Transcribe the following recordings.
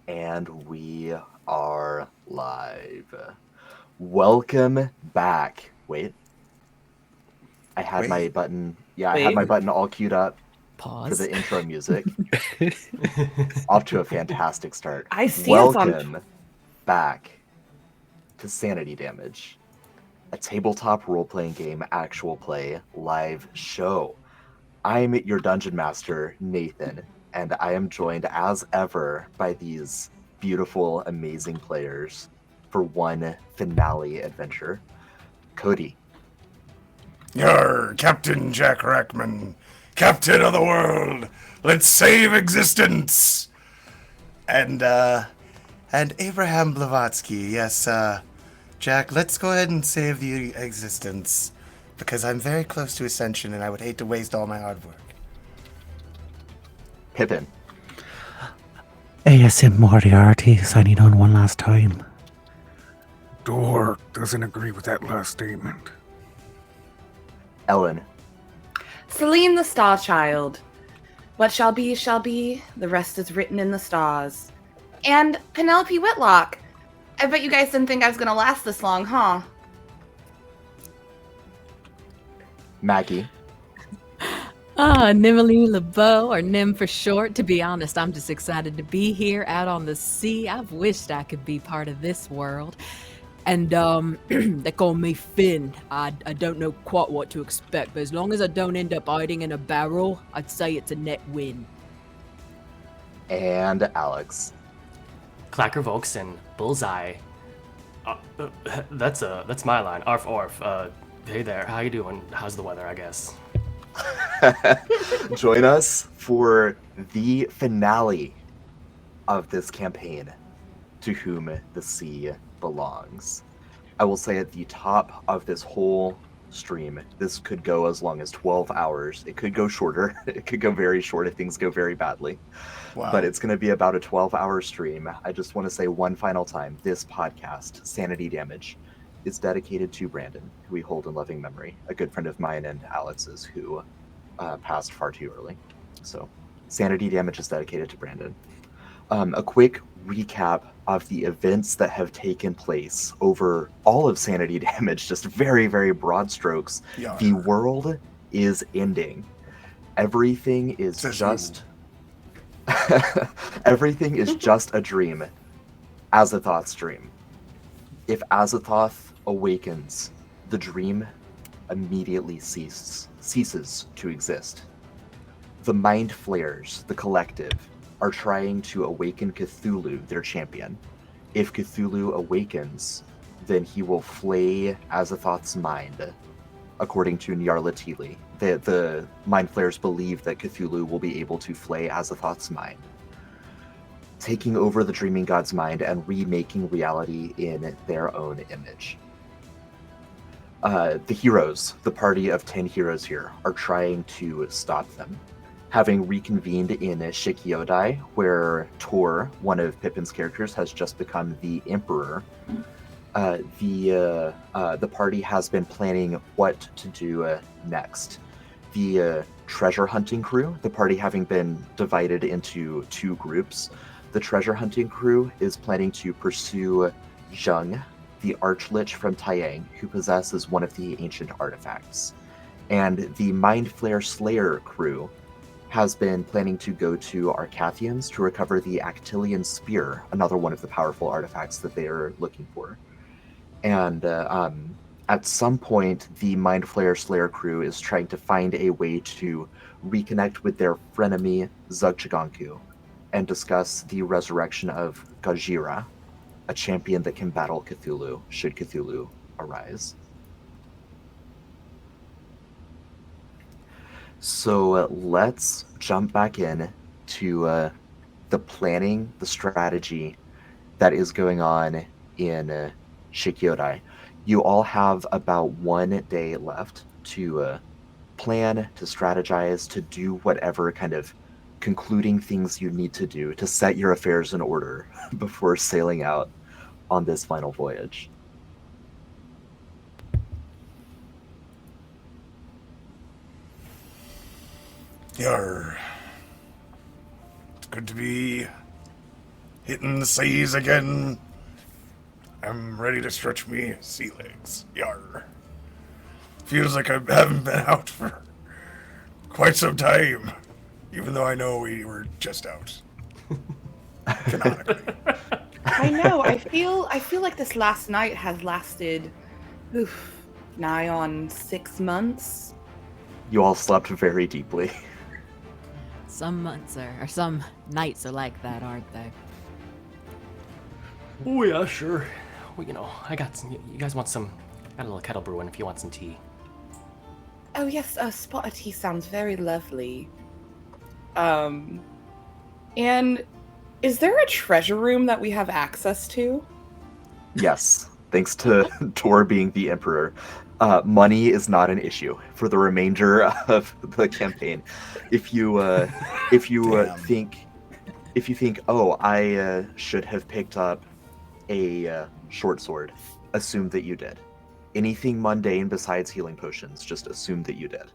And we are live. Welcome back. Wait, I had my Wait. button. Yeah, I had my Wait. button all queued up for Pause. the intro music. Off to a fantastic start. I see it's on. Welcome back to Sanity Damage, a tabletop role playing game actual play live show. I'm your dungeon master, Nathan, and I am joined as ever by these beautiful, amazing players for one finale adventure. Cody, You're Captain Jack Rackman, Captain of the world. Let's save existence. And Abraham Blavatsky. Yes, Jack, let's go ahead and save the existence. Because I'm very close to Ascension and I would hate to waste all my hard work. Pippin, ASM Moriarty signing on one last time. Door doesn't agree with that last statement. Ellen, Celine the Star Child. What shall be, the rest is written in the stars. And Penelope Whitlock. I bet you guys didn't think I was going to last this long, huh? Maggie, Nimmerly LeBeau, or Nim for short. To be honest, I'm just excited to be here out on the sea. I've wished I could be part of this world. And, they call me Finn. I don't know quite what to expect, but as long as I don't end up hiding in a barrel, I'd say it's a net win. and Alex. Clacker Volkson, Bullseye. That's my line. Arf Orf. Hey there, how you doing? How's the weather, I guess? Join us for the finale of this campaign, To Whom the Sea Belongs. I will say at the top of this whole stream, this could go as long as 12 hours. It could go shorter. It could go very short if things go very badly. Wow. But it's going to be about a 12-hour stream. I just want to say one final time, this podcast, Sanity Damage, is dedicated to Brandon, who we hold in loving memory, a good friend of mine and Alex's, who passed far too early. So Sanity Damage is dedicated to Brandon. A quick recap of the events that have taken place over all of Sanity Damage, just very, very broad strokes. Yarr. The world is ending. Everything is Says just... Everything is just a dream. Azathoth's dream. If Azathoth awakens, the dream immediately ceases to exist. The Mind Flayers, the collective, are trying to awaken Cthulhu, their champion. If Cthulhu awakens, then he will flay Azathoth's mind, according to Nyarlathotep. The Mind Flayers believe that Cthulhu will be able to flay Azathoth's mind, taking over the Dreaming God's mind and remaking reality in their own image. The heroes, the party of 10 heroes here, are trying to stop them. Having reconvened in Shikyodai, where Tor, one of Pippin's characters, has just become the Emperor, the party has been planning what to do next. The treasure hunting crew, the party having been divided into two groups, the treasure hunting crew is planning to pursue Zheng, the Archlich from Taiyang, who possesses one of the ancient artifacts. And the Mind Flayer Slayer crew has been planning to go to Arcathians to recover the Actilian Spear, another one of the powerful artifacts that they are looking for. And at some point, the Mind Flayer Slayer crew is trying to find a way to reconnect with their frenemy Zugchiganku and discuss the resurrection of Gajira, a champion that can battle Cthulhu, should Cthulhu arise. So let's jump back in to the planning, the strategy that is going on in Shikyodai. You all have about 1 day left to plan, to strategize, to do whatever kind of concluding things you need to do to set your affairs in order before sailing out on this final voyage. Yarr. It's good to be hitting the seas again. I'm ready to stretch me sea legs. Yar. Feels like I haven't been out for quite some time, even though I know we were just out. Canonically. I know. I feel like this last night has lasted, nigh on 6 months. You all slept very deeply. Some months or some nights are like that, aren't they? Oh yeah, sure. Well, I got some. You guys want some? Got a little kettle brewing if you want some tea. Oh yes, a spot of tea sounds very lovely. And is there a treasure room that we have access to? Yes, thanks to Tor being the emperor. Money is not an issue for the remainder of the campaign. If you Damn. think, oh, I should have picked up a short sword, assume that you did. Anything mundane besides healing potions, just assume that you did.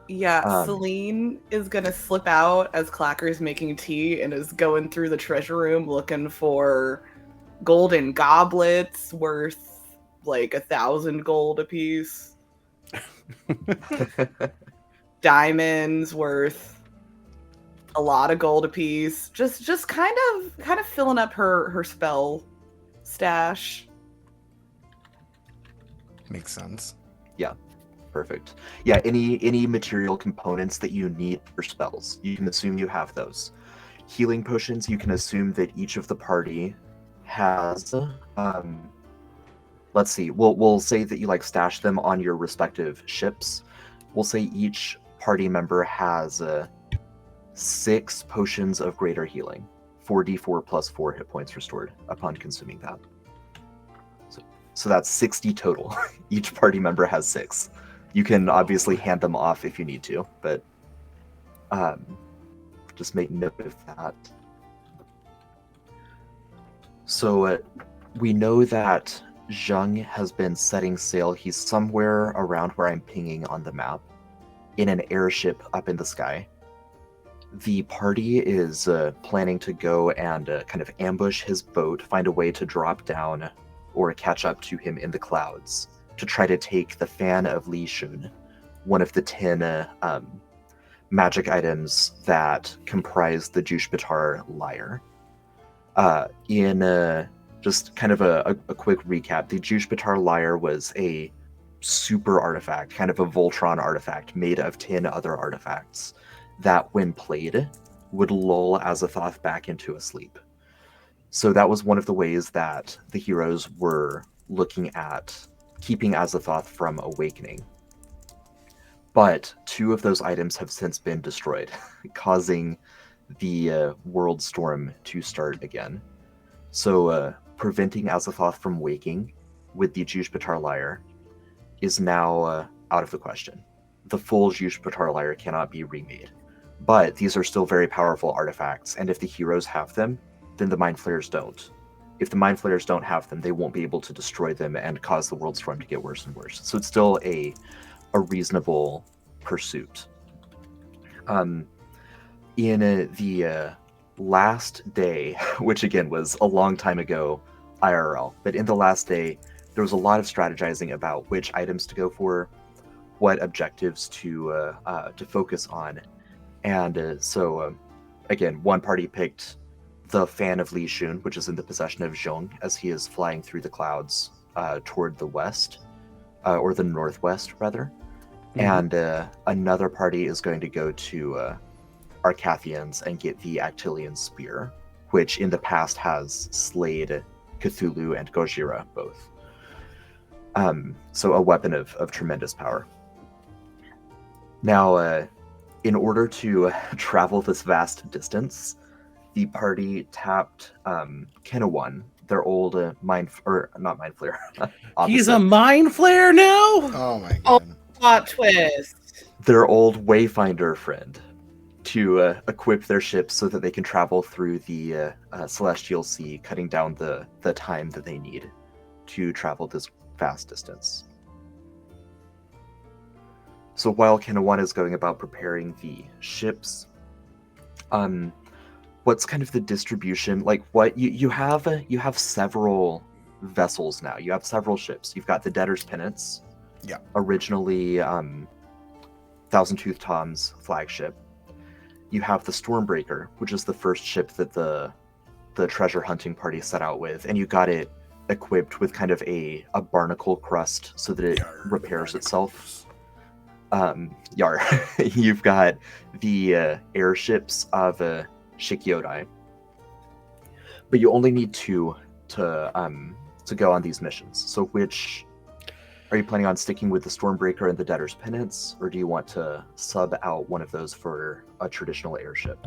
Yeah, Celine is gonna slip out as Clacker's making tea and is going through the treasure room looking for golden goblets worth like 1,000 gold apiece. Diamonds worth a lot of gold apiece. Just kind of filling up her spell stash. Makes sense. Yeah, perfect. Yeah, any material components that you need for spells, you can assume you have those. Healing potions, you can assume that each of the party has. Let's see. We'll say that you stash them on your respective ships. We'll say each party member has 6 potions of greater healing, 4d4 plus 4 hit points restored upon consuming that. So that's 60 total. Each party member has 6. You can obviously hand them off if you need to, but just make note of that. So we know that Zheng has been setting sail. He's somewhere around where I'm pinging on the map, in an airship up in the sky. The party is planning to go and kind of ambush his boat, find a way to drop down or catch up to him in the clouds to try to take the Fan of Li Shun, one of the 10 magic items that comprise the Jushbatar lyre. Just kind of a quick recap, the Jushbatar lyre was a super artifact, kind of a Voltron artifact made of 10 other artifacts that, when played, would lull Azathoth back into a sleep. So that was one of the ways that the heroes were looking at keeping Azathoth from awakening. But 2 of those items have since been destroyed, causing the world storm to start again. So preventing Azathoth from waking with the Jushbatar lyre is now out of the question. The full Jushbatar lyre cannot be remade. But these are still very powerful artifacts, and if the heroes have them, then the Mind Flayers don't. If the Mind Flayers don't have them, they won't be able to destroy them and cause the world storm to get worse and worse. So it's still a reasonable pursuit. In the last day, which again was a long time ago IRL, but in the last day, there was a lot of strategizing about which items to go for, what objectives to focus on. And so, again, one party picked the Fan of Li Shun, which is in the possession of Zheng, as he is flying through the clouds toward the west, or the northwest, rather. Mm-hmm. And another party is going to go to Arcathians and get the Actilian Spear, which in the past has slayed Cthulhu and Gojira both. So a weapon of tremendous power. Now, in order to travel this vast distance, the party tapped Kenawan, their old not mind flayer. He's a mind flayer now? Oh my god. Plot twist. Their old Wayfinder friend, to equip their ships so that they can travel through the Celestial Sea, cutting down the time that they need to travel this vast distance. So while Kenawan is going about preparing the ships, what's kind of the distribution? Like, what you have several vessels now. You have several ships. You've got the Debtor's Penance. Yeah. Originally, Thousand Tooth Tom's flagship. You have the Stormbreaker, which is the first ship that the treasure hunting party set out with, and you got it equipped with kind of a barnacle crust so that it repairs itself. Yar. You've got the airships of Shikyodai, but you only need two to go on these missions. So which are you planning on sticking with the Stormbreaker and the Debtor's Penance, or do you want to sub out one of those for a traditional airship?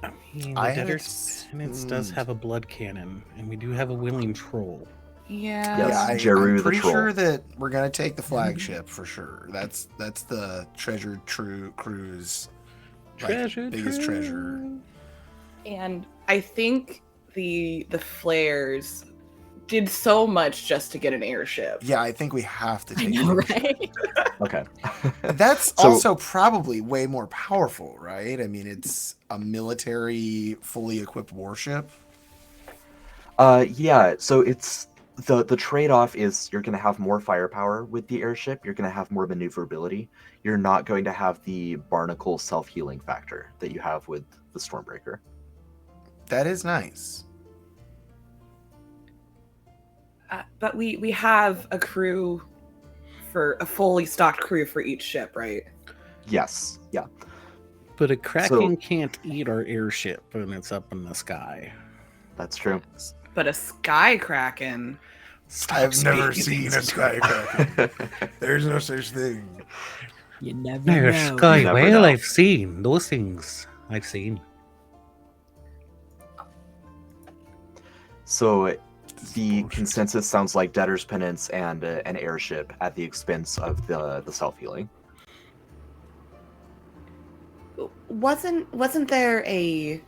I mean, the Debtor's Penance does have a blood cannon, and we do have a willing troll. Yeah. Yes, I'm the pretty troll. sure that we're gonna take the flagship for sure. That's the treasure cruise. Biggest treasure. And I think the flares did so much just to get an airship. Yeah, I think we have to I take know, the airship. right? Okay. That's So- also probably way more powerful, right? I mean, it's a military, fully equipped warship. Yeah, so it's the trade-off is you're going to have more firepower with the airship, you're going to have more maneuverability. You're not going to have the barnacle self-healing factor that you have with the Stormbreaker. That is nice. But we have a crew for a fully stocked crew for each ship, right? Yes, yeah. But a Kraken can't eat our airship when it's up in the sky. That's true. But a sky kraken. I've never seen a sky kraken. There's no such thing. You never No, know. Sky You never Whale, know. I've seen. Those things I've seen. So the consensus sounds like Debtor's Penance and an airship at the expense of the self-healing. Wasn't there a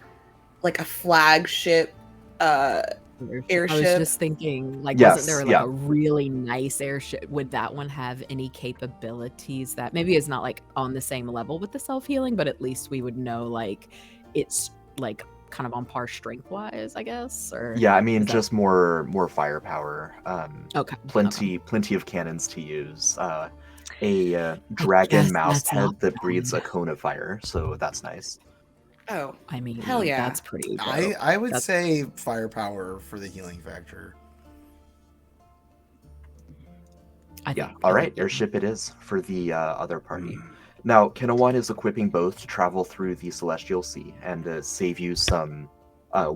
flagship airship? I was just thinking, like, Yes, wasn't there like yeah. a really nice airship? Would that one have any capabilities that maybe it's not like on the same level with the self-healing, but at least we would know like it's like kind of on par strength wise, I guess? Or Yeah, I mean is that- just more firepower. Okay. Plenty of cannons to use. A dragon guess mouse that's head not that breathes a bad. cone of fire, so that's nice. Oh, I mean, Hell yeah. that's pretty. dope. I would That's- say firepower for the healing factor. I Yeah. think All I right, would- airship it is for the other party. Now, Kinawan is equipping both to travel through the Celestial Sea and save you some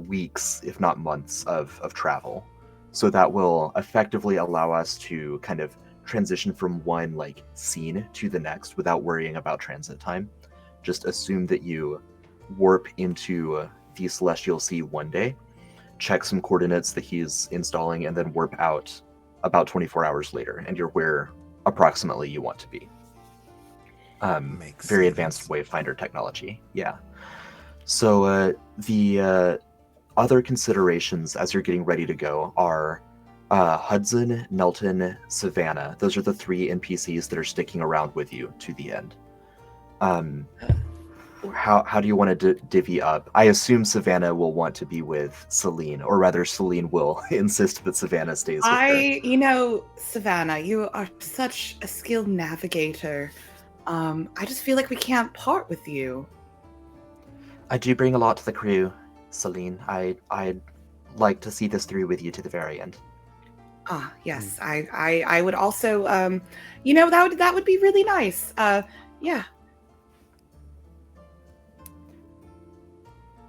weeks, if not months, of travel. So that will effectively allow us to kind of transition from one like scene to the next without worrying about transit time. Just assume that you warp into the Celestial Sea one day, check some coordinates that he's installing, and then warp out about 24 hours later, and you're where approximately you want to be. Makes Very sense. advanced wayfinder technology. Yeah. So the other considerations as you're getting ready to go are Hudson, Nelton, Savannah. Those are the three NPCs that are sticking around with you to the end. How do you want to divvy up? I assume Savannah will want to be with Celine, or rather Celine will insist that Savannah stays with her. Savannah, you are such a skilled navigator. I just feel like we can't part with you. I do bring a lot to the crew, Celine. I'd like to see this through with you to the very end. Ah, yes. I would also that would be really nice. Yeah.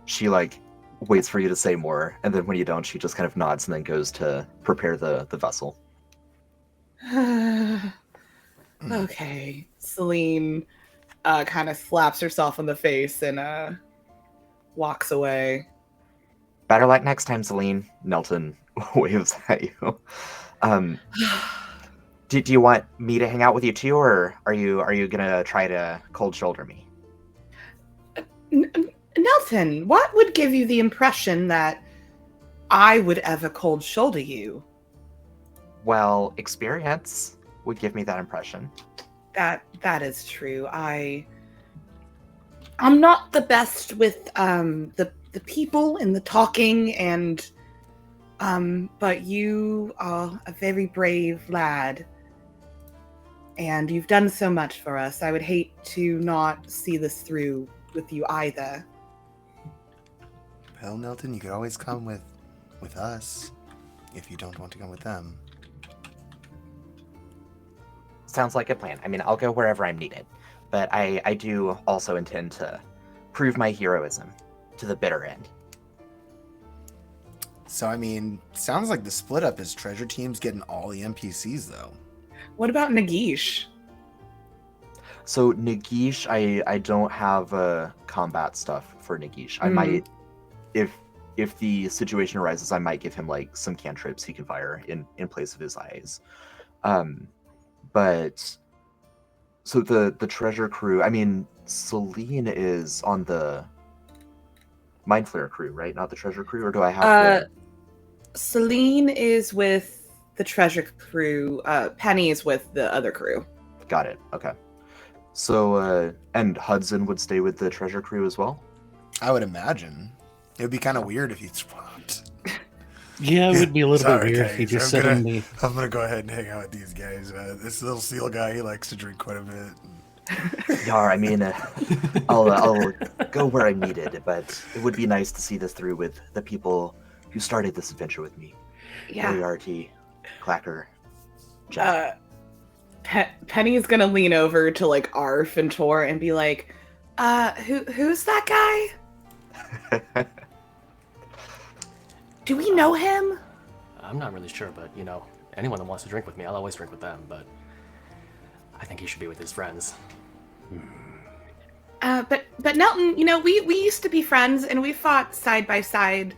She like waits for you to say more, and then when you don't, she just kind of nods and then goes to prepare the vessel. Okay. Celine kind of slaps herself in the face and walks away. Better luck next time, Celine. Nelton waves at you. Do you want me to hang out with you too, or are you gonna try to cold shoulder me? Nelton, what would give you the impression that I would ever cold shoulder you? Well, experience would give me that impression. That is true. I'm not the best with the the people and the talking, and but you are a very brave lad, and you've done so much for us. I would hate to not see this through with you either. Well, Milton, you could always come with us if you don't want to come with them. Sounds like a plan. I mean, I'll go wherever I'm needed, but I do also intend to prove my heroism to the bitter end. So, I mean, sounds like the split up is treasure teams getting all the NPCs, though. What about Nagish? So Nagish, I don't have combat stuff for Nagish. I might, if the situation arises, I might give him like some cantrips he can fire in place of his eyes. But so the treasure crew, I mean, Celine is on the Mind Flayer crew, right? Not the treasure crew, or do I have Celine is with the treasure crew. Penny is with the other crew. Got it. Okay. So, and Hudson would stay with the treasure crew as well? I would imagine. It would be kind of weird if he swapped. Yeah, it would be a little Sorry, bit weird if he guys, just I'm suddenly. gonna go ahead and hang out with these guys. This little seal guy, he likes to drink quite a bit. Yar, I mean, I'll go where I'm needed, but it would be nice to see this through with the people who started this adventure with me. Yeah. Moriarty, Clacker, Jack. Penny's gonna lean over to like Arf and Tor and be like, who's that guy? Do we know him? I'm not really sure, but, you know, anyone that wants to drink with me, I'll always drink with them, but I think he should be with his friends. But Nelton, you know, we used to be friends and we fought side by side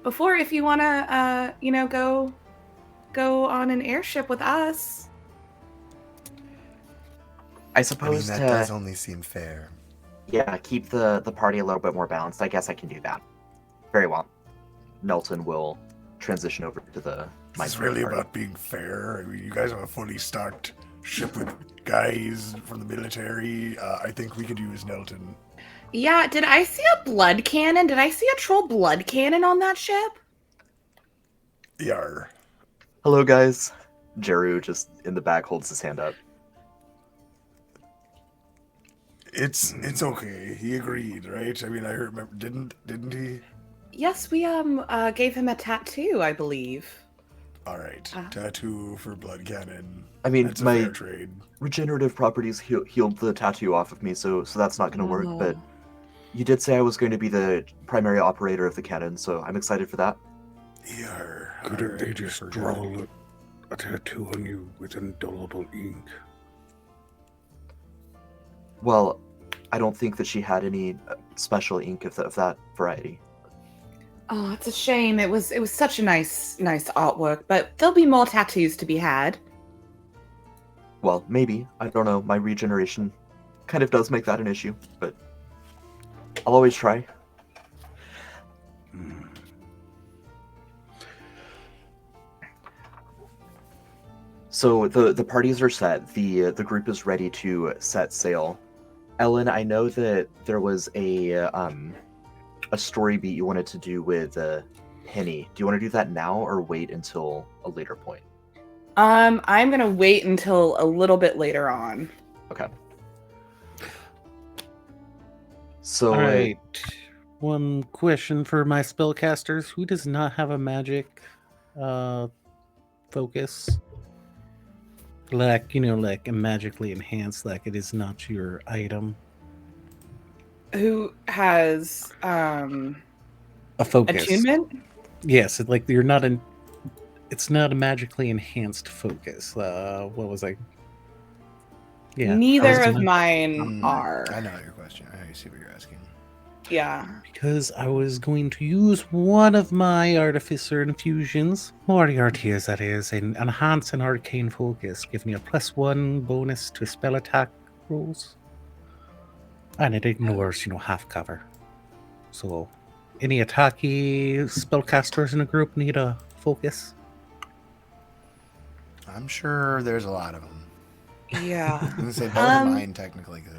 before. If you wanna, you know, go on an airship with us. I suppose that does only seem fair. Yeah, keep the party a little bit more balanced. I guess I can do that. Very well. Nelton will transition over to the Is this really about being fair? I mean, you guys have a fully stocked ship with guys from the military. I think we could use Nelton. Yeah, did I see a blood cannon? Did I see a troll blood cannon on that ship? Yar. Hello, guys. Jeru just in the back holds his hand up. It's okay. He agreed, right? I mean, I remember, didn't he? Yes, we gave him a tattoo, I believe. All right, tattoo for blood cannon. I mean, that's a my fair trade. regenerative properties healed the tattoo off of me, so that's not going to work. But you did say I was going to be the primary operator of the cannon, so I'm excited for that. Yar. Couldn't they just draw a tattoo on you with indelible ink? Well, I don't think that she had any special ink of that variety. Oh, it's a shame. It was such a nice artwork, but there'll be more tattoos to be had. Well, maybe. I don't know. My regeneration kind of does make that an issue, but I'll always try. So the parties are set. The group is ready to set sail. Ellen, I know that there was a story beat you wanted to do with Penny. Do you want to do that now or wait until a later point? I'm gonna wait until a little bit later on. Okay. So, all right. One question for my spellcasters: who does not have a magic focus? Like, you know, like a magically enhanced, like it is not your item. Who has a focus attunement? Yes, like you're not an. It's not a magically enhanced focus. What was I? Yeah. Neither of mine are. I know your question. I see what you're asking. Yeah. Because I was going to use one of my artificer infusions, Moriarty as that is, and enhance an arcane focus, giving you a +1 bonus to spell attack rolls. And it ignores, you know, half cover. So, any attacky spellcasters in the group need a focus? I'm sure there's a lot of them. Yeah. I was gonna say both of mine technically could.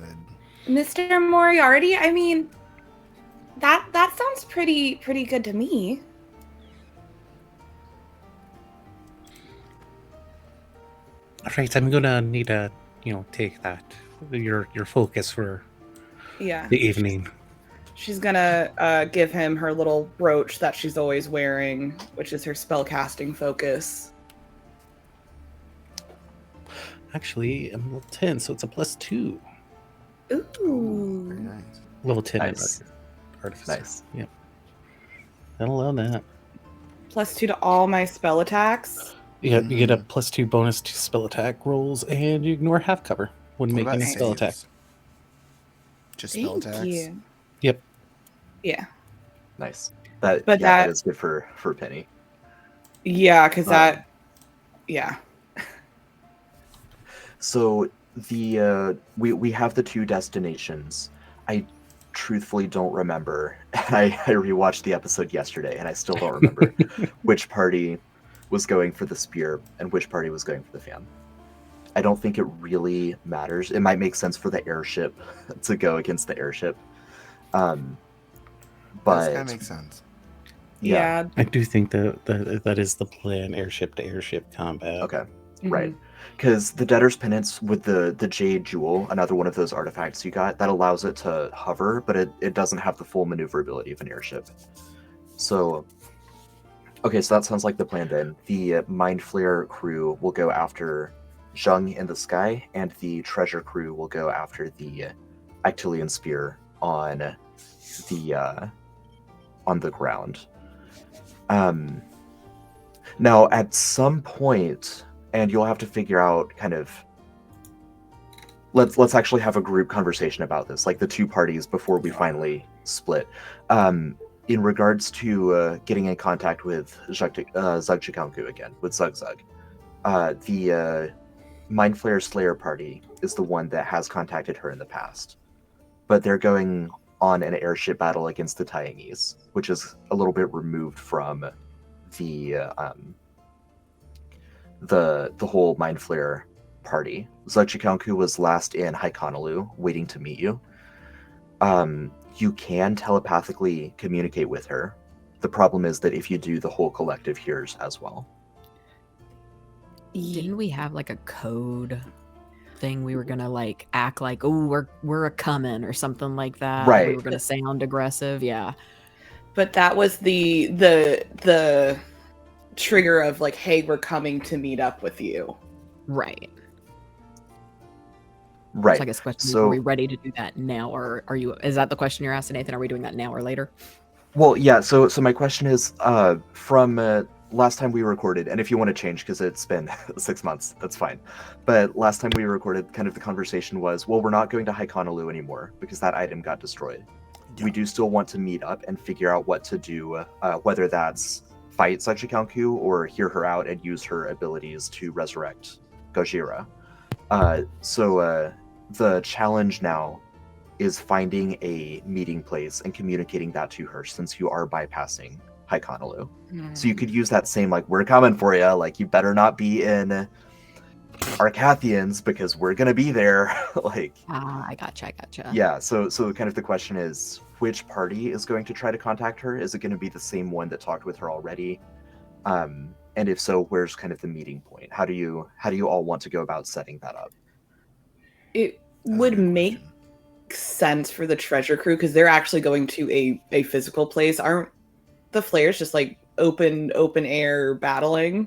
Mr. Moriarty, I mean, That sounds pretty good to me. Right, I'm gonna need to, take that your focus for Yeah. the evening. She's gonna give him her little brooch that she's always wearing, which is her spellcasting focus. Actually, I'm level 10, so it's a +2. Ooh. Very nice. Level 10 Nice. artificer. Nice. Yep. That'll allow that. +2 to all my spell attacks. Yeah, you get a +2 bonus to spell attack rolls, and you ignore half cover when What about making a spell attack. saves? Just spell Thank attacks? you. Yep. Yeah. Nice. That But that is good for Penny. Yeah, because yeah. So we have the 2 destinations. I truthfully don't remember. I rewatched the episode yesterday, and I still don't remember which party was going for the spear and which party was going for the fan. I don't think it really matters. It might make sense for the airship to go against the airship. But That makes sense. Yeah. I do think that is the plan, airship to airship combat. Okay. Mhm. Right. Because the Debtor's Penance with the Jade Jewel, another one of those artifacts you got, that allows it to hover, but it doesn't have the full maneuverability of an airship. So, okay, so that sounds like the plan then. The Mind Flayer crew will go after Zheng in the sky, and the Treasure crew will go after the Actilian Spear on the ground. Now, at some point, and you'll have to figure out kind of, let's actually have a group conversation about this, like the 2 parties before we finally split. In regards to getting in contact with Zugchikanku again, with Zugzug, the Mind Flayer Slayer party is the one that has contacted her in the past, but they're going on an airship battle against the Taiwanese, which is a little bit removed from the whole Mind Flayer party. Zugchikanku was last in Haikonolu, waiting to meet you. You can telepathically communicate with her. The problem is that if you do, the whole collective hears as well. Didn't we have like a code thing we were gonna like act like, oh, we're a coming or something like that? Right. We were gonna sound aggressive, yeah. But that was the trigger of like, hey, we're coming to meet up with you. Right. Right. So I guess question is, So- are we ready to do that now, or is that the question you're asking, Nathan? Are we doing that now or later? Well, yeah. So my question is, from last time we recorded, and if you want to change because it's been 6 months, that's fine. But last time we recorded, kind of the conversation was, well, we're not going to Haikonolu anymore because that item got destroyed. Yeah. We do still want to meet up and figure out what to do, whether that's fight Zugchikanku or hear her out and use her abilities to resurrect Gojira. So the challenge now is finding a meeting place and communicating that to her, since you are bypassing Haikonolu. So you could use that same, like, we're coming for you, like, you better not be in Arcathians because we're gonna be there. Like, I gotcha. yeah, so kind of the question is, which party is going to try to contact her? Is it going to be the same one that talked with her already? And if so, where's kind of the meeting point? How do you all want to go about setting that up? It would make sense for the Treasure crew because they're actually going to a physical place. Aren't the Flayers just like open air battling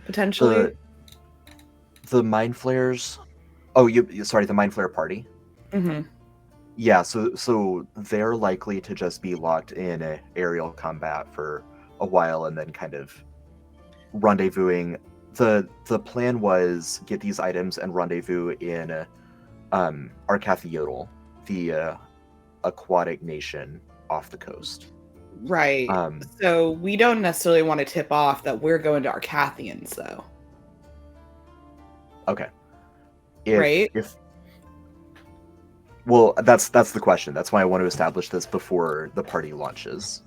potentially? The Mind Flayers. Oh, sorry, the Mind Flayer party. Mm-hmm. Yeah, so they're likely to just be locked in aerial combat for a while and then kind of rendezvousing. The plan was get these items and rendezvous in Arcathiodal, the aquatic nation off the coast. Right. So we don't necessarily want to tip off that we're going to Arcathians, though. Okay. Right? Well, that's the question. That's why I want to establish this before the party launches.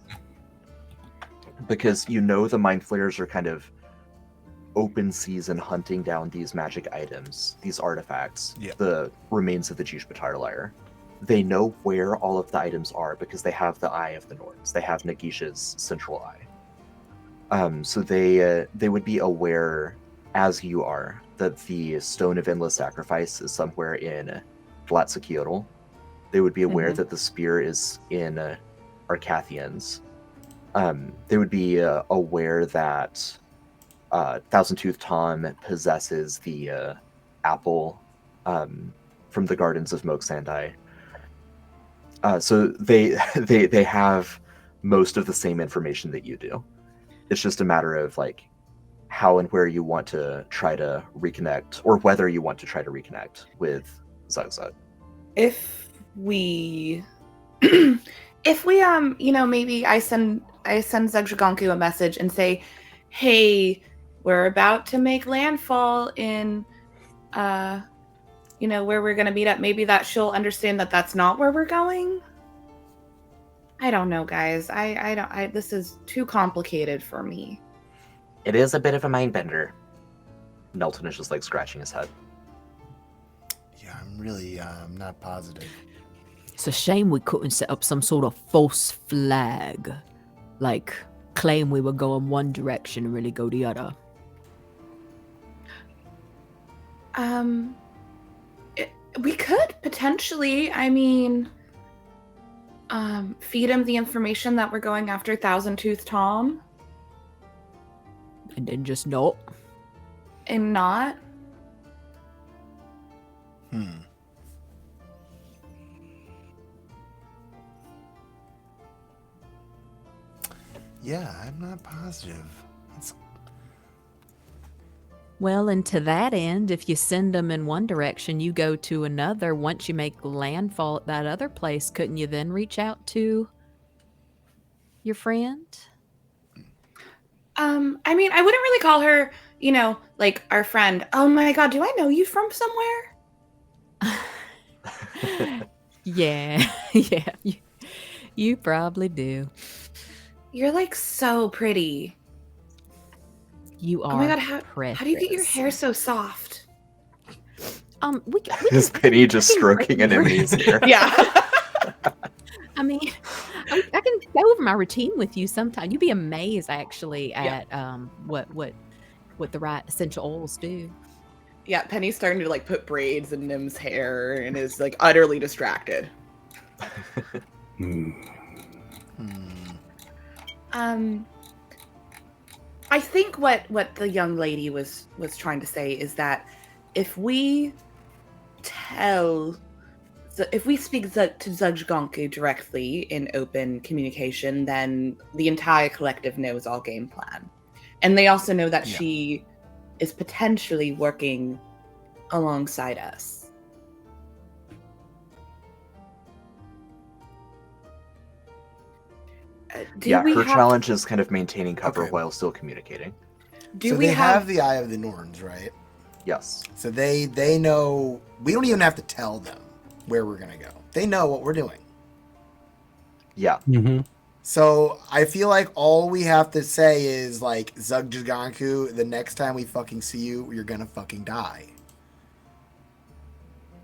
Because the Mind Flayers are kind of open season hunting down these magic items, these artifacts, Yeah. the remains of the Jushbatar Lyre. they know where all of the items are because they have the Eye of the Norns. They have Nagisha's central eye. So they would be aware, as you are, that the Stone of Endless Sacrifice is somewhere in Blatzakiotl. They would be aware that the spear is in Arcathians. They would be aware that Thousand Tooth Tom possesses the apple from the gardens of Moksandai. So they have most of the same information that you do. It's just a matter of like how and where you want to try to reconnect, or whether you want to try to reconnect with Zugzug. If we maybe I send Zugzagonku a message and say, hey, we're about to make landfall in where we're gonna meet up. Maybe that she'll understand that that's not where we're going. I don't know, guys. This is too complicated for me. It is a bit of a mind bender. Nelton is just like scratching his head. Yeah, I'm really not positive. It's a shame we couldn't set up some sort of false flag. Like, claim we were going one direction and really go the other. We could potentially, feed him the information that we're going after Thousand Tooth Tom. And then just not. And not. Yeah, I'm not positive. Well, and to that end, if you send them in one direction, you go to another. Once you make landfall at that other place, couldn't you then reach out to your friend? I wouldn't really call her, like our friend. Oh my god, do I know you from somewhere? Yeah, you probably do. You're like so pretty. You are. Oh my god, how do you get your precious. hair so soft? We Is Penny just stroking Anemone's hair? Yeah. I can go over my routine with you sometime. You'd be amazed, actually, at what the right essential oils do. Yeah, Penny's starting to like put braids in Nim's hair and is like utterly distracted. I think what the young lady was trying to say is that if we speak to Zugzagonku directly in open communication, then the entire collective knows our game plan. And they also know that she is potentially working alongside us. Her challenge is kind of maintaining cover while still communicating. They have the Eye of the Norns, right? Yes. So they know. We don't even have to tell them where we're gonna go. They know what we're doing. Yeah. Mm-hmm. So I feel like all we have to say is like, Zugzagonku, the next time we fucking see you, you're gonna fucking die.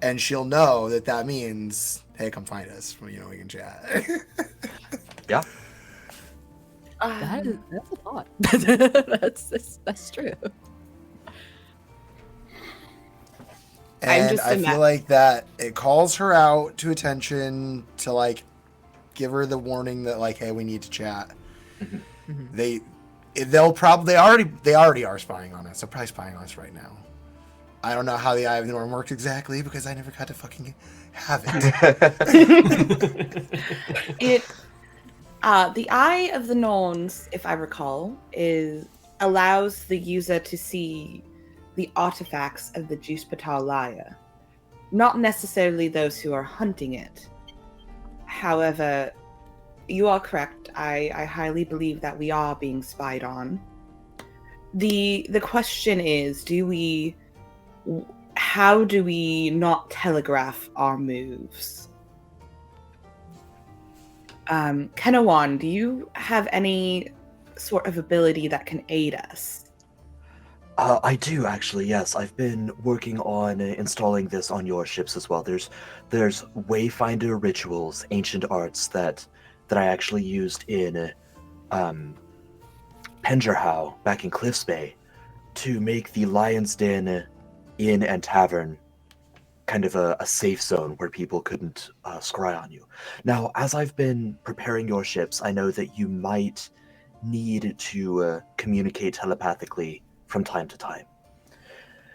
And she'll know that means, hey, come find us. We can chat. Yeah. That's a thought. That's true. And I feel like that it calls her out to attention to like give her the warning that like, hey, we need to chat. Mm-hmm. They already are spying on us. They're probably spying on us right now. I don't know how the Eye of the Norn works exactly because I never got to fucking have it. The Eye of the Norns, if I recall, allows the user to see the artifacts of the Juspatar Lyre. Not necessarily those who are hunting it. However, you are correct. I highly believe that we are being spied on. The question is, how do we not telegraph our moves? Kenawan, do you have any sort of ability that can aid us? I do actually. Yes, I've been working on installing this on your ships as well. There's Wayfinder rituals, ancient arts that I actually used in Pengerhow back in Cliffs Bay to make the Lion's Den inn and tavern kind of a safe zone where people couldn't scry on you. Now, as I've been preparing your ships, I know that you might need to communicate telepathically from time to time.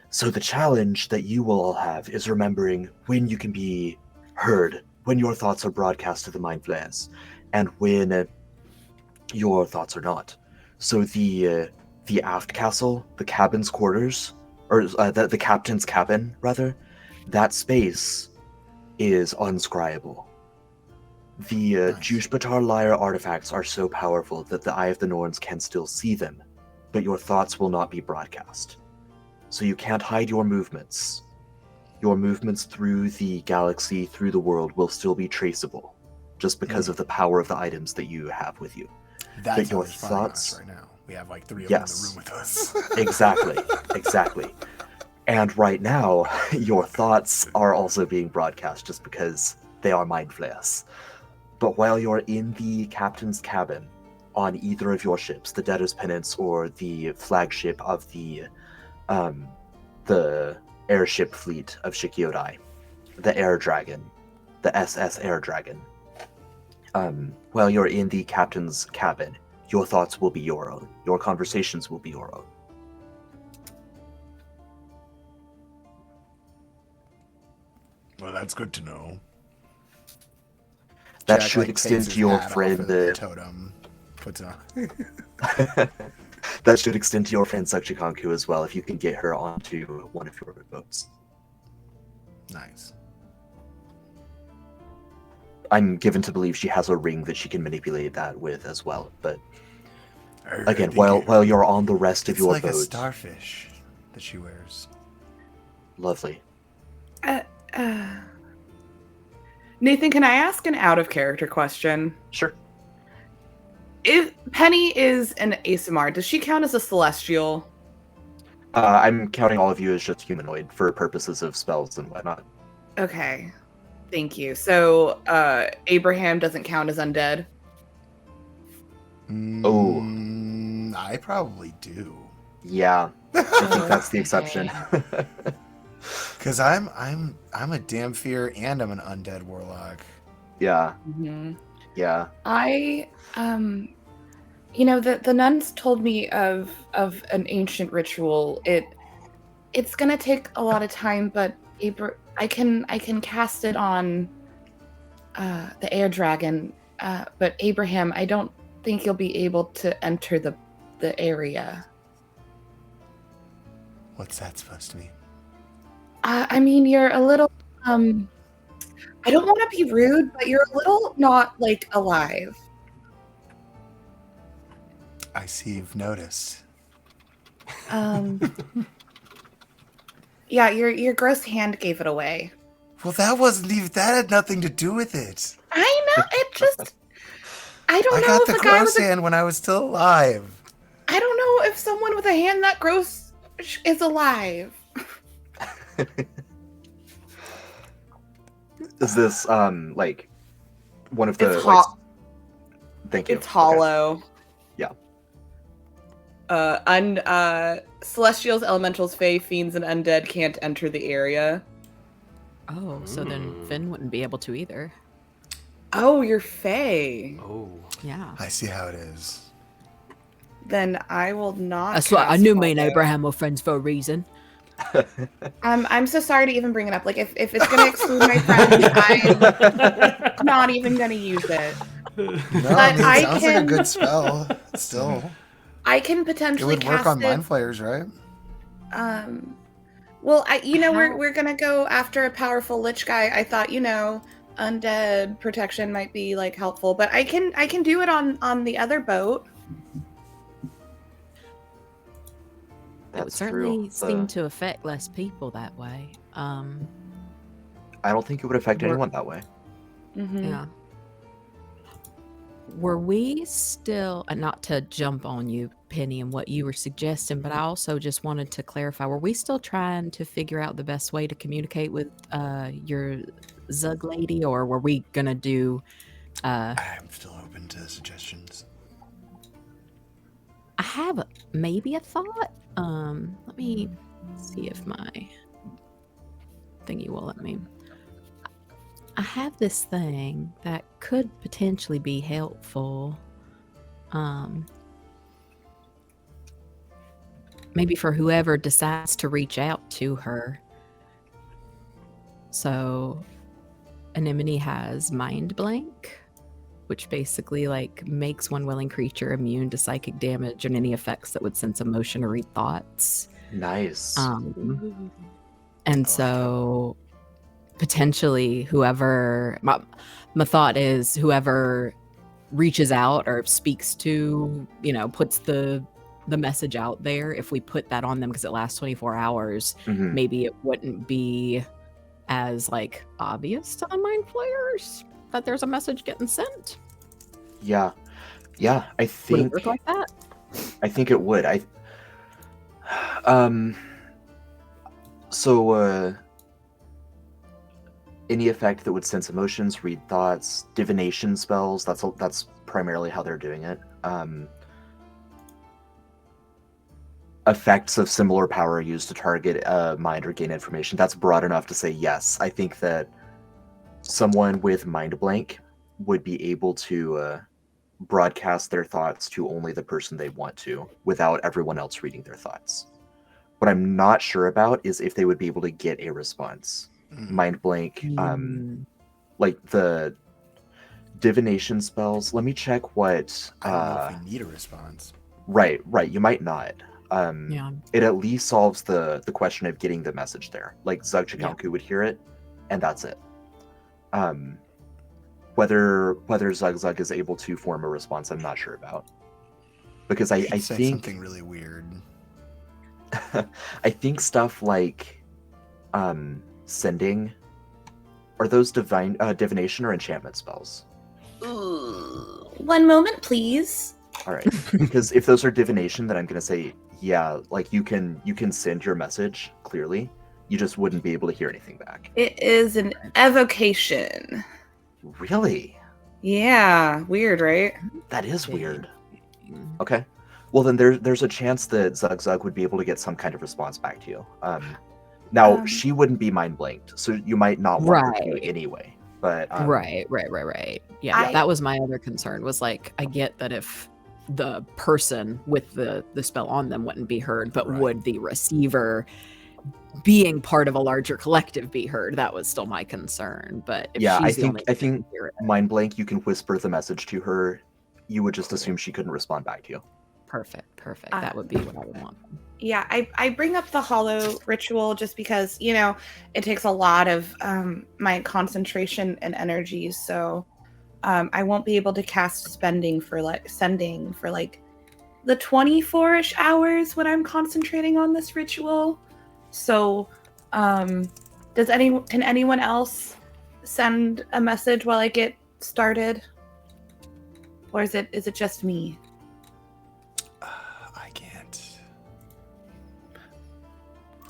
So the challenge that you will all have is remembering when you can be heard, when your thoughts are broadcast to the mind flayers, and when your thoughts are not. So the aft castle, the cabin's quarters, or the captain's cabin rather, that space is unscryable. The Jushbatar Lyre artifacts are so powerful that the Eye of the Norns can still see them, but your thoughts will not be broadcast. So you can't hide your movements. Your movements through the galaxy, through the world, will still be traceable, just because of the power of the items that you have with you. That's but your how they're spying on us thoughts right now. We have like 3 of them in the Yes. room with us. Exactly. And right now, your thoughts are also being broadcast just because they are mind flayers. But while you're in the captain's cabin on either of your ships, the Debtor's Penance or the flagship of the airship fleet of Shikyodai, the Air Dragon, the SS Air Dragon, while you're in the captain's cabin, your thoughts will be your own. Your conversations will be your own. Well, that's good to know. That Jack, should like, extend takes to his your hat off friend. of the totem, puts it on. That should extend to your friend Sakchikanku as well, if you can get her onto one of your boats. Nice. I'm given to believe she has a ring that she can manipulate that with as well. But I again, think while you're on the rest of It's your like a boat, starfish that she wears. lovely. Nathan, can I ask an out of character question? Sure. If Penny is an ASMR, does she count as a celestial? I'm counting all of you as just humanoid for purposes of spells and whatnot. Okay. Thank you. So, Abraham doesn't count as undead? I probably do. Yeah, I think that's the exception. Cause I'm a damn fear and I'm an undead warlock. Yeah, Mm-hmm. yeah. I, the nuns told me of an ancient ritual. It's gonna take a lot of time, but I can cast it on the air dragon. But Abraham, I don't think you'll be able to enter the area. What's that supposed to mean? I mean, you're a little, I don't want to be rude, but you're a little not, like, alive. I see you've noticed. Yeah, your gross hand gave it away. Well, that had nothing to do with it. I know, it just, I don't I know got if the a guy gross with hand when I was still alive. I don't know if someone with a hand that gross is alive. Is this like one of the? It's like, thank you. It's hollow. Yeah. Celestials, elementals, fae, fiends, and undead can't enter the area. Oh, so then Finn wouldn't be able to either. Oh, you're fae. Oh. Yeah. I see how it is. Then I will not. That's what I cast knew. Me and Hollow. Abraham were friends for a reason. I'm so sorry to even bring it up. Like, if it's gonna exclude my friend, I'm not even gonna use it. No, But I mean, I it sounds like a can- good spell. Still, I can it potentially would work cast on it. mind flayers, right? Well, How- we're gonna go after a powerful lich guy. I thought, undead protection might be like helpful, but I can do it on the other boat. It would That's certainly true. seem to affect less people that way. I don't think it would affect We're- anyone that way. Mm-hmm. Yeah. were we still, not to jump on you, Penny, and what you were suggesting, but I also just wanted to clarify, were we still trying to figure out the best way to communicate with your Zug lady, or were we going to do... I'm still open to suggestions. I have maybe a thought. Let me see if my thingy will let me. I have this thing that could potentially be helpful. Maybe for whoever decides to reach out to her. So, Anemone has Mind Blank, which basically like makes one willing creature immune to psychic damage and any effects that would sense emotion or read thoughts. Nice. And so potentially whoever, my thought is whoever reaches out or speaks to, puts the message out there, if we put that on them because it lasts 24 hours, maybe it wouldn't be as like obvious to the mind flayers that there's a message getting sent. Yeah, I think would it work like that? I think it would. So any effect that would sense emotions, read thoughts, divination spells, that's primarily how they're doing it. Effects of similar power used to target mind or gain information, that's broad enough to say yes. I think that someone with Mind Blank would be able to broadcast their thoughts to only the person they want to without everyone else reading their thoughts. What I'm not sure about is if they would be able to get a response. Mind Blank, like the divination spells, let me check what... I don't know if we need a response. Right, you might not. Yeah. It at least solves the question of getting the message there. Like Zug Chikanku would hear it, and that's it. Whether Zug is able to form a response, I'm not sure about. Because I think something really weird. I think stuff like sending, are those divination or enchantment spells? One moment, please. All right, because if those are divination, then I'm gonna say like you can send your message clearly. You just wouldn't be able to hear anything back. It is an evocation. Really? Yeah, weird, right? That is weird. Okay. Well, then there's a chance that Zug would be able to get some kind of response back to you. Now, she wouldn't be mind blanked, so you might not want her to anyway. But Right. Yeah, that was my other concern, was like, I get that if the person with the spell on them wouldn't be heard, but would the receiver being part of a larger collective be heard? That was still my concern. But if I she's think mind blank, you can whisper the message to her. You would just assume she couldn't respond back to you. Perfect. That would be what I would want. Yeah, I bring up the hollow ritual just because, it takes a lot of my concentration and energy. So I won't be able to cast sending for the 24-ish hours when I'm concentrating on this ritual. So can anyone else send a message while I get started? Or is it just me? I can't.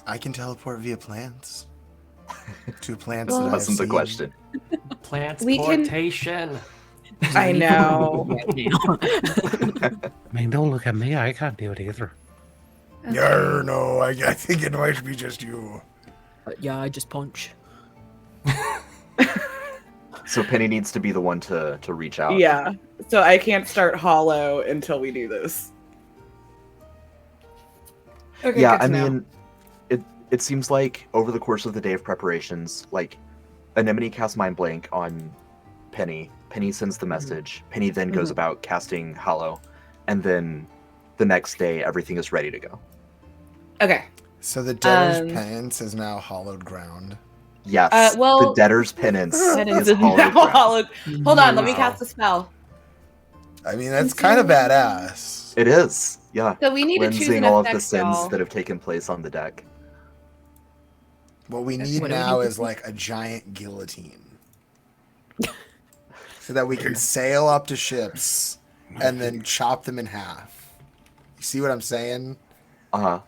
I can teleport via plants. 2 plants that wasn't the question. Plantsportation. I know. I mean, don't look at me. I can't do it either. Yeah, no, I think it might be just you. Yeah, I just punch. So Penny needs to be the one to reach out. Yeah. So I can't start hollow until we do this. Okay, yeah, I mean, it seems like over the course of the day of preparations, like Anemone casts Mind Blank on Penny. Penny sends the message. Penny then goes about casting Hollow, and then the next day everything is ready to go. Okay. So the debtor's penance is now hollowed ground. Yes. The debtor's penance is hollowed. Hold on, let me cast the spell. I mean, that's kind of badass. It is. Yeah. So we need to choose cleansing an all of the effect sins spell. that have taken place on the deck. What we need now is like a giant guillotine. so that we can sail up to ships and then chop them in half. You see what I'm saying? Uh-huh.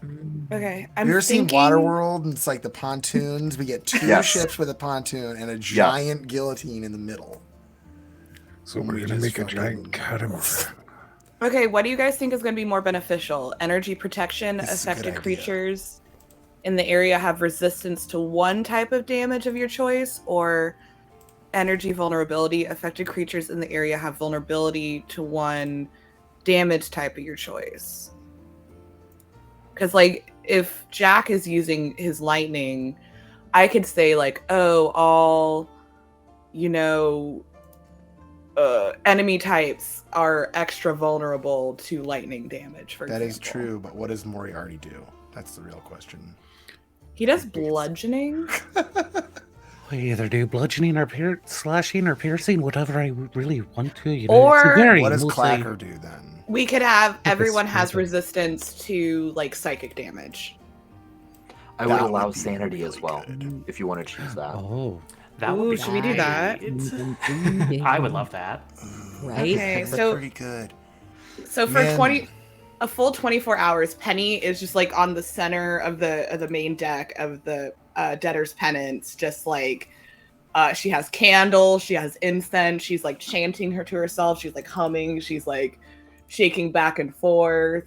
Okay, Have you ever seen Waterworld? And it's like the pontoons. We get 2 Yes. ships with a pontoon and a giant guillotine in the middle. So And we're we gonna just make a fucking- giant catamaran. Okay, what do you guys think is going to be more beneficial? Energy protection, This is a good affected idea. creatures in the area have resistance to one type of damage of your choice, or energy vulnerability, affected creatures in the area have vulnerability to one damage type of your choice? Because, like, if Jack is using his lightning, I could say, like, oh, all, enemy types are extra vulnerable to lightning damage, for That example. is true, but what does Moriarty do? That's the real question. He does bludgeoning. I either do bludgeoning or slashing or piercing, whatever I really want to. It's Or- very What does mostly- Clacker do then? We could have Like a everyone has spread. resistance to, like, psychic damage. I would That allow would be sanity really as well, good. if you want to choose that. Oh. That would be should we do that? great. I would love that. Right? Okay, That's so pretty good. so for Man. a full 24 hours, Penny is just like on the center of the main deck of the Debtor's Penance, just like she has candles, she has incense, she's like chanting her to herself, she's like humming, she's like shaking back and forth.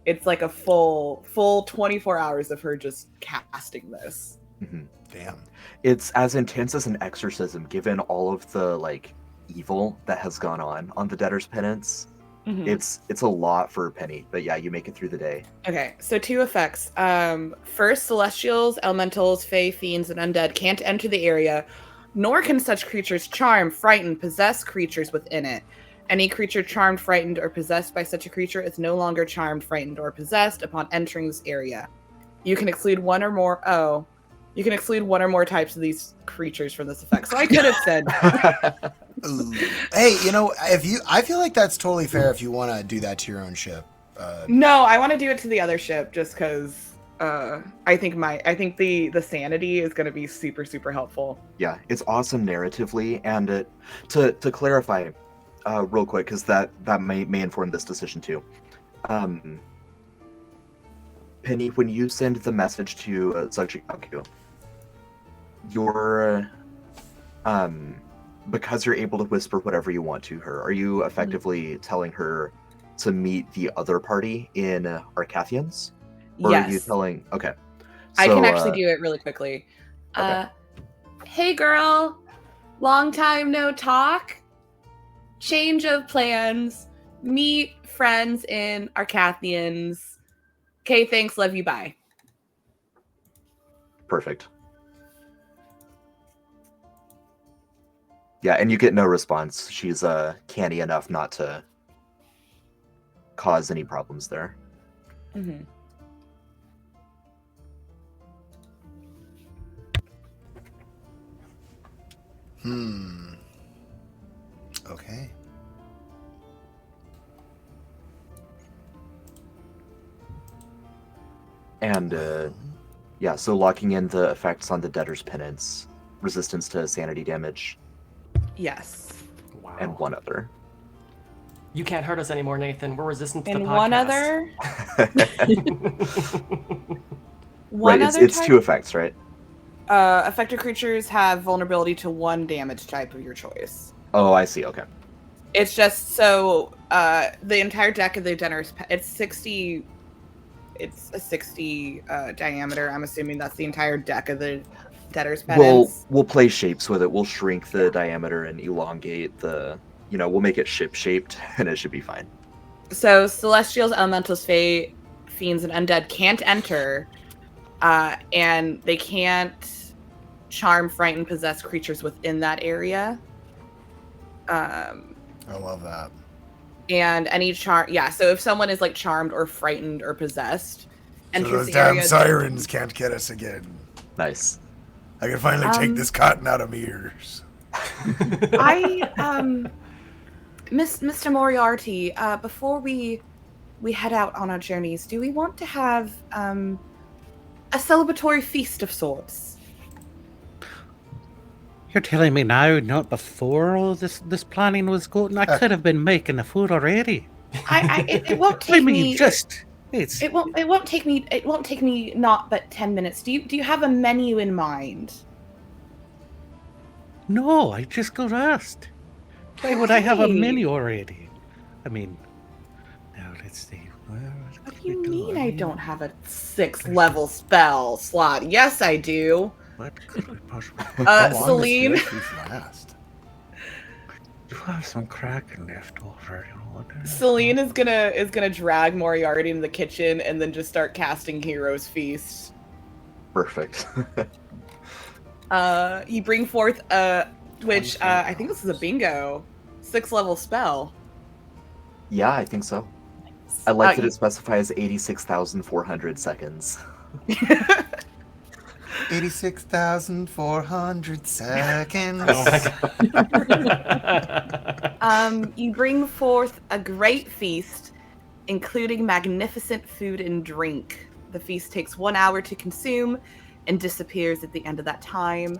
It's like a full 24 hours of her just casting this. Mhm. Damn. It's as intense as an exorcism, given all of the like evil that has gone on the Debtor's Penance. Mhm. It's a lot for Penny, but yeah, you make it through the day. Okay, so 2 effects. First, celestials, elementals, fae, fiends, and undead can't enter the area, nor can such creatures charm, frighten, possess creatures within it. Any creature charmed, frightened, or possessed by such a creature is no longer charmed, frightened, or possessed upon entering this area. You can exclude one or more types of these creatures from this effect. So I could have said Ooh. Hey, I feel like that's totally fair if you want to do that to your own ship. no. I want to do it to the other ship just because I think the sanity is going to be super, super helpful. Yeah, it's awesome narratively, and to clarify, real quick, because that may inform this decision too. Penny, when you send the message to Zugjigaku, you're because you're able to whisper whatever you want to her, are you effectively telling her to meet the other party in Arcathians? Or Yes. are you telling... Okay. I can So, actually do it really quickly. okay. Hey girl, long time no talk. Change of plans. Meet friends in Arcathians. Okay, thanks, love you, bye. Perfect. Yeah, and you get no response. She's canny enough not to cause any problems there. Mm-hmm. Okay. And yeah, so locking in the effects on the Debtor's Penance, resistance to sanity damage, Yes. Wow. and one other. You can't hurt us anymore, Nathan. We're resistant to the And podcast. one other. Right, it's type? 2 effects, right? Affected creatures have vulnerability to one damage type of your choice. Oh, I see. Okay. It's just so the entire deck of the Debtor's it's 60. It's a 60 diameter. I'm assuming that's the entire deck of the Debtor's Penance. We'll play shapes with it. We'll shrink the diameter and elongate the. We'll make it ship-shaped, and it should be fine. So celestials, elementals, fae, fiends, and undead can't enter, and they can't charm, frighten, possess creatures within that area. I love that. And any charm, yeah. So if someone is like charmed or frightened or possessed, So enters those the damn area. sirens can't get us again. Nice. I can finally take this cotton out of my ears. Mr. Moriarty, before we head out on our journeys, do we want to have a celebratory feast of sorts? You're telling me now, not before all this planning was going? I could have been making the food already. It won't I take mean, me. it's. It won't take me. It won't take me not but 10 minutes. Do you have a menu in mind? No, I just got asked. Why would I have a Hey. menu already? I mean, now let's see. What do you mean I don't have a 6th level spell slot? Yes, I do. What could we possibly? Celine. Last. You have some Kraken left over. Celine is gonna drag Moriarty into the kitchen and then just start casting Hero's Feast. Perfect. You bring forth which I think this is a bingo, 6th level spell. Yeah, I think so. I like that it specifies 86,400 seconds. 86,400 seconds. You bring forth a great feast, including magnificent food and drink. The feast takes 1 hour to consume and disappears at the end of that time,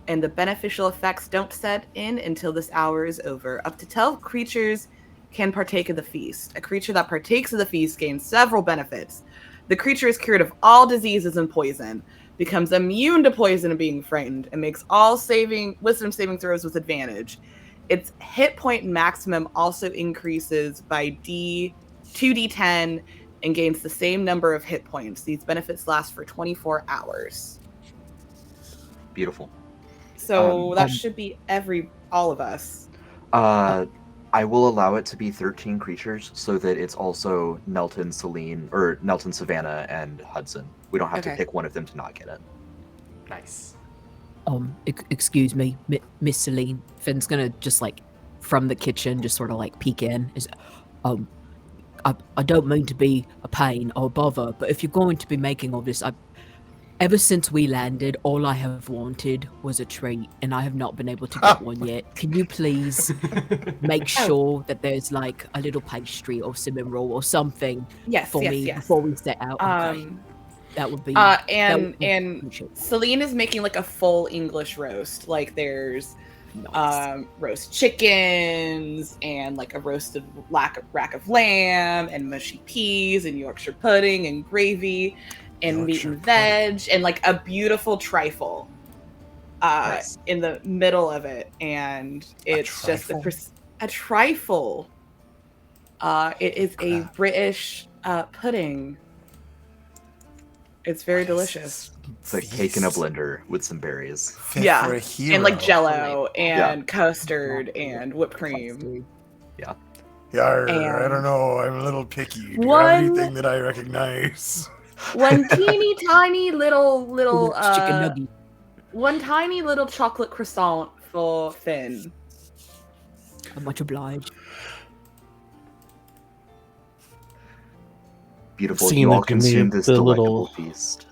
and the beneficial effects don't set in until this hour is over. Up to 12 creatures can partake of the feast. A creature that partakes of the feast gains several benefits. The creature is cured of all diseases and poison, becomes immune to poison and being frightened, and makes all wisdom saving throws with advantage. Its hit point maximum also increases by 2d10 and gains the same number of hit points. These benefits last for 24 hours. Beautiful. So that should be all of us. I will allow it to be 13 creatures so that it's also Nelton, Celine, or Nelton, Savannah, and Hudson. We don't have to pick one of them to not get it. Nice. Excuse me, Miss Celine. Finn's gonna just like from the kitchen, just sort of like peek in. I don't mean to be a pain or bother, but if you're going to be making all this, ever since we landed, all I have wanted was a treat, and I have not been able to get one yet. Can you please make sure that there's like a little pastry or cinnamon roll or something for me before we set out? Okay. That would be. And Celine is making like a full English roast. Like there's roast chickens and like a roasted rack of lamb and mushy peas and Yorkshire pudding and gravy. And meat and veg, and like a beautiful trifle in the middle of it, and it's just a trifle. It is a British pudding. It's very delicious. It's like cake in a blender with some berries. And like Jello and custard and whipped cream. Yeah. Yeah, I don't know. I'm a little picky. Do you have anything that I recognize? One teeny tiny little chicken nugget. One tiny little chocolate croissant for Finn. I'm much obliged. Beautiful. You all consume this delectable feast.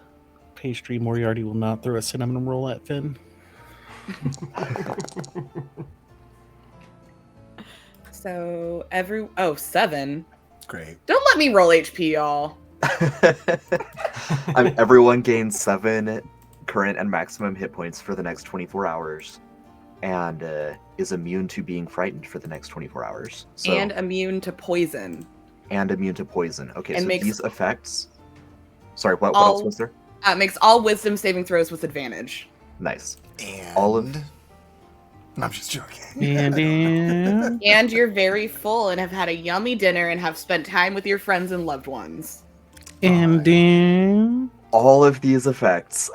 Pastry. Moriarty will not throw a cinnamon roll at Finn. So 7. Great. Don't let me roll HP, y'all. Everyone gains 7 current and maximum hit points for the next 24 hours and is immune to being frightened for the next 24 hours. So, and immune to poison. Okay, and so makes these effects... Sorry, what else was there? Makes all wisdom saving throws with advantage. Nice. And... I'm just joking. And you're very full and have had a yummy dinner and have spent time with your friends and loved ones. And then... all of these effects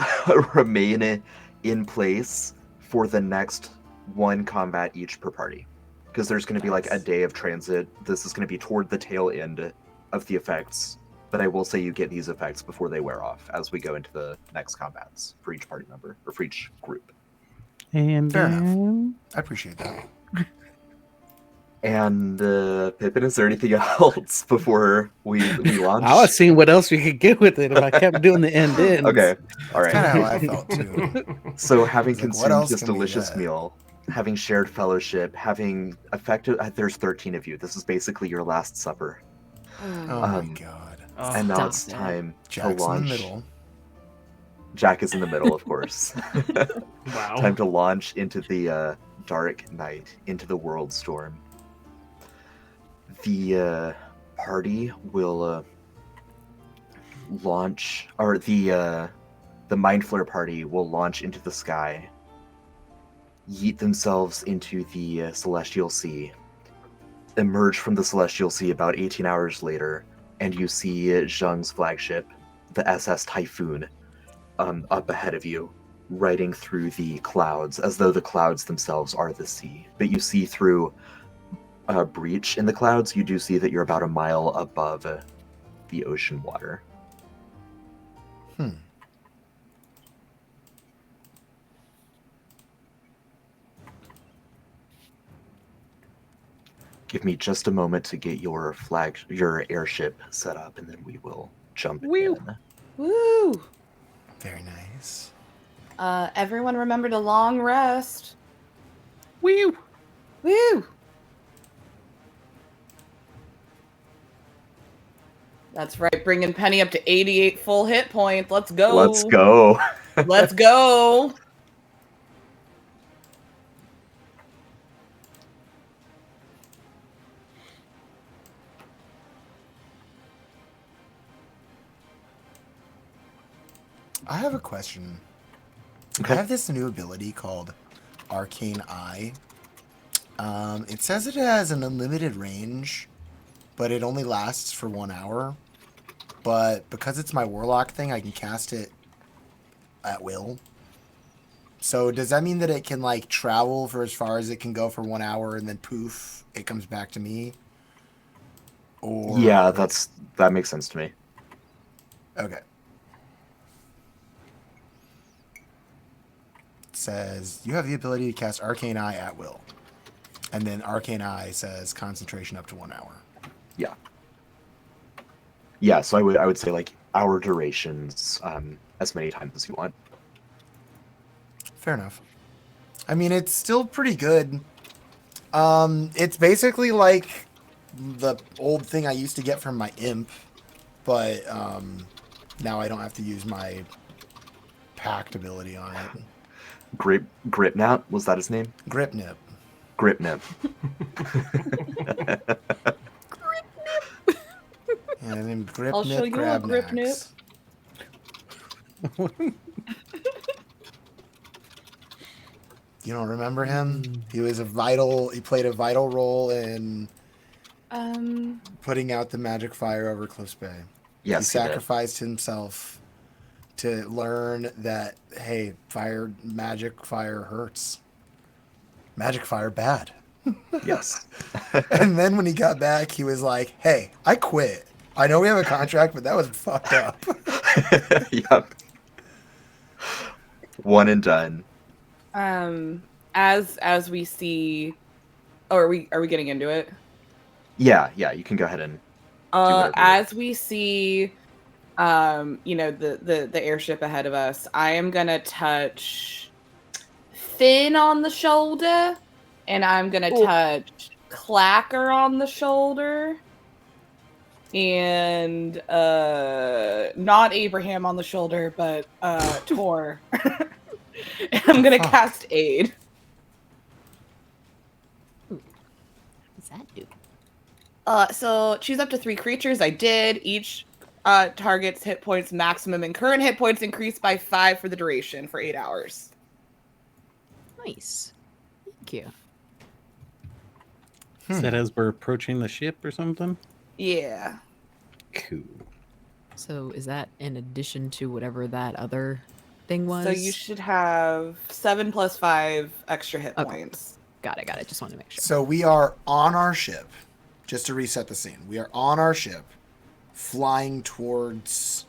remain in place for the next 1 combat each per party. Because there's going to be like a day of transit. This is going to be toward the tail end of the effects. But I will say you get these effects before they wear off as we go into the next combats for each party member, or for each group. And fair enough. I appreciate that. And Pippin, is there anything else before we launch? I was seeing what else we could get with it if I kept doing the end. Okay, all right. That's kind of how I felt too. So having consumed this delicious meal, having shared fellowship, having affected, there's 13 of you. This is basically your last supper. Oh my god. And now it's time to launch Jack is in the middle, of course. Wow. Time to launch into the dark night, into the world storm. The party will launch, or the Mind Flare party will launch into the sky, yeet themselves into the Celestial Sea, emerge from the Celestial Sea about 18 hours later, and you see Zheng's flagship, the SS Typhoon, up ahead of you, riding through the clouds, as though the clouds themselves are the sea. But you see through a breach in the clouds, you do see that you're about a mile above the ocean water. Give me just a moment to get your airship set up, and then we will jump in. Woo! Very nice. Everyone remember to long rest. Woo! Woo! That's right, bringing Penny up to 88 full hit points. Let's go. Let's go. Let's go. I have a question. Okay. I have this new ability called Arcane Eye. It says it has an unlimited range, but it only lasts for 1 hour. But because it's my Warlock thing, I can cast it at will. So does that mean that it can like travel for as far as it can go for 1 hour and then poof, it comes back to me? Or Yeah, that makes sense to me. okay. It says you have the ability to cast Arcane Eye at will. And then Arcane Eye says concentration up to 1 hour. Yeah. Yeah, so I would say like hour durations, as many times as you want. Fair enough. I mean, it's still pretty good. It's basically like the old thing I used to get from my imp, but now I don't have to use my pact ability on it. Gripnap, was that his name? Grip nip. Gripnip. And then grip I'll nip, show you a grab grip nip. nax. You don't remember him? He played a vital role in putting out the magic fire over Cliffs Bay. Yes, he he did. sacrificed himself to learn that, hey, magic fire hurts. Magic fire bad. Yes. And then when he got back, he was like, hey, I quit. I know we have a contract, but that was fucked up. Yep. One and done. As we see, are we getting into it? Yeah, you can go ahead and do whatever. As we see, the airship ahead of us, I am gonna touch Finn on the shoulder, and I'm gonna touch Clacker on the shoulder, and not Abraham on the shoulder, but Tor. And I'm gonna cast Aid. What does that do? So choose up to 3 creatures. I did. Each target's hit points maximum and current hit points increase by 5 for the duration for 8 hours. Nice. Thank you. Is that as we're approaching the ship or something? Yeah. Cool. So is that in addition to whatever that other thing was? So you should have 7 plus 5 extra hit points. Got it. Just wanted to make sure. So we are on our ship. Just to reset the scene. We are on our ship, flying towards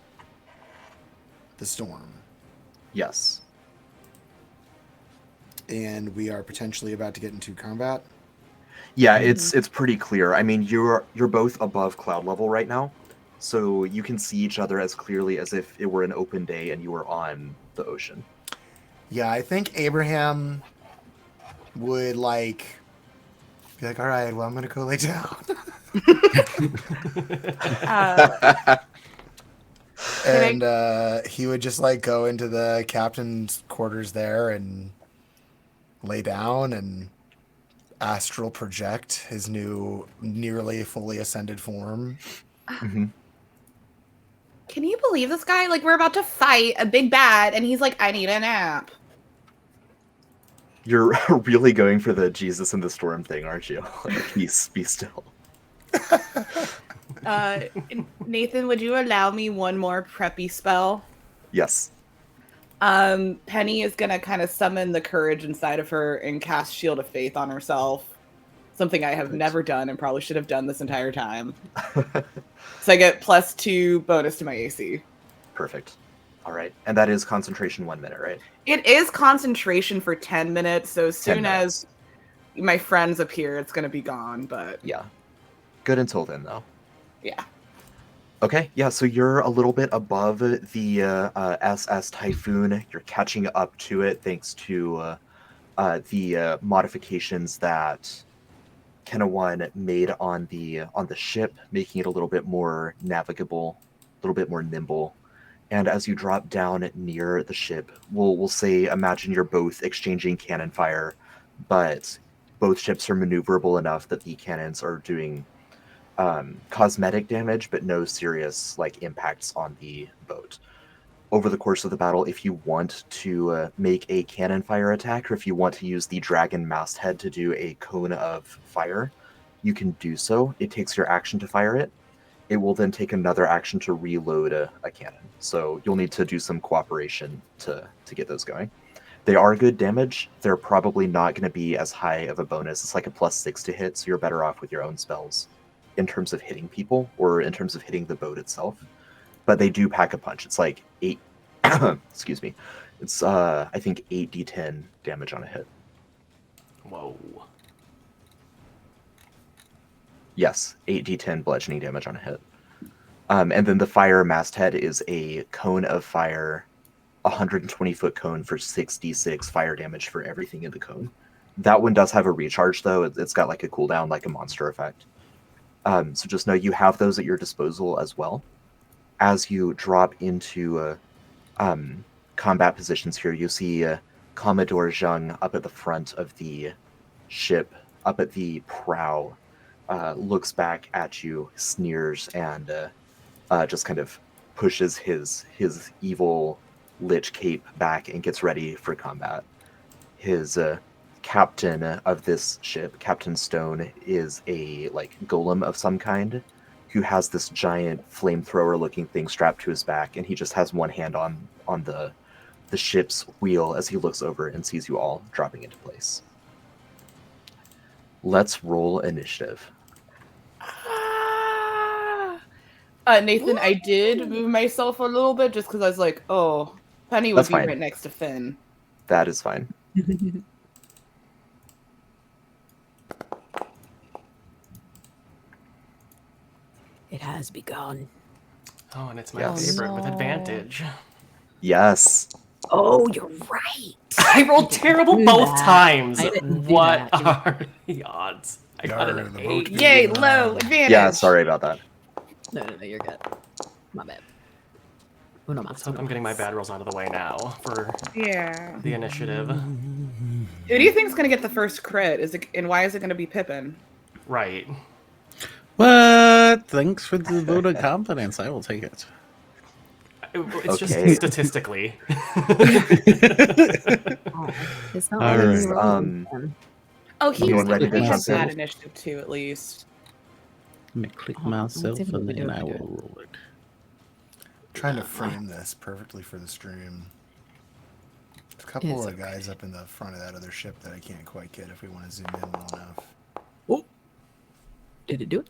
the storm. Yes. And we are potentially about to get into combat. Yeah, it's pretty clear. I mean, you're both above cloud level right now, so you can see each other as clearly as if it were an open day and you were on the ocean. Yeah, I think Abraham would be like, all right, well, I'm going to go lay down. And he would just like go into the captain's quarters there and lay down and astral project his new nearly fully ascended form. Mm-hmm. Can you believe this guy? Like, we're about to fight a big bad, and he's like, I need a nap. You're really going for the Jesus in the storm thing, aren't you? Like, be still. Nathan, would you allow me one more preppy spell? Yes. Penny is gonna kind of summon the courage inside of her and cast Shield of Faith on herself. Something I have never done and probably should have done this entire time. So I get +2 bonus to my AC. Perfect. All right. And that is concentration 1 minute, right? It is concentration for 10 minutes, so as soon as my friends appear, it's going to be gone, but... Yeah. Good until then, though. Yeah. Okay, yeah, so you're a little bit above the SS Typhoon. You're catching up to it thanks to the modifications that Kenna-1 made on the ship, making it a little bit more navigable, a little bit more nimble. And as you drop down near the ship, we'll say, imagine you're both exchanging cannon fire, but both ships are maneuverable enough that the cannons are doing cosmetic damage, but no serious impacts on the boat. Over the course of the battle, if you want to make a cannon fire attack, or if you want to use the dragon masthead to do a cone of fire, you can do so. It takes your action to fire it. It will then take another action to reload a cannon. So you'll need to do some cooperation to get those going. They are good damage. They're probably not going to be as high of a bonus. It's like a +6 to hit, so you're better off with your own spells in terms of hitting people or in terms of hitting the boat itself. But they do pack a punch. It's like 8, excuse me. It's, I think 8d10 damage on a hit. Whoa. Yes, 8d10 bludgeoning damage on a hit. And then the fire masthead is a cone of fire, 120-foot cone for 6d6 fire damage for everything in the cone. That one does have a recharge, though. It's got like a cooldown, like a monster effect. So just know you have those at your disposal as well. As you drop into combat positions here, you see Commodore Zheng up at the front of the ship, up at the prow, looks back at you, sneers, and just kind of pushes his evil lich cape back and gets ready for combat. His captain of this ship, Captain Stone, is a golem of some kind who has this giant flamethrower looking thing strapped to his back, and he just has one hand on the ship's wheel as he looks over and sees you all dropping into place. Let's roll initiative. Nathan, I did move myself a little bit just because I was like, oh, Penny would That's be fine. right next to Finn. That is fine. It has begun. Oh, and it's my Yes. favorite with No. advantage. Yes. Oh, you're right. I rolled terrible Do both that. times. I didn't do What that. are the odds? I got Yarr, an the 8. boat Yay, moving low around. advantage. Yeah, sorry about that. No, you're good. My bad. Uno Let's mas, hope uno I'm getting my mas. bad rolls out of the way now for Yeah. the initiative. Who do you think's gonna get the first crit? And why is it gonna be Pippin? Right. What? Thanks for the vote of confidence. I will take it. It's just Okay. statistically. It's not All letting me right. roll. Oh, he's Anyone ready to he jump has bad in? initiative too, at least. Let me click Oh, myself let's see and what we then do, I we do will it. roll it. Trying to frame this perfectly for the stream. There's a couple It's of okay. guys up in the front of that other ship that I can't quite get if we want to zoom in well enough. Oh, did it do it?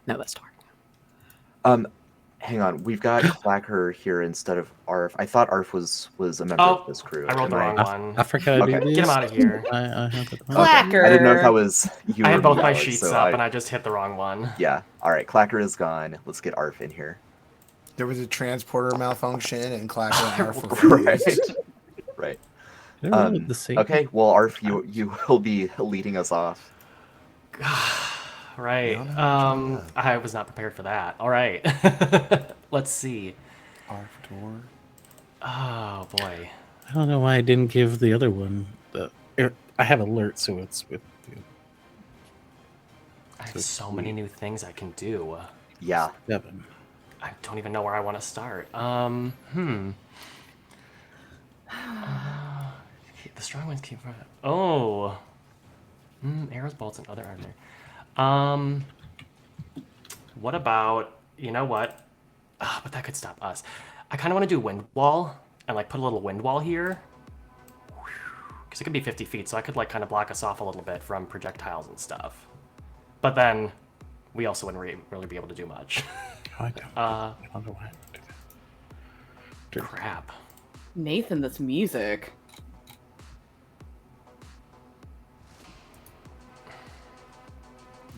No, that's dark. Hang on. We've got Clacker here instead of Arf. I thought Arf was a member Oh, of this crew. I rolled the Am wrong one. I forgot to Okay. do this. Get him out of here. I have it. Okay. I didn't know if that was you I or had both me, my Alex, sheets so up and I just hit the wrong one. Yeah. All right. Clacker is gone. Let's get Arf in here. There was a transporter malfunction and Clacker and Arf were Right. fused. Right. Did I roll it the same? Okay. Well, Arf, you will be leading us off. Right. No, no, I was not prepared for that. All right. Let's see. R for door. Oh boy. I don't know why I didn't give the other one. I have alert, so it's with I have so many new things I can do. Yeah. 7. I don't even know where I want to start. The strong ones keep. Oh. Arrows, bolts, and other armor. What about, you know what? But that could stop us. I kind of want to do wind wall and like put a little wind wall here. Because it could be 50 feet, so I could like kind of block us off a little bit from projectiles and stuff. But then we also wouldn't really be able to do much. I don't know why. Crap. Nathan, this music.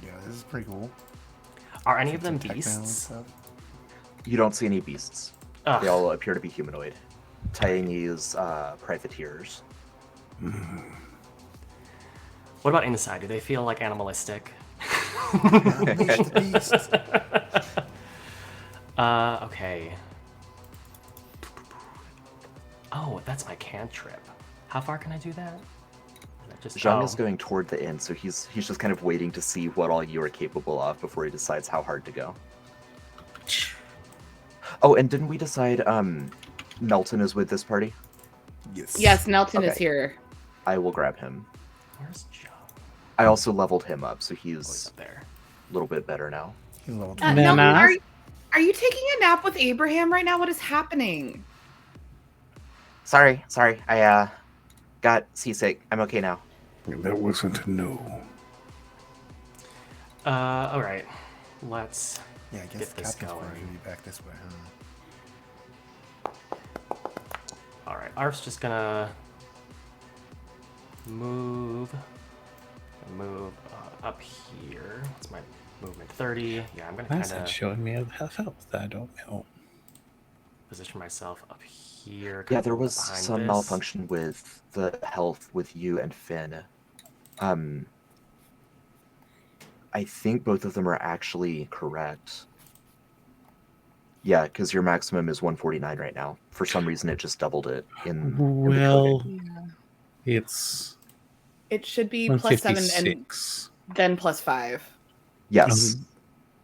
Yeah, this is pretty cool. Are any of them Some techno and beasts? stuff. You don't see any beasts. Ugh. They all appear to be humanoid. Taiwanese privateers. What about inside? Do they feel like animalistic? Unleash the beast. Okay. Oh, that's my cantrip. How far can I do that? Just Zhang is going toward the end, so he's just kind of waiting to see what all you are capable of before he decides how hard to go. Oh, and didn't we decide Nelton is with this party? Yes. Yes, Nelton is Okay. here. I will grab him. Where's Joe? I also leveled him up, so Oh, he's he's up there. a little bit better now. He's level Nelton, 20. are you taking a nap with Abraham right now? What is happening? Sorry. I got seasick. I'm okay now. That wasn't a no. All right. Let's Yeah, I guess get this Captain's going. Quarters would be back this way. All right. Arf's just gonna move up here. What's my movement? 30. Yeah, I'm gonna That's kind not of showing me a health. I don't know. position myself up here. Yeah, kind there of was behind some this. malfunction with the health with you and Finn. I think both of them are actually correct. Yeah, because your maximum is 149 right now. For some reason, it just doubled it in the Well, coding. it's It should be plus 7 and 156. then plus 5. Yes.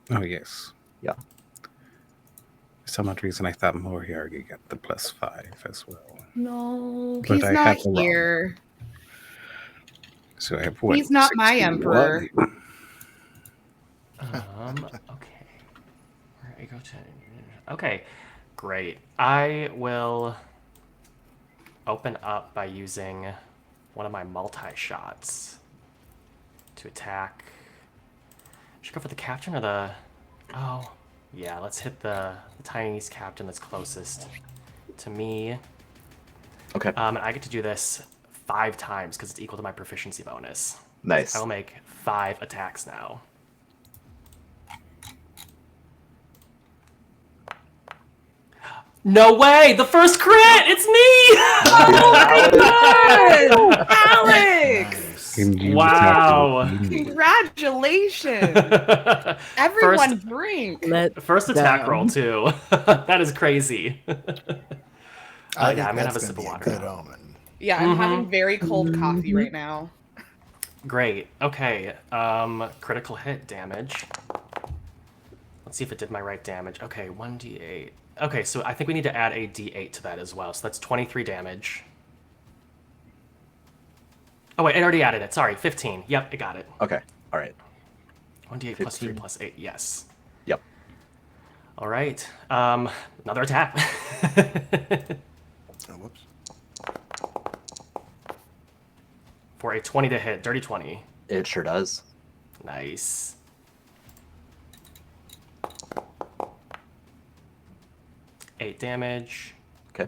Oh, yes. Yeah. For some odd reason, I thought Moriarty got the +5 as well. No, But he's I not had the wrong. here. So I have He's not my 161. emperor. Okay. Where I go to? Okay, great. I will open up by using one of my multi-shots to attack. Should I go for the captain or the? Oh, yeah. Let's hit the Taiwanese captain that's closest to me. Okay. And I get to do this 5 times because it's equal to my proficiency bonus. Nice. I will make 5 attacks now. No way! The first crit! It's me! Alex! Indeed, Wow. exactly. Congratulations! Everyone drink. First attack Damn. roll, too. That is crazy. I yeah, think I'm gonna have a that's sip of be water good now. omen. Yeah, I'm having very cold coffee right now. Great. Okay. Critical hit damage. Let's see if it did my right damage. Okay, 1d8. Okay, so I think we need to add a d8 to that as well. So that's 23 damage. Oh, wait, I already added it. Sorry, 15. Yep, I got it. Okay. All right. 1d8 plus 3 15. plus 8. Yes. Yep. All right. Another attack. Oh, whoops. For a 20 to hit. Dirty 20. It sure does. Nice. Eight damage. Okay.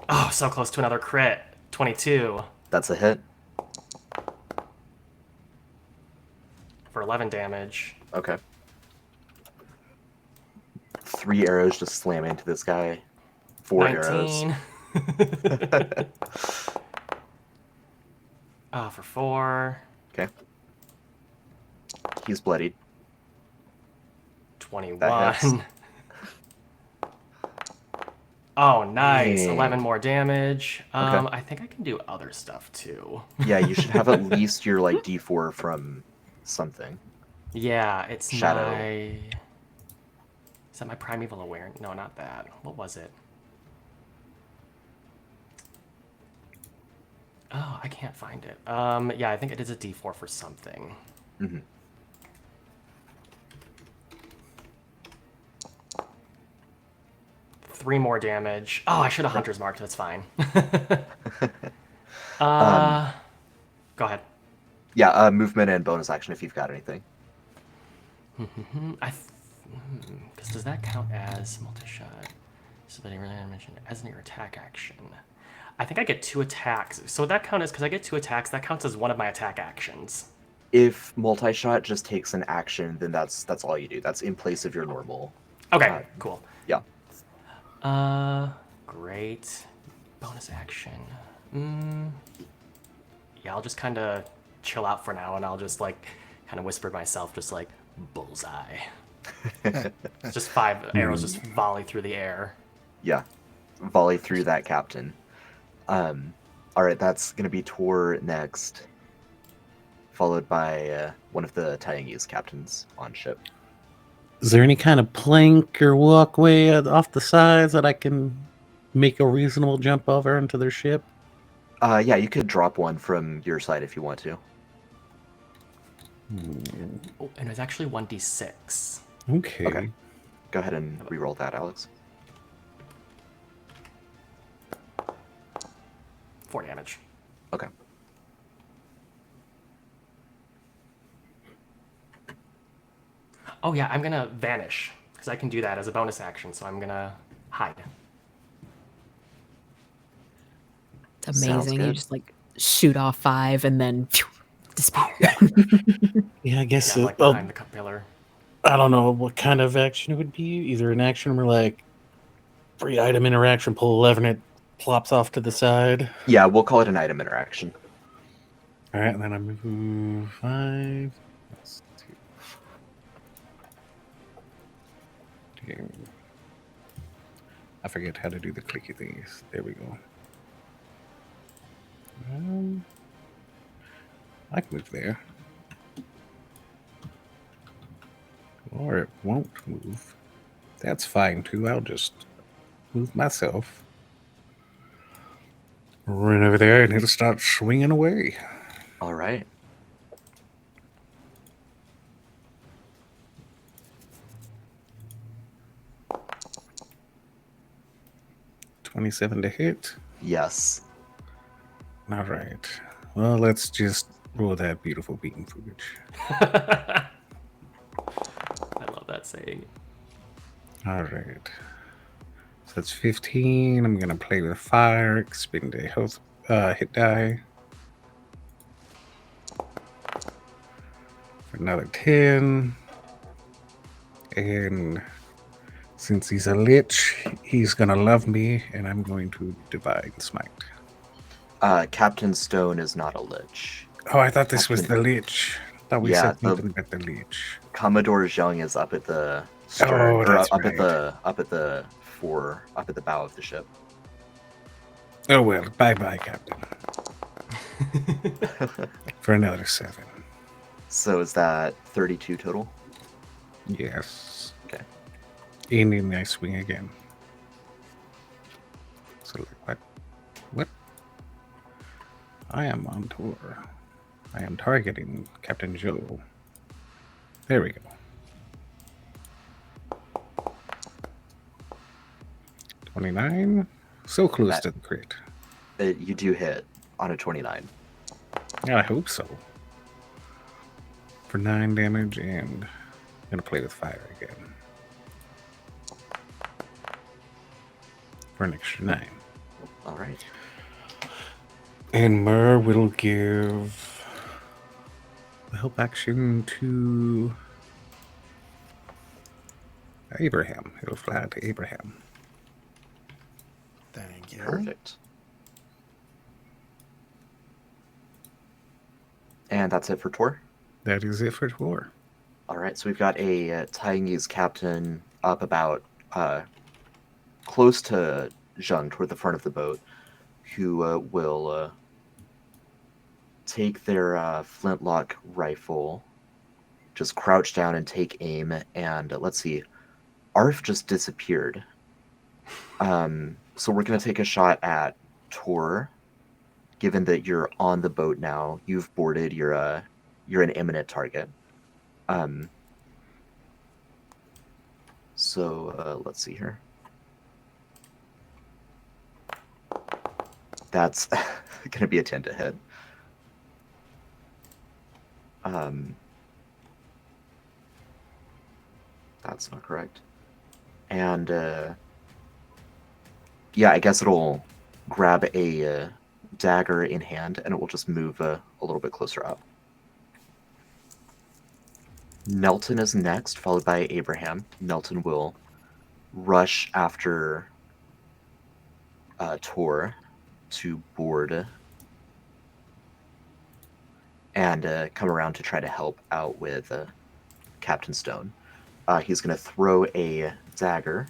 Oh, so close to another crit. 22 That's a hit. for 11 damage. Okay. 3 arrows just slam into this guy. 4 arrows. 19. For 4. Okay. He's bloodied. 21. That hits. Oh, nice. Dang. 11 more damage. Okay. I think I can do other stuff too. Yeah, you should have at least your like D4 from something. Yeah, it's Shadow. my... Is that my primeval awareness? No, not that. What was it? Oh, I can't find it. Yeah, I think it is a D4 for something. Mm-hmm. Three more damage. Oh, I should have Hunter's Marked. That's fine. Go ahead. Yeah, movement and bonus action if you've got anything. Because does that count as multi-shot? Somebody really mentioned as your attack action. I think I get 2 attacks. So that count as, because I get 2 attacks, that counts as one of my attack actions. If multi-shot just takes an action, then that's all you do. That's in place of your normal. Okay, cool. Yeah. Great. Bonus action. Yeah, I'll just kind of chill out for now, and I'll just like kind of whisper to myself, just like bullseye. Just 5 arrows just volley through the air. Yeah, volley through that captain. All right, that's gonna be Tor next, followed by one of the Tayangi's captains on ship. Is there any kind of plank or walkway off the sides that I can make a reasonable jump over into their ship? Yeah, you could drop one from your side if you want to. Oh, and it's actually 1d6. Okay. Okay. Go ahead and re-roll that, Alex. 4 damage. Okay. Oh yeah, I'm gonna vanish because I can do that as a bonus action. So I'm gonna hide. It's Sounds amazing. You good. just like shoot off 5 and then phew, disappear. Yeah, I guess Yeah, like behind the pillar. I don't know what kind of action it would be. Either an action where like free item interaction, pull 11, it plops off to the side. Yeah, we'll call it an item interaction. All right, and then I move 5. That's 2. Damn. I forget how to do the clicky things. There we go. I can move there. Or it won't move. That's fine too. I'll just move myself. Run over there and it'll start swinging away. All right. $27 to hit. Yes. All right. Well, let's just roll that beautiful beaten footage. I love that saying. All right. So that's 15. I'm gonna play with fire. Expend a health hit die. For another 10. And since he's a lich, he's gonna love me, and I'm going to divine smite. Captain Stone is not a lich. Oh, I thought this was the lich. I thought we Yeah, said something about the lich. Commodore Zheng is up at the stern, Oh, or that's up right. at the bow of the ship. Oh well, bye, Captain. For another 7. So is that 32 total? Yes. Okay. And then I swing again. So like what? What? I am on tour. I am targeting Captain Joe. There we go. 29. So close to the crit. You do hit on a 29. I hope so. For 9 damage, and I'm gonna play with fire again. For an extra 9. All right. And Mur will give the help action to Abraham. It'll fly to Abraham. Thank you. Perfect. And that's it for Tor? That is it for Tor. All right, so we've got a Taiwanese captain up about close to Zheng toward the front of the boat, who will take their flintlock rifle, just crouch down and take aim, and let's see, Arf just disappeared. So we're going to take a shot at Tor. Given that you're on the boat now, you've boarded, you're an imminent target. So let's see here. That's going to be a 10 to hit. That's not correct. And yeah, I guess it'll grab a dagger in hand, and it will just move a little bit closer up. Nelton is next, followed by Abraham. Nelton will rush after Tor to board and come around to try to help out with Captain Stone. He's going to throw a dagger.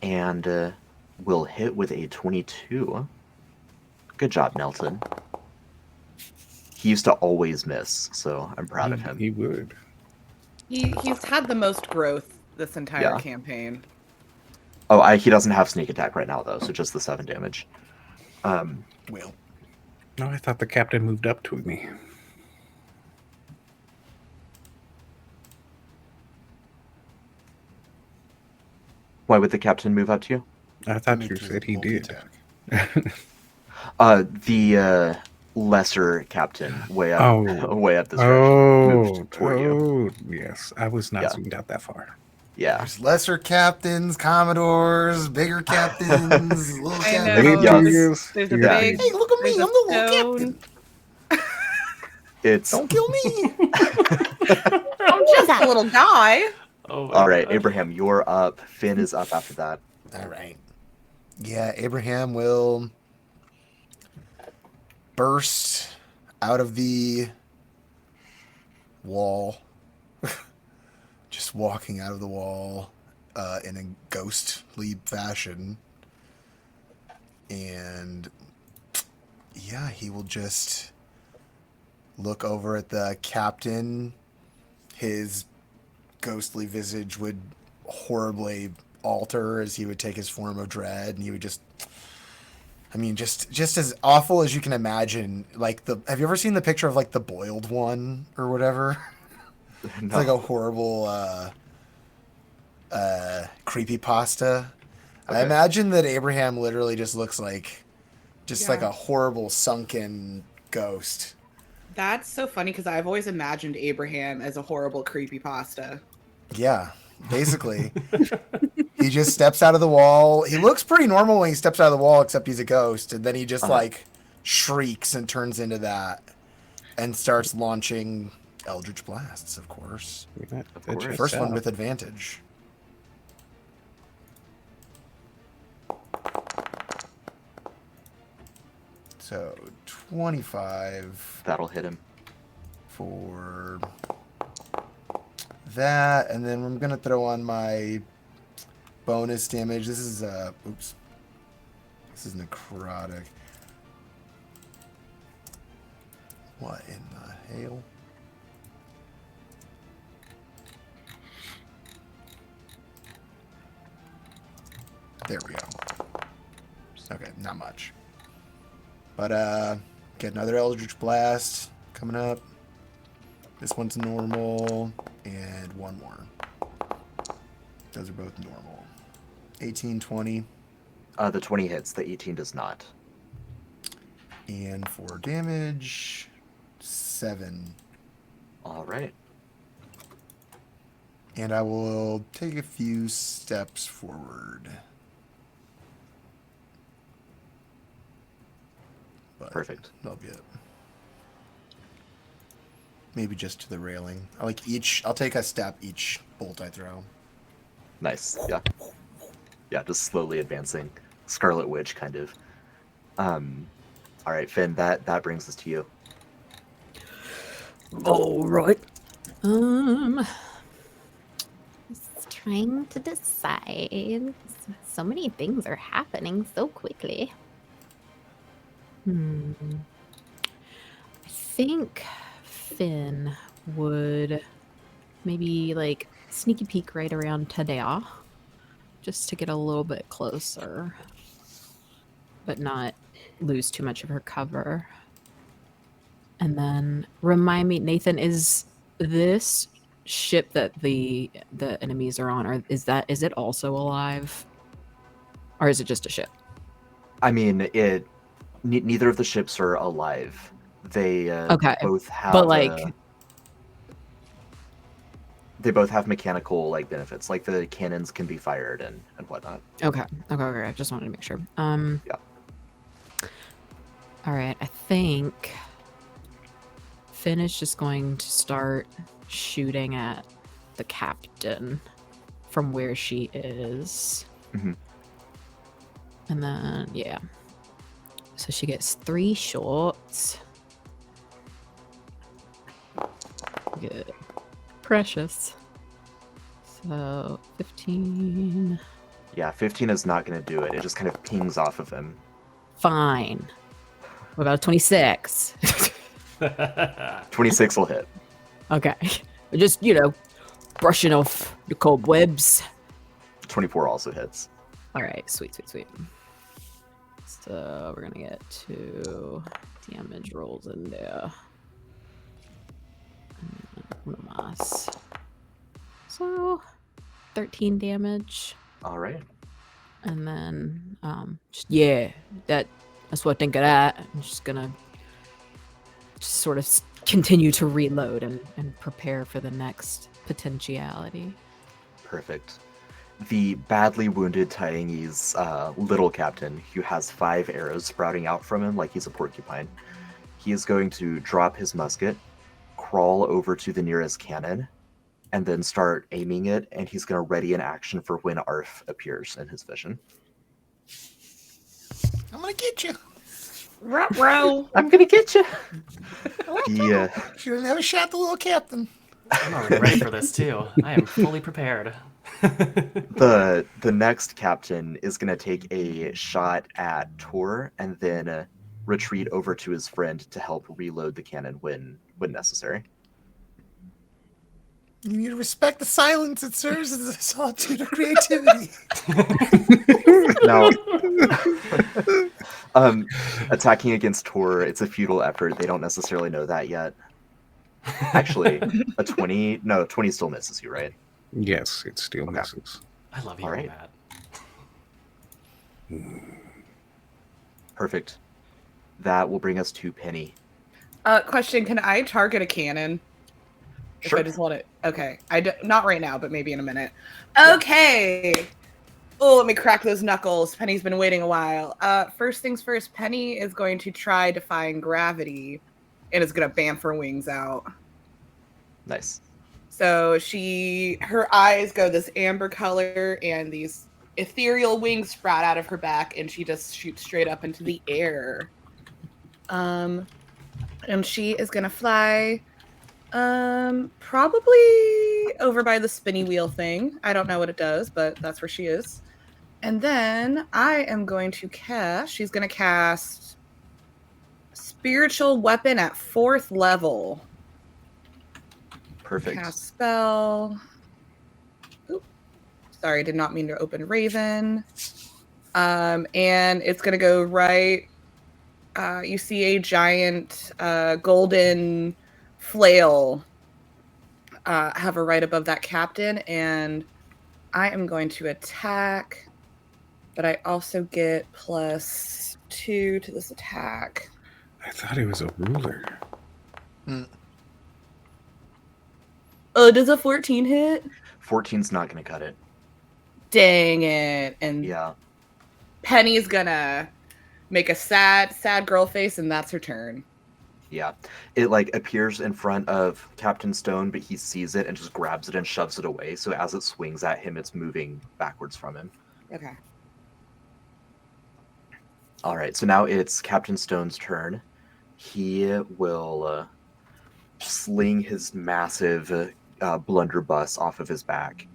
And will hit with a 22. Good job, Nelton. He used to always miss, so I'm proud of him. He would. He's had the most growth this entire campaign. Oh, he doesn't have sneak attack right now, though, so just the 7 damage. Will. No, I thought the captain moved up to me. Why would the captain move up to you? I thought you said he did. The lesser captain, way up the stretch. Moved toward you. Yes. I was not zoomed out that far. Yeah. There's lesser captains, commodores, bigger captains, little I captains. know. There's a big. Hey, look at me! I'm the little captain. It's Don't kill me. I'm just a little guy. All right, Abraham, you're up. Finn is up after that. All right. Yeah, Abraham will burst out of the wall, just walking out of the wall in a ghostly fashion. And yeah, he will just look over at the captain. His ghostly visage would horribly alter as he would take his form of dread, and he would just as awful as you can imagine. Like have you ever seen the picture of like the boiled one or whatever? No. It's like a horrible creepypasta. Okay. I imagine that Abraham literally just looks like like a horrible sunken ghost. That's so funny because I've always imagined Abraham as a horrible creepypasta. Yeah, basically. He just steps out of the wall. He looks pretty normal when he steps out of the wall, except he's a ghost. And then he just like shrieks and turns into that and starts launching Eldritch Blasts, of course. First one with advantage. So 25. That'll hit him. For that, and then I'm gonna throw on my bonus damage. This is oops. This is necrotic. What in the hell? There we go. Okay, not much. But get another Eldritch Blast coming up. This one's normal, and one more. Those are both normal. 18, 20. The 20 hits, the 18 does not. And for damage, 7. All right. And I will take a few steps forward. But perfect. That'll be it. Maybe just to the railing. I'll take a step each bolt I throw. Nice. Yeah. Yeah, just slowly advancing. Scarlet Witch kind of. All right, Finn, that brings us to you. All right. Just trying to decide. So many things are happening so quickly. I think Finn would maybe like sneaky peek right around Tadea just to get a little bit closer, but not lose too much of her cover. And then remind me, Nathan, is this ship that the enemies are on, or is it also alive? Or is it just a ship? I mean, neither of the ships are alive. They Okay. both have But like they both have mechanical like benefits. Like the cannons can be fired and whatnot. okay. I just wanted to make sure. Yeah. All right, I think Finn is just going to start shooting at the captain from where she is. Mm-hmm. And then, yeah. So she gets 3 shots. Good. Precious. So, 15. Yeah, 15 is not going to do it. It just kind of pings off of him. Fine. What about 26? 26 will hit. Okay. Just, brushing off the cobwebs. 24 also hits. All right, sweet. So we're gonna get 2 damage rolls in there. Más. So 13 damage. All right. And then, that's what I think of that. I'm just gonna sort of continue to reload and prepare for the next potentiality. Perfect. The badly wounded Taengi's little captain, who has 5 arrows sprouting out from him like he's a porcupine, he is going to drop his musket, crawl over to the nearest cannon, and then start aiming it, and he's going to ready an action for when Arf appears in his vision. I'm gonna get you. Ruh-roh. I'm going to get you! Yeah. Should have never shot the little captain. I'm already ready for this too. I am fully prepared. The next captain is going to take a shot at Tor and then retreat over to his friend to help reload the cannon when necessary. You need to respect the silence. It serves as a solitude of creativity. Now, attacking against Tor, it's a futile effort. They don't necessarily know that yet. Actually, a 20... No, 20 still misses you, right? Yes, it still misses. I love All hearing right. that. Perfect. That will bring us to Penny. Question, can I target a cannon? Sure. If I just want it. Okay. Not right now, but maybe in a minute. Okay. Oh, let me crack those knuckles. Penny's been waiting a while. First things first, Penny is going to try defying gravity and is going to bamf her wings out. Nice. So her eyes go this amber color and these ethereal wings sprout out of her back and she just shoots straight up into the air. And she is going to fly probably over by the spinny wheel thing. I don't know what it does, but that's where she is. And then I am going to cast, she's going to cast Spiritual Weapon at 4th level. Perfect. Cast spell. Oop. Sorry, did not mean to open Raven. And it's going to go right. You see a giant golden flail hover right above that captain, and I am going to attack, but I also get +2 to this attack. I thought it was a ruler. Does a 14 hit? 14's not going to cut it. Dang it. And Yeah. Penny's gonna make a sad girl face, and that's her turn. Yeah. It like appears in front of Captain Stone, but he sees it and just grabs it and shoves it away. So as it swings at him, it's moving backwards from him. Okay. All right, so now it's Captain Stone's turn. He will sling his massive blunderbuss off of his back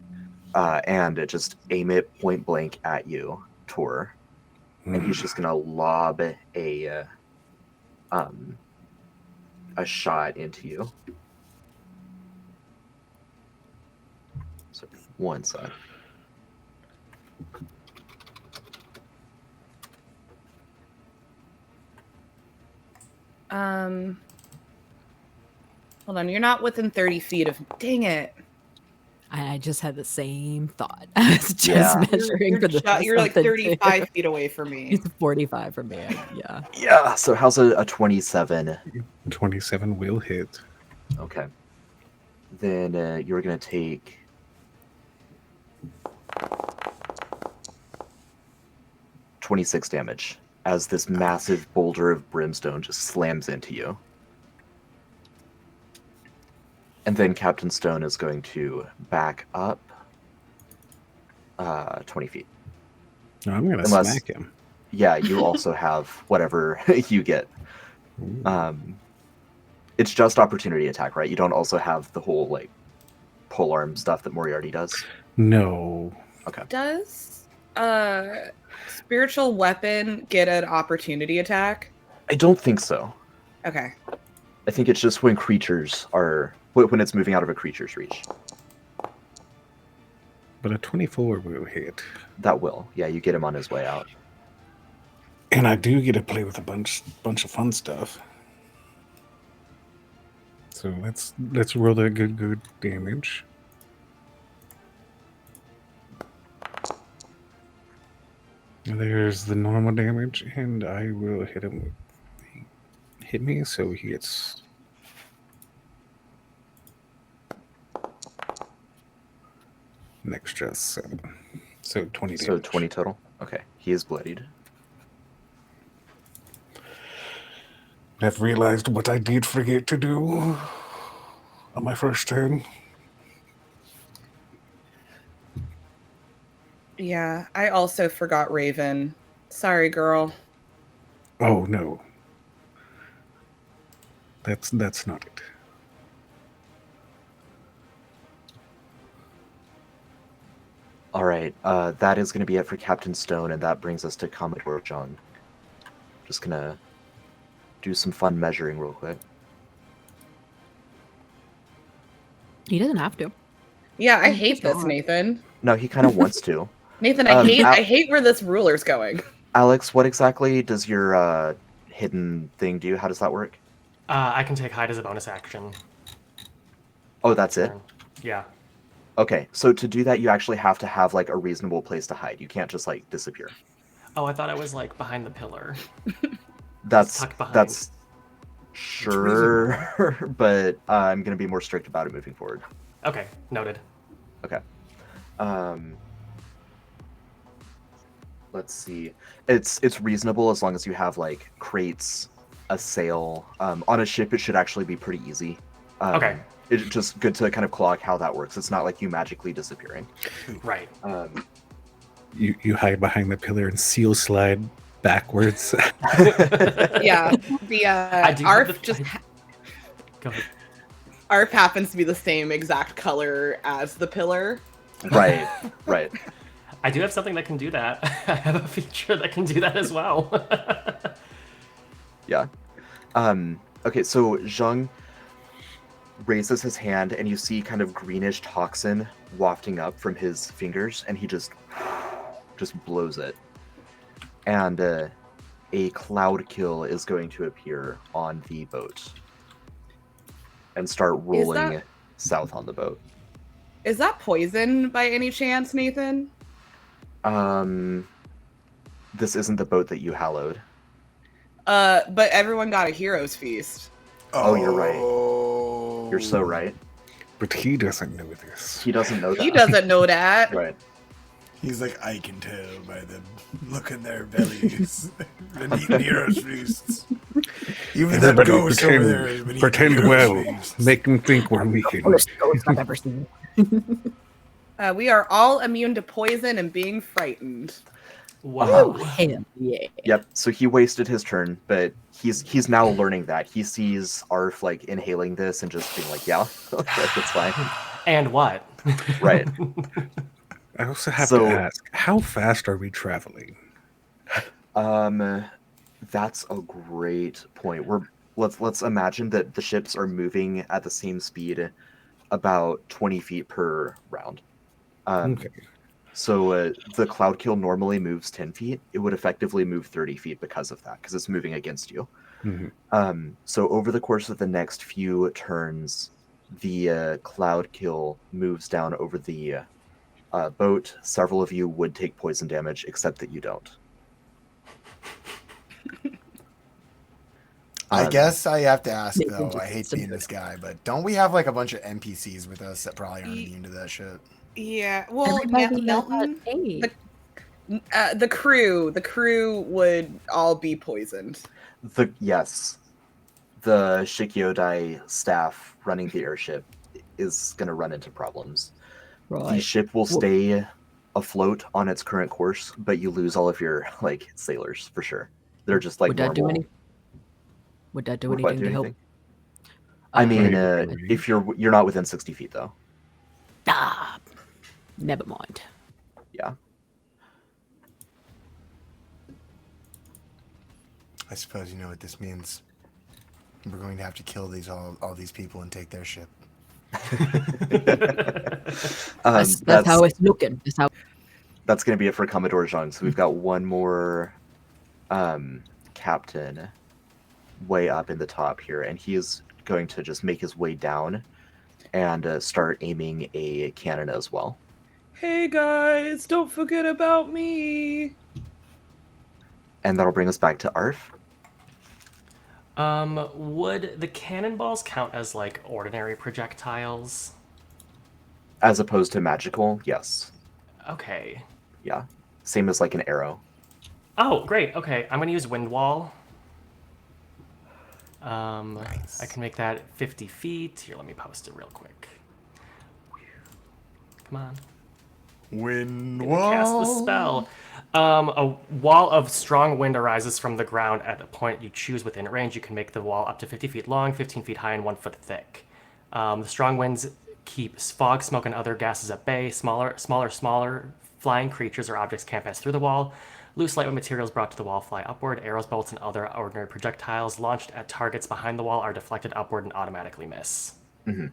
and just aim it point blank at you, Tor. And he's just gonna lob a shot into you. So one side. Hold on, you're not within 30 feet of. Dang it! I just had the same thought. I was just Yeah. measuring for the. You're like something 35 too. feet away from me. It's 45 from me. Yeah. Yeah. So how's a 27? 27 will hit. Okay. Then you're gonna take 26 damage as this massive boulder of brimstone just slams into you. And then Captain Stone is going to back up 20 feet. No, I'm going to Unless- smack him. Yeah, you also have whatever you get. It's just opportunity attack, right? You don't also have the whole like polearm stuff that Moriarty does. No. Okay. Does spiritual weapon get an opportunity attack? I don't think so. Okay. I think it's just when creatures are when it's moving out of a creature's reach. But a 24 will hit. That will. Yeah, you get him on his way out. And I do get to play with a bunch of fun stuff. So let's roll that good damage. There's the normal damage, and I will hit him with hit me, so he gets an extra 7. So 20 damage. So 20 total? Okay. He is bloodied. I've realized what I did forget to do on my first turn. Yeah, I also forgot Raven. Sorry, girl. Oh no. That's not it. All right. That is going to be it for Captain Stone, and that brings us to Commodore John. Just going to do some fun measuring real quick. He doesn't have to. Yeah, I hate this, Nathan. No, he kind of wants to. Nathan, I hate where this ruler's going. Alex, what exactly does your hidden thing do? How does that work? I can take hide as a bonus action. Oh, that's it? Yeah. Okay, so to do that, you actually have to have like a reasonable place to hide. You can't just like disappear. Oh, I thought it was like behind the pillar. That's tucked behind. that's sure, but I'm gonna be more strict about it moving forward. Okay, noted. Okay. Let's see. It's reasonable as long as you have like crates, a sail. On a ship, it should actually be pretty easy. Okay. It's just good to kind of clock how that works. It's not like you magically disappearing. Right. You hide behind the pillar and seal slide backwards. Yeah, the ARF Go ahead. ARF happens to be the same exact color as the pillar. Right, right. I do have something that can do that. I have a feature that can do that as well. Yeah. Okay, so Zheng raises his hand, and you see kind of greenish toxin wafting up from his fingers, and he just blows it. And a cloud kill is going to appear on the boat and start rolling south on the boat. Is that poison by any chance, Nathan? This isn't the boat that you hallowed. But everyone got a hero's feast. Oh, you're right. You're so right. But he doesn't know this. He doesn't know that. He doesn't know that. Right. He's like, I can tell by the look in their bellies. Been eating heroes' feasts. Even that Everybody ghost over there has been pretend eating well. heroes' feasts. Make them think we're weakened. I've ever seen. We are all immune to poison and being frightened. Whoa. Hell yeah. Yep. So he wasted his turn, but he's now learning that. He sees Arf like inhaling this and just being like, yeah, that's fine. And what? Right. I also have So- to ask, how fast are we traveling? That's a great point. Let's imagine that the ships are moving at the same speed, about 20 feet per round. Okay. So the cloud kill normally moves 10 feet. It would effectively move 30 feet because of that, because it's moving against you. Mhm. So over the course of the next few turns, the cloud kill moves down over the boat. Several of you would take poison damage, except that you don't. I guess I have to ask Nathan though. just I hate some being good- this guy, but don't we have like a bunch of NPCs with us that probably aren't immune to that shit? Yeah. Well, Everybody Milton, hey. the crew would all be poisoned. Yes, the Shikyodai staff running the airship is going to run into problems. The Right. ship will stay afloat on its current course, but you lose all of your like sailors for sure. They're just like Would that do normal. Would that do Would what anything do to help? anything? I mean, Right. if you're not within 60 feet though. Ah, never mind. Yeah. I suppose you know what this means. We're going to have to kill all these people and take their ship. That's how it's looking. That's going to be it for Commodore Zhang. So we've got one more captain way up in the top here, and he is going to just make his way down and start aiming a cannon as well. Hey guys, don't forget about me. And that'll bring us back to Arf. Would the cannonballs count as like ordinary projectiles? As opposed to magical, yes. Okay. Yeah. Same as like an arrow. Oh, great. Okay, I'm gonna use wind wall. Nice. I can make that 50 feet. Here, let me post it real quick. Come on. Wind Let me cast the spell. A wall of strong wind arises from the ground at a point you choose within range. You can make the wall up to 50 feet long, 15 feet high, and 1 foot thick. The strong winds keep fog, smoke, and other gases at bay. Smaller flying creatures or objects can't pass through the wall. Loose lightweight materials brought to the wall fly upward. Arrows, bolts, and other ordinary projectiles launched at targets behind the wall are deflected upward and automatically miss. Mm-hmm.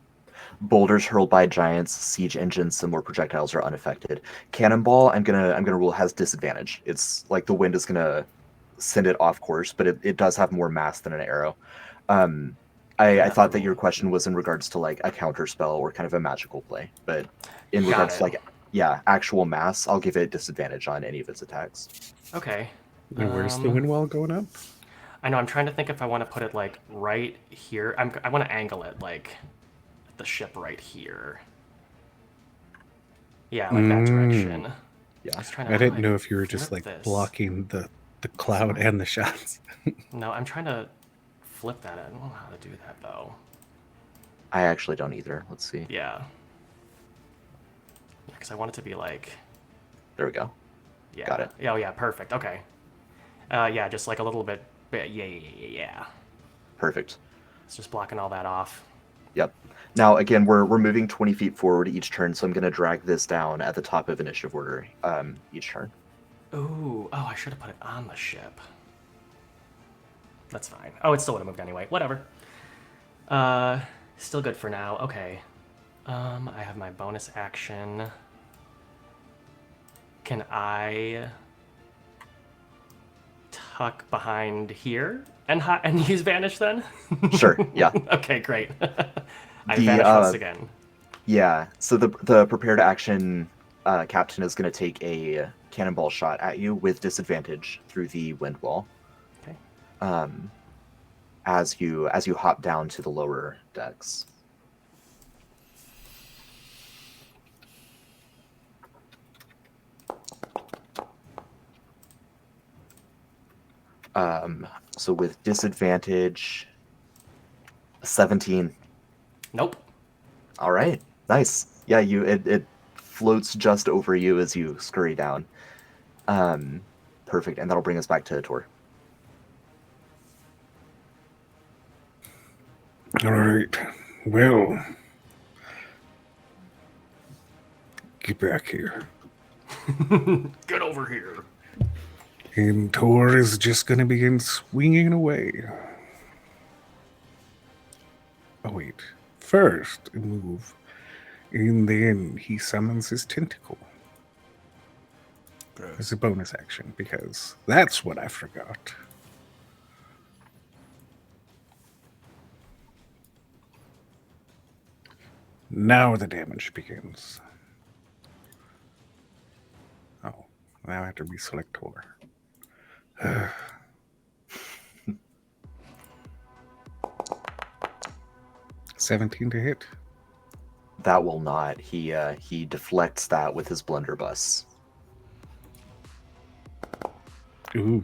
Boulders hurled by giants, siege engines, similar projectiles are unaffected. Cannonball, I'm gonna rule has disadvantage. It's like the wind is gonna send it off course, but it does have more mass than an arrow. I thought that your question was in regards to like a counter spell or kind of a magical play, but in regards to like actual mass, I'll give it disadvantage on any of its attacks. Okay. And where's the wind wall going up? I know. I'm trying to think if I want to put it like right here. I want to angle it like the ship right here. Yeah, like that direction. Yeah. I didn't know if you were just like blocking the cloud and the shots. No, I'm trying to flip that. I don't know how to do that though. I actually don't either. Let's see. Yeah. Because I want it to be like. There we go. Yeah. Got it. Oh yeah, perfect. Okay. Yeah, just like a little bit. Yeah. Perfect. It's just blocking all that off. Yep. Now again, we're moving 20 feet forward each turn, so I'm going to drag this down at the top of initiative order each turn. Ooh. Oh, I should have put it on the ship. That's fine. Oh, it still would have moved anyway. Whatever. Still good for now. Okay. I have my bonus action. Can I tuck behind here and use vanish then? Sure. Yeah. Okay, great. I vanish once again. Yeah. So the prepared action captain is going to take a cannonball shot at you with disadvantage through the wind wall. Okay. As you hop down to the lower decks. So with disadvantage, 17. Nope. All right, nice. Yeah, it floats just over you as you scurry down. Perfect, and that'll bring us back to Tor. All right. Well, get back here. Get over here. And Tor is just going to begin swinging away. Oh, wait. First, a move. And then he summons his tentacle as a bonus action, because that's what I forgot. Now the damage begins. Oh, now I have to reselect Tor. 17 to hit. That will not. He deflects that with his blunderbuss. Ooh.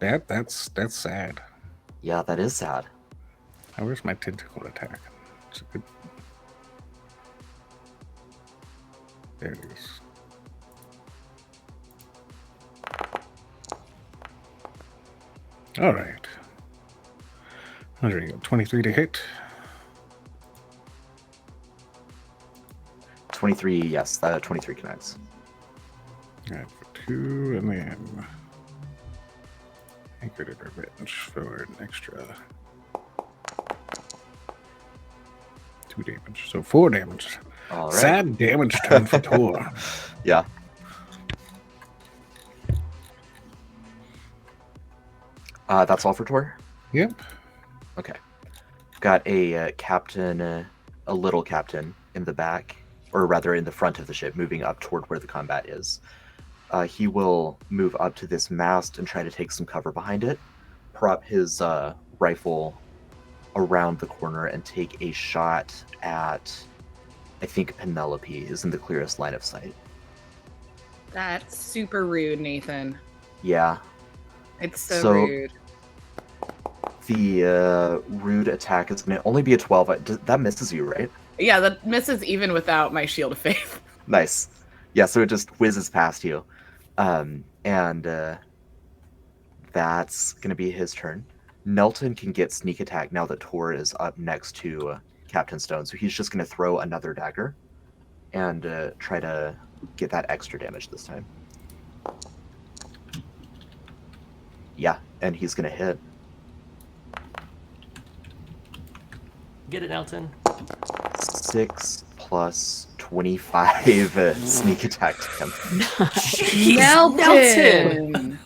That's sad. Yeah, that is sad. Now, where's my tentacle attack? It's a good... There it is. All right. There you go. 23 to hit. 23, yes, that 23 connects. All right, for 2, and then Anchored Revenge for an extra 2 damage. So 4 damage. All right. Sad damage turn for Tor. Yeah. That's all for Tor? Yep. Okay. Got a captain, a little captain in the back, or rather in the front of the ship, moving up toward where the combat is. He will move up to this mast and try to take some cover behind it, prop his rifle around the corner, and take a shot at, I think Penelope is in the clearest line of sight. That's super rude, Nathan. Yeah. It's so rude. The rude attack is going to only be a 12. That misses you, right? Yeah, that misses even without my shield of faith. Nice. Yeah, so it just whizzes past you. And that's going to be his turn. Nelton can get sneak attack now that Tor is up next to Captain Stone, so he's just going to throw another dagger and try to get that extra damage this time. Yeah, and he's going to hit. Get it, Nelton. 6 plus 25 sneak attack to him. Nelton!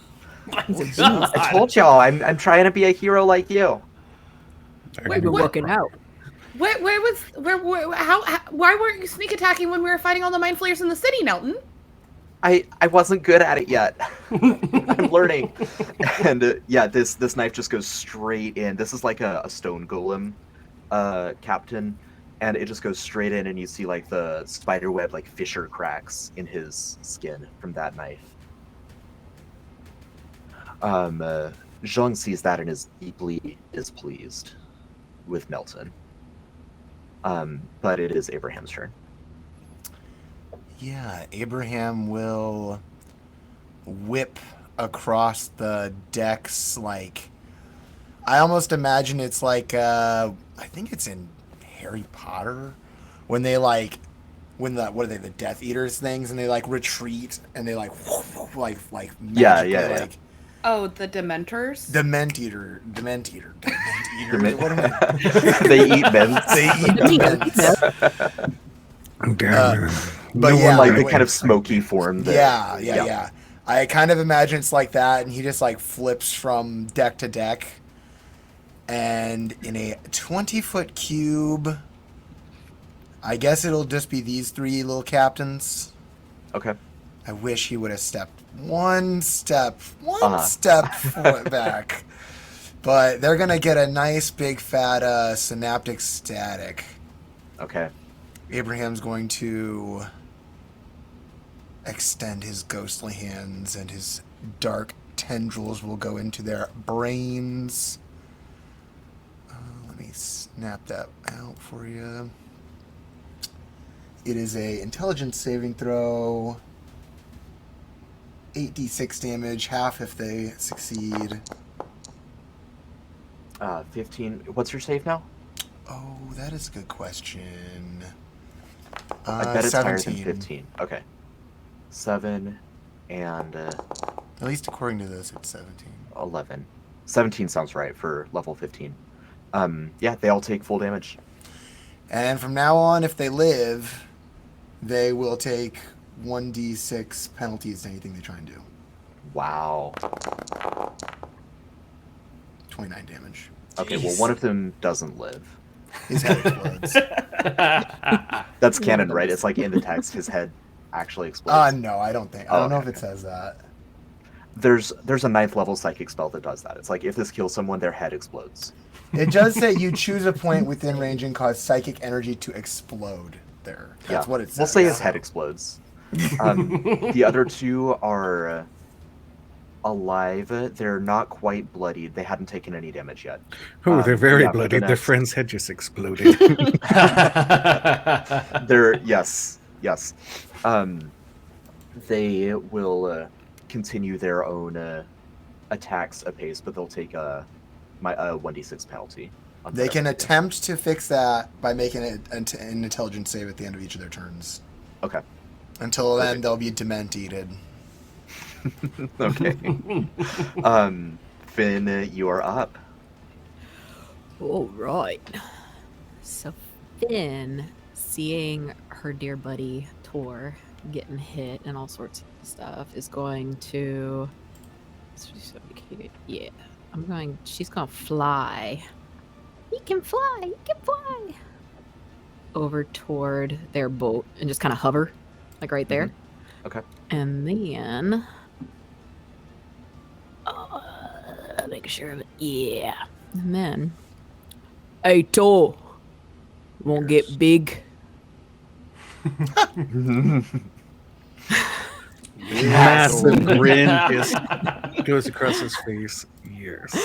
I told y'all, I'm trying to be a hero like you. We've been working out. Why weren't you sneak attacking when we were fighting all the mind flayers in the city, Nelton? I wasn't good at it yet. I'm learning. And yeah, this knife just goes straight in. This is like a stone golem captain, and it just goes straight in, and you see like the spider web like fissure cracks in his skin from that knife. Zheng sees that and is deeply displeased with Nelton. But it is Abraham's turn. Yeah, Abraham will whip across the decks like... I almost imagine it's like, I think it's in Harry Potter, when they like, what are they, the Death Eaters things, and they like retreat, and they like Yeah. Oh, the Dementors? Dement Eater. What am I? They eat men. They eat dements. But yeah, like the kind of smoky form. Yeah. I kind of imagine it's like that, and he just like flips from deck to deck. And in a 20-foot cube, I guess it'll just be these 3 little captains. Okay. I wish he would have stepped one step forward back. But they're going to get a nice big fat synaptic static. Okay. Abraham's going to extend his ghostly hands, and his dark tendrils will go into their brains. Let me snap that out for you. It is a intelligence saving throw. 8d6 damage, half if they succeed. 15. What's your save now? Oh, that is a good question. I bet it's 17. higher than 15. Okay. 7 and At least according to this, it's 17. 11. 17 sounds right for level 15. Yeah, they all take full damage. And from now on, if they live, they will take 1d6 penalties to anything they try and do. Wow. 29 damage. Okay, well, one of them doesn't live. His head explodes. That's canon, right? It's like in the text, his head actually explodes. No, I don't think. I don't know if it says that. There's a 9th level psychic spell that does that. It's like if this kills someone, their head explodes. It does say you choose a point within range and cause psychic energy to explode there. That's what it says. We'll say his head explodes. The other two are alive. They're not quite bloodied. They hadn't taken any damage yet. Oh, they're very yeah, bloody. they're Their friend's head just exploded. Yes. They will continue their own attacks apace, but they'll take a 1d6 penalty. They can attempt to fix that by making an intelligence save at the end of each of their turns. Okay. Until then, they'll be dement-eated. Okay. Finn, you are up. All right. So Finn, seeing her dear buddy Tor getting hit and all sorts of stuff, is going to. Yeah, she's gonna fly. He can fly. Over toward their boat and just kind of hover, like right there. Okay. And then. Make sure of it. Yeah. And then. Hey, Tor. Won't get big. Massive grin just goes across his face. Yes.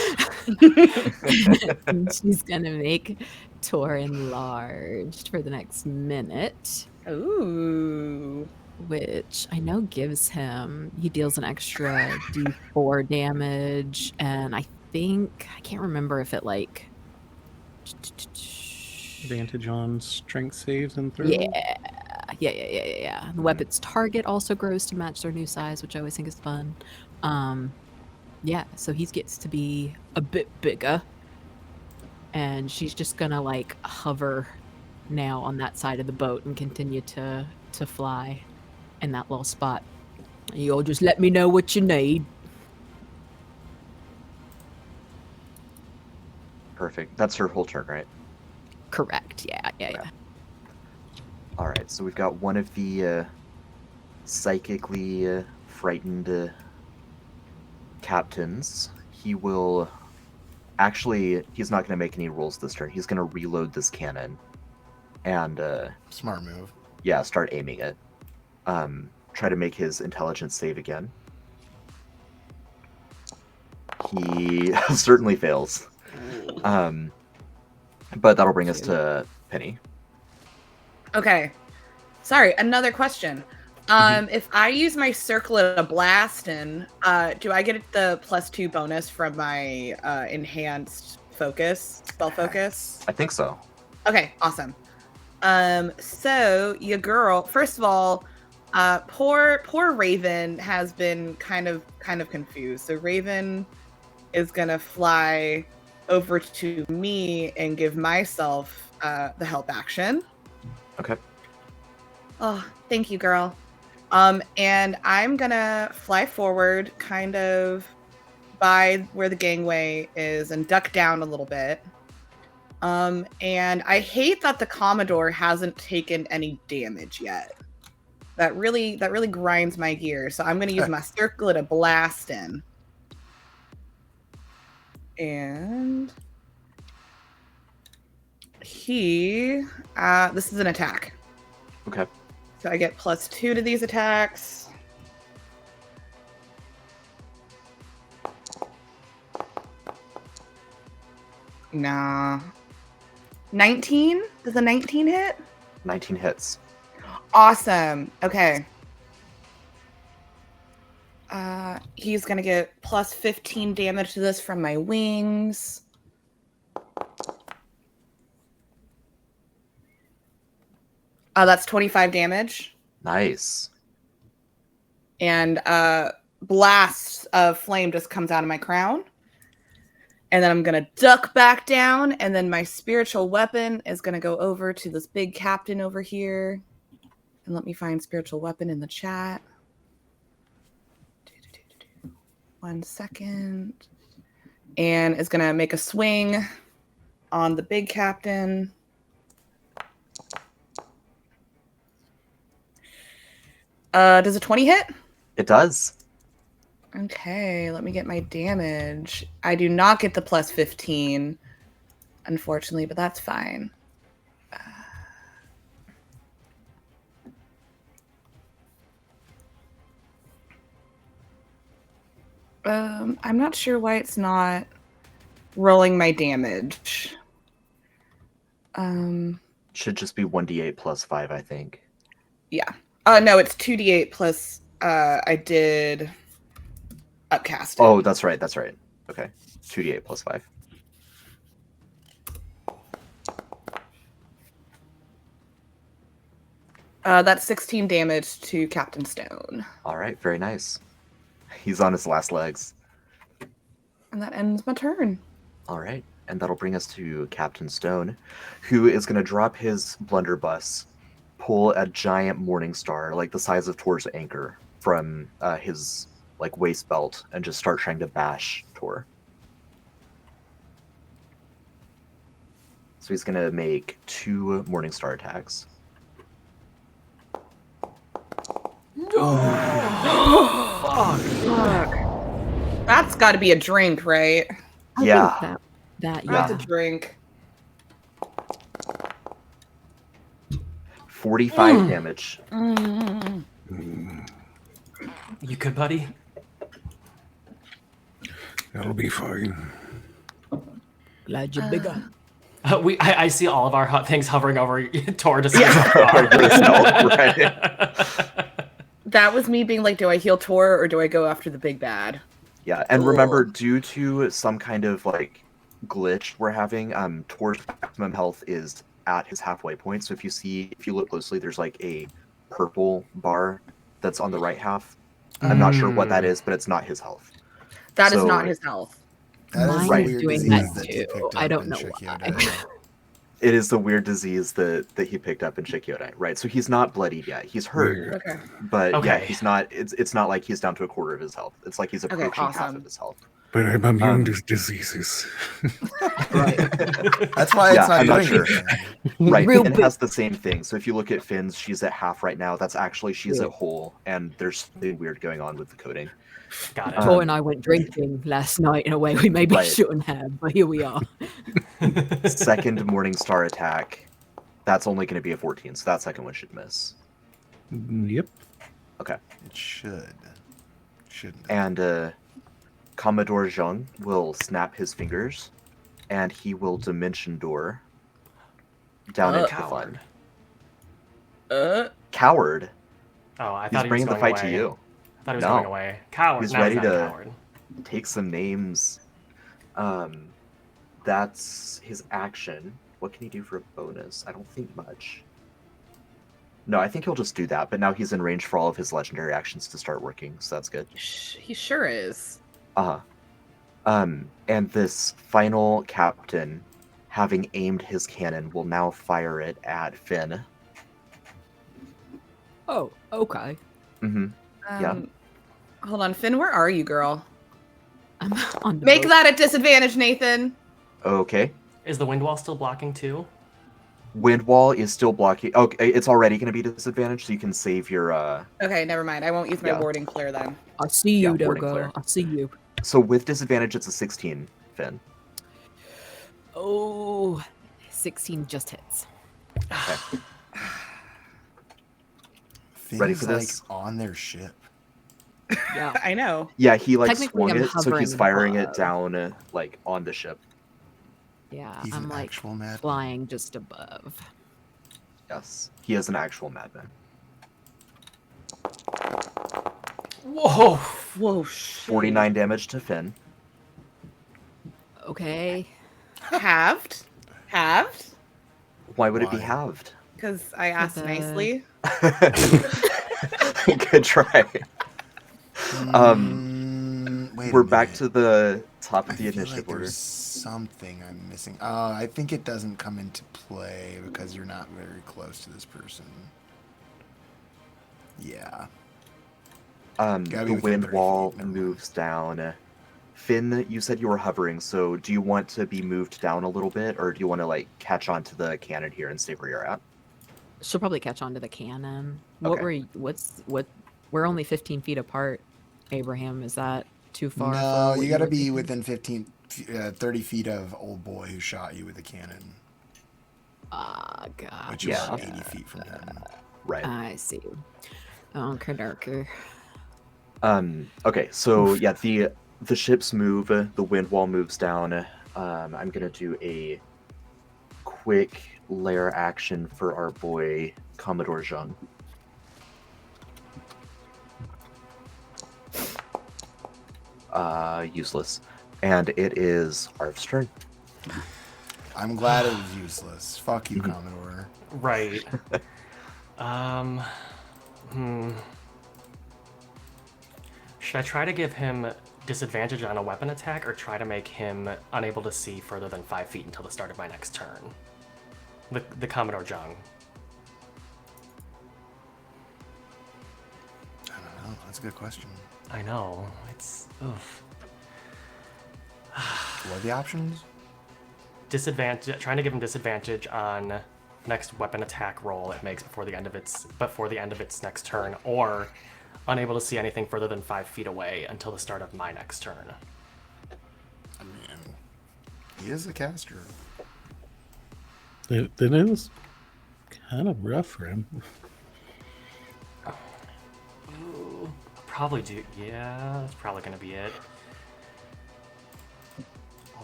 And she's gonna make Tor enlarged for the next minute. Ooh. Which I know gives him, he deals an extra d4 damage, and I can't remember if it like. Advantage on strength saves and throws. Yeah. The weapon's target also grows to match their new size, which I always think is fun. Yeah, so he gets to be a bit bigger, and she's just gonna like hover now on that side of the boat and continue to fly in that little spot. You'll just let me know what you need. Perfect. That's her whole turn, right? Correct. Yeah. All right. So we've got one of the psychically frightened captains. He will actually. He's not going to make any rolls this turn. He's going to reload this cannon, and Smart move. Yeah, start aiming it. Try to make his intelligence save again. He certainly fails. But that'll bring us to Penny. Okay. Sorry, another question. If I use my circlet of blasting, do I get the +2 bonus from my enhanced spell focus? I think so. Okay, awesome. So your girl, first of all, poor Raven has been kind of confused. So Raven is gonna fly over to me and give myself the help action. Okay. Oh, thank you, girl. And I'm gonna fly forward kind of by where the gangway is and duck down a little bit. And I hate that the Commodore hasn't taken any damage yet. That really grinds my gears. So I'm gonna use my circlet of blasting. And this is an attack. Okay. So I get +2 to these attacks. Nah. 19? Does a 19 hit? 19 hits. Awesome. Okay. He's gonna get plus 15 damage to this from my wings. That's 25 damage. Nice. And blast of flame just comes out of my crown. And then I'm going to duck back down. And then my spiritual weapon is going to go over to this big captain over here. And let me find spiritual weapon in the chat. 1 second. And is going to make a swing on the big captain. Does a 20 hit? It does. Okay, let me get my damage. I do not get the plus 15, unfortunately, but that's fine. I'm not sure why it's not rolling my damage. Should just be 1d8 plus 5, I think. Yeah. No, it's 2d8 plus I did upcast it. Oh, that's right. That's right. Okay. 2d8 plus 5. That's 16 damage to Captain Stone. All right. Very nice. He's on his last legs. And that ends my turn. All right. And that'll bring us to Captain Stone, who is going to drop his blunderbuss, pull a giant morning star, like the size of Tor's anchor, from his like waist belt, and just start trying to bash Tor. So he's going to make 2 morning star attacks. Fuck. That's got to be a drink, right? I Yeah. think that That's yeah. a drink. 45 damage. You good, buddy? That'll be fine. Glad you're bigger. I see all of our hot things hovering over Tor. Just That was me being like, do I heal Tor or do I go after the big bad? Yeah, and remember, due to some kind of like glitch we're having, Tor's maximum health is at his halfway point. So if you look closely, there's like a purple bar that's on the right half. I'm not sure what that is, but it's not his health. That is not his health. That is Mine a is weird doing disease that he too. picked I up don't in know Shikyoda. why. It is the weird disease that he picked up in Shikyodai, right? So he's not bloodied yet. He's hurt, Okay. but yeah, Okay. he's not. It's not like he's down to a quarter of his health. It's like he's approaching half awesome. of his health. But I'm immune to diseases. Right. That's why Yeah, it's not I'm not doing sure. anything. Right, Real Finn big. has the same thing. So if you look at Finn's, she's at half right now. That's actually she's at whole, and there's something weird going on with the coding. Got it. Tor and I went drinking last night in a way we maybe Right. shouldn't have, but here we are. Second morning star attack, that's only going to be a 14, so that second one should miss. Yep. Okay. It should. Shouldn't. And Commodore Zheng will snap his fingers, and he will dimension door down into the Coward. fun. Coward. Oh, I He's thought he was bringing the going fight away. to you. I thought he was No. going away. Coward. He's No, ready not a to- coward. Take some names. That's his action. What can he do for a bonus? I don't think much. No, I think he'll just do that, but now he's in range for all of his legendary actions to start working, so that's good. He sure is. And this final captain, having aimed his cannon, will now fire it at Finn. Oh, okay. Mm-hmm. Yeah. Hold on, Finn, where are you, girl? I'm on the Make boat. that a disadvantage, Nathan. Okay. Is the wind wall still blocking too? Wind wall is still blocking. Okay, it's already going to be disadvantage, so you can save your. Okay, never mind. I won't use my Yeah. warding flare then. I see you, Yeah, warding Dogo. flare. I see you. So with disadvantage, it's a 16, Finn. Oh, 16 just hits. Okay. Finn's Ready for this? like on their ship. Yeah. I know. Yeah, he like Technically, swung I'm it, so he's hovering firing it above. down like on the ship. Yeah, He's I'm an like actual madman. flying just above. Yes, he is an actual madman. Whoa! Whoa, shit. 49 damage to Finn. Okay. Halved? Halved? Why would it be Why? halved? Because I asked the- nicely. Good try. Wait We're a back minute. to the top I of the feel initiative like order. there's something I'm missing. I think it doesn't come into play because you're not very close to this person. Yeah. Gotta be The within wind 30 wall feet, never mind. moves down. Finn, you said you were hovering, so do you want to be moved down a little bit, or do you want to like catch on to the cannon here and stay where you're at? She'll probably catch on to the cannon. What Okay. were you, what we're only 15 feet apart, Abraham. Is that too far? No, for what you gotta were be thinking? within 30 feet of old boy who shot you with a cannon, Ah, God. which is Yeah. about 80 feet from him. Right. I see. Oh, darker. Okay, so yeah, the ships move, the wind wall moves down. I'm gonna do a quick lair action for our boy Commodore Zhang. Useless. And it is Arv's turn. I'm glad it was useless. Fuck you, Commodore. Right. Should I try to give him disadvantage on a weapon attack, or try to make him unable to see further than 5 feet until the start of my next turn? The Commodore Zhang. I don't know. That's a good question. I know. It's oof. What are the options? Disadvantage. Trying to give him disadvantage on next weapon attack roll it makes before the end of its next turn, or unable to see anything further than 5 feet away until the start of my next turn. I mean, he is a caster. It is kind of rough for him. Ooh, probably do. Yeah, that's probably gonna be it.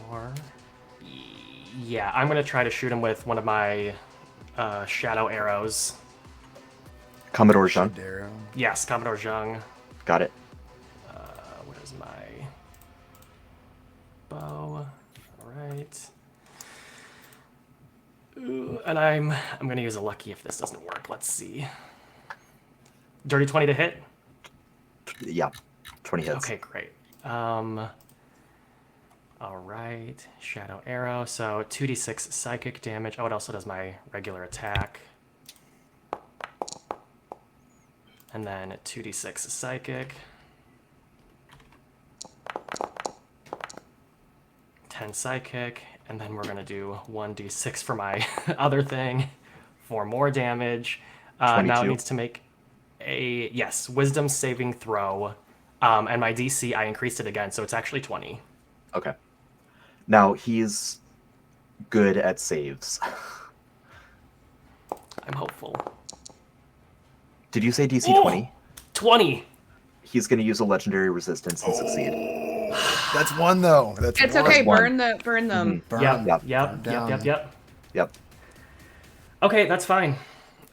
Or yeah, I'm gonna try to shoot him with one of my shadow arrows. Commodore Zhang. Darrow. Yes, Commodore Zhang. Got it. Where's my bow? All right. Ooh, and I'm gonna use a lucky if this doesn't work. Let's see. Dirty 20 to hit. Yeah. 20 hits. Okay, great. All right, shadow arrow. So 2d6 psychic damage. Oh, it also does my regular attack. And then 2d6 psychic. 10 psychic. And then we're going to do 1d6 for my other thing for more damage. Now it 22. needs to make a, yes, wisdom saving throw. And my DC, I increased it again, so it's actually 20. Okay. Now he's good at saves. I'm hopeful. Did you say DC Oh! 20? 20! He's going to use a legendary resistance and succeed. That's one though. That's It's one. okay. One. Burn them. Burn. Yep. Yep. Okay, that's fine.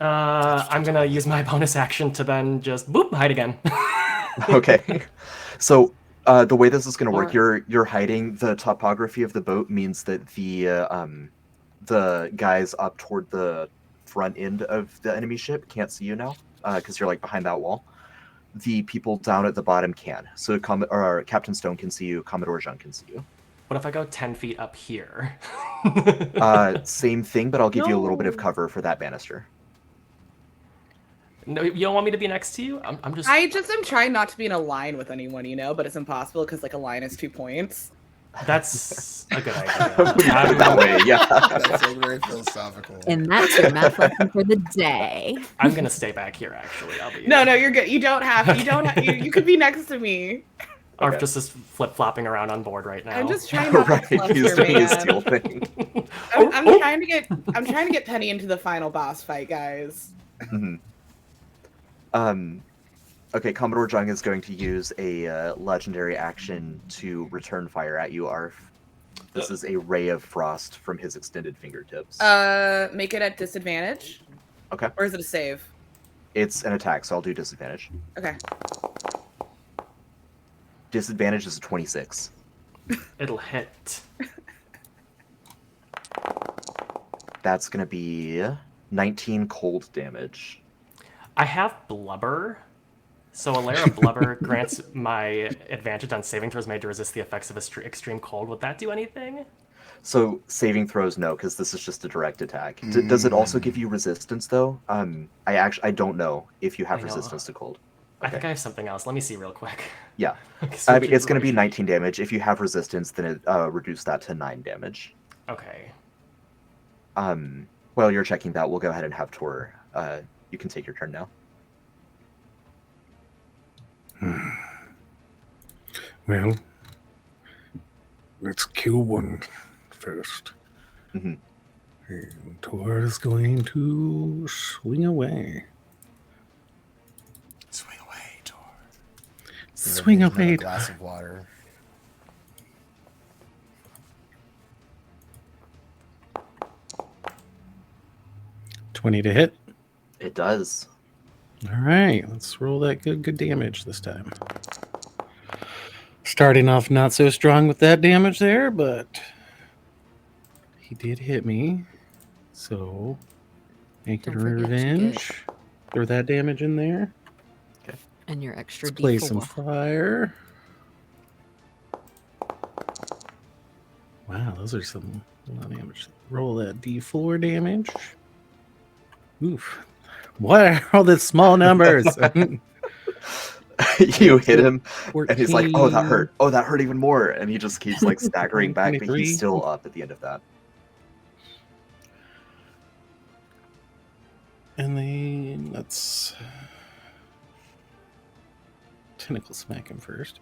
I'm gonna use my bonus action to then just boop, hide again. Okay. So the way this is going to work, Or- you're hiding. The topography of the boat means that the guys up toward the front end of the enemy ship can't see you now because you're like behind that wall. The people down at the bottom can. So Captain Stone can see you. Commodore Zhang can see you. What if I go 10 feet up here? Same thing, but I'll give you a little bit of No. cover for that banister. No, you don't want me to be next to you? I'm just. I just am trying not to be in a line with anyone, but it's impossible because like a line is 2 points. That's a good idea. Put it that way, yeah. That's like very philosophical. And that's your math lesson for the day. I'm gonna stay back here. Actually, I'll be. No, you're good. You don't have. You don't. You could be next to me. Arf just is flip flopping around on board right now. I'm just trying not Right, to he's fluster, doing his man. steel thing. I'm trying to get. I'm trying to get Penny into the final boss fight, guys. Mhm. Okay, Commodore Zhang is going to use a legendary action to return fire at you, Arf. This is a ray of frost from his extended fingertips. Make it at disadvantage. Okay. Or is it a save? It's an attack, so I'll do disadvantage. Okay. Disadvantage is a 26. It'll hit. That's going to be 19 cold damage. I have blubber, so a layer of blubber grants my advantage on saving throws made to resist the effects of extreme cold. Would that do anything? So saving throws, no, because this is just a direct attack. Does it also give you resistance, though? I don't know if you have resistance to cold. I think I have something else. Let me see real quick. Yeah. I mean, it's going to be 19 damage. If you have resistance, then it reduce that to 9 damage. Okay. While you're checking that, we'll go ahead and have Tor. You can take your turn now. Well, let's kill one first. Mm-hmm. And Tor is going to swing away. Swing away, Tor. Swing away. A glass of water. $20 to hit. It does. All right, let's roll that good damage this time. Starting off not so strong with that damage there, but he did hit me. So, make it a Don't forget to revenge. Throw that damage in there. And your extra Let's play D4. some fire. Wow, those are some a lot of damage. Roll that D4 damage. Oof. What are all the small numbers? You hit him, 14, and he's like, "Oh, that hurt. Oh, that hurt even more." And he just keeps like staggering back, but 23. he's still up at the end of that. And then let's tentacle smack him first.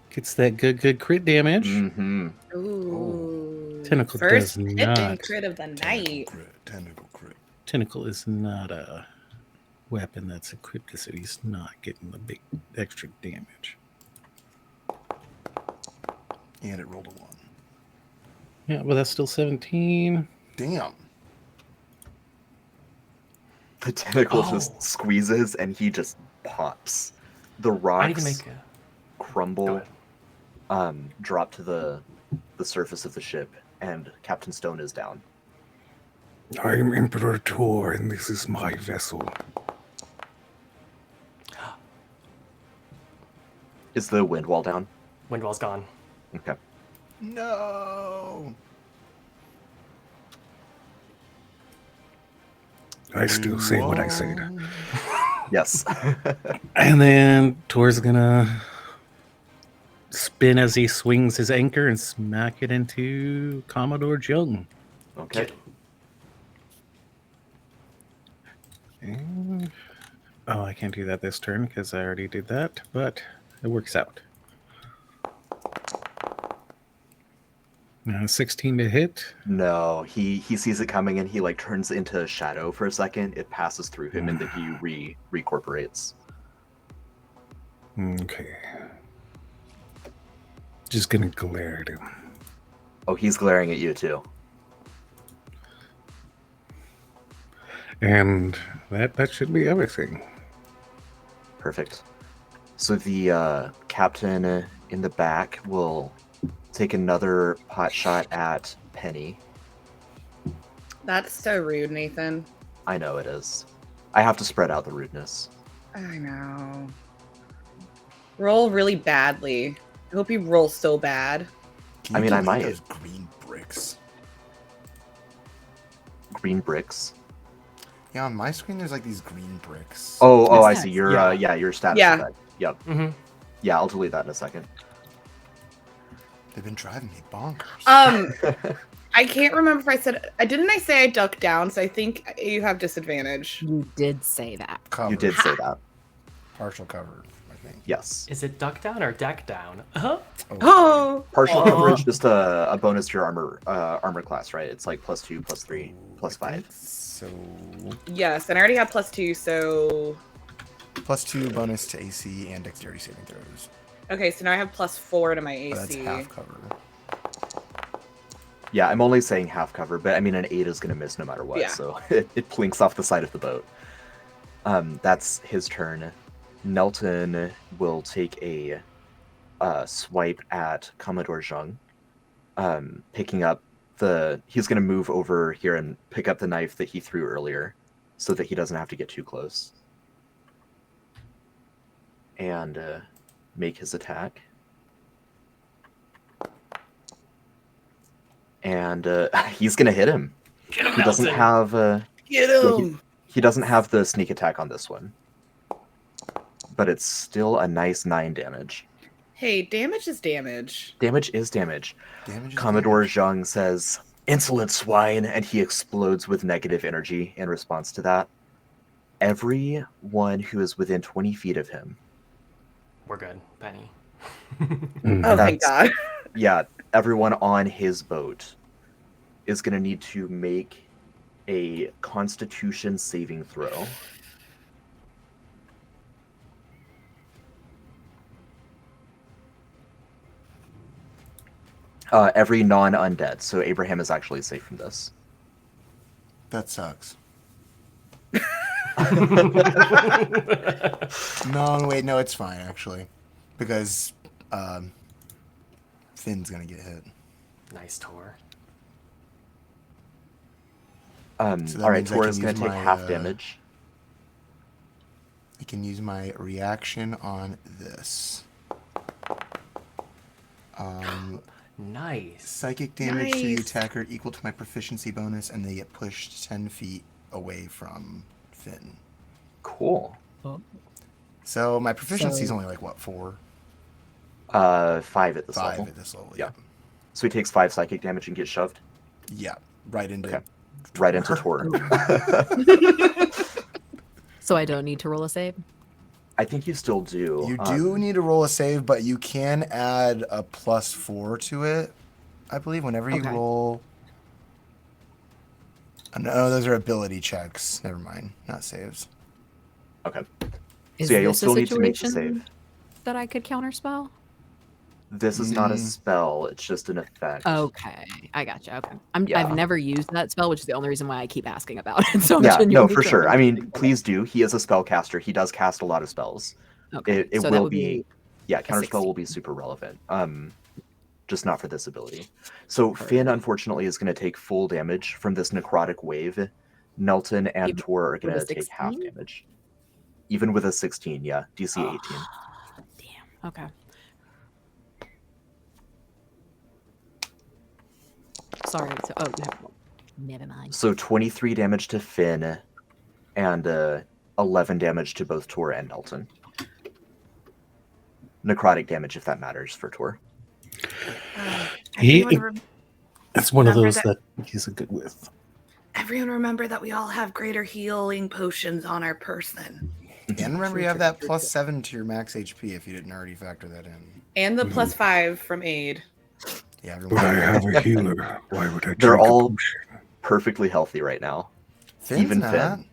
Gets that good crit damage. Mm-hmm. Ooh. Tentacle First does hit not. and crit of the night. Tentacle crit. Tentacle is not a weapon that's equipped, so he's not getting the big extra damage. And it rolled a 1. Yeah, but that's still 17. Damn. The tentacle just squeezes, and he just pops. The I need to rocks make a... crumble, drop to the surface of the ship, and Captain Stone is down. I'm Emperor Tor, and this is my vessel. Is the wind wall down? Windwall's gone. Okay. No. I still say what I said. Yes. And then Tor's gonna spin as he swings his anchor and smack it into Commodore Jung. Okay. And, oh, I can't do that this turn because I already did that, but it works out. 16 to hit. No, he sees it coming, and he like turns into a shadow for a second. It passes through him, and then he recorporates. Okay. Just gonna glare at him. Oh, he's glaring at you too. And that should be everything. Perfect. So the captain in the back will take another pot shot at Penny. That's so rude, Nathan. I know it is. I have to spread out the rudeness. I know. Roll really badly. I hope you roll so bad. Can I you mean, I delete might. those green bricks. Green bricks. Yeah, on my screen there's like these green bricks. Oh, I Yes. see. Your your status. Yeah. effect. Yep. Mm-hmm. Yeah, I'll delete that in a second. They've been driving me bonkers. I can't remember if I said I say I duck down, so I think you have disadvantage. You did say that. Cover. You did say that. Partial cover, I think. Yes. Is it duck down or deck down? Uh-huh. Oh, Partial Oh. coverage, just a bonus to your armor class, right? It's like +2, +3, +5. So yes, and I already have +2, so +2 bonus to AC and dexterity saving throws. okay, so now I have +4 to my But that's AC. half cover. Yeah, I'm only saying half cover, but I mean an 8 is gonna miss no matter what, Yeah. so it plinks off the side of the boat. That's his turn. Nelton will take a swipe at Commodore Zheng, picking up he's going to move over here and pick up the knife that he threw earlier so that he doesn't have to get too close. And make his attack. And he's going to hit him. He doesn't have Get him! he doesn't have the sneak attack on this one. But it's still a nice 9 damage. Hey, damage is damage. Damage is damage. Damage is Commodore damage. Zheng says, "Insolent swine," and he explodes with negative energy in response to that. Everyone who is within 20 feet of him. We're good, Penny. Oh, thank God. Yeah, everyone on his boat is going to need to make a Constitution saving throw. Every non-undead, so Abraham is actually safe from this. That sucks. No, wait, no, it's fine actually, because Finn's gonna get hit. Nice Tor. So All that right, means I Tor can is going to use take my, half damage. I can use my reaction on this. Nice. Psychic damage to the Nice. attacker equal to my proficiency bonus, and they get pushed 10 feet away from Finn. Cool. So my proficiency is So- only like what, 4? 5 at this 5 level. at this level. Yeah. So he takes 5 psychic damage and gets shoved Yeah, right into. Okay. right into Tor. So I don't need to roll a save? I think you still do. You do need to roll a save, but you can add a +4 to it. I believe whenever you Okay. roll. No, those are ability checks. Never mind, not saves. Okay. Is So yeah, you'll this a still need to make the situation save. that I could counterspell? This is not a Mm. spell, it's just an effect. Okay, I gotcha. Okay, Yeah. I've never used that spell, which is the only reason why I keep asking about it. So I'm Yeah, no, genuinely for sure. trying I to mean, figure it please do. He is a spellcaster. He does cast a lot of spells. out. Okay, It so that will would be, yeah, counterspell 16. will be super relevant. Just not for this ability. So Finn, unfortunately, is going to take full damage from this necrotic wave. Nelton and Even Tor are going with to a take half 16? damage. Even with a 16, yeah. DC 18. Damn. Okay. Sorry. So, never mind. So 23 damage to Finn and 11 damage to both Tor and Nelton. Necrotic damage, if that matters for Tor. Everyone, It's one of Remember those that- that he's a good with. everyone remember that we all have greater healing potions on our person. And remember, you have that +7 to your max HP if you didn't already factor that in. And the +5 from aid. Yeah, But I everyone. have a healer. Why would I drink They're a all potion? perfectly healthy right now. Finn's even not. Finn.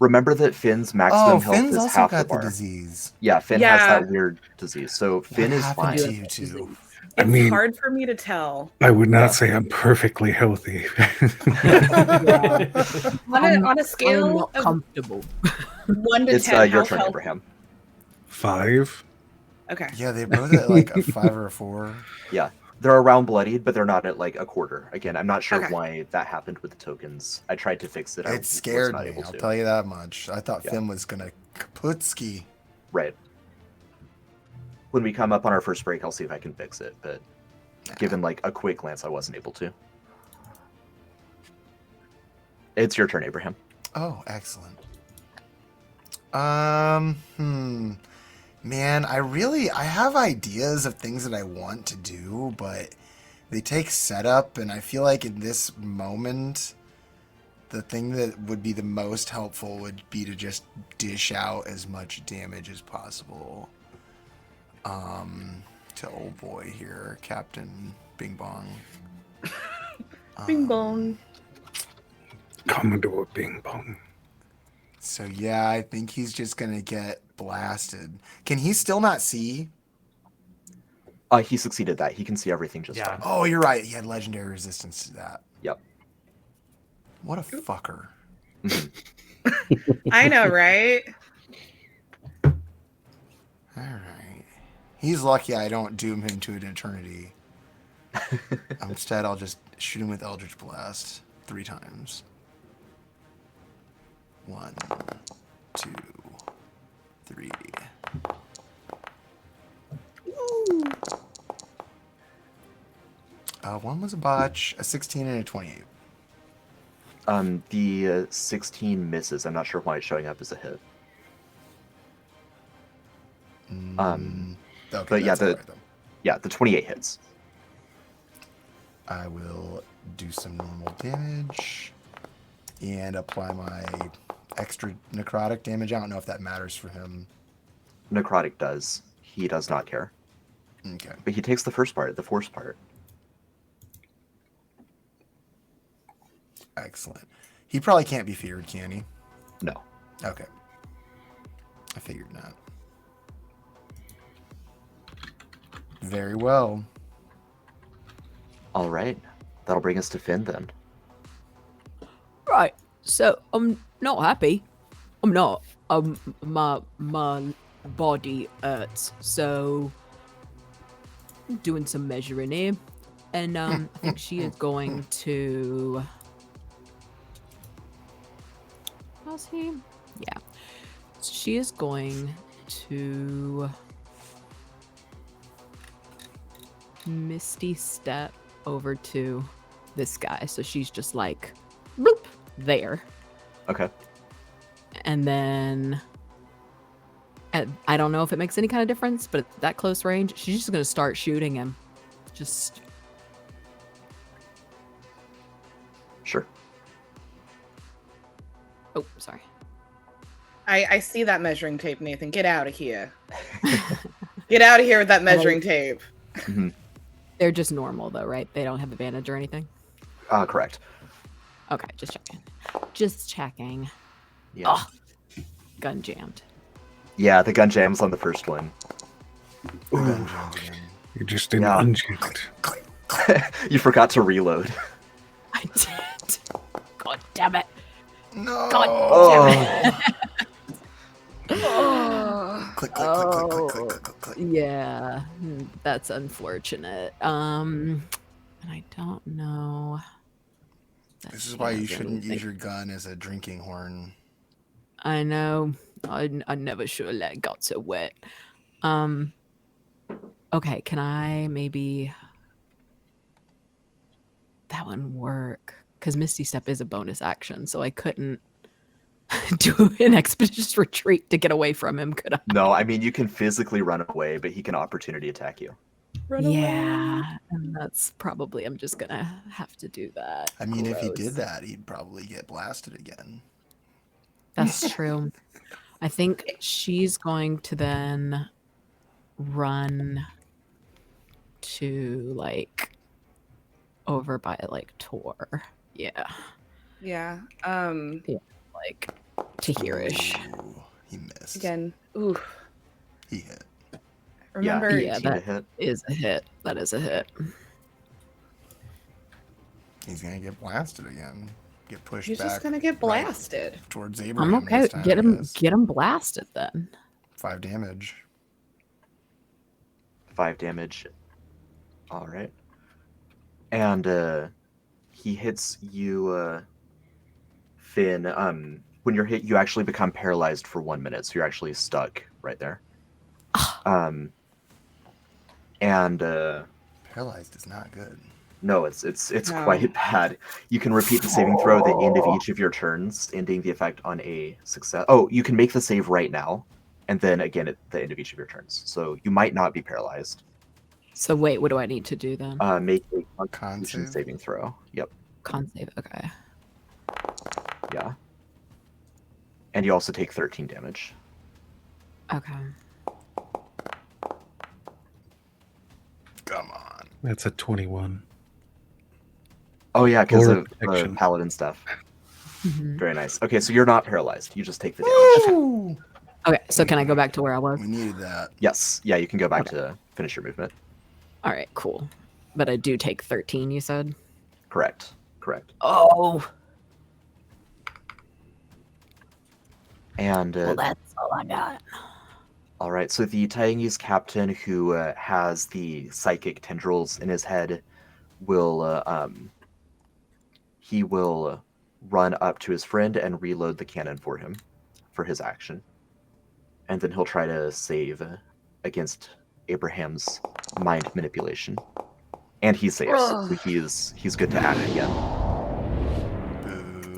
Remember that Finn's maximum Oh, health Finn's is also half the got the bar. disease. Yeah, Finn Yeah. has that weird disease. So Finn What is happened fine. to you two? I It's mean- hard for me to tell. I would not say I'm perfectly healthy. On a I'm scale not of comfortable. 1 to It's 10, your how turn, healthy? Abraham. 5. Okay. Yeah, they're both at like a 5 or a 4. Yeah, they're around bloodied, but they're not at like a quarter. Again, I'm not sure Okay. why that happened with the tokens. I tried to fix it. I It was scared not me, able I'll to. tell you that much. I thought Yeah. Finn was gonna kaputski. Right. When we come up on our first break, I'll see if I can fix it. But given like a quick glance, I wasn't able to. It's your turn, Abraham. Oh, excellent. Man, I have ideas of things that I want to do, but they take setup, and I feel like in this moment, the thing that would be the most helpful would be to just dish out as much damage as possible. To old boy here, Captain Bing Bong. Bing bong. Commodore Bing Bong. So yeah, I think he's just gonna get blasted. Can he still not see? He succeeded that. He can see everything just Yeah. fine. Oh, you're right. He had legendary resistance to that. Yep. What a fucker. Mhm. I know, right? All right. He's lucky I don't doom him to an eternity. Instead, I'll just shoot him with Eldritch Blast 3 times. 1, 2, 3. One was a botch, a 16, and a 28. The 16 misses. I'm not sure why it's showing up as a hit. Okay, but yeah, that's all right, though. the 28 hits. I will do some normal damage and apply my extra necrotic damage. I don't know if that matters for him. Necrotic does. He does not care. Okay. But he takes the first part, the force part. Excellent. He probably can't be feared, can he? No. Okay. I figured not. Very well. All right. That'll bring us to Finn then. Right. So I'm not happy. I'm not. My body hurts. So I'm doing some measuring here, and I think she is going to. How's he? Yeah. She is going to Misty step over to this guy. So she's just like, bloop, there. Okay. And then, I don't know if it makes any kind of difference, but at that close range, she's just going to start shooting him. Just. Sure. Oh, sorry. I see that measuring tape, Nathan. Get out of here. Get out of here with that measuring tape. Mm-hmm. They're just normal, though, right? They don't have advantage or anything? Correct. Okay, just checking. Just checking. Yeah. Oh, gun jammed. Yeah, the gun jam's on the first one. Ooh. You just didn't Yeah. unjam. You forgot to reload. I did. God damn it. No. God damn it. Click, click, click, click, click, click, click, click. Yeah, that's unfortunate. And I don't know. that This is she why you has shouldn't anything. use your gun as a drinking horn. I know. I never should have let it got so wet. Okay, can I maybe that wouldn't work because Misty Step is a bonus action, so I couldn't do an expeditious retreat to get away from him, could I? No, I mean, you can physically run away, but he can opportunity attack you. Yeah, and that's probably I'm just gonna have to do that. I mean, if he Gross. did that, he'd probably get blasted again. That's true. I think she's going to then run to like over by like Tor. Yeah. Yeah. Like to hereish. Ooh, he missed. Again. Ooh. He hit. Remember. Yeah, 18 to that hit. is a hit. That is a hit. He's gonna get blasted again. Get pushed He's back. just gonna get right blasted. towards Abraham. I'm okay. This time, Get I him guess. get him blasted then. 5 damage. 5 damage. All right. And he hits you, Finn. When you're hit, you actually become paralyzed for 1 minute, so you're actually stuck right there. Paralyzed is not good. No, it's No. quite bad. You can repeat the saving throw at the end of each of your turns, ending the effect on a success. Oh, you can make the save right now, and then again at the end of each of your turns. So you might not be paralyzed. So wait, what do I need to do then? Make a Con Constitution save? saving throw. Yep. Con save. Okay. Yeah. And you also take 13 damage. Okay. Come on. That's a 21. Oh yeah, because Aura of protection. paladin stuff. Mhm. Very nice. Okay, so you're not paralyzed. You just take the damage. Woo! Okay. So can I go back to where I was? We needed that. Yes. Yeah, you can go back to finish your movement. All right. Cool. But I do take 13. You said. Correct. Oh. And Well, that's all I got. all right, so the Taiwanese captain who has the psychic tendrils in his head will he will run up to his friend and reload the cannon for him for his action, and then he'll try to save against Abraham's mind manipulation, and he saves. So Ugh. he's good to add again.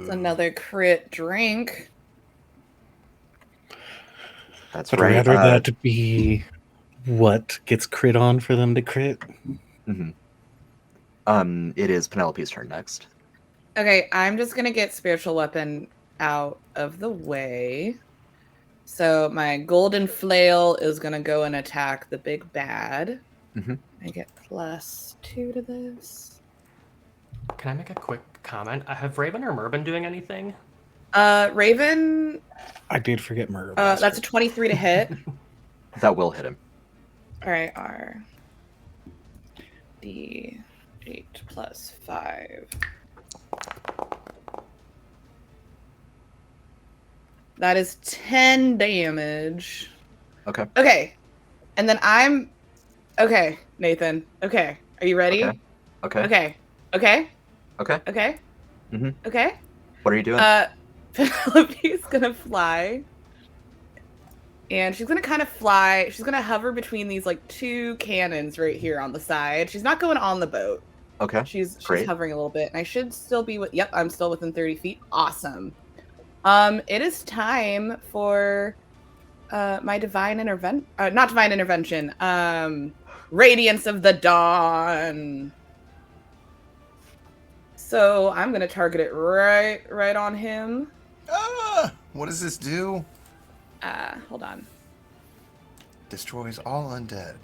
It's another crit drink. That's But right. rather that be what gets crit on for them to crit. Mhm. It is Penelope's turn next. Okay, I'm just gonna get spiritual weapon out of the way. So my golden flail is gonna go and attack the big bad. Mhm. I get +2 to this. Can I make a quick comment? Have Raven or Mer been doing anything? Raven, I did forget murder. that's a 23 to hit. That will hit him. All right, R. D8 + 5. That is 10 damage. Okay. Okay. And then I'm... Okay, Nathan. Okay. Are you ready? Okay. Okay. Okay. Okay. Okay. Okay. Mhm. Okay. What are you doing? Penelope's gonna fly. And she's gonna kind of fly. She's gonna hover between these like two cannons right here on the side. She's not going on the boat. Okay. She's Great. hovering a little bit. And I should still be with... Yep, I'm still within 30 feet. Awesome. It is time for my divine intervention. Not divine intervention. Radiance of the Dawn. So I'm gonna target it right on him. What does this do? Hold on. Destroys all undead.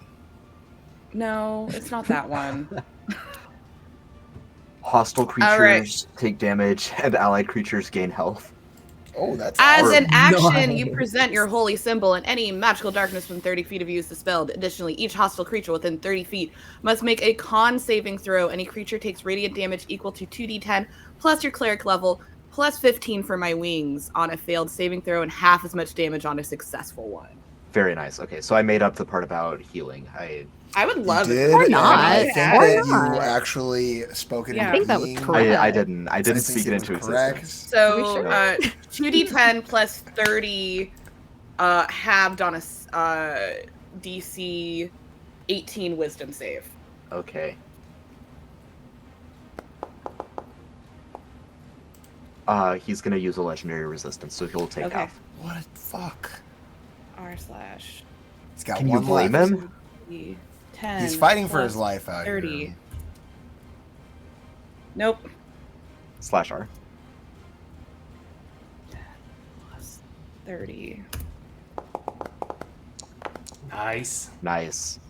No, it's not that one. Hostile creatures right. take damage, and allied creatures gain health. Oh, that's As awesome. an action, Nice. you present your holy symbol, and any magical darkness within 30 feet of you is dispelled. Additionally, each hostile creature within 30 feet must make a con saving throw. Any creature takes radiant damage equal to 2d10 plus your cleric level plus 15 for my wings on a failed saving throw and half as much damage on a successful one. Very nice. Okay, so I made up the part about healing. I would love you it. did, Or and not. I think Yeah. that Or you not. actually spoke it Yeah. into I think that was being. correct. I didn't I speak think it was into correct. existence. So, Are we sure? 2d10 plus 30 halved on a DC 18 wisdom save. Okay. He's gonna use a legendary resistance, so he'll take Okay. half. What the fuck? R/. He's got Can you one blame left. him? 10 He's fighting for his plus life out 30. here. Nope. /R. Plus 30. Nice. Nice.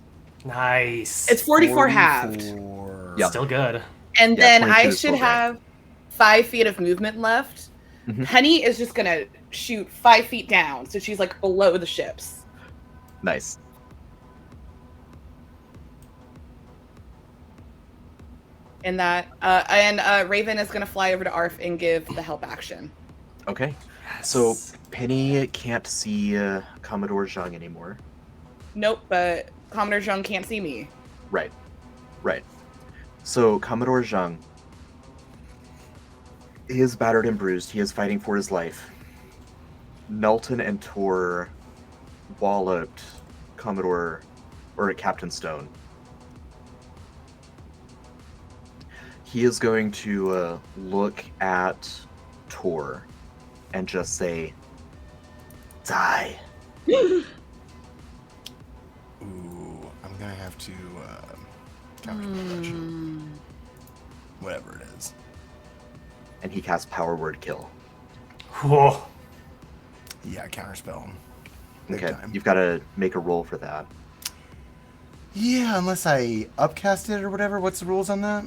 Nice. It's 44 halved. 44. Yeah. Still good. And Yeah, then 22 I is still should great. have 5 feet of movement left. Mhm. Penny is just gonna shoot 5 feet down, so she's like below the ships. Nice. And that, Raven is gonna fly over to Arf and give the help action. Okay. So Penny can't see Commodore Zhang anymore. Nope, but Commodore Zhang can't see me. Right. Right. So Commodore Zhang, he is battered and bruised. He is fighting for his life. Nelton and Tor walloped Commodore, or Captain Stone. He is going to look at Tor and just say, "Die." Ooh, I'm gonna have to counter protection. Whatever it is. And he casts Power Word Kill. Whoa. Yeah, counterspell. Big Okay, time. you've got to make a roll for that. Yeah, unless I upcast it or whatever. What's the rules on that?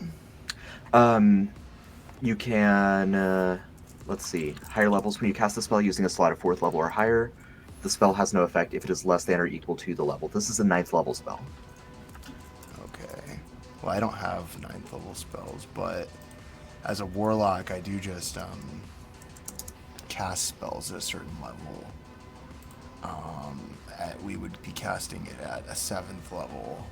You can, let's see, higher levels. When you cast the spell using a slot of 4th level or higher, the spell has no effect if it is less than or equal to the level. This is a 9th level spell. Okay. Well, I don't have 9th level spells, but as a warlock, I do just cast spells at a certain level. We would be casting it at a 7th level.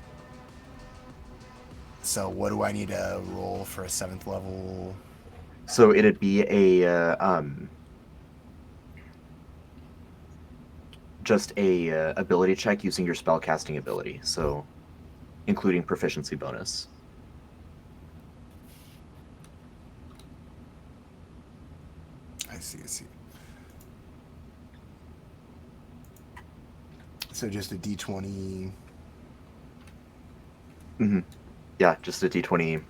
So what do I need to roll for a 7th level? So it'd be just a ability check using your spellcasting ability, so including proficiency bonus. I see. So just a d20. Mm-hmm. Yeah, just a d20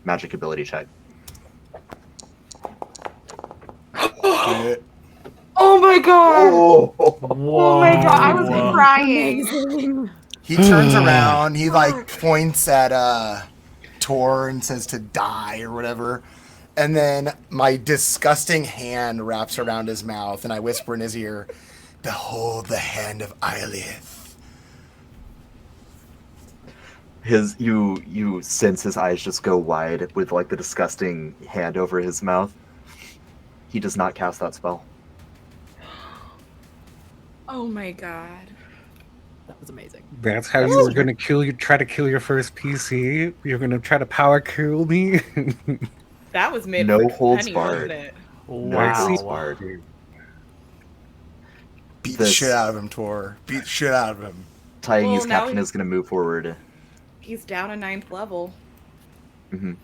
magic ability check. Hit. Oh my god! Whoa. Oh my god, I was crying. Amazing. He turns around, he like points at Tor and says to die or whatever. And then my disgusting hand wraps around his mouth and I whisper in his ear, "Behold the hand of Iliath." You sense his eyes just go wide with like the disgusting hand over his mouth. He does not cast that spell. Oh my god. That was amazing. That's how you were gonna try to kill your first PC? You're gonna try to power kill me? That was made No for holds Penny, barred. wasn't it? No Wow. holds barred. Beat the shit out of him, Tor. Beat the shit out of him. Tying's Well, now captain is going to move forward. He's down a 9th level. Mm-hmm.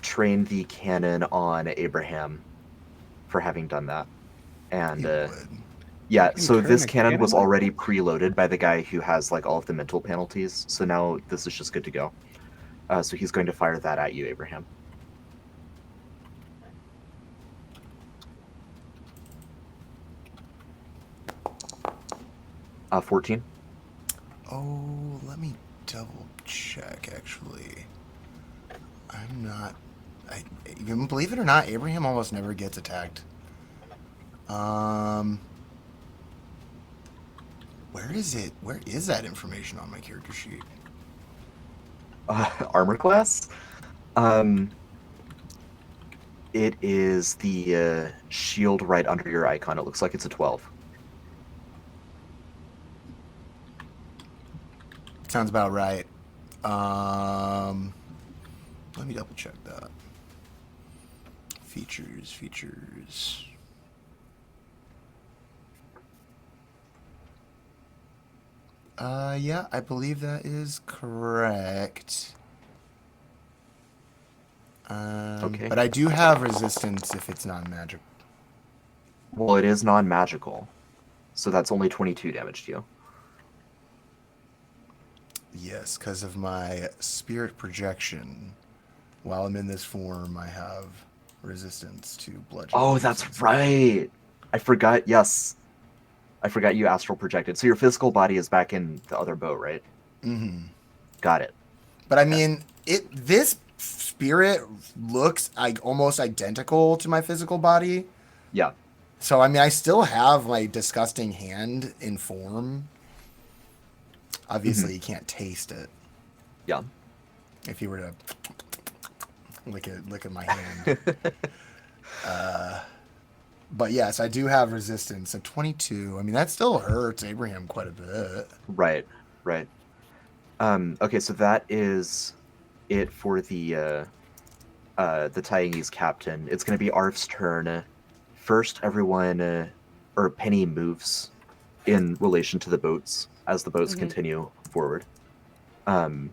Train the cannon on Abraham for having done that. And yeah, so this cannon was already preloaded by the guy who has like all of the mental penalties. So now this is just good to go. So he's going to fire that at you, Abraham. Uh, 14. Oh, let me double check, actually. Even believe it or not, Abraham almost never gets attacked. Where is it? Where is that information on my character sheet? Armor class? It is the shield right under your icon. It looks like it's a 12. Sounds about right. Let me double check that. Features. Yeah, I believe that is correct. Okay. But I do have resistance if it's non-magic. Well, it is non-magical. So that's only 22 damage to you. Yes, because of my spirit projection. While I'm in this form, I have resistance to bludgeoning. Oh, that's right. I forgot. Yes. I forgot you astral projected. So your physical body is back in the other boat, right? Mm-hmm. Got it. But I mean, this spirit looks like almost identical to my physical body. Yeah. So, I mean, I still have my disgusting hand in form. Obviously, you can't taste it. Yeah. If you were to lick at my hand. But yes, I do have resistance. So 22. I mean, that still hurts Abraham quite a bit. Right. Okay, so that is it for the Taiwanese captain. It's going to be Arf's turn. First, everyone, or Penny moves in relation to the boats as the boats continue forward. And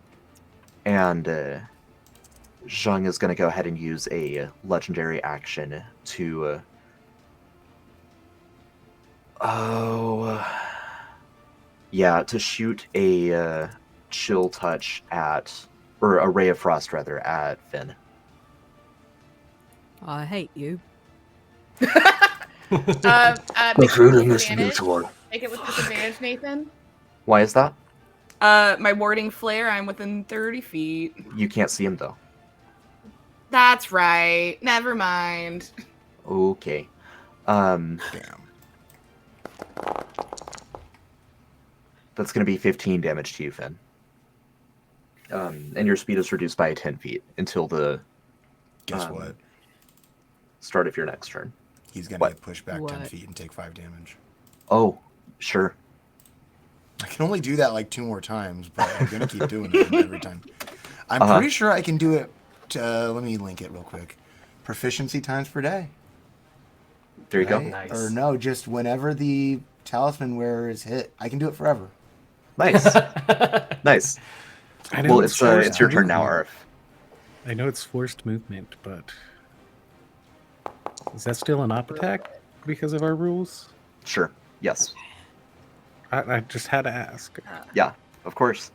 Zheng is going to go ahead and use a legendary action to... to shoot a chill touch at... Or a ray of frost, rather, at Finn. I hate you. Make it with disadvantage. Make it with disadvantage, Nathan. Why is that? My warding flare, I'm within 30 feet. You can't see him, though. That's right. Never mind. Okay. Damn. That's going to be 15 damage to you, Finn. And your speed is reduced by 10 feet until the... Guess what? start of your next turn. He's gonna What? get pushed back 10 What? feet and take 5 damage. Oh, sure. I can only do that like 2 more times, but I'm gonna keep doing it every time. I'm Uh-huh. pretty sure I can do it. Let me link it real quick. Proficiency times per day. There you go. Right? Nice. Or no, just whenever the talisman wearer is hit, I can do it forever. Nice. Nice. I know Well, it's it's your turn now, movement. Arf. I know it's forced movement, but is that still an op attack because of our rules? Sure. Yes. I just had to ask. Yeah, of course.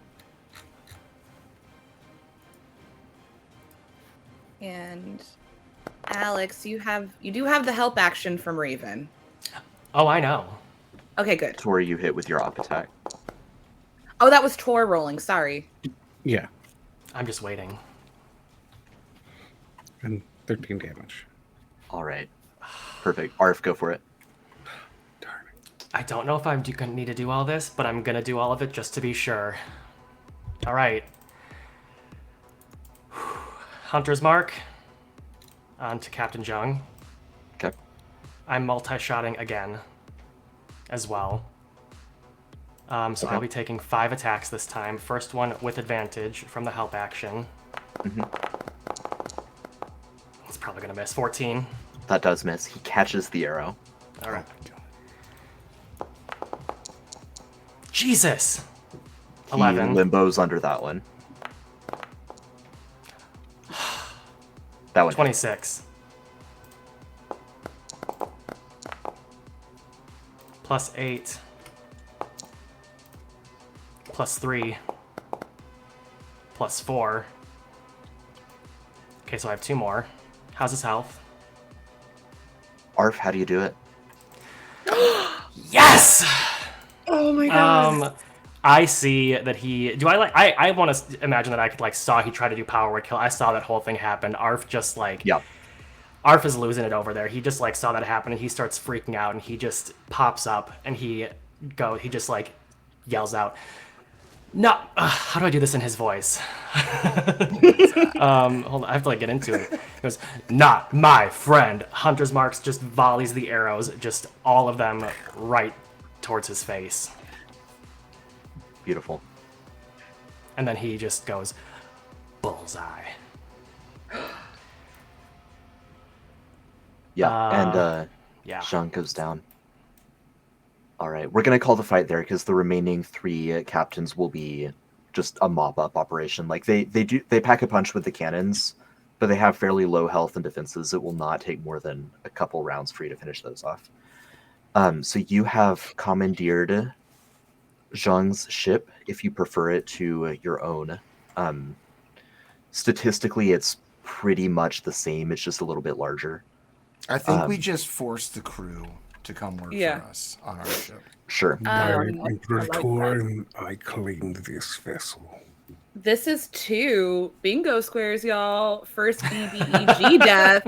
And Alex, you do have the help action from Raven. Oh, I know. Okay, good. To where you hit with your op attack. Oh, that was Tor rolling. Sorry. Yeah, I'm just waiting. and 13 damage. All right. Perfect. Arf, go for it. Darn it. I don't know if I'm gonna need to do all this, but I'm gonna do all of it just to be sure. All right. Hunter's Mark on to Captain Jung. Okay. I'm multi-shotting again as well. So Okay. I'll be taking 5 attacks this time. First one with advantage from the help action. Mm-hmm. It's probably gonna miss. 14. That does miss. He catches the arrow. All right. Jesus. He 11. limbos under that one. That one. 26. Plus 8. Plus 3. Plus 4. Okay, so I have 2 more. How's his health? Arf, how do you do it? Yes! Oh my god. I see that he. Do I like? I want to imagine that I could like saw he tried to do power word kill. I saw that whole thing happen. Arf just like. Yeah. Arf is losing it over there. He just like saw that happen and he starts freaking out and he just pops up and he just like yells out. No, how do I do this in his voice? Hold on, I have to like get into it. He goes, "Not my friend." Hunter's Marks just volleys the arrows, just all of them right towards his face. Beautiful. And then he just goes, bullseye. Yeah, and Yeah. Jean goes down. All right, we're gonna call the fight there because the remaining 3 captains will be just a mop-up operation. Like they pack a punch with the cannons, but they have fairly low health and defenses. It will not take more than a couple rounds for you to finish those off. So you have commandeered Zhang's ship, if you prefer it to your own. Statistically, it's pretty much the same. It's just a little bit larger. I think we just forced the crew to come work Yeah. for us on our ship. Sure. I I Emperor like Tor and I claimed this vessel. This is 2 bingo squares, y'all. First BBEG death.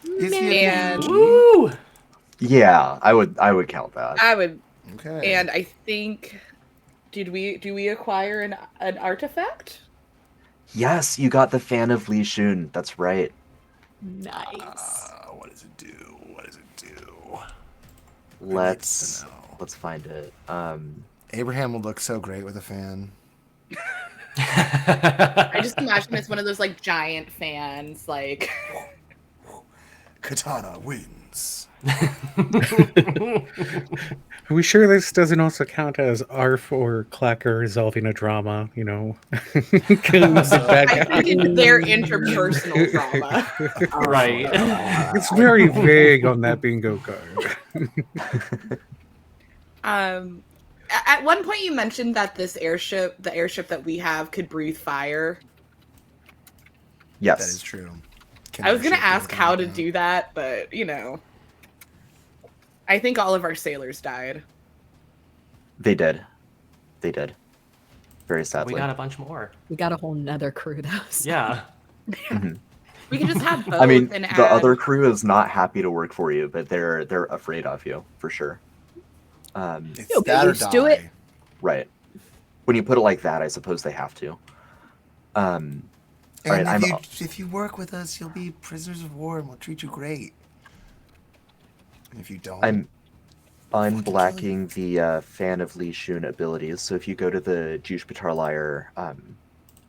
Is he a Man. BG? Woo! Yeah, I would count that. I would, Okay. and I think, do we acquire an artifact? Yes, you got the Fan of Li Shun. That's right. Nice. What does it do? What does it do? Let's know. find it. Abraham will look so great with a fan. I just imagine it's one of those like giant fans, like. Katana wins. Are we sure this doesn't also count as Arf or Clacker resolving a drama? You know, killing the big bad I guy? think it's their interpersonal drama. Right. It's very vague on that bingo card. At one point you mentioned that the airship that we have, could breathe fire. Yes. That is true. I was gonna ask how to do that, but I think all of our sailors died. They did. They did. Very sadly. We got a bunch more. We got a whole nother crew though. So. Yeah. We can just have both. I mean, and the add... other crew is not happy to work for you, but they're afraid of you for sure. It's You'll get that or used to it. die. Right. When you put it like that, I suppose they have to. All right, And if you work with us, you'll be prisoners of war, and we'll treat you great. If you don't, I'm fucking kill you. unblacking the Fan of Li Shun abilities. So if you go to the Juice Batar Liar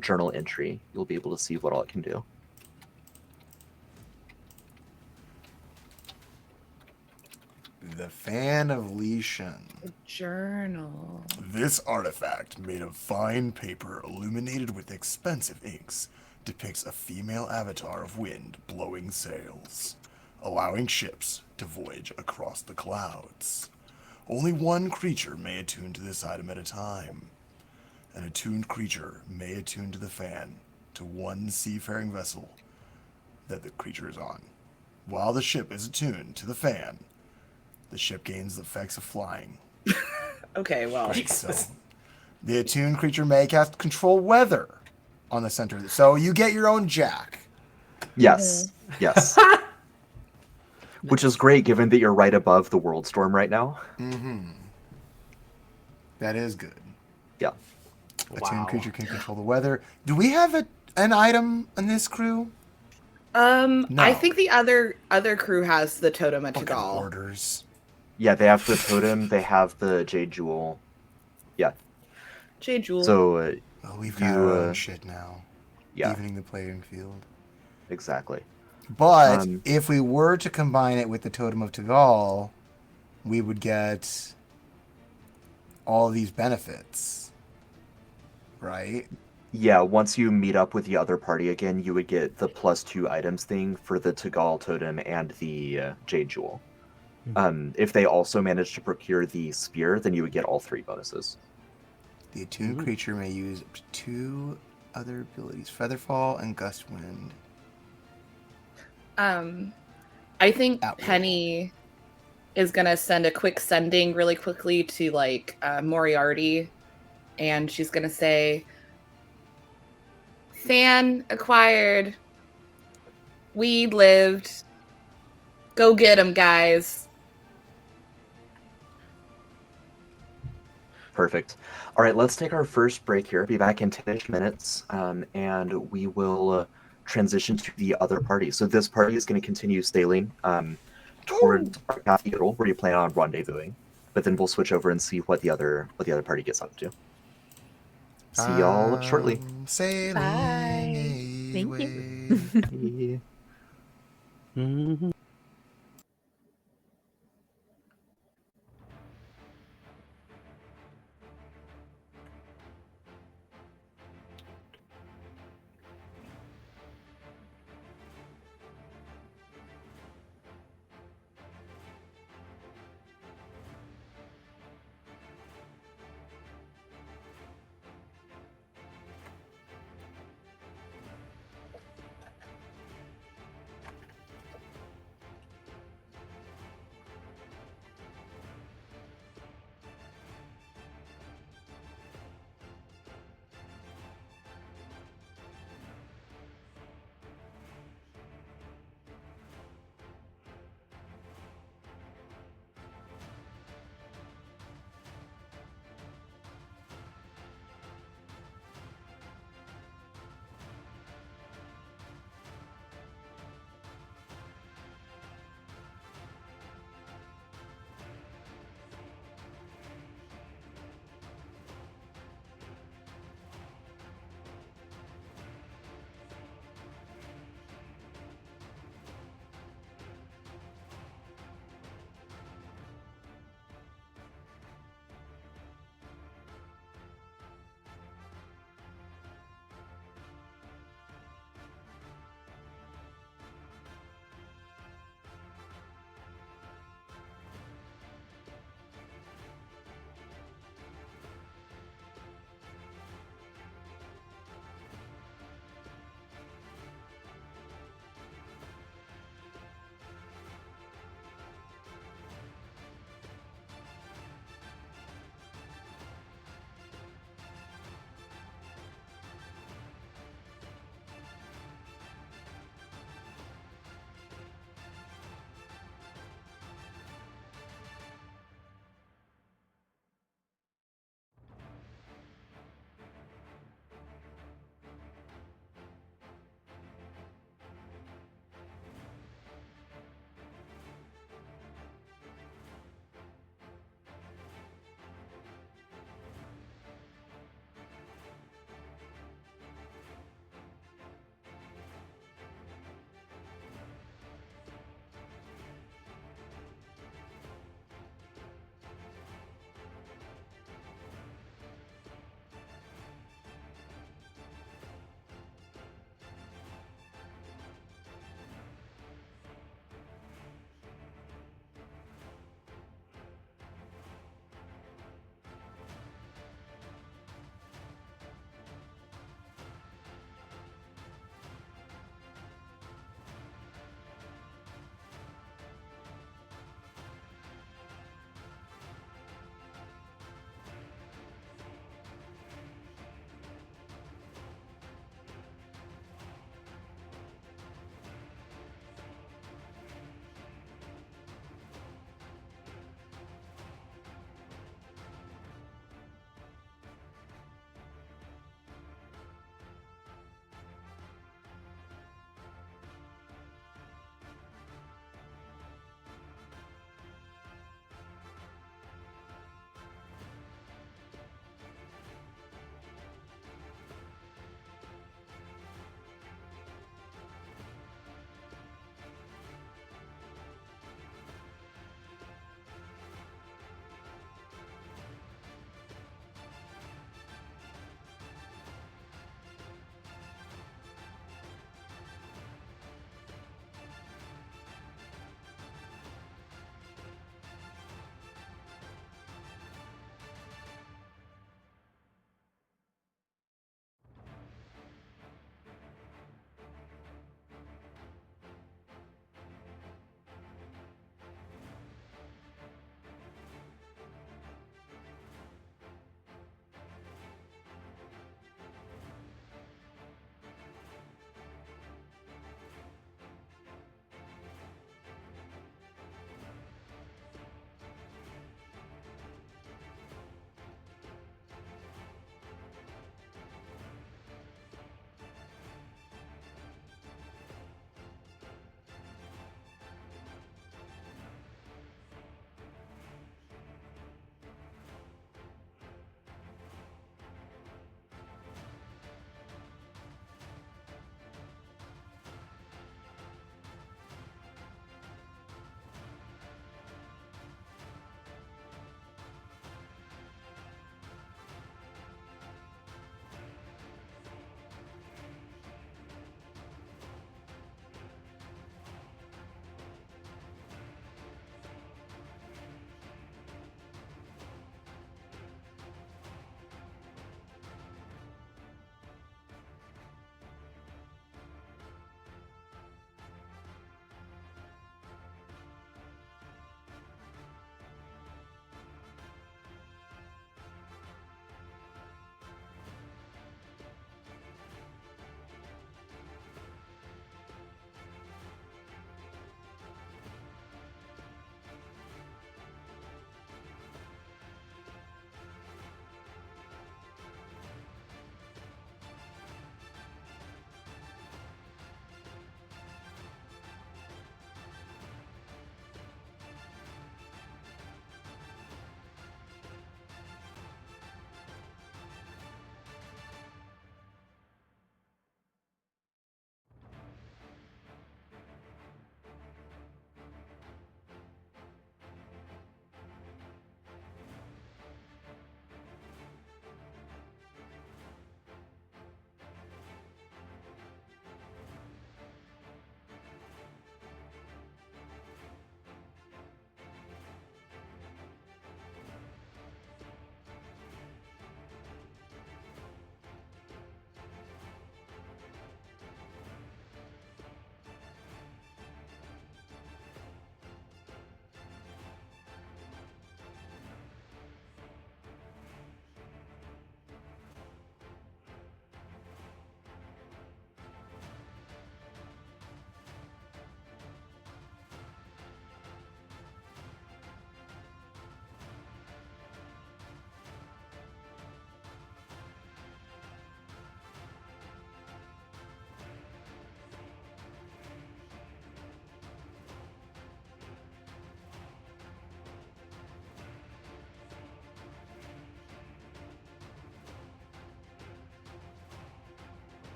journal entry, you'll be able to see what all it can do. The Fan of Li Shun. Journal. This artifact, made of fine paper illuminated with expensive inks, depicts a female avatar of wind blowing sails, allowing ships to voyage across the clouds. Only one creature may attune to this item at a time. An attuned creature may attune to the fan to one seafaring vessel that the creature is on. While the ship is attuned to the fan, the ship gains the effects of flying. Okay, well. So, the attuned creature may cast control weather on the center. So you get your own jack. Yes, yes. Which is great, given that you're right above the world storm right now. Mm-hmm. That is good. Yeah. Attuned creature can control the weather. Do we have an item in this crew? No. I think the other crew has the Totem of Fucking Tagal. orders. Yeah, they have the totem, they have the Jade Jewel. Yeah. Jade Jewel. So, Well, we've got our own shit now. Yeah. Evening the playing field. Exactly. But if we were to combine it with the Totem of Tagal, we would get all these benefits. Right? Yeah, once you meet up with the other party again, you would get the +2 items thing for the Tagal totem and the Jade Jewel. If they also manage to procure the spear, then you would get all 3 bonuses. The attuned creature may use up to 2 other abilities, Featherfall and Gust Wind. I think Penny is gonna send a quick sending really quickly to Moriarty, and she's gonna say, "Fan acquired. Weed lived. Go get him, guys." Perfect. All right, let's take our first break here. Be back in 10-ish minutes, and we will transition to the other party. So this party is going to continue sailing towards our cathedral, where you plan on rendezvousing. But then we'll switch over and see what the other party gets up to. See y'all shortly. Sailing Bye. Thank away. Mhm.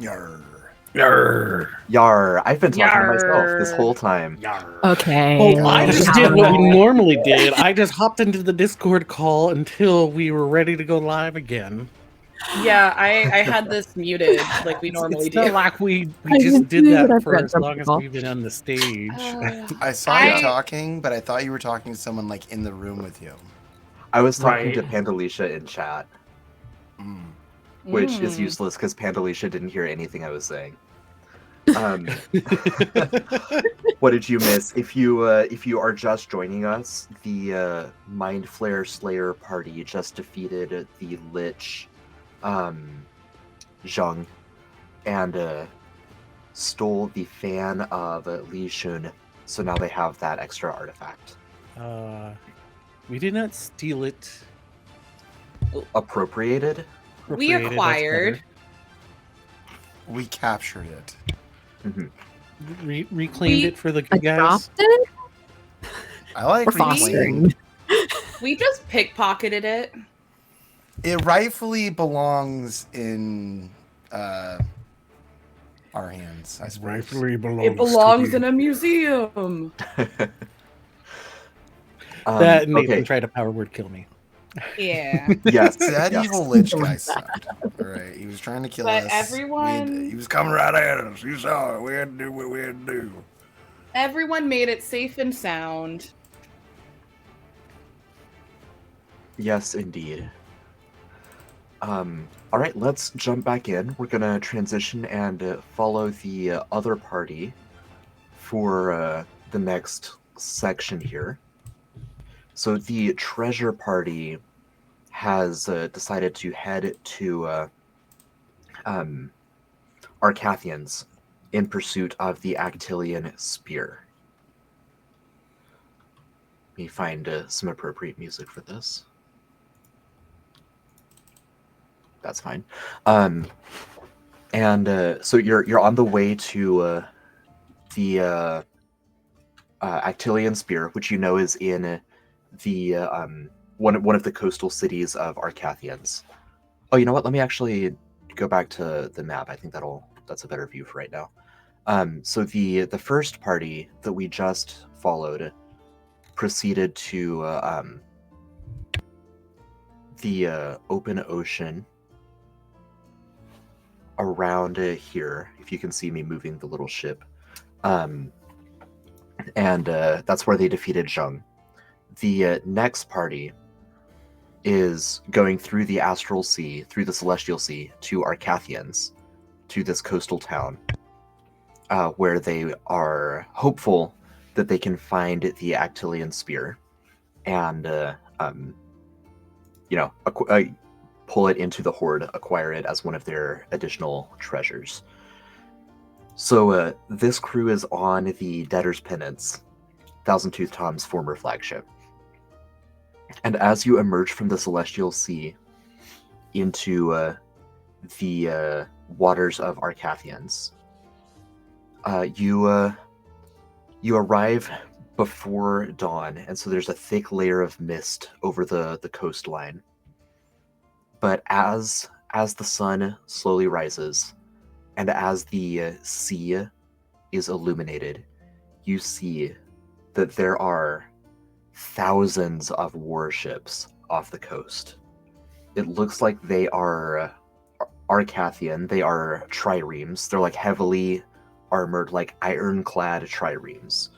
Yarr. Yarr. Yar, I've been talking to myself this whole time. Okay. Oh, I just did what we normally did. I just hopped into the Discord call until we were ready to go live again. Yeah, I had this muted like we normally It's not do. like we I just can did see what that I've for got as long as comfortable. we've been on the stage. I saw I- you talking, but I thought you were talking to someone like in the room with you. I was talking to Right. Pandalicia in chat, Mm. which is Mm. useless because Pandalicia didn't hear anything I was saying. What did you miss? If you are just joining us, the Mind Flare Slayer party just defeated the Lich Zheng and stole the fan of Li Shun, so now they have that extra artifact. We did not steal it. Appropriated? We Appropriated, that's acquired. better. We captured it. Reclaimed We it for the good guys. Adopted? I like We're fostering. We just pickpocketed it. It rightfully belongs in our hands, I suppose. Rightfully belongs. It belongs to in you. a museum. That Nathan okay. tried to power word kill me. Yeah. Yes. That yes. evil lich guy sucked. Alright, he was trying to kill But us. everyone- He He was was coming right at us. You saw it. We had to do what we had to do. Everyone made it safe and sound. Yes, indeed. All right, let's jump back in. We're gonna transition and follow the other party for the next section here. So the treasure party has decided to head to Arcathians in pursuit of the Actilian spear. Let me find some appropriate music for this. That's fine. So you're on the way to the Actilian spear, which you know is in the one of the coastal cities of Arcathians. Oh, you know what? Let me actually go back to the map. I think that's a better view for right now. So the first party that we just followed proceeded to the open ocean around here, if you can see me moving the little ship. And that's where they defeated Zheng. The next party is going through the Astral Sea, through the Celestial Sea, to Arcathians, to this coastal town, where they are hopeful that they can find the Actilian spear and, pull it into the Horde, acquire it as one of their additional treasures. So this crew is on the Debtor's Penance, Thousand Tooth Tom's former flagship. And as you emerge from the Celestial Sea into the waters of Arcathians, you arrive before dawn, and so there's a thick layer of mist over the coastline. But as the sun slowly rises, and as the sea is illuminated, you see that there are thousands of warships off the coast. It looks like they are Arcathian. They are triremes. They're like heavily armored, like ironclad triremes.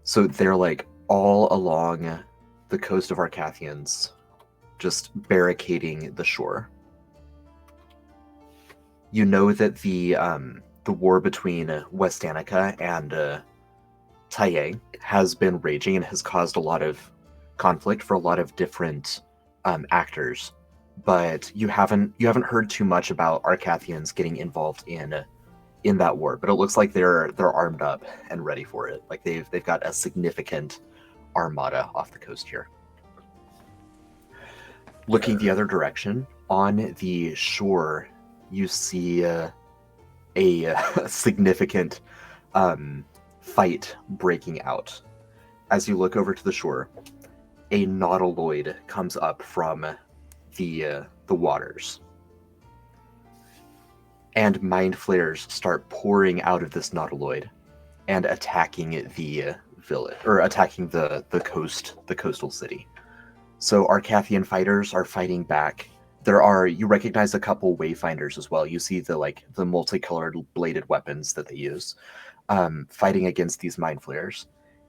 So they're like all along the coast of Arcathians, just barricading the shore. You know that the war between West Danica and Taiyang has been raging and has caused a lot of conflict for a lot of different actors, but you haven't heard too much about Arcathians getting involved in that war. But it looks like they're armed up and ready for it. Like they've got a significant armada off the coast here. Looking the other direction, on the shore, you see a significant fight breaking out. As you look over to the shore, a nautiloid comes up from the the waters. And mind flares start pouring out of this nautiloid and attacking the village, or attacking the coastal city. So Arcathian fighters are fighting back. You recognize a couple wayfinders as well. You see the multicolored bladed weapons that they use, fighting against these mind flares.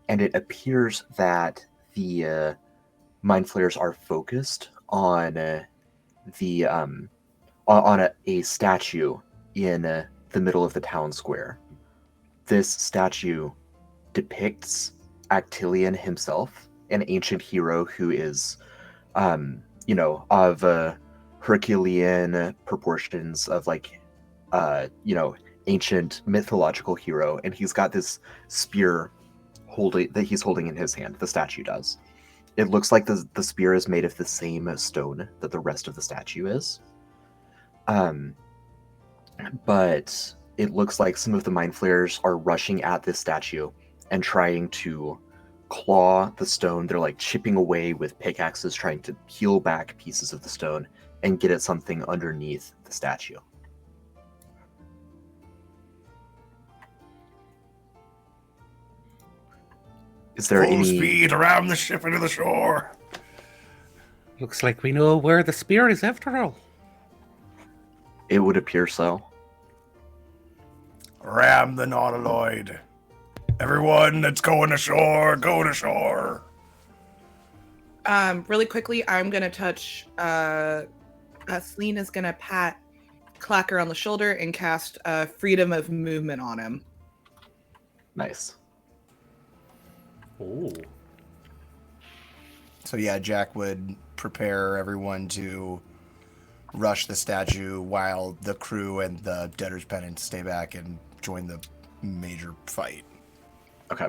And it appears that the mind flares are focused on a statue in the middle of the town square. This statue depicts Actilion himself, an ancient hero who is, of Herculean proportions, of ancient mythological hero, and he's got this spear that he's holding in his hand. The statue does. It looks like the spear is made of the same stone that the rest of the statue is. But it looks like some of the mind flayers are rushing at this statue and trying to claw the stone. They're like chipping away with pickaxes, trying to peel back pieces of the stone and get at something underneath the statue. Is there Full speed around the ship into the shore. Looks like we know where the spear is after all. It would appear so. Ram the nautiloid. Everyone that's going ashore, go to shore. Really quickly, I'm gonna touch. Celine is gonna pat Clacker on the shoulder and cast freedom of movement on him. Nice. Ooh. So yeah, Jack would prepare everyone to rush the statue while the crew and the debtor's pennant stay back and join the major fight. Okay.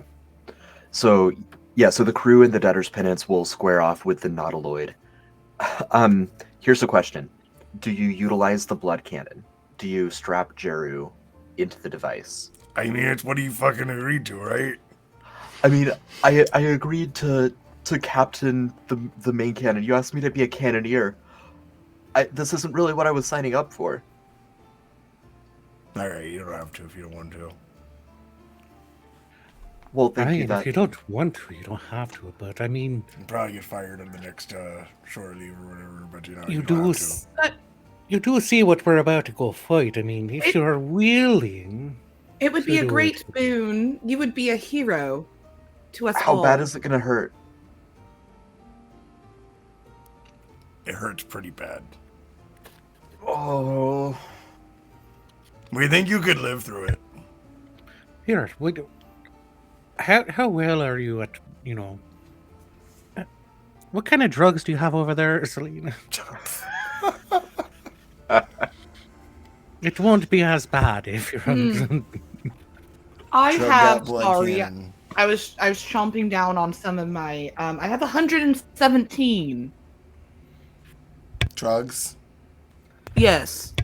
So the crew and the debtor's penance will square off with the nautiloid. Here's a question. Do you utilize the blood cannon? Do you strap Jeru into the device? I mean, it's what you fucking agreed to, right? I mean, I agreed to captain the main cannon. You asked me to be a cannoneer. This isn't really what I was signing up for. Alright, you don't have to if you don't want to. Well, thank you. If you don't want to, you don't have to. But I mean, You'll probably get fired on the next shore leave or whatever. But you you don't do. have to. You do see what we're about to go fight. I mean, if you're willing, It would be to a do great it. boon. You would be a hero to us How all. bad is it gonna hurt? It hurts pretty bad. Oh, We think you could live through it. Here, how well are you at, what kind of drugs do you have over there, Selena? It won't be as bad if you're on. I Drug have. that blood Sorry, cannon. I was chomping down on some of my. I have 117. Drugs? Yes.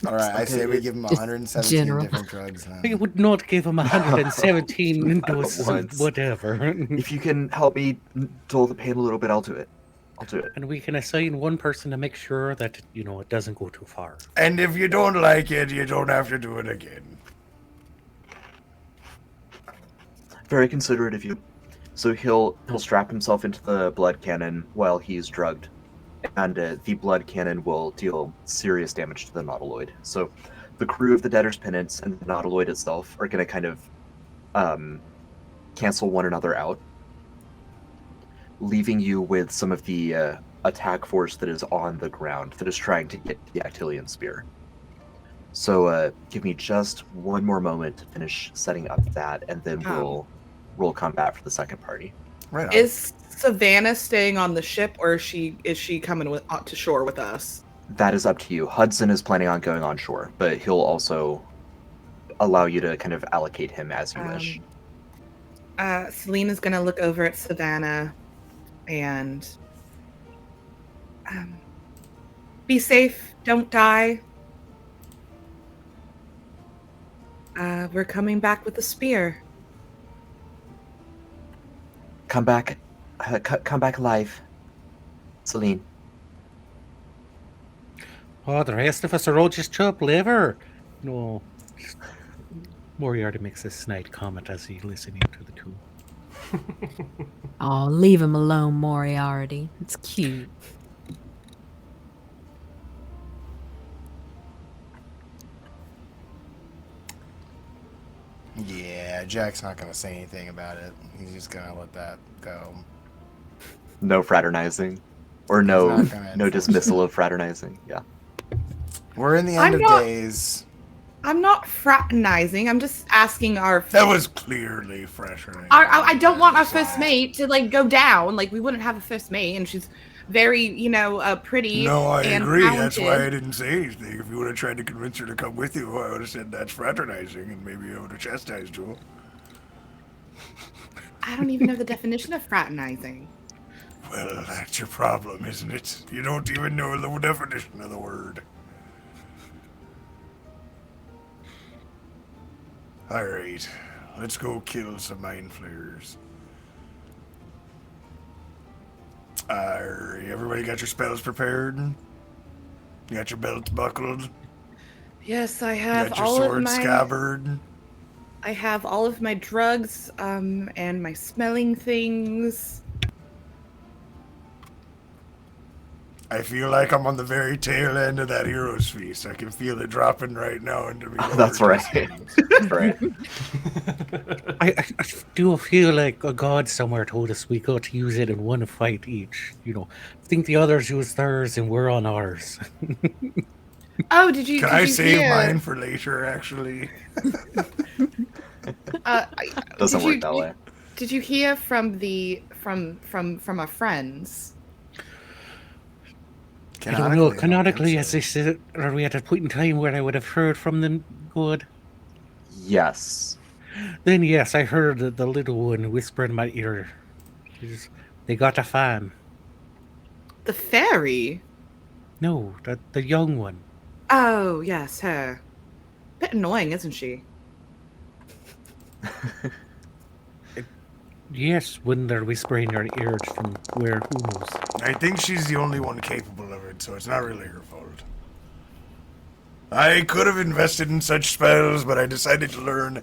All right, I say we give him 117 General. different drugs. Then. You would not give him 117 doses of once. whatever. if you can help me dull the pain a little bit, I'll do it. And we can assign one person to make sure that, it doesn't go too far. And if you don't like it, you don't have to do it again. Very considerate of you. So he'll strap himself into the blood cannon while he's drugged, and the blood cannon will deal serious damage to the nautiloid. So the crew of the Debtor's Penance and the nautiloid itself are going to kind of cancel one another out, leaving you with some of the attack force that is on the ground that is trying to get the Actilian spear. So give me just one more moment to finish setting up that, and then we'll roll combat for the second party. Right on. Is Savannah staying on the ship, or is she coming to shore with us? That is up to you. Hudson is planning on going on shore, but he'll also allow you to kind of allocate him as you wish. Selena's gonna look over at Savannah and be safe. Don't die. We're coming back with the spear. Come back alive, Celine. Oh, the rest of us are all just chopped liver. No. Moriarty makes a snide comment as he's listening to the two. Oh, leave him alone, Moriarty. It's cute. Yeah, Jack's not gonna say anything about it. He's just gonna let that go. No fraternizing, or He's no not gonna no enforce dismissal of fraternizing. Yeah. We're in the end I'm of not- days. I'm not fraternizing. I'm just asking our. That was clearly fresher. I don't want our first mate to like go down. Like we wouldn't have a first mate, and she's very, pretty. No, I and agree. That's why I talented. didn't say anything. If you would have tried to convince her to come with you, I would have said that's fraternizing, and maybe I would have chastised you. I don't even know the definition of fraternizing. Well, that's your problem, isn't it? You don't even know the definition of the word. Alright, let's go kill some mind flayers. Everybody got your spells prepared? You got your belts buckled? Yes, I You have got your all of sword my. scabbard? I have all of my drugs, and my smelling things. I feel like I'm on the very tail end of that hero's feast. I can feel it dropping right now into me. That's right. That's right. I do feel like a god somewhere told us we got to use it in one fight each. I think the others use theirs and we're on ours. Oh, did you? Can did I you save hear, mine for later, actually? Doesn't did work you- that way. Did you hear from from our friends? I don't know. Canonically, Canonically, I as don't they said, are we at a point in time where I would have heard from them good? Yes. Then yes, I heard the little one whisper in my ear. They got a fan. The fairy. No, the young one. Oh yes, her. Bit annoying, isn't she? Yes, when they're whispering in your ears from where, who knows. I think she's the only one capable of it, so it's not really her fault. I could have invested in such spells, but I decided to learn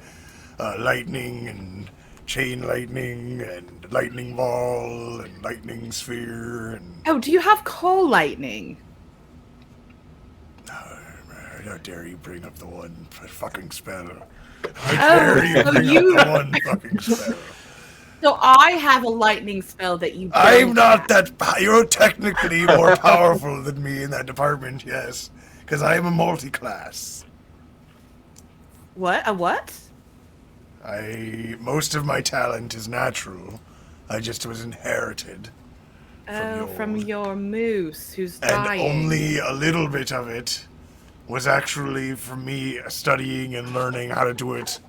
lightning and chain lightning and lightning ball and lightning sphere and Oh, do you have coal lightning? how dare you bring up the one fucking spell? Oh, How dare you so bring you- up the one fucking spell? So I have a lightning spell that you. I'm don't not have. that. You're technically more powerful than me in that department, yes, because I am a multi-class. What? A what? Most of my talent is natural. I just was inherited. Oh, the from old. your moose who's And dying. only a little bit of it was actually from me studying and learning how to do it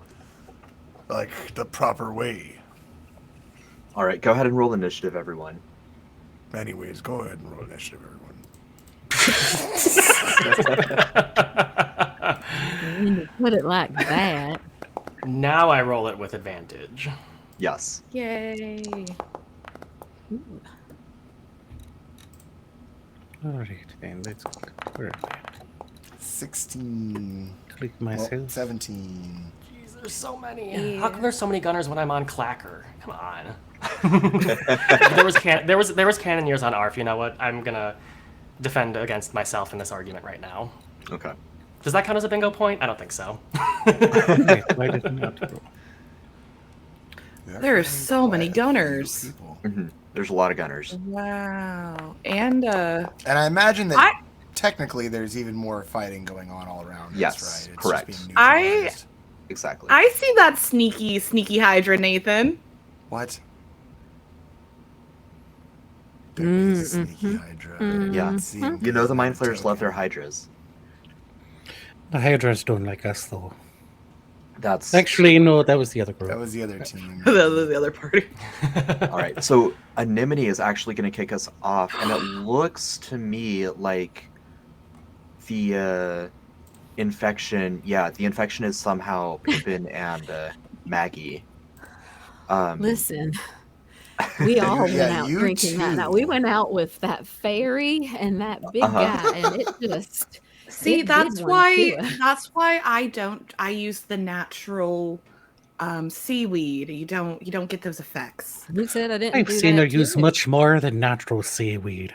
like the proper way. All right, go ahead and roll initiative, everyone. Anyways, go ahead and roll initiative, everyone. When you put it like that. Now I roll it with advantage. Yes. Yay! Alright then, let's go. Where am I? 16. Click Well, myself. 17. Jeez, there's so many. Yeah. How come there's so many gunners when I'm on Clacker? Come on. there was cannoneers on ARF. You know what? I'm gonna defend against myself in this argument right now. Okay. Does that count as a bingo point? I don't think so. Okay, why did not go? There are so many gunners. People. There's a lot of gunners. Wow. And And I imagine that I- technically there's even more fighting going on all around. Yes, us, right? It's correct. Just being I- neutralized. Exactly. I see that sneaky Hydra, Nathan. What? There is a Mm, sneaky Hydra. Yeah. Seeing You know the mind things flayers totally love their different. hydras. The Hydras don't like us, though. That's Actually, no, that was the other group. That was the other team. That was the other party. all right. So Anemone is actually going to kick us off, and it looks to me like the infection. Yeah, the infection is somehow Pippin and Maggie. Listen, We all Yeah, went out you drinking that night. too. We went out with that fairy and that big guy, and it just See, it did one to us. that's why I use the natural seaweed. You don't get those effects. Who said I didn't I've do seen her that use too? much more than natural seaweed.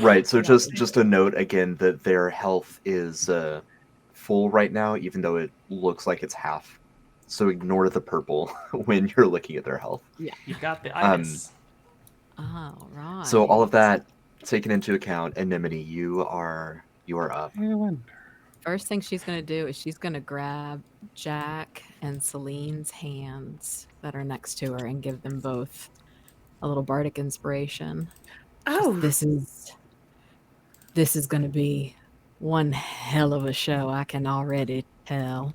Right. So Yeah. just a note again that their health is full right now, even though it looks like it's half. So ignore the purple when you're looking at their health. You've got the Um, itis. All right. So all of that taken into account, Anemone, you are up. I wonder. First thing she's gonna do is she's gonna grab Jack and Celine's hands that are next to her and give them both a little bardic inspiration. Oh, This is gonna be one hell of a show, I can already tell.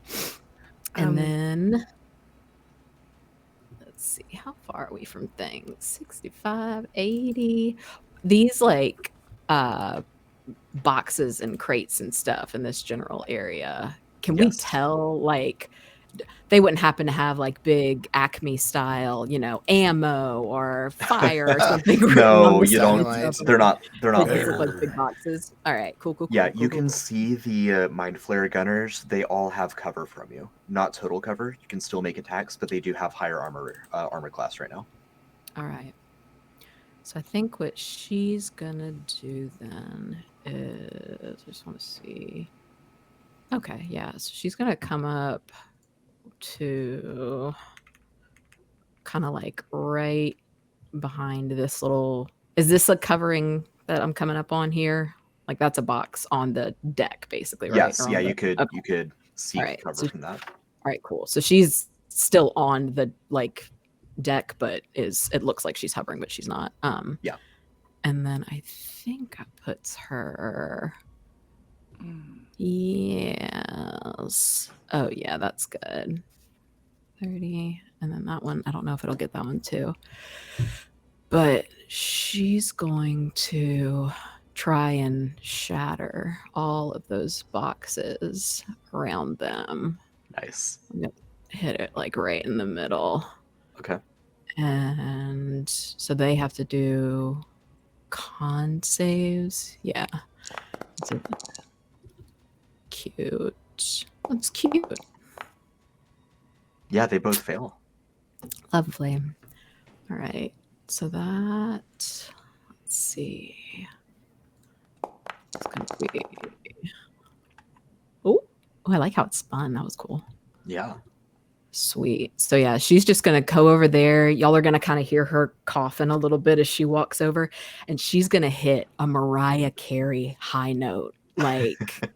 And then let's see, how far are we from things? 65, 80. These like boxes and crates and stuff in this general area. Can we Yes. tell like they wouldn't happen to have like big Acme style, ammo or fire or something? written on No, the you sides don't. Dynamite. of them? They're not. They're They not just look there. like big boxes. All right, cool. Yeah, cool, you cool, can cool. see the Mind Flare gunners. They all have cover from you. Not total cover. You can still make attacks, but they do have higher armor class right now. All right. So I think what she's gonna do then is I just want to see. Okay, yeah. So she's gonna come up to kind of like right behind this little. Is this a covering that I'm coming up on here? Like that's a box on the deck, basically, right? Yes, Or yeah, on the- you could Okay. seek Alright, cover so- from that. All right, cool. So she's still on the like deck, but it looks like she's hovering, but she's not. Yeah. And then I think that puts her. mm. Yes. Oh yeah, that's good. 30. And then that one, I don't know if it'll get that one too. But she's going to try and shatter all of those boxes around them. Nice. Hit it like right in the middle. Okay. And so they have to do con saves. Yeah. That's cute. That's cute. Yeah, they both fail. Lovely. All right. So that, let's see. It's going to be. Oh, I like how it spun. That was cool. Yeah. Sweet. So yeah, she's just gonna go over there. Y'all are gonna kind of hear her coughing a little bit as she walks over, and she's gonna hit a Mariah Carey high note, like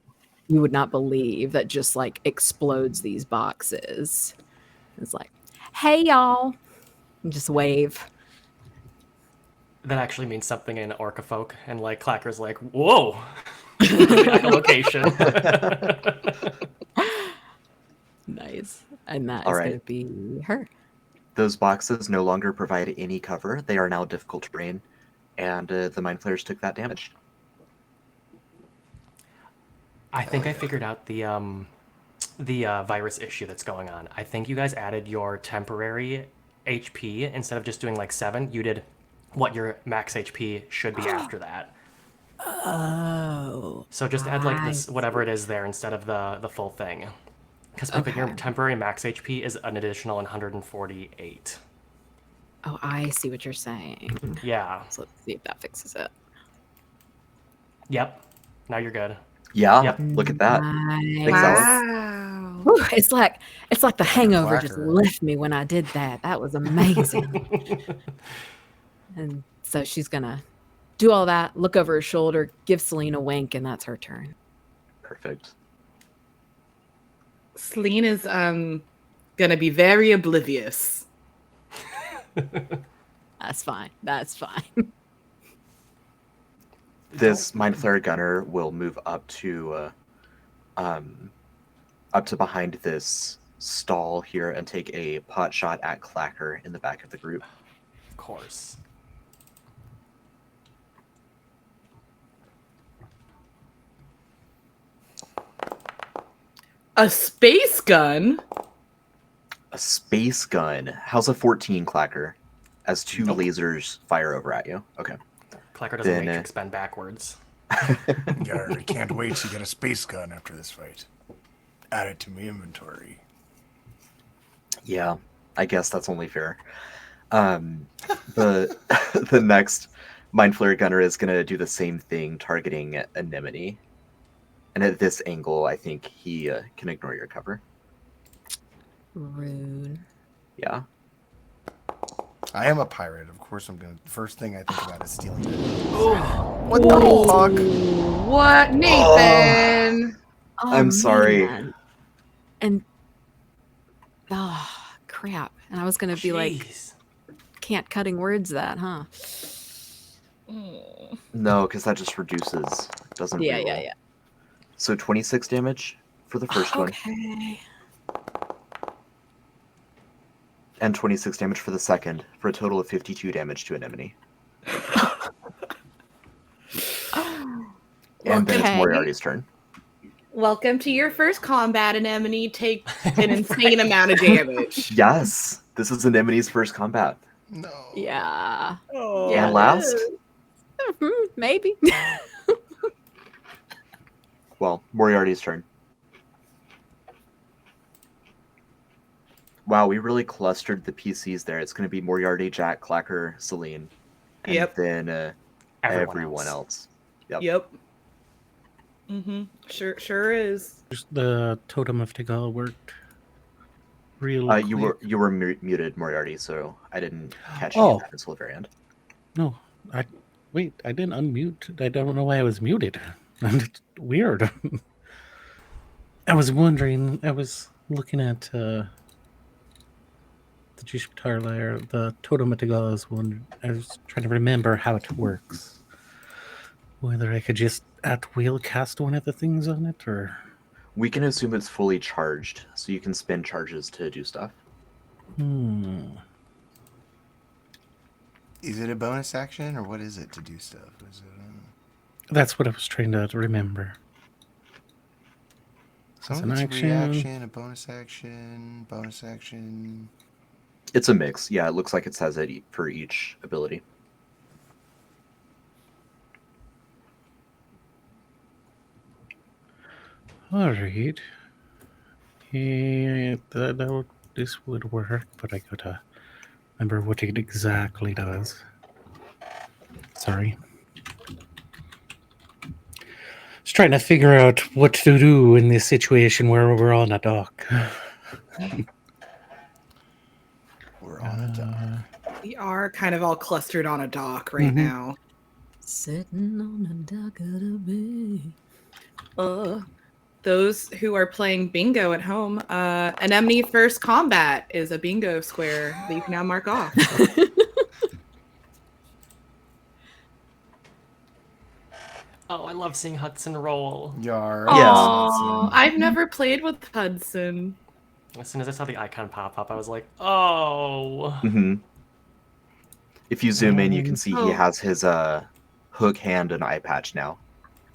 you would not believe, that just like explodes these boxes. It's like, hey y'all, and just wave. That actually means something in Orca folk, and like Clacker's like, whoa, echolocation. Nice. And that All is right. gonna be her. Those boxes no longer provide any cover. They are now difficult terrain, and the Mind Flayers took that damage. I think I figured out the virus issue that's going on. I think you guys added your temporary HP instead of just doing like 7. You did what your max HP should be after that. Oh. So just add like I this whatever it is there instead of the full thing. Because your Okay. temporary max HP is an additional 148. Oh, I see what you're saying. Yeah. So let's see if that fixes it. Yep. Now you're good. Yeah, Yep. look at that. Nice. Thanks, Alex. Wow. Whew, it's like the hangover just Clacker. left me when I did that. That was amazing. And so she's gonna do all that, look over her shoulder, give Celine a wink, and that's her turn. Perfect. Celine is gonna be very oblivious. That's fine. That's fine. This Mind Flayer gunner will move up to behind this stall here and take a pot shot at Clacker in the back of the group. Of course. A space gun? A space gun. How's a 14 clacker? As 2 Nope. lasers fire over at you. Okay. Clacker doesn't Then, matrix bend backwards. Yar, I can't wait to get a space gun after this fight. Add it to my inventory. Yeah, I guess that's only fair. The the next Mind Flare Gunner is going to do the same thing, targeting Anemone. And at this angle, I think he can ignore your cover. Rude. Yeah. I am a pirate. Of course, I'm gonna. The first thing I think about is stealing it. What the fuck? What, Nathan? Oh, I'm sorry. man. And crap. And I was gonna be like, Jeez. can't cutting words that, huh? No, because that just reduces. Doesn't Yeah, reroll. yeah. So 26 damage for the first one. Okay. And 26 damage for the second, for a total of 52 damage to Anemone. And then it's Okay. Moriarty's turn. Welcome to your first combat, Anemone. Take an insane amount of damage. Yes, this is Anemone's first combat. No. Yeah. Oh, Yeah, And last? Maybe. Well, Moriarty's turn. Wow, we really clustered the PCs there. It's going to be Moriarty, Jack, Clacker, Celine, and Yep. then everyone else. Yep. Yep. Sure is. Just the Totem of Tegal worked real You quick. were muted, Moriarty, so I didn't catch Oh. you until the very end. No, I didn't unmute. I don't know why I was muted. It's weird. I was wondering. I was looking at the Jishpatar layer, the Totem of Tegal is one. I was trying to remember how it works. Whether I could just at will cast one of the things on it, or We can assume it's fully charged, so you can spend charges to do stuff. Is it a bonus action, or what is it to do stuff? Is it? That's what I was trying to remember. Some an of it's action. reaction, a bonus action. It's a mix. Yeah, it looks like it says it for each ability. All right. Yeah, this would work, but I gotta remember what it exactly does. Sorry. Just trying to figure out what to do in this situation where we're on a dock. We're on a dock. We are kind of all clustered on a dock right Mhm. now. Sitting on the dock of the bay. Those who are playing bingo at home, Anemone First Combat is a bingo square that you can now mark off. Oh, I love seeing Hudson roll. Yar. Aw, I've never played with Hudson. As soon as I saw the icon pop up, I was like, oh. Mm-hmm. If you zoom in, you can see he Oh. has his hook hand and eye patch now.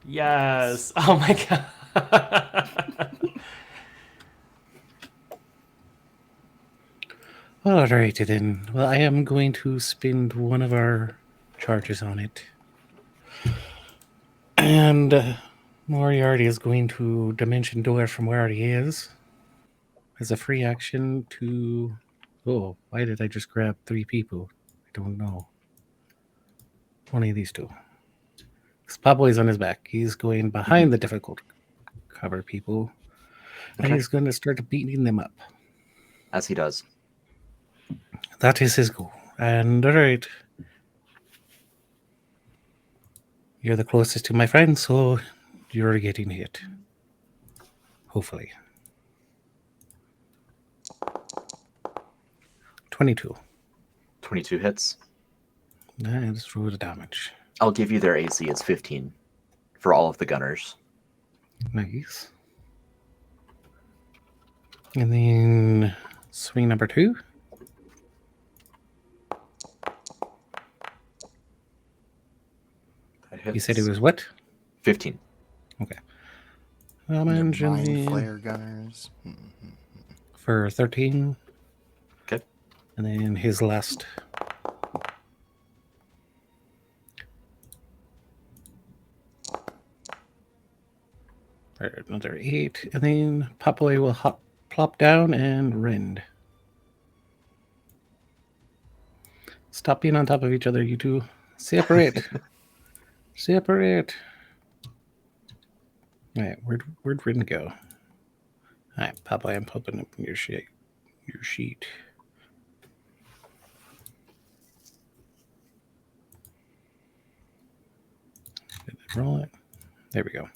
Yes. Oh my god. Alrighty then. Well, I am going to spend one of our charges on it. And Moriarty is going to Dimension Door from where he is as a free action to... Oh, why did I just grab 3 people? I don't know. One of these two. Spotboy's on his back. He's going behind the difficult cover people. And Okay. he's going to start beating them up. As he does. That is his goal. And alright. You're the closest to my friend, so you're getting hit. Hopefully. 22. 22 hits. Let's roll the damage. I'll give you their AC. It's 15 for all of the gunners. Nice. And then swing number 2. That hits. You said it was what? 15. Okay. Your Damage and mind then flare gunners. for 13. And then his last. Another 8. And then Popeye will plop down and rend. Stop being on top of each other, you two. Separate. Separate. Alright, where'd Rin go? Alright, Popeye, I'm popping up your sheet. Roll it. There we go.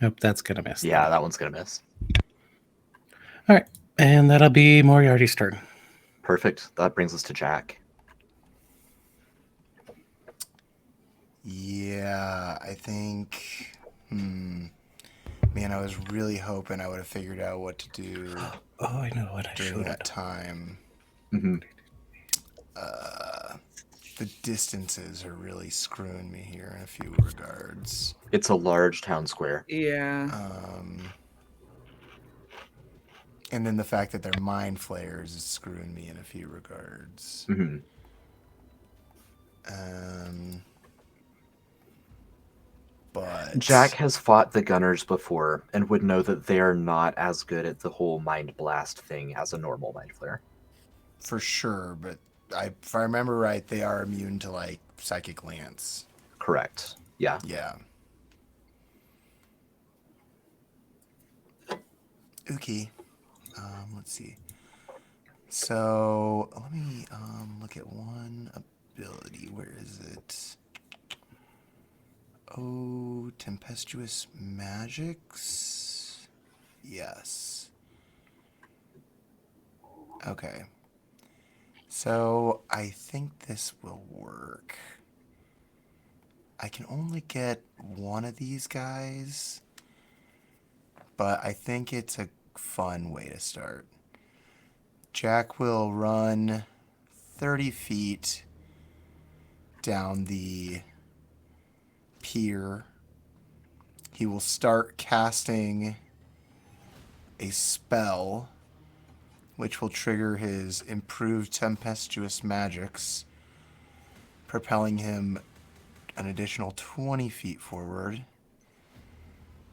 Oh, that's gonna miss. Yeah, that one's gonna miss. Alright, and that'll be Moriarty's turn. Perfect. That brings us to Jack. Yeah, I think. Man, I was really hoping I would have figured out what to do Oh, I know what I during should that have. time. Mm-hmm. The distances are really screwing me here in a few regards. It's a large town square. Yeah. And then the fact that they're mind flayers is screwing me in a few regards. Mm-hmm. But Jack has fought the gunners before and would know that they're not as good at the whole mind blast thing as a normal mind flayer. for sure, but if I remember right, they are immune to like psychic lance. Correct. Yeah. Yeah. Okay. Let's see. So let me look at one ability. Where is it? Oh, tempestuous magics. Yes. Okay. So I think this will work. I can only get one of these guys, but I think it's a fun way to start. Jack will run 30 feet down the pier. He will start casting a spell, which will trigger his improved tempestuous magics, propelling him an additional 20 feet forward,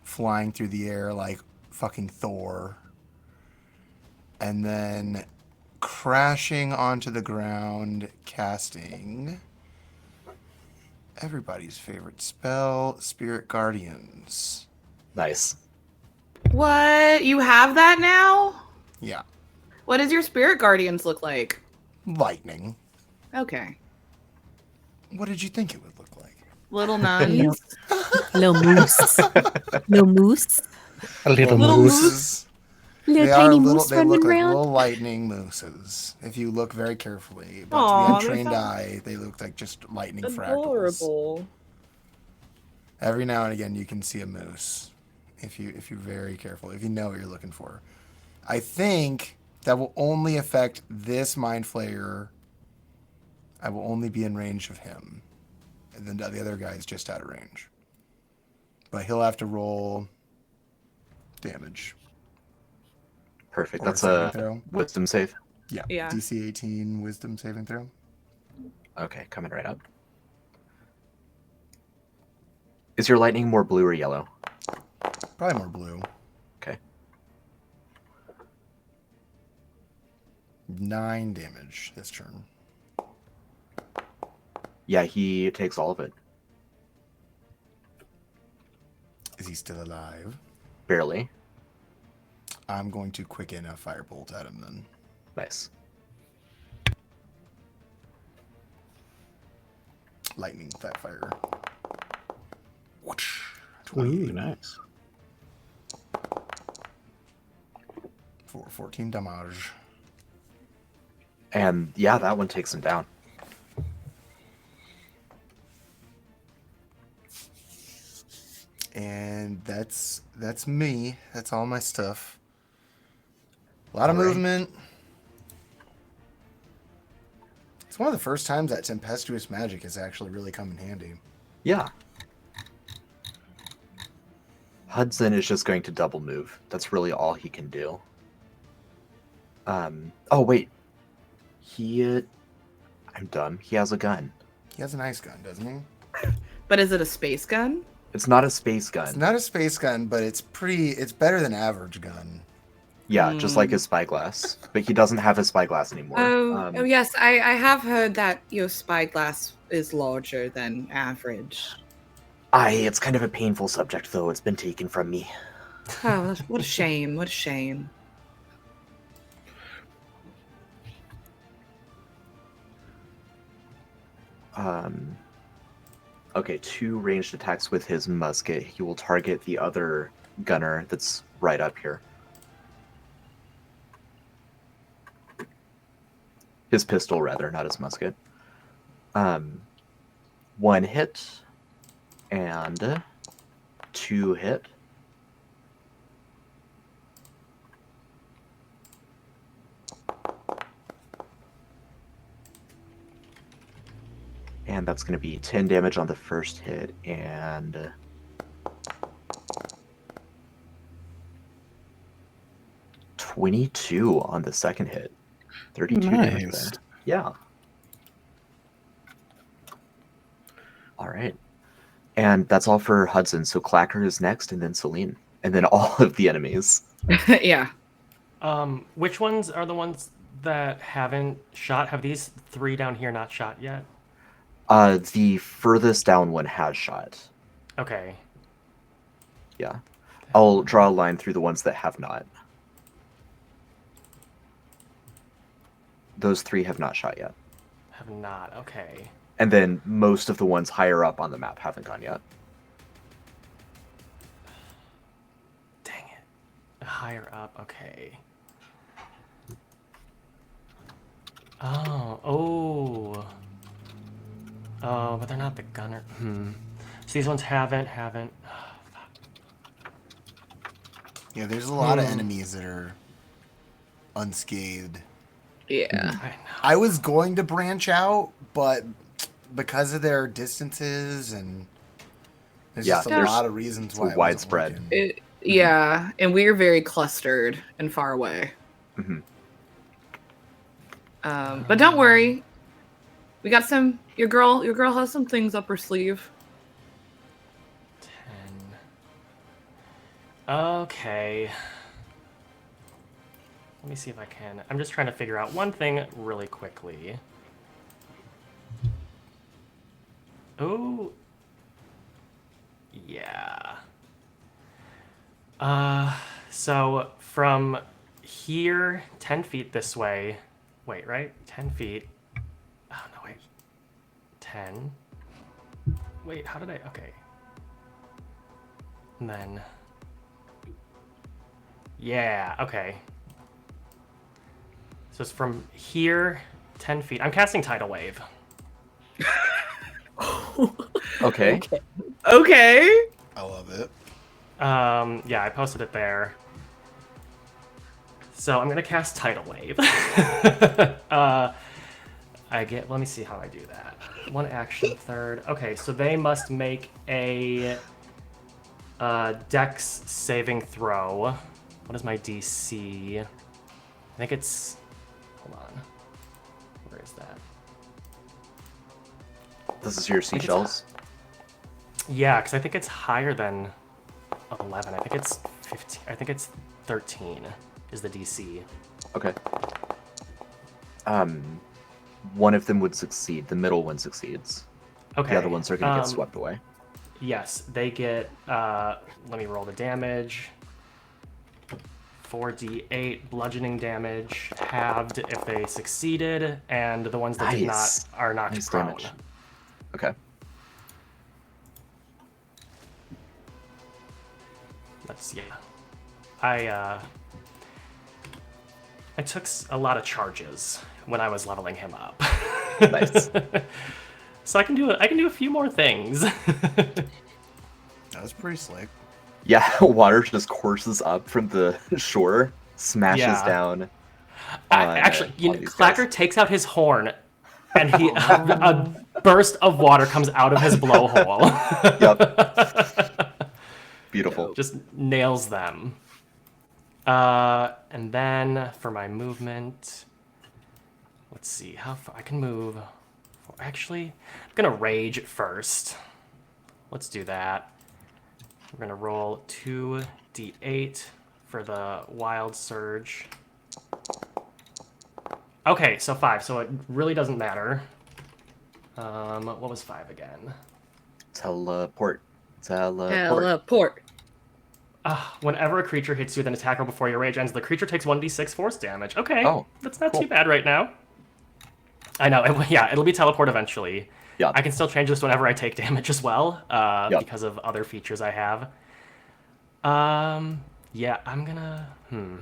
flying through the air like fucking Thor, and then crashing onto the ground, casting everybody's favorite spell, Spirit Guardians. Nice. What? You have that now? Yeah. What does your spirit guardians look like? Lightning. Okay. What did you think it would look like? Little nuns. Little moose. Little moose. A little Little moose. moose. Little They tiny are little. moose They running look like around. little lightning mooses. If you look very carefully, but Aw, to the they untrained sound eye, they look like just lightning fractals. Adorable. Every now and again, you can see a moose. If you're very careful, if you know what you're looking for. I think that will only affect this mind flayer. I will only be in range of him, and then the other guy's just out of range. But he'll have to roll damage. Perfect. Or That's saving a throw. wisdom save. Yeah. Yeah. DC 18 wisdom saving throw. Okay, coming right up. Is your lightning more blue or yellow? Probably more blue. Okay. 9 damage this turn. Yeah, he takes all of it. Is he still alive? Barely. I'm going to quicken a firebolt at him then. Nice. Lightning fat fire. Whoosh. Ooh, nice. For 14 damage. And yeah, that one takes him down. And that's me. That's all my stuff. A lot of All right. movement. It's one of the first times that tempestuous magic has actually really come in handy. Yeah. Hudson is just going to double move. That's really all he can do. Oh wait, I'm dumb. He has a gun. He has a nice gun, doesn't he? But is it a space gun? It's not a space gun. It's not a space gun, but it's better than average gun. Yeah, just like his spyglass. But he doesn't have his spyglass anymore. Oh yes, I have heard that your spyglass is larger than average. It's kind of a painful subject, though. It's been taken from me. Oh, what a shame! What a shame. Okay, 2 ranged attacks with his musket. He will target the other gunner that's right up here. His pistol, rather, not his musket. 1 hit and 2 hit. And that's going to be 10 damage on the first hit and 22 on the second hit. 32 damage there. Yeah. All right. And that's all for Hudson. So Clacker is next, and then Celine, and then all of the enemies. Yeah. Which ones are the ones that haven't shot? Have these 3 down here not shot yet? The furthest down one has shot. Okay. Yeah. I'll draw a line through the ones that have not. Those 3 have not shot yet. Have not. Okay. And then most of the ones higher up on the map haven't gone yet. Dang it. Higher up. Okay. Oh, but they're not the gunner. So these ones haven't. Yeah, there's a lot of enemies that are unscathed. Yeah. I know. I was going to branch out, but because of their distances and there's just a there's- lot of reasons why it wasn't widespread. working. Yeah, and we're very clustered and far away. Mm-hmm. But don't worry, we got some. Your girl has some things up her sleeve. 10. Okay. Let me see if I can. I'm just trying to figure out one thing really quickly. Oh. Yeah. So from here, 10 feet this way. Wait, right? 10 feet. Oh, no, wait. 10. Wait, how did I? Okay. And then. Yeah, okay. So it's from here, 10 feet. I'm casting Tidal Wave. Okay. Okay. I love it. Yeah, I posted it there. So I'm gonna cast Tidal Wave. Let me see how I do that. 1 action, 3rd. Okay, so they must make a Dex saving throw. What is my DC? I think it's. Hold on. Where is that? This is your seashells? Yeah, because I think it's higher than 11. I think it's 15. I think it's 13 is the DC. Okay. One of them would succeed. The middle one succeeds. Okay. The other ones are going to get swept away. Yes, they get. Let me roll the damage. 4d8 bludgeoning damage, halved if they succeeded, and the ones that did not are knocked prone. Damage. Okay. That's I took a lot of charges when I was leveling him up. Nice. So I can do a few more things. That was pretty slick. Yeah, water just courses up from the shore, smashes down. Actually, these Clacker guys. takes out his horn, and a burst of water comes out of his blowhole. Yep. Beautiful. Just nails them. And then for my movement, let's see how far I can move. Actually, I'm gonna rage first. Let's do that. We're gonna roll 2d8 for the wild surge. Okay, so 5. So it really doesn't matter. What was 5 again? Teleport. Whenever a creature hits you with an attack roll before your rage ends, the creature takes 1d6 force damage. Okay, Oh, that's not cool. too bad right now. I know, it'll be teleport eventually. Yeah. I can still change this whenever I take damage as well, Yep. because of other features I have. Yeah, I'm gonna, Do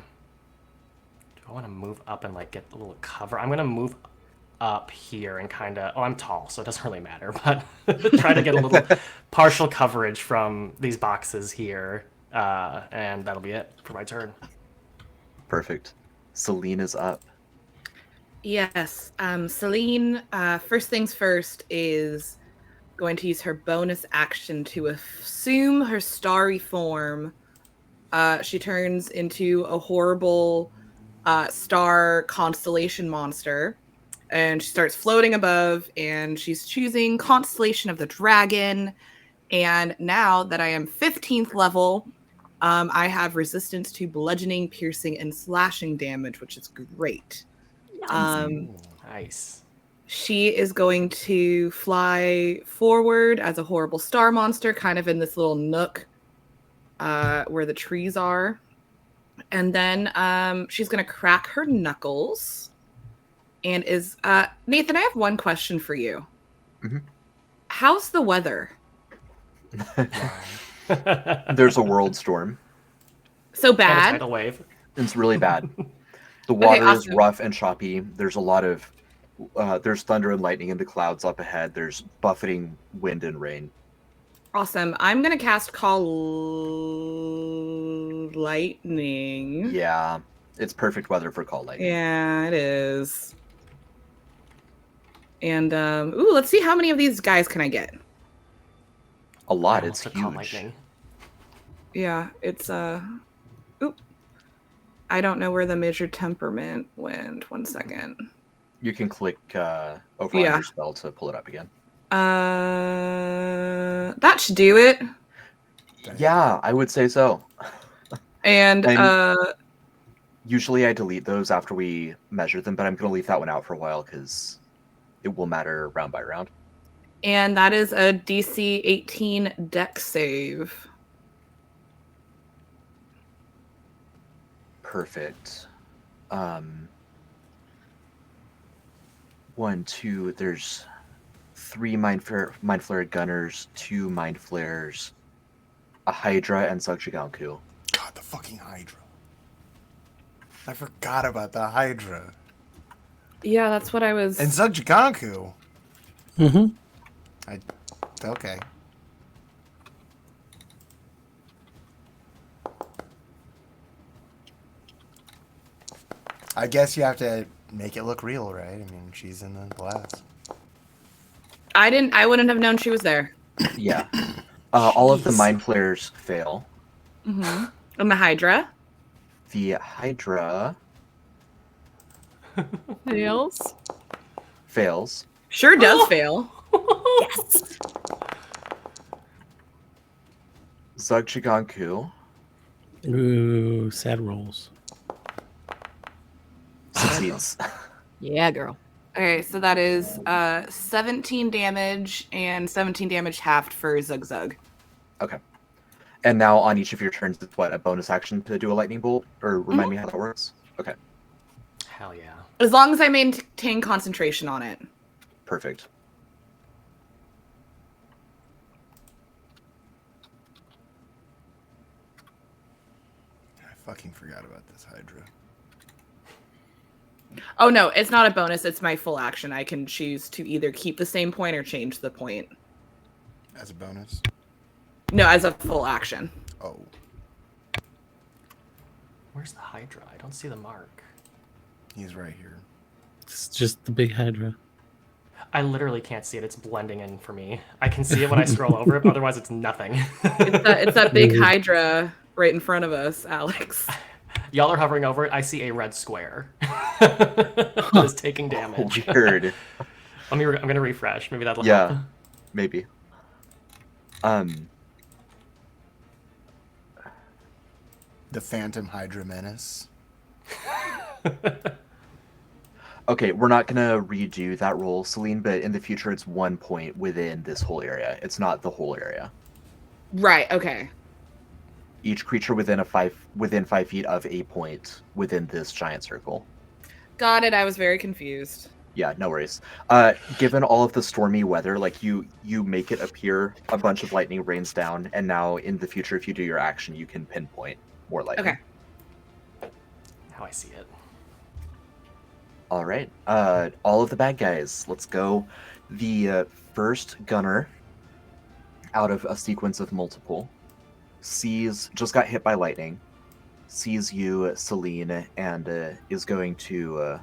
I want to move up and, like, get a little cover? I'm gonna move up here and kind of, I'm tall, so it doesn't really matter, but try to get a little partial coverage from these boxes here, and that'll be it for my turn. Perfect. Celine is up. Yes. Celine, first things first, is going to use her bonus action to assume her starry form. She turns into a horrible star constellation monster, and she starts floating above, and she's choosing Constellation of the Dragon. And now that I am 15th level, I have resistance to bludgeoning, piercing, and slashing damage, which is great. Nice. She is going to fly forward as a horrible star monster, kind of in this little nook where the trees are. And then she's going to crack her knuckles. And is... Nathan, I have one question for you. Mm-hmm. How's the weather? There's a world storm. So And a bad? tidal wave. It's really bad. The water is awesome. rough and choppy. There's a lot of... there's thunder and lightning in the clouds up ahead. There's buffeting wind and rain. Awesome. I'm going to cast Call Lightning. Yeah, it's perfect weather for Call Lightning. Yeah, it is. And, let's see how many of these guys can I get. A lot. I It's almost took Call huge. Lightning. Yeah, it's, I don't know where the measured temperament went. 1 second. You can click over on Yeah. your spell to pull it up again. That should do it. Yeah, I would say so. And, Usually I delete those after we measure them, but I'm going to leave that one out for a while because it will matter round by round. and that is a DC 18 Dex save. Perfect. 1, 2, there's 3 Mind Flare Gunners, 2 Mind Flares, a Hydra, and Zugjiganku. God, the fucking Hydra. I forgot about the Hydra. Yeah, that's what I was... And Zugjiganku. Mm-hmm. Okay. I guess you have to make it look real, right? I mean, she's in the glass. I wouldn't have known she was there. Yeah. All of the Jeez. Mind Flares fail. Mm-hmm. And the Hydra? The Hydra Nails. fails. Sure does fail. Yes. Zugjiganku Ooh, sad rolls. succeeds. Yeah, girl. Okay, so that is 17 damage and 17 damage halved for Zug. Okay. And now on each of your turns, it's what, a bonus action to do a lightning bolt? Or remind me how that works? Okay, Hell yeah. As long as I maintain concentration on it. perfect. I fucking forgot about this Hydra. Oh no, it's not a bonus, it's my full action. I can choose to either keep the same point or change the point. As a bonus? No, as a full action. Oh. Where's the Hydra? I don't see the mark. He's right here. It's just the big Hydra. I literally can't see it. It's blending in for me. I can see it when I scroll over it, but otherwise it's nothing. It's that big Hydra right in front of us, Alex. y'all are hovering over it. I see a red square that is taking damage. Weird. I'm gonna refresh. Maybe that'll Yeah, help. maybe. The Phantom Hydra Menace. Okay, we're not gonna redo that roll, Celine, but in the future it's 1 point within this whole area. It's not the whole area. Right. Okay. Each creature within 5 feet of a point within this giant circle. Got it. I was very confused. Yeah, no worries. Given all of the stormy weather, like you make it appear a bunch of lightning rains down, and now in the future, if you do your action, you can pinpoint more lightning. Okay. Now I see it. All right. All of the bad guys. Let's go. The first gunner out of a sequence of multiple just got hit by lightning, sees you, Celine, and is going to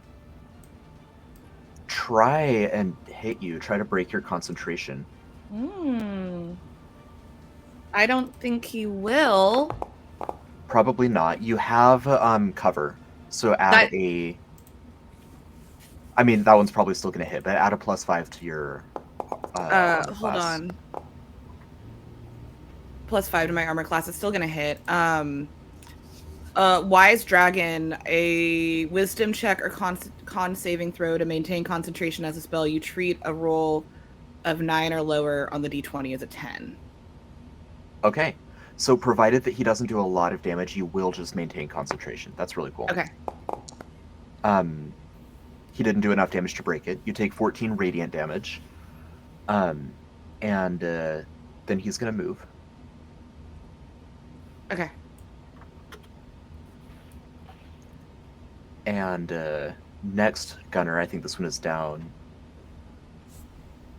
try and hit you, try to break your concentration. I don't think he will. Probably not. You have cover, so add a... I mean, that one's probably still going to hit, but add a +5 to your Hold class. on. +5 to my armor class. It's still going to hit. Wise Dragon, a wisdom check or con saving throw to maintain concentration as a spell. You treat a roll of 9 or lower on the d20 as a 10. Okay. So provided that he doesn't do a lot of damage, you will just maintain concentration. That's really cool. Okay. He didn't do enough damage to break it. You take 14 radiant damage. And then he's going to move. Okay. And next gunner, I think this one is down.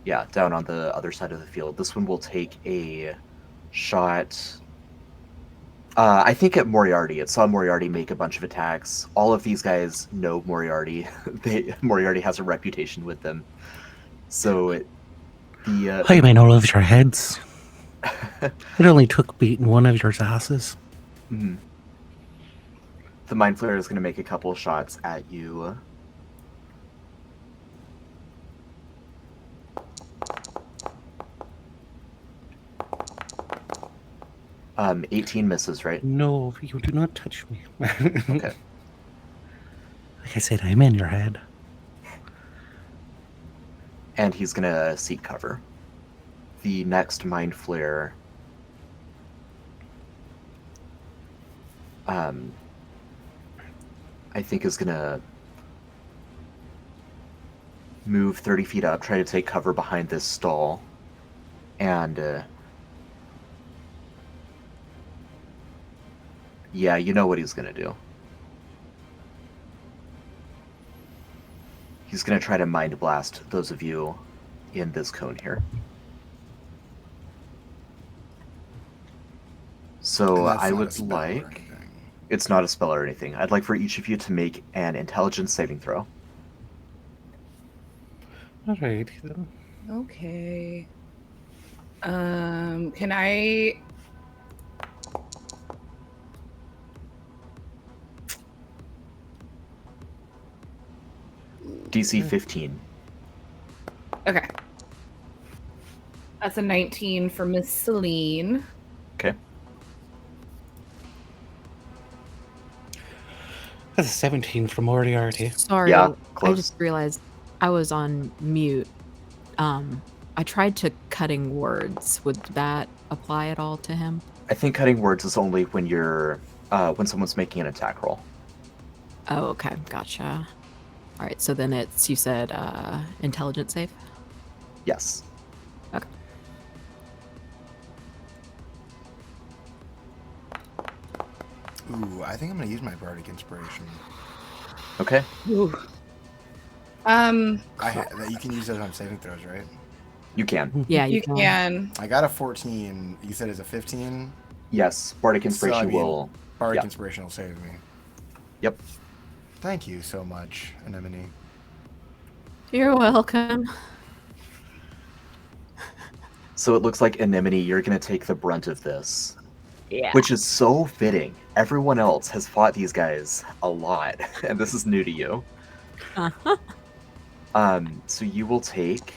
Yeah, down on the other side of the field. This one will take a shot. I think at Moriarty. It saw Moriarty make a bunch of attacks. All of these guys know Moriarty. Moriarty has a reputation with them. So I mean, all of your heads. It only took beating one of your asses. Mm-hmm. The Mind Flayer is going to make a couple shots at you. Um, 18 misses, right? No, you do not touch me. Okay. Like I said, I'm in your head. And he's going to seek cover. The next Mind Flayer... I think is going to move 30 feet up, try to take cover behind this stall. And, yeah, you know what he's going to do. He's going to try to Mind Blast those of you in this cone here. So I would like... It's not a spell or anything. I'd like for each of you to make an intelligence saving throw. Alright, then. Okay. Can I... DC 15. Okay. That's a 19 for Miss Celine. Okay. That's a 17 from Moriarty. Sorry, Yeah, I close. just realized I was on mute. I tried to cutting words. Would that apply at all to him? I think cutting words is only when you're when someone's making an attack roll. Oh, okay, gotcha. All right, so then it's, you said intelligence save? Yes. Okay. Ooh, I think I'm gonna use my bardic inspiration. Okay. Ooh. You can use those on saving throws, right? You can. Yeah, You can. I got a 14. You said it's a 15. Yes. Bardic Inspiration So, I mean, will... Bardic yeah. inspiration will save me. Yep. Thank you so much, Anemone. You're welcome. So it looks like Anemone, you're going to take the brunt of this. Yeah. Which is so fitting. Everyone else has fought these guys a lot, and this is new to you. Uh-huh. So you will take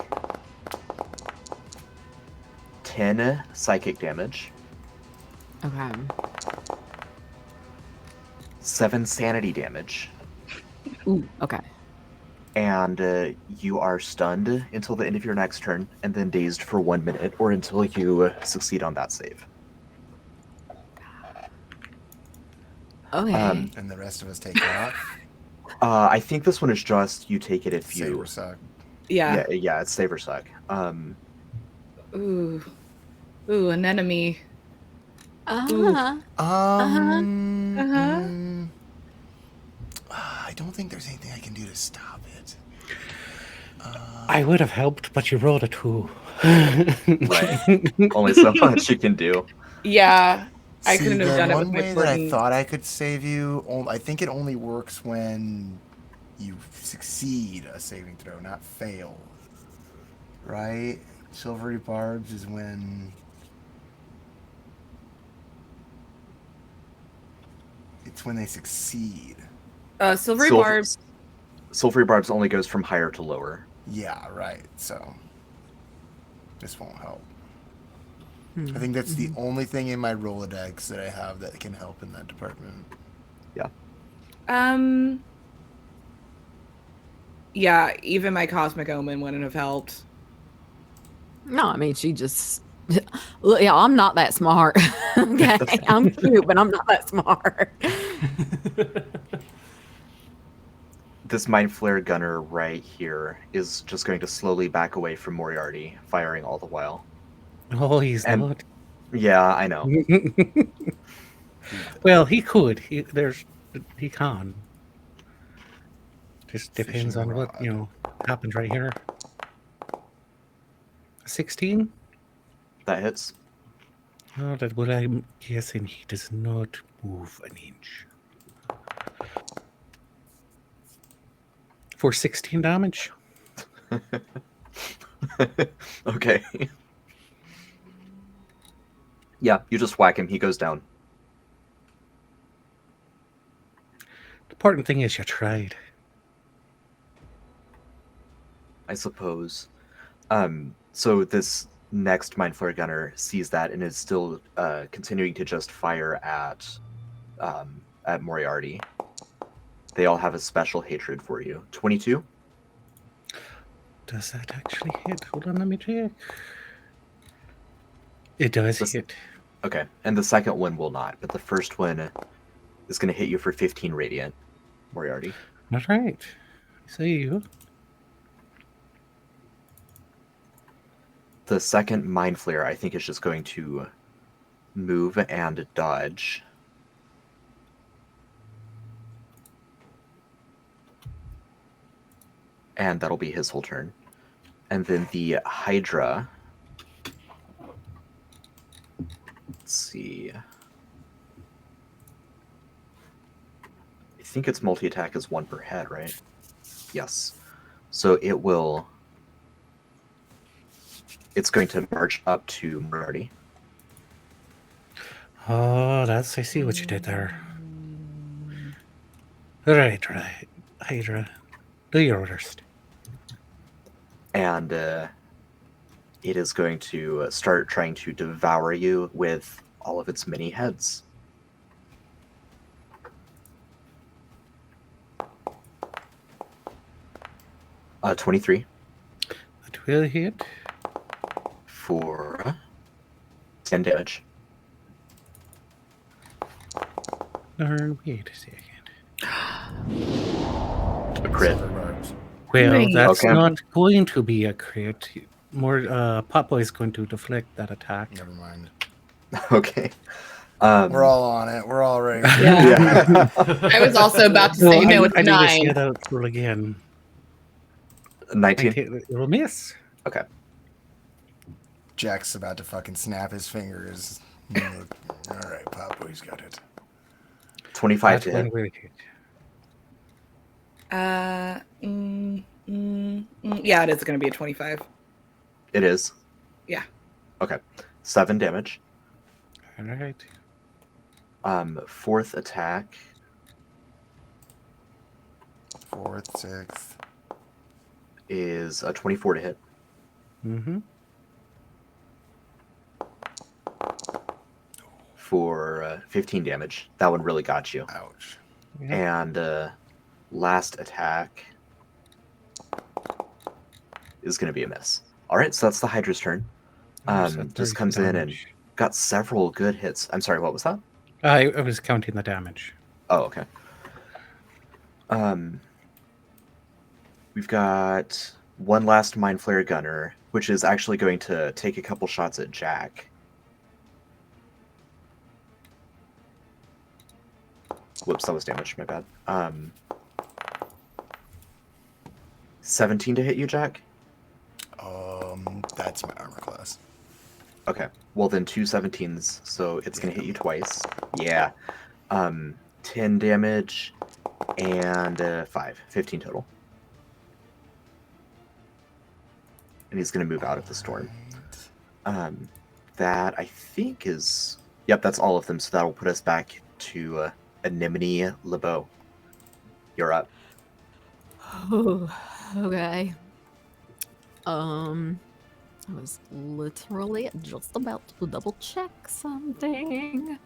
10 psychic damage, Okay. 7 sanity damage, Ooh, okay. and you are stunned until the end of your next turn, and then dazed for 1 minute, or until you succeed on that save. Okay. And the rest of us take off. I think this one is just you take it if Save you. or suck. Yeah. Yeah, it's save or suck. Ooh, an enemy. Uh-huh. I don't think there's anything I can do to stop it. I would have helped, but you rolled a 2. Right. Only so much you can do. Yeah, I See, couldn't have the done it one with my way that I sword. thought I could save you, I think it only works when you succeed a saving throw, not fail. Right? Silvery barbs is when it's when they succeed. Silvery barbs. Silvery barbs only goes from higher to lower. Yeah, right. So this won't help. Hmm. I think that's the only thing in my Rolodex that I have that can help in that department. Yeah. Yeah, even my cosmic omen wouldn't have helped. No, I mean, she just. Look, yeah, I'm not that smart. Okay, I'm cute, but I'm not that smart. This Mind Flare gunner right here is just going to slowly back away from Moriarty, firing all the while. Oh, he's And- not. Yeah, I know. Well, he could. He can. Just depends Fishing on what, rod. happens right here. 16? That hits. Oh, that what I'm guessing he does not move an inch. For 16 damage. Okay. Yeah, you just whack him, he goes down. The important thing is you tried. I suppose. So this next Mind Flare gunner sees that and is still continuing to just fire at Moriarty. They all have a special hatred for you. 22? Does that actually hit? Hold on, let me check. It does hit. Okay, and the second one will not, but the first one is going to hit you for 15 radiant, Moriarty. All right. See you. The second Mind Flare, I think, is just going to move and dodge. And that'll be his whole turn. And then the Hydra. Let's see. I think its multi-attack is 1 per head, right? Yes. So it's going to march up to Moriarty. Oh, I see what you did there. Right. Hydra, do your orders. And it is going to start trying to devour you with all of its many heads. Uh, 23 That will hit. for 10 damage. Wait a second. A crit. Silver barbs. Well, Nice. that's Okay. not going to be a crit. Papa is going to deflect that attack. Never mind. Okay. We're all on it. We're all ready. Yeah. I was also about to say no, it's I need to 9. see that roll again. 19. It will miss. Okay. Jack's about to fucking snap his fingers. All right, Papa's got it. 25 to That one hit. will hit. Yeah, it is going to be a 25. It is. Yeah. Okay. 7 damage. All right. Fourth attack. Fourth, sixth. Is a 24 to hit. Mm-hmm. For 15 damage. That one really got you. Ouch. And last attack is going to be a miss. All right, so that's the Hydra's turn. Just comes in and got several good hits. I'm sorry, what was that? I was counting the damage. Oh, okay. We've got one last Mind Flare Gunner, which is actually going to take a couple shots at Jack. Whoops, that was damage, my bad. 17 to hit you, Jack? That's my armor class. Okay, well then 2 17s, so it's going to hit you twice. Yeah. 10 damage and 5. 15 total. And he's going to move out of the storm. That, I think, is... Yep, that's all of them, so that will put us back to Anemone LeBeau. You're up. Oh, okay. I was literally just about to double check something.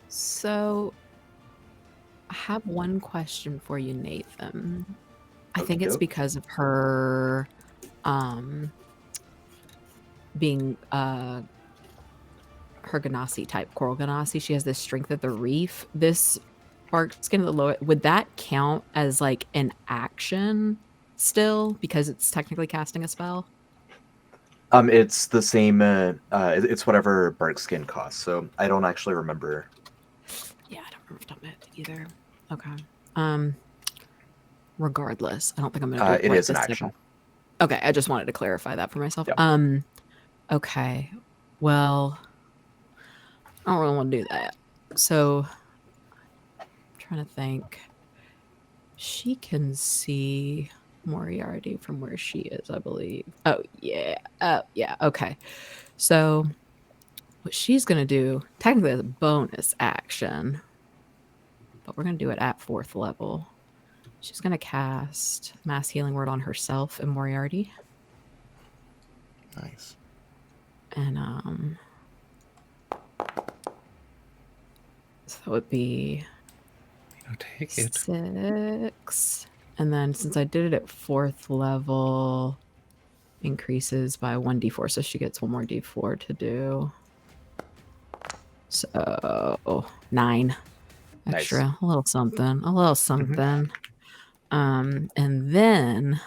So, I have one question for you, Nathan. I think it's because of her, being, her Ganassi type, Coral Ganassi. She has this strength of the reef. This bark skin of the lower, would that count as like an action still because it's technically casting a spell? It's the same. It's whatever bark skin costs. So I don't actually remember. Yeah, I don't remember off the top of my head either. Okay. Regardless, I don't think I'm gonna. It is an action. Okay, I just wanted to clarify that for myself. Yep. Okay. Well, I don't really want to do that. So, I'm trying to think. She can see Moriarty from where she is, I believe. Oh, yeah. Yeah. Okay. So, what she's going to do, technically as a bonus action, but we're going to do it at 4th level. She's going to cast Mass Healing Word on herself and Moriarty. Nice. And, so that would be Take it. 6. And then since I did it at 4th level, increases by 1d4. So she gets one more d4 to do. So 9 extra. Nice. A little something. A little something. And then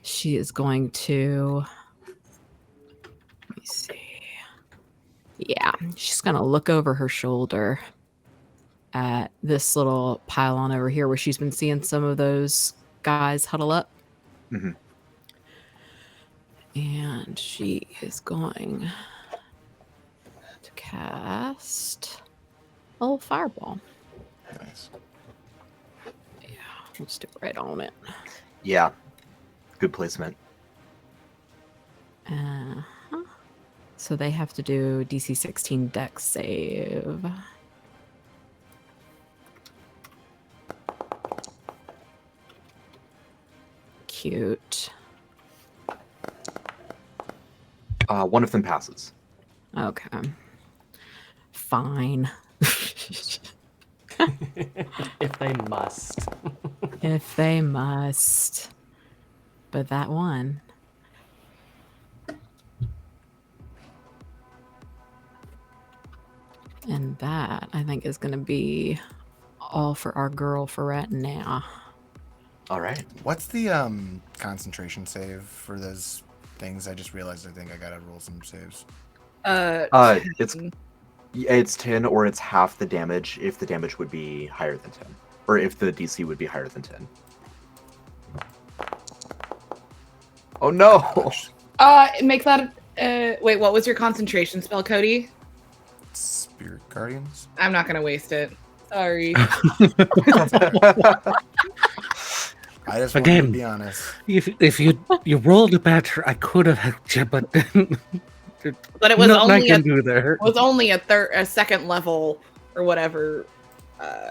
she is going to, let me see. Yeah, she's going to look over her shoulder at this little pylon over here where she's been seeing some of those guys huddle up. Mm-hmm. And she is going to cast a little fireball. Nice. Yeah, let's do it right on it. Yeah. Good placement. So they have to do DC 16 Dex save. Cute. One of them passes. Okay. Fine. If they must. If they must. But that one. And that, I think, is going to be all for our girl for right now. All right. What's the concentration save for those things? I just realized I think I gotta roll some saves. It's 10 or it's half the damage if the damage would be higher than 10. Or if the DC would be higher than 10. Oh no! Make that. Wait, what was your concentration spell, Cody? Spirit Guardians? I'm not gonna waste it. Sorry. I just wanted to Again, be honest. if you rolled better, I could have helped you, but But it was nothing I only can do there. it was only a second level or whatever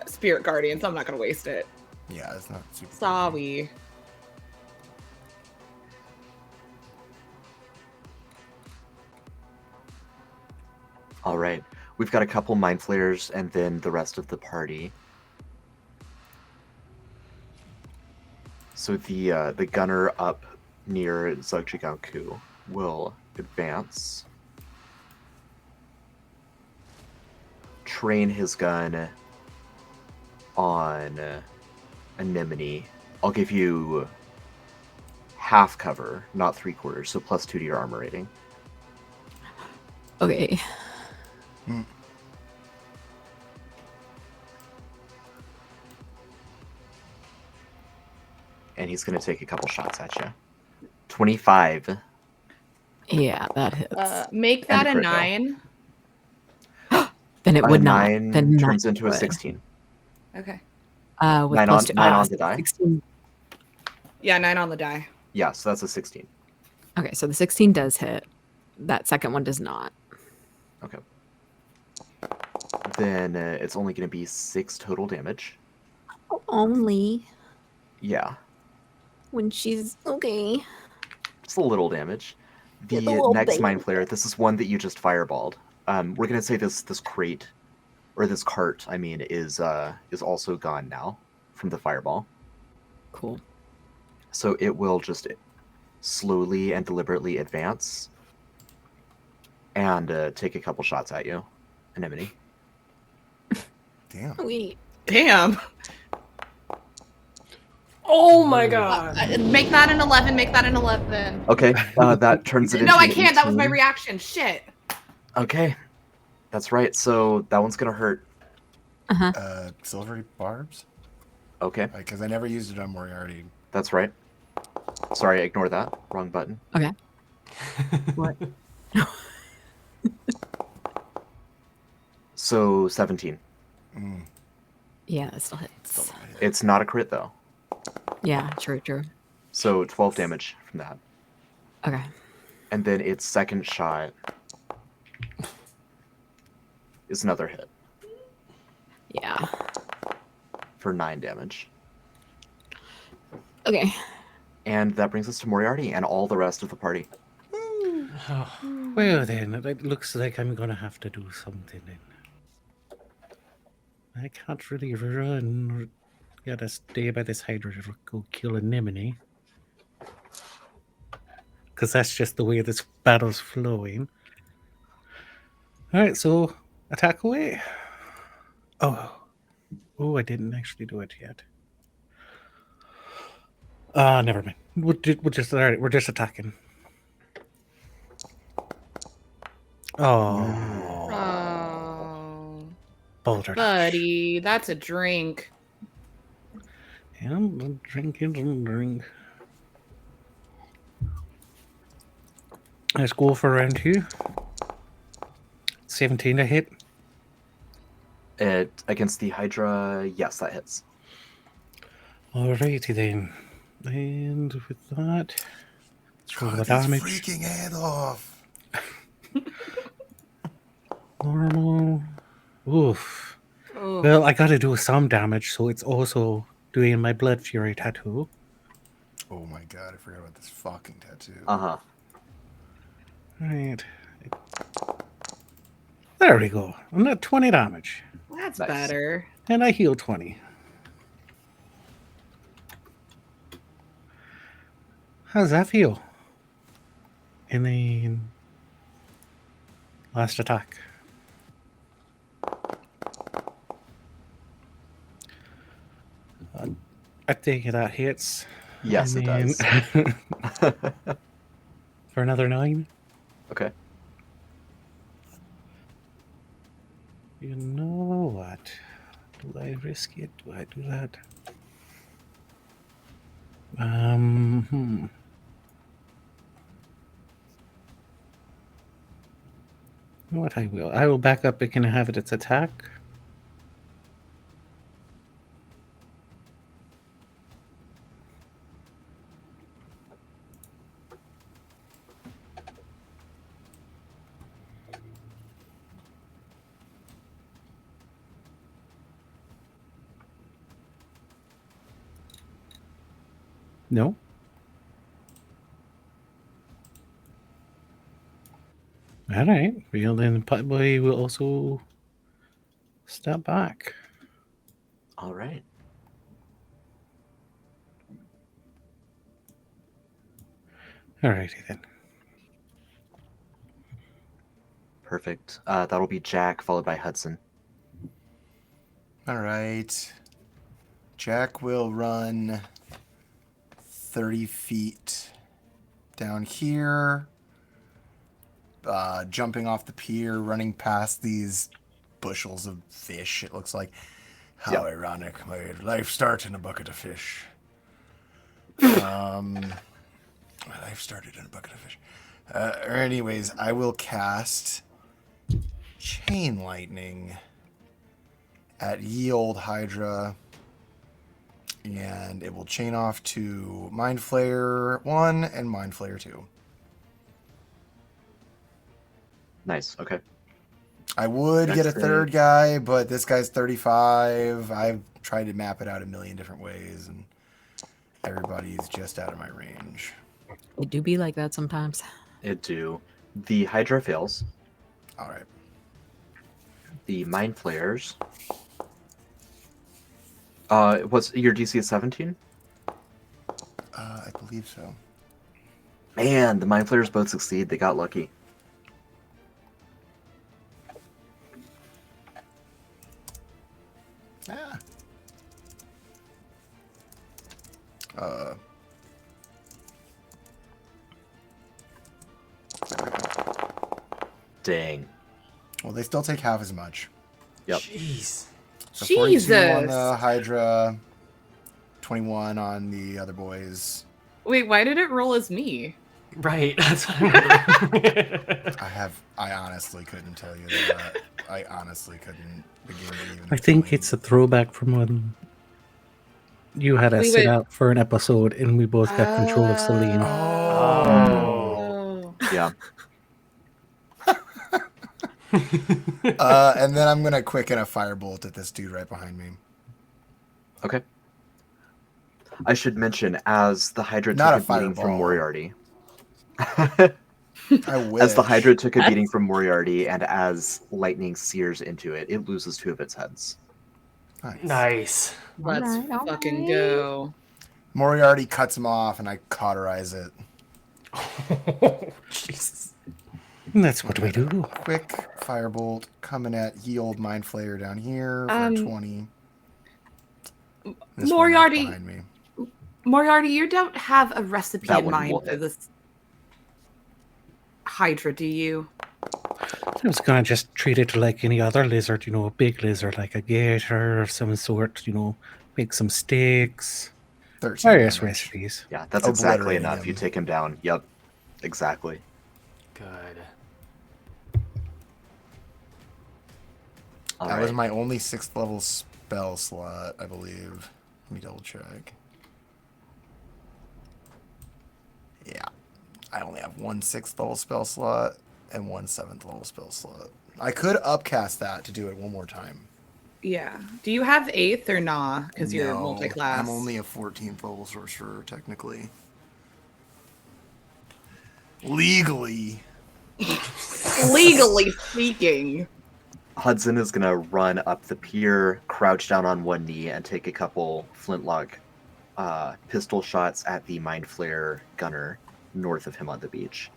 spirit guardian, so I'm not gonna waste it. Yeah, it's not super. Sorry. All right. We've got a couple mind flayers and then the rest of the party. So the gunner up near Zugjiganku will advance, train his gun on Anemone. I'll give you half cover, not 3/4, so +2 to your armor rating. Okay. And he's going to take a couple shots at you. 25. Yeah, that hits. Make that a crit fail. 9. Then it would not. 9 Then turns nine into a would. 16. Okay. With Nine plus on- two, nine on the die? 16. Yeah, 9 on the die. Yeah, so that's a 16. Okay, so the 16 does hit. That second one does not. Okay. Then it's only going to be 6 total damage. Only Yeah, when she's okay. just a little damage. The Just a little next bit. mind flayer, this is one that you just fireballed. We're going to say this crate, or this cart, I mean, is also gone now from the fireball. Cool. So it will just slowly and deliberately advance and take a couple shots at you, Anemone. Damn. Wait. Damn. Oh my god. Make that an 11. Make that an 11. Okay, that turns it into No, I an can't. That was my 18. reaction. Shit. Okay, that's right. So that one's gonna hurt. Silvery barbs? Okay, Because I never used it on Moriarty. that's right. Sorry, ignore that. Wrong button. Okay. What? So 17. Yeah, that still hits. Still not hit. It's not a crit though. Yeah, true. So 12 damage from that. Okay. And then its second shot is another hit Yeah. for 9 damage. Okay. And that brings us to Moriarty and all the rest of the party. Well then, it looks like I'm gonna have to do something then. I can't really run or gotta stay by this Hydra to go kill Anemone. Because that's just the way this battle's flowing. Alright, so attack away. Oh, I didn't actually do it yet. Never mind. We're just alright. We're just attacking. Oh, Oh, boulder. buddy, that's a drink. Yeah, I'm drinking and drink. Let's go for round 2. 17 to hit. It against the Hydra, yes, that hits. Alrighty then. And with that, let's roll the Cut his damage. freaking head off. Normal. Oof. Oh. Well, I gotta do some damage, so it's also doing my Blood Fury tattoo. Oh my god, I forgot about this fucking tattoo. Uh-huh. Right. There we go. I'm at 20 damage. That's Nice. better. And I heal 20. How's that feel? And then last attack. I think that hits. Yes, it And does. then- For another 9. Okay. You know what? Do I risk it? Do I do that? You know what I will? I will back up. It can have its attack. No. All right. Well, then Putboy will also step back. All right. All righty then. Perfect. That'll be Jack, followed by Hudson. All right. Jack will run 30 feet down here, jumping off the pier, running past these bushels of fish, it looks like. How ironic. My life started in a bucket of fish. My life started in a bucket of fish. Anyways, I will cast Chain Lightning at Ye Old Hydra, and it will chain off to Mind Flayer 1 and Mind Flayer 2. Nice. Okay. I would That's get a third guy, but this guy's 35. I've tried to map it out a million different ways, and everybody's just out of my range. It do be like that sometimes. It do. The Hydra fails. All right. The Mind Flayers. What's your DC is 17? I believe so. Man, the Mind Flayers both succeed. They got lucky. Ah. Dang. Well, they still take half as much. Yep. Jeez. So 42 on Jesus. the Hydra, 21 on the other boys. Wait, why did it roll as me? Right. That's what I'm wondering. I honestly couldn't tell you that. I honestly couldn't begin to even. I think explain. it's a throwback from when you had us We sit would- out for an episode and we both got control of Celine. Oh. Yeah. And then I'm gonna quicken a firebolt at this dude right behind me. Okay. I should mention, as the Hydra Not took a a beating from fireball. Moriarty. I wish. As the Hydra took a beating from Moriarty, and as lightning sears into it, it loses 2 of its heads. Nice. Let's Alright, fucking alright. go. Moriarty cuts him off, and I cauterize it. Jesus. And that's what we do. Quick firebolt coming at Ye Old Mind Flayer down here for 20. This one Moriarty- right behind me. Moriarty, you don't have a recipe That in one will mind for hit. this Hydra, do you? I was gonna just treat it like any other lizard, you know, a big lizard like a gator of some sort, you know, make some steaks, 13 various damage. recipes. Yeah, that's exactly Obliterating enough. him. You take him down. Yep. Exactly. Good. All That right. was my only 6th level spell slot, I believe. Let me double check. Yeah. I only have one 6th level spell slot and one 7th level spell slot. I could upcast that to do it one more time. Yeah. Do you have 8th or nah? Because you're No, multi-class. I'm only a 14th level sorcerer, technically. Legally. Legally speaking. Hudson is going to run up the pier, crouch down on one knee, and take a couple flintlock pistol shots at the Mind Flayer gunner north of him on the beach.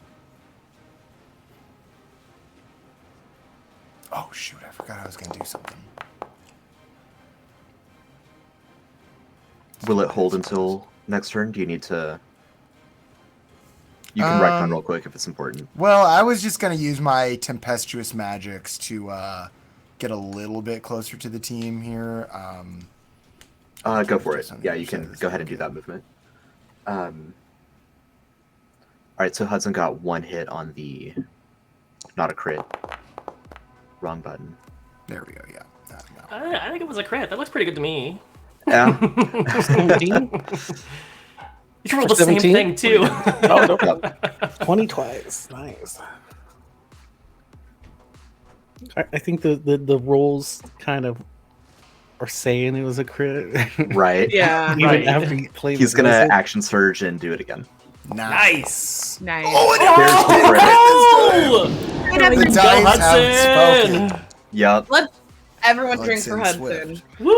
Oh, shoot. I forgot I was going to do something. Will it hold until next turn? Do you need to... You can retcon real quick if it's important. Well, I was just going to use my tempestuous magics to get a little bit closer to the team here. Go for it. Just on the Yeah, other you side can of this go ahead and do that movement. All right, so Hudson got 1 hit on the... Not a crit. Wrong button. There we go, yeah. No. I think it was a crit. That looks pretty good to me. Yeah. 17? You rolled the same 17? thing, too. Oh, no. 20 twice. Nice. I think the rolls kind of or saying it was a crit. Right. Yeah. Even Right. after you played He's the gonna wizard. action surge and do it again. Nice. Nice. Oh, There's the crit. The Go dice have Hudson! spoken. Yep. Everyone drink for Hudson Hudson. Swift. Woo!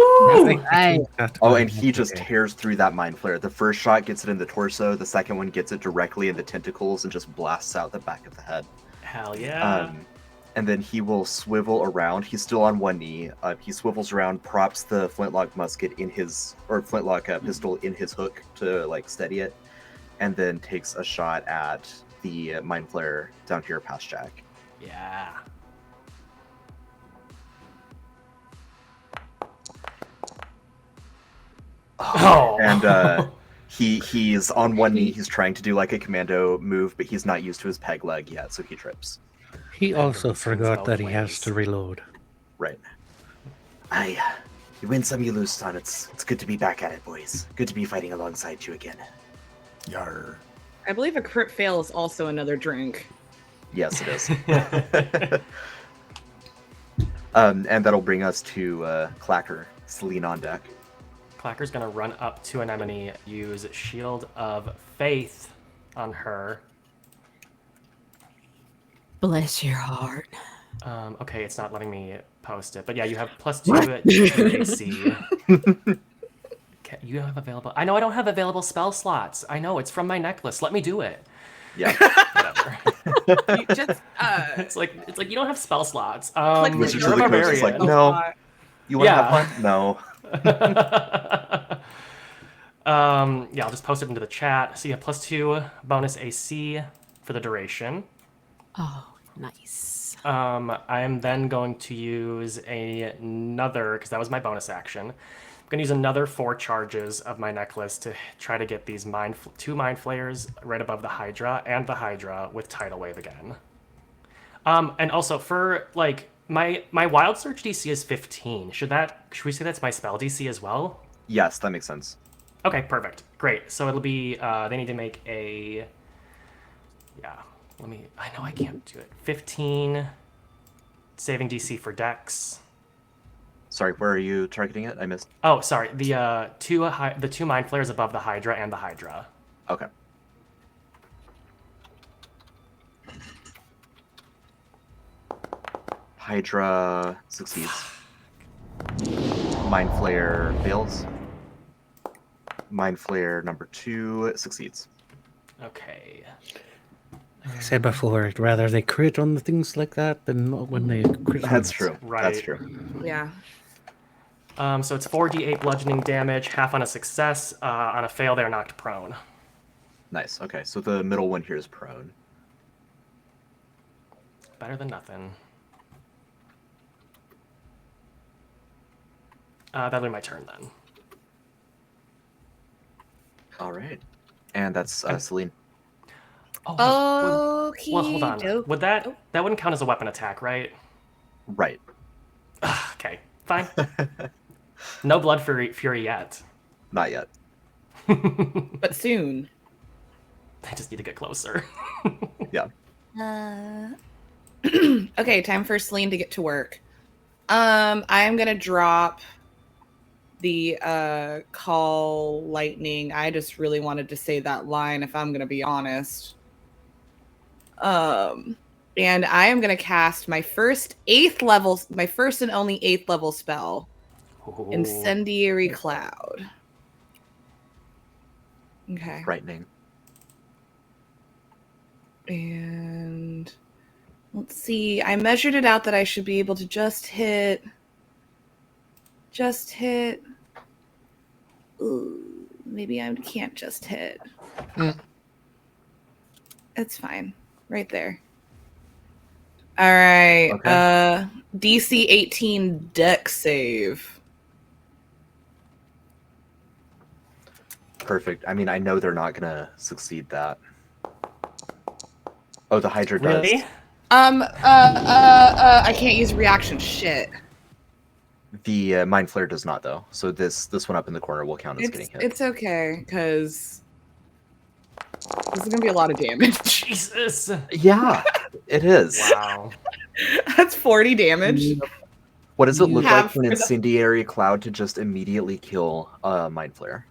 Oh, and he just tears through that mind flare. The first shot gets it in the torso. The second one gets it directly in the tentacles and just blasts out the back of the head. Hell yeah. And then he will swivel around. He's still on one knee. He swivels around, props the flintlock musket in his, or flintlock pistol in his hook to like steady it, and then takes a shot at the mind flare down here past Jack. Yeah. Oh. And he's on one knee. He's trying to do like a commando move, but he's not used to his peg leg yet, so he trips. He also Swings forgot both that he has ways. to reload. Right. You win some, you lose some. It's good to be back at it, boys. Good to be fighting alongside you again. Yar. I believe a crit fail is also another drink. Yes, it is. And that'll bring us to Clacker, Celine on deck. Clacker's gonna run up to Anemone, use Shield of Faith on her. Bless your heart. Okay, it's not letting me post it, but yeah, you have +2 to AC. Okay, you have available. I know I don't have available spell slots. I know it's from my necklace. Let me do it. Yeah. Whatever. You just It's like you don't have spell slots. click the Wizards you're of a the Coast is like, barbarian. no. You want to Yeah. have fun? No. Yeah, I'll just post it into the chat. So you have +2 bonus AC for the duration. Oh, nice. I am then going to use another, because that was my bonus action. I'm going to use another 4 charges of my necklace to try to get these two mind flayers right above the Hydra and the Hydra with Tidal Wave again. And also for like my Wild Search DC is 15. Should we say that's my spell DC as well? Yes, that makes sense. Okay, perfect. Great. So it'll be they need to make a I know I can't do it. 15 saving DC for Dex. Sorry, where are you targeting it? I missed. Oh, sorry. The two mind flayers above the Hydra and the Hydra. Okay. Hydra succeeds. Mind Flayer fails. Mind Flayer number 2 succeeds. Okay. Like I said before, I'd rather they crit on the things like that than when they crit on That's us. true. Right. That's true. Yeah. So it's 4d8 bludgeoning damage, half on a success. On a fail, they're knocked prone. Nice. Okay, so the middle one here is prone. Better than nothing. That'll be my turn then. All right. And that's Celine. Oh, Okay. well, hold on. Would that wouldn't count as a weapon attack, right? Right. Okay, fine. No blood fury yet. Not yet. But soon. I just need to get closer. Yeah. Okay, time for Celine to get to work. I'm gonna drop the call lightning. I just really wanted to say that line, if I'm gonna be honest. And I am gonna cast my first and only 8th level spell, Ooh. Incendiary Cloud. Okay. Frightening. And let's see. I measured it out that I should be able to just hit. Ooh, maybe I can't just hit. It's fine. Right there. All right. Okay. DC 18 Dex save. Perfect. I mean, I know they're not gonna succeed that. Oh, the Hydra does. Really? I can't use reaction. Shit. The Mind Flare does not, though. So this one up in the corner will count as getting hit. It's okay, because this is gonna be a lot of damage. Jesus. Yeah, it is. Wow. That's 40 damage. What does it look have like for an for the- incendiary cloud to just immediately kill Mind Flare?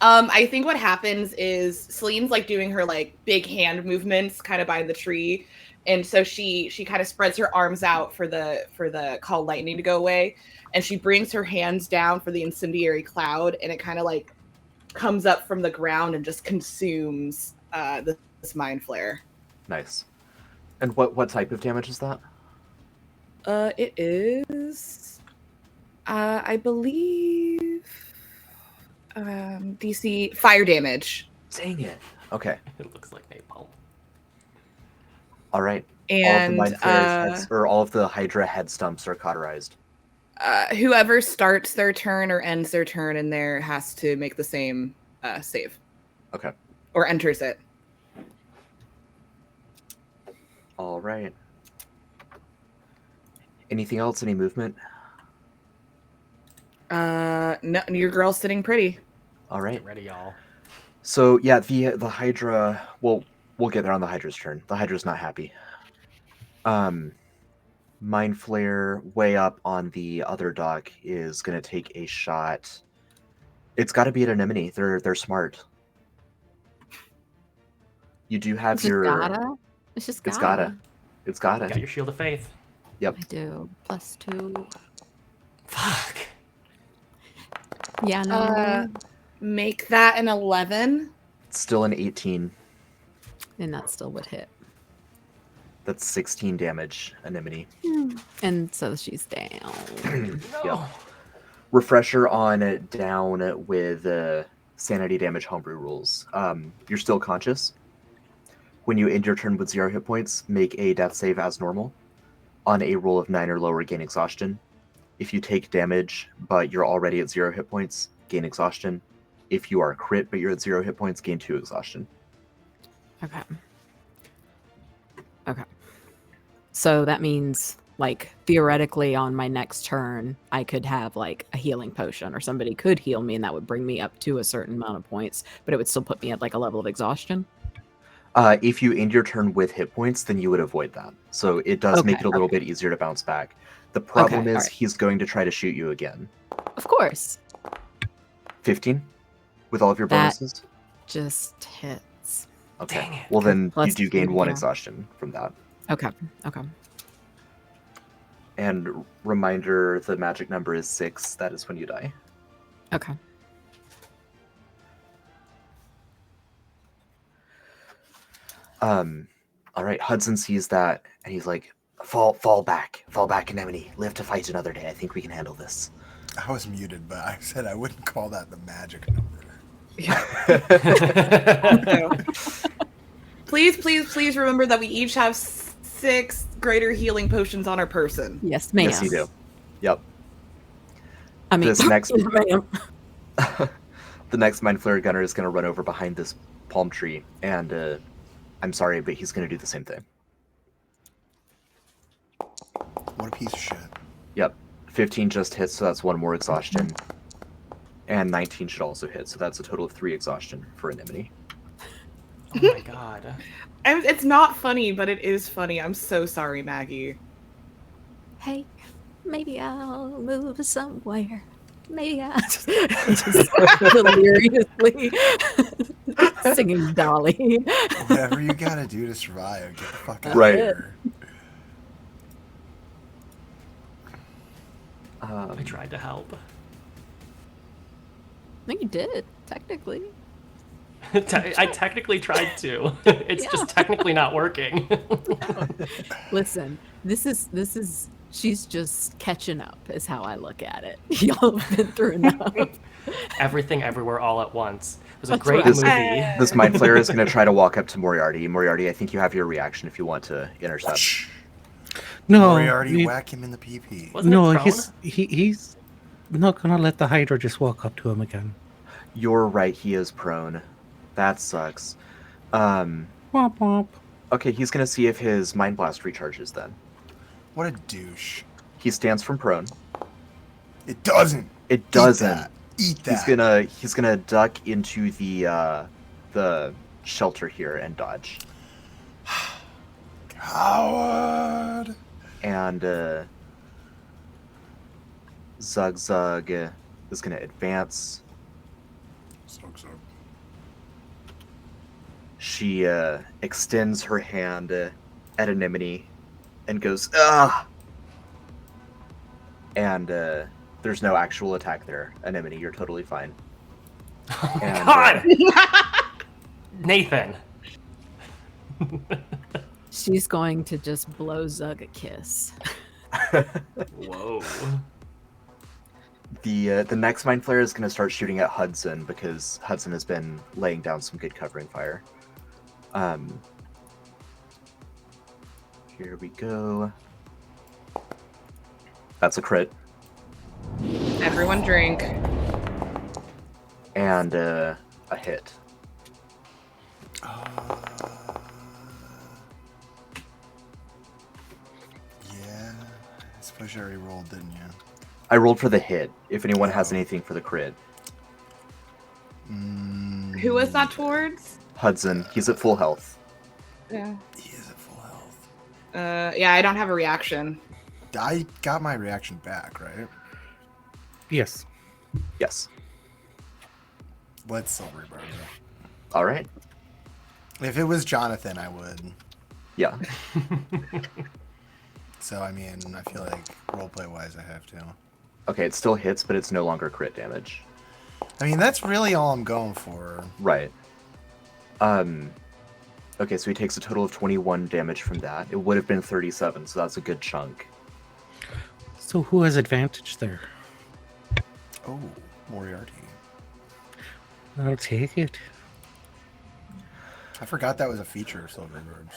I think what happens is Celine's like doing her like big hand movements kind of by the tree. And so she kind of spreads her arms out for the call lightning to go away. And she brings her hands down for the incendiary cloud, and it kind of like comes up from the ground and just consumes this mind flare. Nice. And what type of damage is that? It is I believe DC fire damage. Dang it. Okay. It looks like napalm. All right. And all of the Mind Flare's heads, or all of the Hydra head stumps are cauterized. Whoever starts their turn or ends their turn in there has to make the same save. Okay. Or enters it. All right. Anything else? Any movement? No, your girl's sitting pretty. All right. Get ready, y'all. So yeah, the Hydra. Well, we'll get there on the Hydra's turn. The Hydra's not happy. Mind Flare way up on the other dock is gonna take a shot. It's got to be at Anemone. They're smart. You do have It's just your. gotta. It's just It's gotta. gotta. It's gotta. Got your shield of faith. Yep. I do. +2. Fuck. Yeah, no. Make that an 11. It's still an 18. And that still would hit. That's 16 damage, Anemone. And so she's down. Yep. Refresher on down with Sanity Damage homebrew rules. You're still conscious. When you end your turn with 0 hit points, make a death save as normal. On a roll of 9 or lower, gain exhaustion. If you take damage, but you're already at 0 hit points, gain exhaustion. If you are crit, but you're at 0 hit points, gain 2 exhaustion. Okay. Okay. So that means, like, theoretically on my next turn, I could have, like, a healing potion, or somebody could heal me, and that would bring me up to a certain amount of points, but it would still put me at, like, a level of exhaustion. If you end your turn with hit points, then you would avoid that. So it does make it a little bit easier to bounce back. The problem is he's going to try to shoot you again. Of course. 15? With all of your That bonuses? just hits. Okay. Dang it. Well, then you Plus do gain 2, 1 yeah. exhaustion from that. Okay. Okay. And reminder, the magic number is 6. That is when you die. Okay. All right, Hudson sees that, and he's like, fall back, Anemone. Live to fight another day. I think we can handle this. I was muted, but I said I wouldn't call that the magic number. Please remember that we each have 6 greater healing potions on our person. Yes, ma'am. Yes, you do. Yep. I mean, This next- yes, ma'am. The next Mind Flare Gunner is going to run over behind this palm tree, and I'm sorry, but he's going to do the same thing. What a piece of shit. Yep. 15 just hits, so that's 1 more exhaustion. And 19 should also hit, so that's a total of 3 exhaustion for Anemone. Oh my god. It's not funny, but it is funny. I'm so sorry, Maggie. Hey, maybe I'll move somewhere. Maybe I'll just deliriously singing Dolly. Whatever you gotta do to survive, get the fuck out Right. of here. I tried to help. No, you did, technically. I technically tried to. It's just technically not working. Listen, this is she's just catching up is how I look at it. Y'all have been through enough. Everything Everywhere All at Once. It was a That's great right. movie. This Mind Flare is going to try to walk up to Moriarty. Moriarty, I think you have your reaction if you want to intercept. No, Moriarty, whack him in the PP. Wasn't no, it prone? he's not gonna let the Hydra just walk up to him again. You're right, he is prone. That sucks. Womp womp. Okay, he's going to see if his Mind Blast recharges then. What a douche. He stands from prone. It doesn't. It doesn't. Eat that. He's gonna duck into the shelter here and dodge. Coward. And Zug Zug is going to advance. Zug Zug. She extends her hand at Anemone and goes, "Ah!" And there's no actual attack there. Anemone, you're totally fine. Oh my And, God! Nathan. She's going to just blow Zug a kiss. Whoa. The next Mind Flare is going to start shooting at Hudson because Hudson has been laying down some good covering fire. Here we go. That's a crit. Everyone drink. And a hit. Yeah. I suppose you already rolled, didn't you? I rolled for the hit. If anyone has anything for the crit. Who was that towards? Hudson, he's at full health. Yeah. He is at full health. Yeah, I don't have a reaction. I got my reaction back, right? Yes. Yes. Let's Silvery Barb. All right. If it was Jonathan, I would. Yeah. So, I mean, I feel like roleplay-wise, I have to. Okay, it still hits, but it's no longer crit damage. I mean, that's really all I'm going for. Right. Okay, so he takes a total of 21 damage from that. It would have been 37, so that's a good chunk. So who has advantage there? Oh, Moriarty. I'll take it. I forgot that was a feature of Silvery Barbs.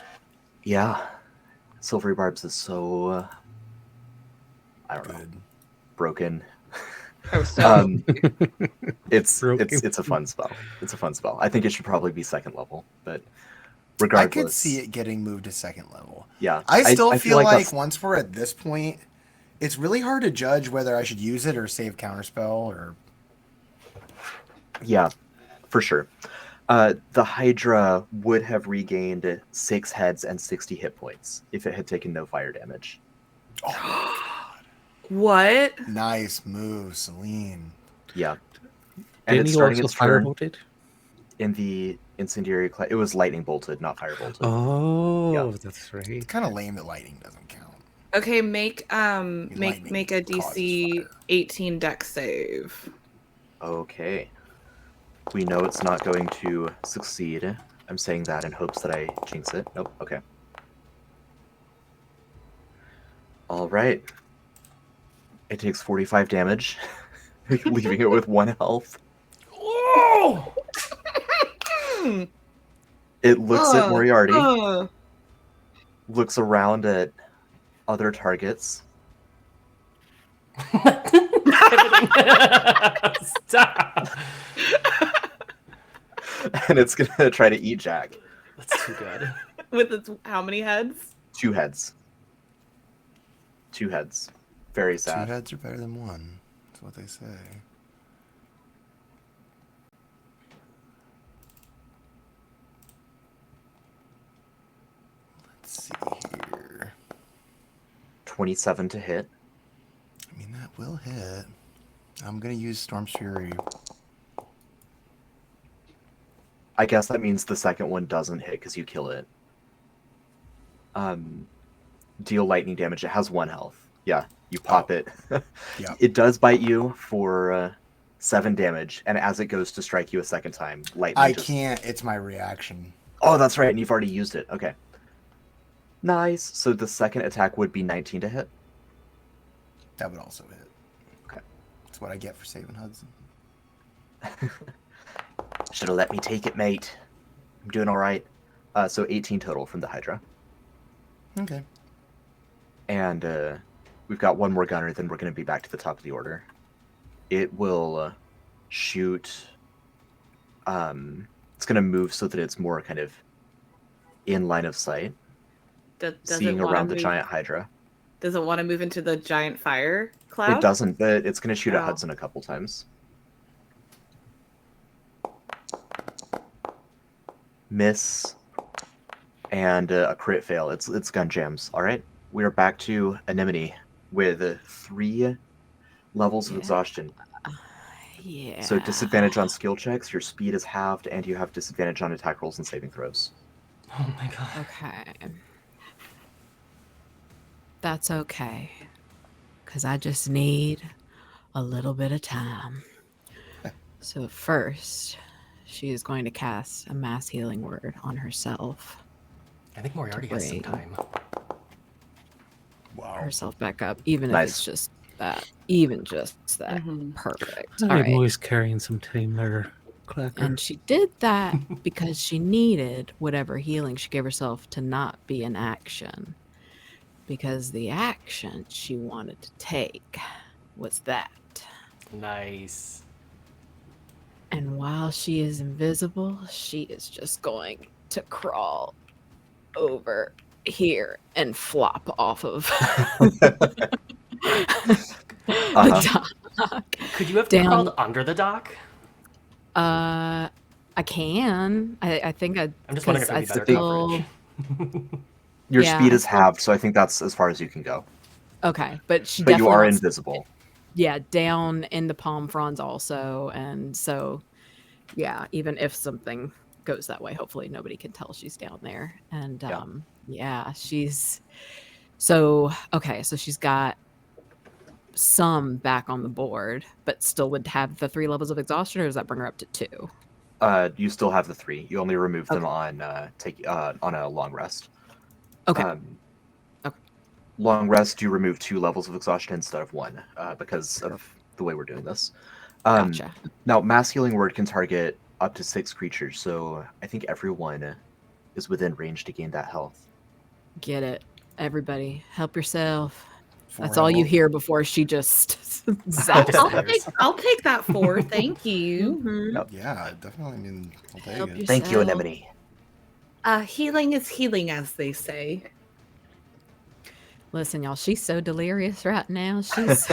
Yeah. Silvery Barbs is so... I don't know. Good. Broken. Oh, so It's Broken. a fun spell. It's a fun spell. I think it should probably be second level, but I regardless. could see it getting moved to second level. Yeah. I still feel like that's- once we're at this point, it's really hard to judge whether I should use it or save counterspell or... Yeah, for sure. The Hydra would have regained 6 heads and 60 hit points if it had taken no fire damage. what? Nice move, Celine. Yeah. And Didn't it's you starting also its turn firebolt it? in the incendiary class. It was lightning bolted, not fire bolted. Oh, Yeah. that's right. It's kind of lame that lightning doesn't count. Okay, make Lightning make a causes DC fire. 18 dex save. Okay. We know it's not going to succeed. I'm saying that in hopes that I jinx it. Nope. Okay. All right. It takes 45 damage, leaving it with 1 health. Oh! It looks at Moriarty, Uh. looks around at other targets. Stop. And it's gonna try to eat Jack. That's too good. With its how many heads? 2 heads. 2 heads. Very Two sad. heads are better than one. That's what they say. Let's see here. 27 to hit. I mean, that will hit. I'm going to use Storm's Fury. I guess that means the second one doesn't hit because you kill it. Deal lightning damage. It has 1 health. Yeah, you pop it. Yeah. It does bite you for 7 damage, and as it goes to strike you a second time, lightning I just... can't. It's my reaction. Oh, that's right, and you've already used it. Okay. Nice. So the second attack would be 19 to hit. That would also hit. Okay. That's what I get for saving Hudson. Should have let me take it, mate. I'm doing all right. So 18 total from the Hydra. Okay. And we've got one more gunner, then we're going to be back to the top of the order. It will shoot... it's going to move so that it's more kind of in line of sight, Does seeing it wanna around the move- giant Hydra. Does it want to move into the giant fire cloud? It doesn't, but it's going to shoot at Oh. Hudson a couple times. Miss. And a crit fail. It's gun jams. All right. We are back to Anemone with 3 levels of exhaustion. Yeah. So disadvantage on skill checks, your speed is halved, and you have disadvantage on attack rolls and saving throws. Oh my god. Okay. That's okay. Because I just need a little bit of time. So first, she is going to cast a mass healing word on herself. I think Moriarty has some bring time. Wow. herself back up, even if Nice. it's just that. Even just that. Mhm. Perfect. All I'm right. always carrying some time there, Clacker. And she did that because she needed whatever healing she gave herself to not be an action. Because the action she wanted to take was that. Nice. And while she is invisible, she is just going to crawl over here and flop off of the dock. Could you have Down- crawled under the dock? I can. I think I. I'm just wondering if it'd be better coverage. Your Yeah, speed I is still- halved, so I think that's as far as you can go. Okay, but she But you definitely are wants- invisible. Yeah, down in the palm fronds also, and so yeah, even if something goes that way, hopefully nobody can tell she's down there. And yeah, she's so okay. So she's got some back on the board, but still would have the 3 levels of exhaustion, or does that bring her up to 2? You still have the 3. You only remove them on on a long rest. Okay. Okay. Long rest, you remove 2 levels of exhaustion instead of 1 because of the way we're doing this. Gotcha. Now, mass healing word can target up to 6 creatures, so I think everyone is within range to gain that health. Get it, everybody, help yourself. 4 That's all you elbow- hear before she just zaps. I'll take that 4. Thank you. Mhm. Yeah, definitely. I mean, I'll take Help it. yourself. Thank you, Anemone. Healing is healing, as they say. Listen, y'all, she's so delirious right now. She's.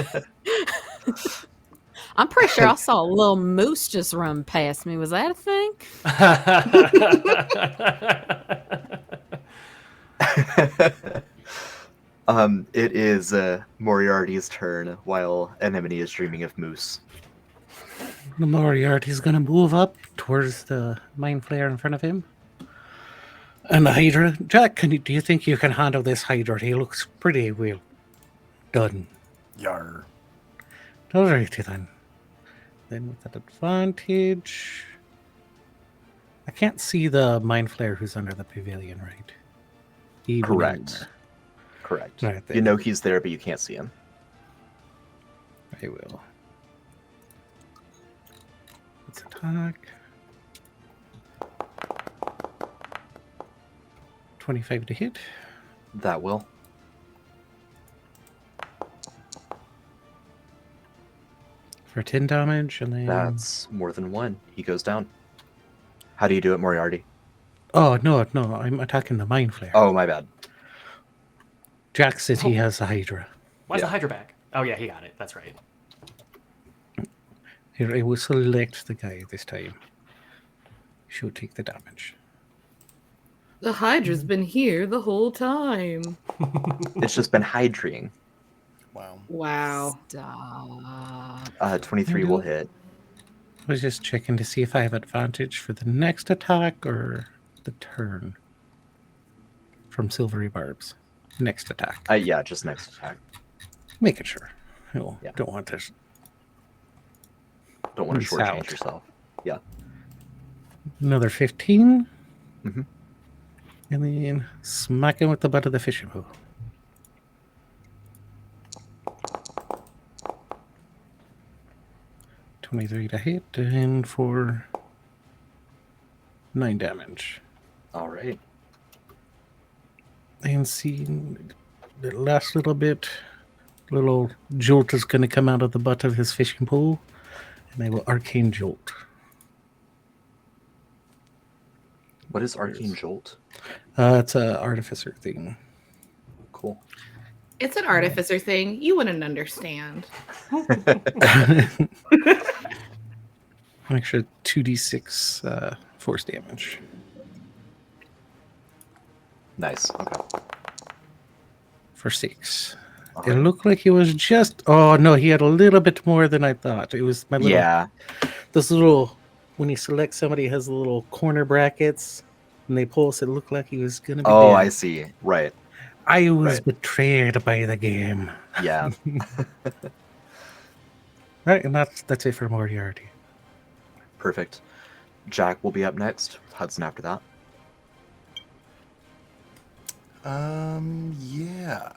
I'm pretty sure I saw a little moose just run past me. Was that a thing? It is Moriarty's turn while Anemone is dreaming of moose. The Moriarty's gonna move up towards the mind flare in front of him. And the Hydra. Jack, do you think you can handle this Hydra? He looks pretty well done. Yar. Alrighty then. Then with that advantage. I can't see the mind flare who's under the pavilion, right? He went in Correct. there. Correct. Right You then. know he's there, but you can't see him. I will. Let's attack. 25 to hit. That will. For 10 damage, and then... That's more than 1. He goes down. How do you do it, Moriarty? Oh, no, I'm attacking the mind flare. Oh, my bad. Jack says he has a Hydra. Why's the Yeah. Hydra back? Oh yeah, he got it. That's right. Here, I will select the guy this time. She'll take the damage. The Hydra's been here the whole time. It's just been hydrating. Wow. Wow. Stop. 23 will hit. I was just checking to see if I have advantage for the next attack or the turn from Silvery Barbs. Next attack. Yeah, just next attack. Making sure. Oh, Yeah. don't want this. Don't want to Miss shortchange out. yourself. Yeah. Another 15. Mhm. And then smack him with the butt of the fishing pole. $23 to hit and for 9 damage. All right. And see the last little bit, little jolt is going to come out of the butt of his fishing pole, and I will arcane jolt. What is Arcane Jolt? It's a artificer thing. Cool. It's an artificer thing. You wouldn't understand. Extra 2d6 force damage. Nice. Okay. For 6. It looked like he was just. Oh no, he had a little bit more than I thought. It was my little. Yeah. This little. When you select somebody, it has the little corner brackets, and they pulse. It looked like he was gonna be Oh, dead. I see. Right. I was Right. betrayed by the game. Yeah. Right, and that's it for Moriarty. Perfect. Jack will be up next. Hudson after that. Yeah.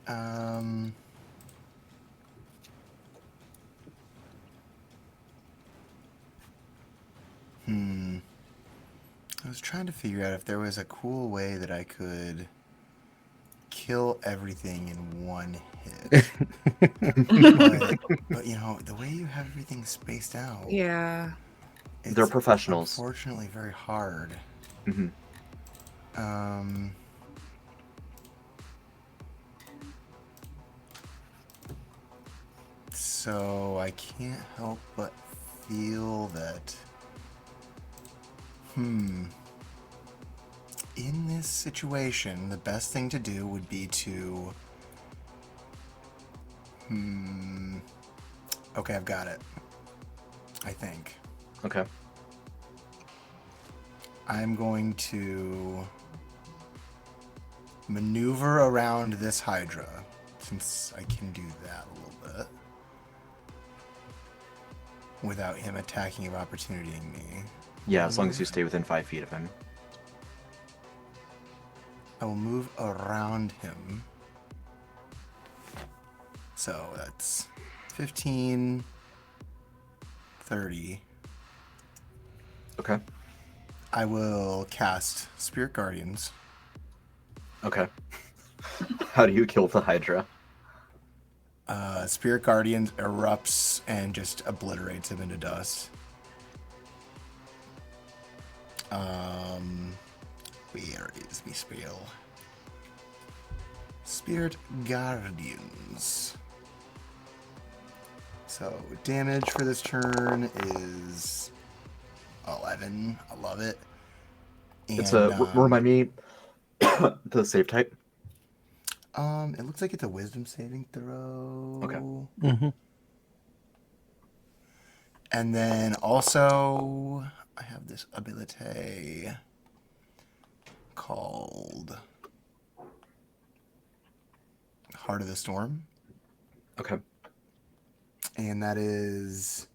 I was trying to figure out if there was a cool way that I could kill everything in one hit. but you know, the way you have everything spaced out, Yeah. They're professionals. Unfortunately, very hard. Hmm. So I can't help but feel that. In this situation, the best thing to do would be to. Okay, I've got it. I think. Okay. I'm going to maneuver around this Hydra, since I can do that a little bit. Without him attacking of opportunitying me. Yeah, as long as you stay within 5 feet of him. I will move around him. So that's 15, 30. Okay. I will cast Spirit Guardians. Okay. How do you kill the Hydra? Spirit Guardians erupts and just obliterates him into dust. Where is my spell? Spirit Guardians. So damage for this turn is 11. I love it. And, It's a remind me the save type. It looks like it's a Wisdom saving throw. Okay. Mm-hmm. And then also, I have this ability called Heart of the Storm. Okay. And that is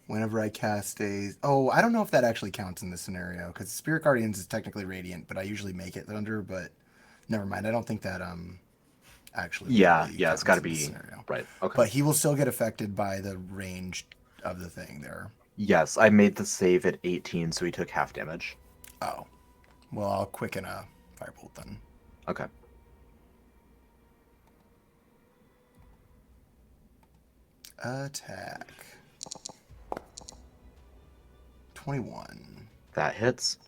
whenever I cast a... Oh, I don't know if that actually counts in this scenario, because Spirit Guardians is technically Radiant, but I usually make it Thunder, but never mind. I don't think that actually... Yeah, really yeah, it's got to counts in this be... scenario. Right, okay. But he will still get affected by the range of the thing there. Yes, I made the save at 18, so he took half damage. Oh. Well, I'll quicken a Firebolt then. Okay. Attack. 21. That hits.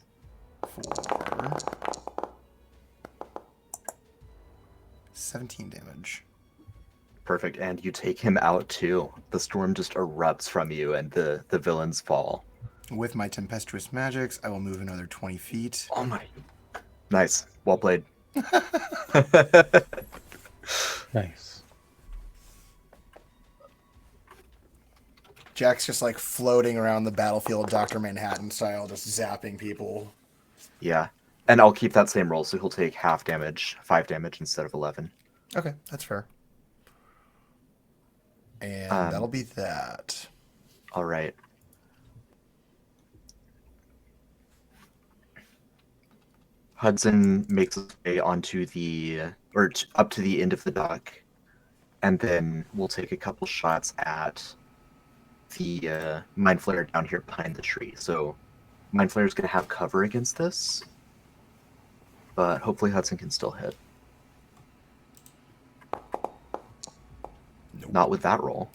4. 17 damage. Perfect, and you take him out too. The storm just erupts from you, and the villains fall. With my tempestuous magics, I will move another 20 feet. Oh my! Nice, well played. Nice. Jack's just like floating around the battlefield, Dr. Manhattan style, just zapping people. Yeah, and I'll keep that same roll, so he'll take half damage, 5 damage instead of 11. Okay, that's fair. And that'll be that. All right. Hudson makes his way onto up to the end of the dock, and then we'll take a couple shots at the Mind Flare down here behind the tree. So Mind Flare is going to have cover against this, but hopefully Hudson can still hit. Nope. Not with that roll.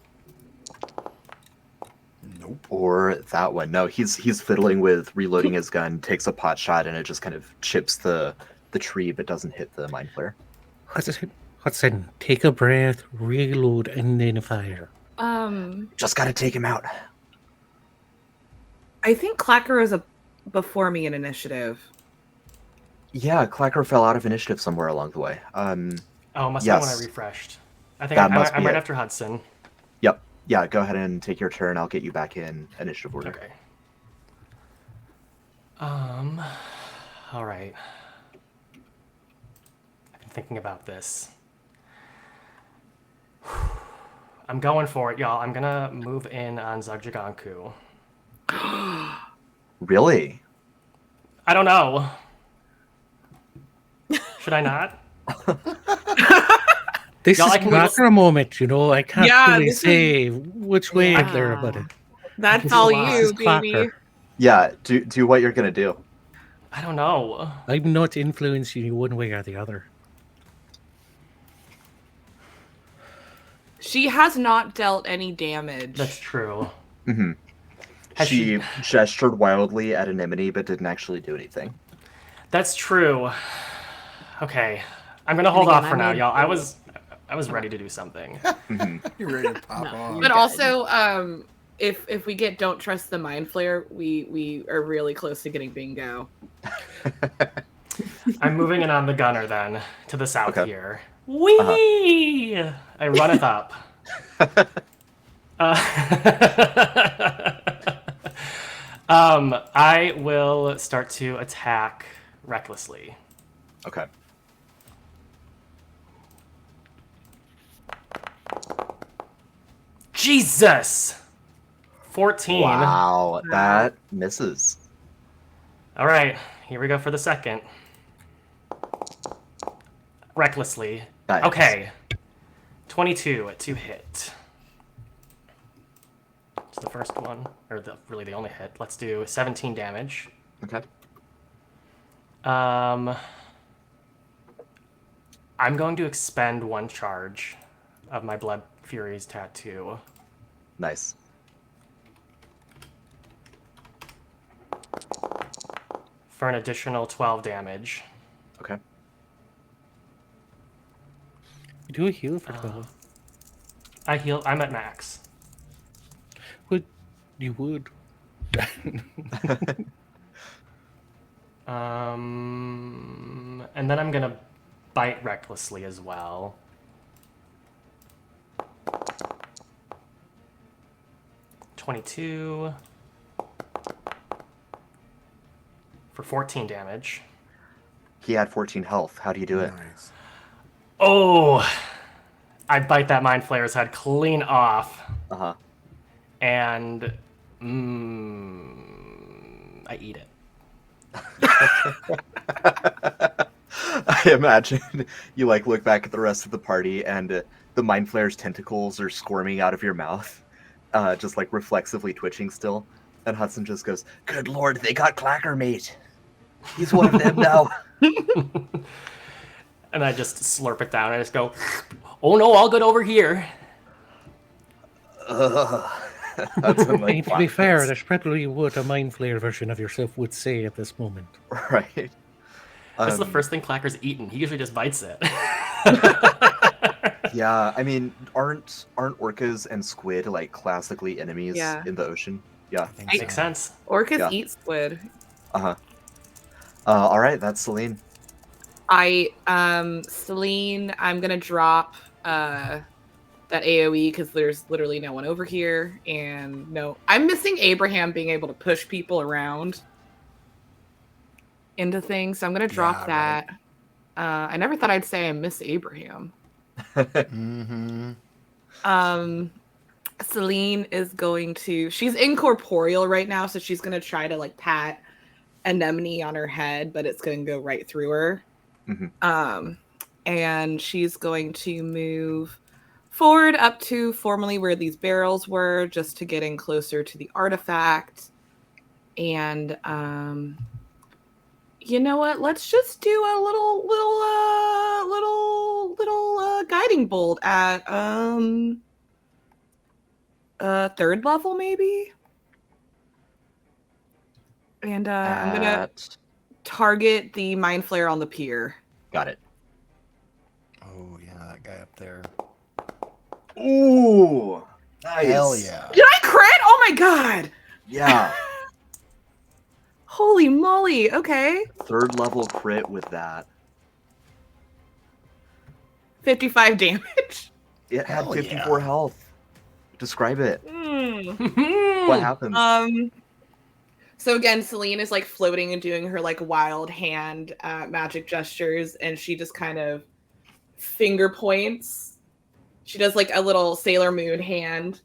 Nope. Or that one. No, he's fiddling with reloading his gun, takes a pot shot, and it just kind of chips the tree, but doesn't hit the Mind Flare. Hudson, take a breath, reload, and then fire. Just gotta take him out. I think Clacker is before me in initiative. Yeah, Clacker fell out of initiative somewhere along the way. Oh, must have been when I Yes. refreshed. I think That must I'm be right it. after Hudson. Yep. Yeah, go ahead and take your turn. I'll get you back in initiative order. Okay. All right. I've been thinking about this. I'm going for it, y'all. I'm gonna move in on Zugjaganku. Really? I don't know. Should I not? This Y'all, is I can not for a moment, you know. I can't Yeah, really this is- say which way Yeah. there about it. That's This all is- this you, is baby. Clacker. Yeah, do what you're gonna do. I don't know. I'm not influencing you one way or the other. She has not dealt any damage. That's true. Mm-hmm. Has She gestured wildly at Anemone, but didn't actually do anything. That's true. Okay, I'm gonna hold again, off for I now, made- y'all. I was ready to do something. You're ready to pop No, off. But also, if we get Don't Trust the Mind Flayer, we are really close to getting bingo. I'm moving in on the gunner then to the south Okay. here. Whee! I runneth up. I will start to attack recklessly. Okay. Jesus! 14. Wow, that misses. All right, here we go for the second. Recklessly. Nice. Okay. 22 to hit. It's the first one, or really the only hit. Let's do 17 damage. Okay. I'm going to expend one charge of my Blood Fury's tattoo. Nice. For an additional 12 damage. Okay. You do a heal for 12. I'm at max. Would you would? And then I'm gonna bite recklessly as well. $22 for 14 damage. He had 14 health. How do you do it? Nice. Oh, I bite that Mind Flayer's head clean off, Uh-huh. and I eat it. I imagine you like look back at the rest of the party and the Mind Flayer's tentacles are squirming out of your mouth, just like reflexively twitching still. And Hudson just goes, "Good lord, they got Clacker, mate. He's one of them now." And I just slurp it down. I just go, "Oh no, all good over here." Hudson, I mean, like, to be fair, vomits. that's probably what a Mind Flayer version of yourself would say at this moment. Right. That's the first thing Clacker's eaten. He usually just bites it. Yeah, I mean, aren't orcas and squid like classically enemies Yeah. in the ocean? Yeah. I think Makes sense. Orcas Yeah. eat squid. Uh-huh. All right, that's Celine. Celine, I'm gonna drop that AoE because there's literally no one over here, and no, I'm missing Abraham being able to push people around into things, so I'm gonna drop Yeah, that. I never thought I'd say I miss Abraham. Mm-hmm. Celine is going to, she's incorporeal right now, so she's gonna try to like pat Anemone on her head, but it's gonna go right through her. Mhm. And she's going to move forward up to formerly where these barrels were, just to get in closer to the artifact. And you know what? Let's just do a little guiding bolt at third level maybe. And I'm gonna At- target the Mind Flayer on the pier. Got it. Oh yeah, that guy up there. Ooh, nice. Hell yeah. Did I crit? Oh my god! Yeah. Holy moly! Okay. 3rd level crit with that. 55 damage. It had Hell 54 yeah. health. Describe it. Mm. What happens? So again, Celine is like floating and doing her like wild hand magic gestures, and she just kind of finger points. She does like a little Sailor Moon hand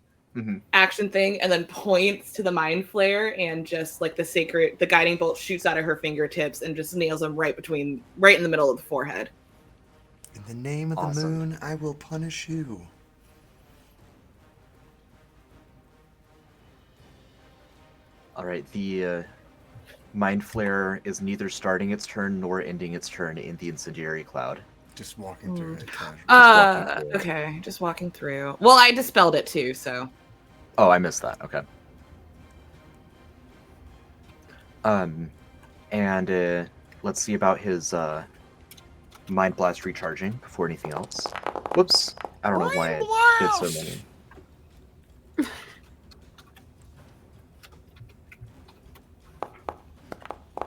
action thing, and then points to the mind flare, and just like the guiding bolt shoots out of her fingertips and just nails him right in the middle of the forehead. In the name of the moon, I will punish you. All right, the mind flare is neither starting its turn nor ending its turn in the incendiary cloud. Just walking through it. Okay, just walking through. Well, I dispelled it too, so. Oh, I missed that. Okay. And let's see about his mind blast recharging before anything else. Whoops! I don't know why I did so many.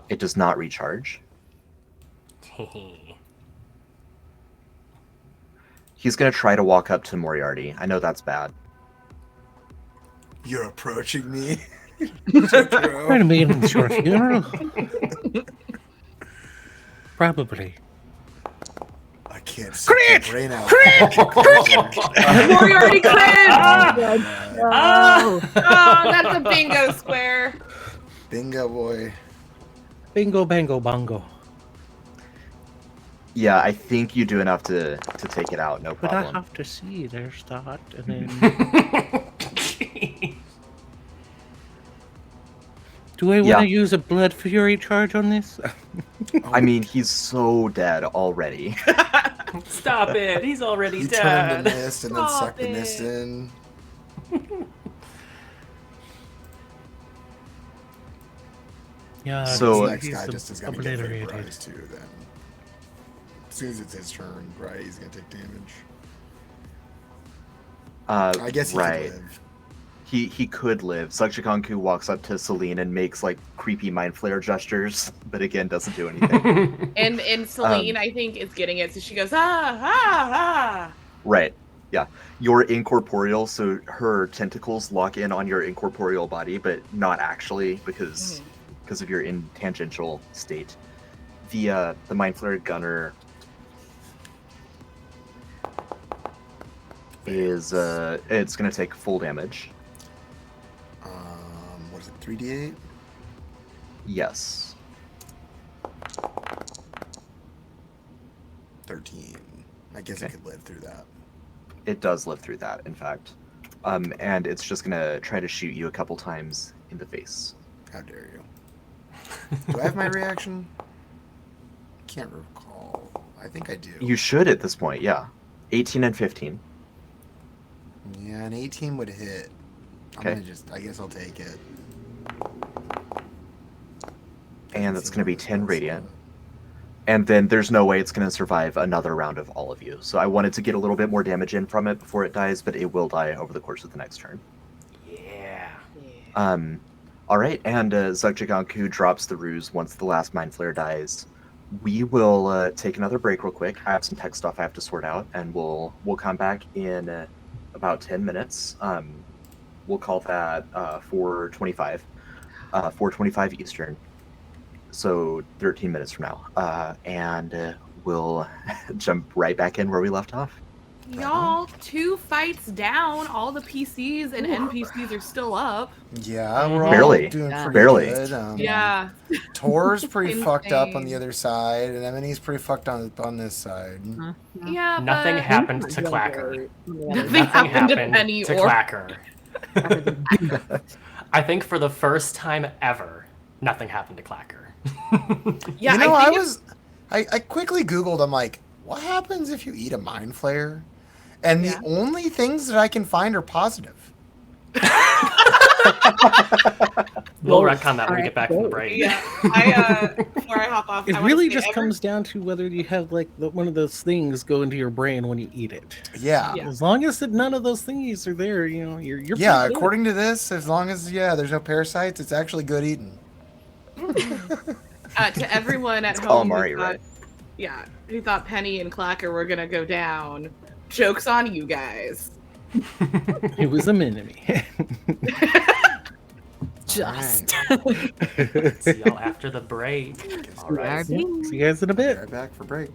It does not recharge. He's gonna try to walk up to Moriarty. I know that's bad. You're approaching me. Wait a minute, short funeral. Probably. I can't see the brain out. Moriarty crit! Oh, that's a bingo square. Bingo boy. Bingo, bango, bongo. Yeah, I think you do enough to take it out, no But problem. I have to see. There's that, and then. Do I want to use a blood fury charge on this? I mean, he's so dead already. Stop it! He's already You dead. turn the mist and then Stop suck the mist it. in. Yeah. So- This next he's guy just is going to get obliterated. vaporized too then. As soon as it's his turn, right, he's going to take damage. I guess he right. could live. He could live. Sukshikanku walks up to Celine and makes like creepy mind flare gestures, but again doesn't do anything. And Celine, I think, is getting it, so she goes, ah. Right. Yeah. You're incorporeal, so her tentacles lock in on your incorporeal body, but not actually because of your in tangential state. The mind flare gunner is it's gonna take full damage. What is it, 3d8? Yes. 13. I guess I could live through that. It does live through that, in fact. And it's just gonna try to shoot you a couple times in the face. How dare you? Do I have my reaction? Can't recall. I think I do. You should at this point, yeah. 18 and 15. Yeah, an 18 would hit. Okay. I guess I'll take it. And that's gonna be 10 radiant. And then there's no way it's gonna survive another round of all of you. So I wanted to get a little bit more damage in from it before it dies, but it will die over the course of the next turn. Yeah. All right, and Zugjiganku drops the ruse once the last mind flare dies. We will take another break real quick. I have some tech stuff I have to sort out, and we'll come back in about 10 minutes. We'll call that 4:25, 4:25 Eastern. So 13 minutes from now, and we'll jump right back in where we left off. Y'all, 2 fights down. All the PCs and NPCs are still up. Yeah, we're all Barely. doing pretty Barely. good. Yeah. Tor's pretty fucked up on Insane. the other side, and Emily's pretty fucked on this side. Yeah, Nothing but happened to Clacker. nothing happened to Penny to or Clacker. I think for the first time ever, nothing happened to Clacker. Yeah, You know, I think I quickly Googled, I'm like, what happens if you eat a mind flare? And the only things that I can find are positive. We'll retcon that when we get back from the break. Yeah, before I hop off, It I wanna really say just comes down to whether you have like one of those things go into your brain when you eat it. Yeah. Yeah. As long as none of those thingies are there, you know, you're Yeah, pretty good. according to this, as long as there's no parasites, it's actually good eating. To everyone at It's home calamari, who right? yeah, who thought Penny and Clacker were gonna go down, joke's on you guys. It was a mini. Just. See y'all after the break. All right. CRB. See you guys in a Be bit. right back for break.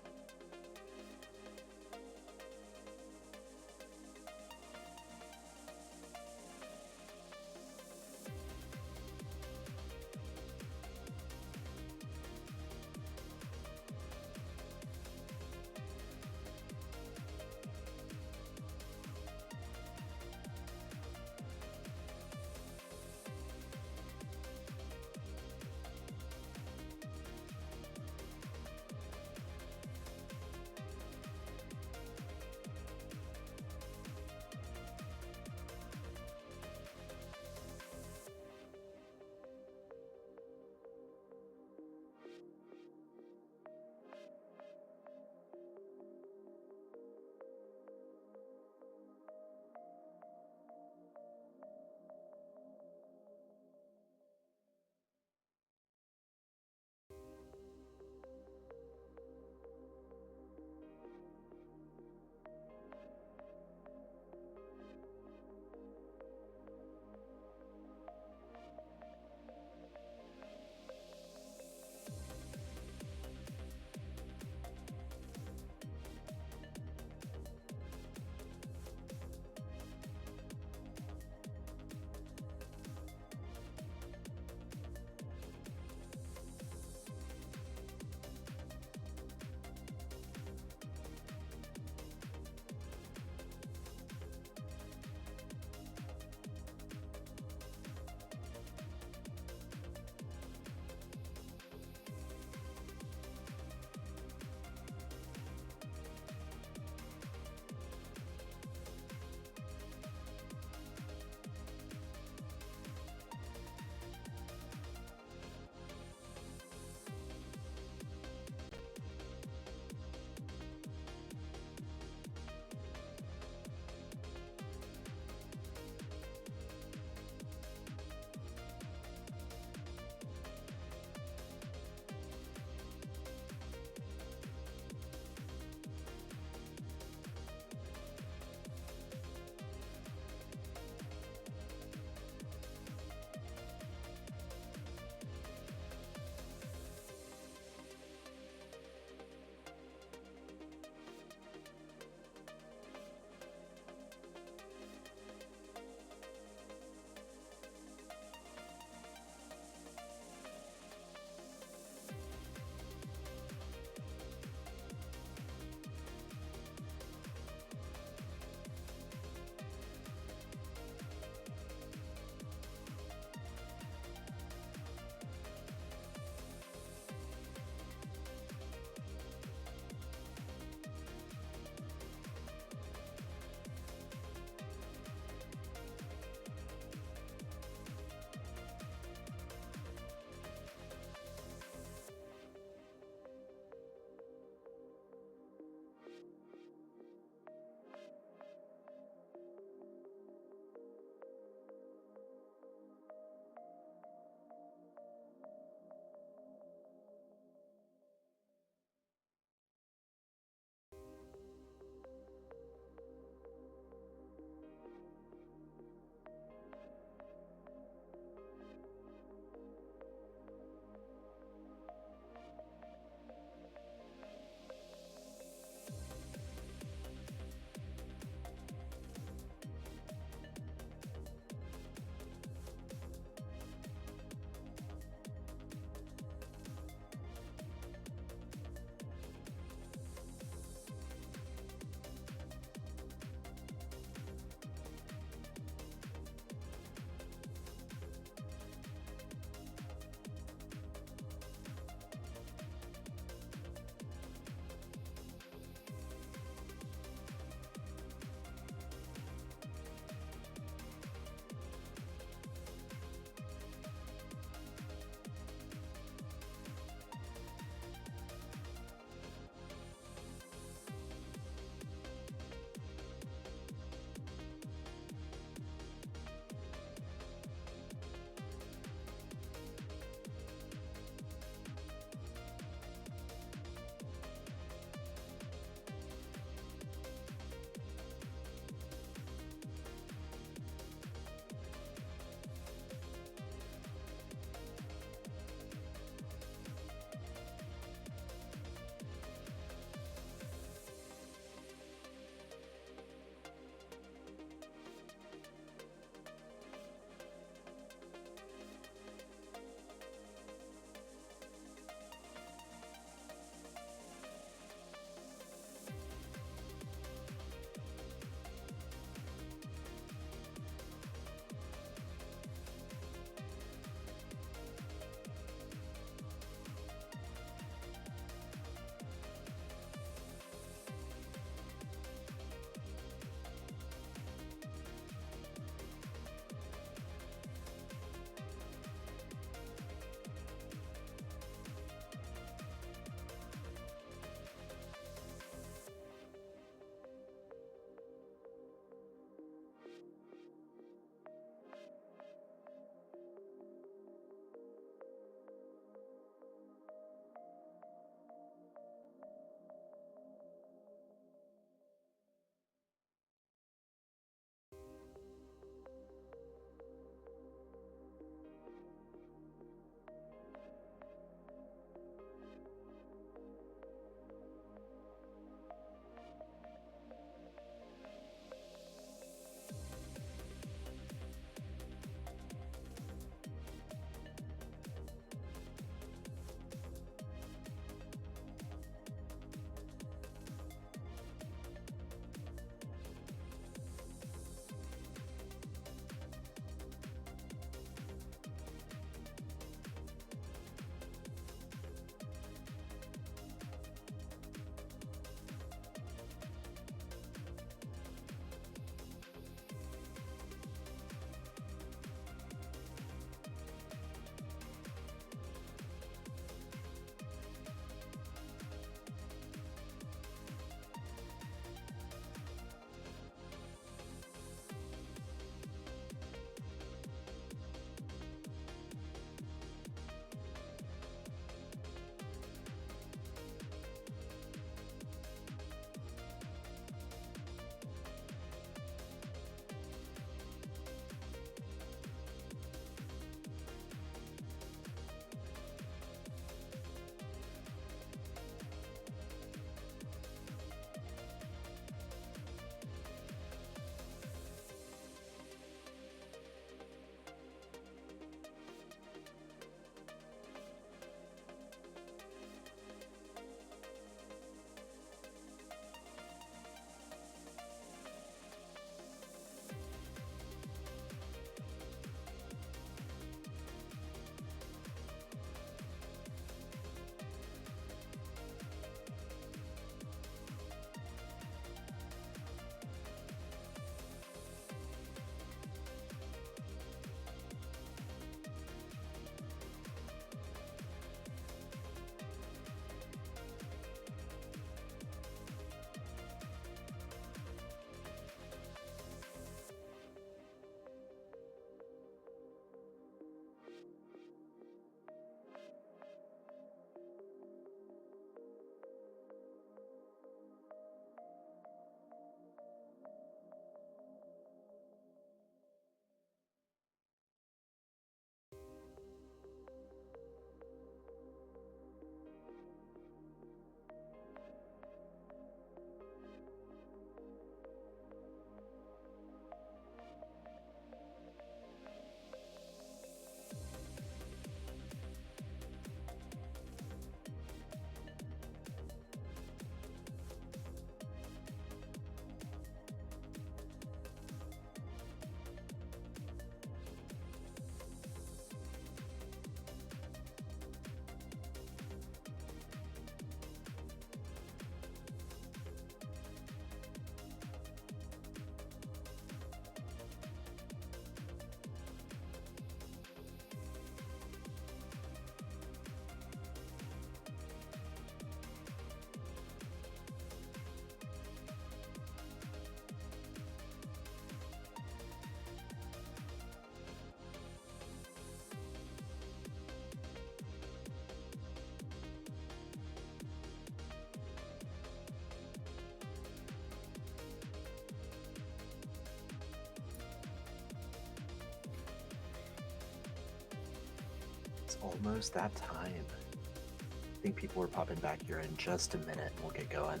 almost that time. I think people are popping back here in just a minute. We'll get going.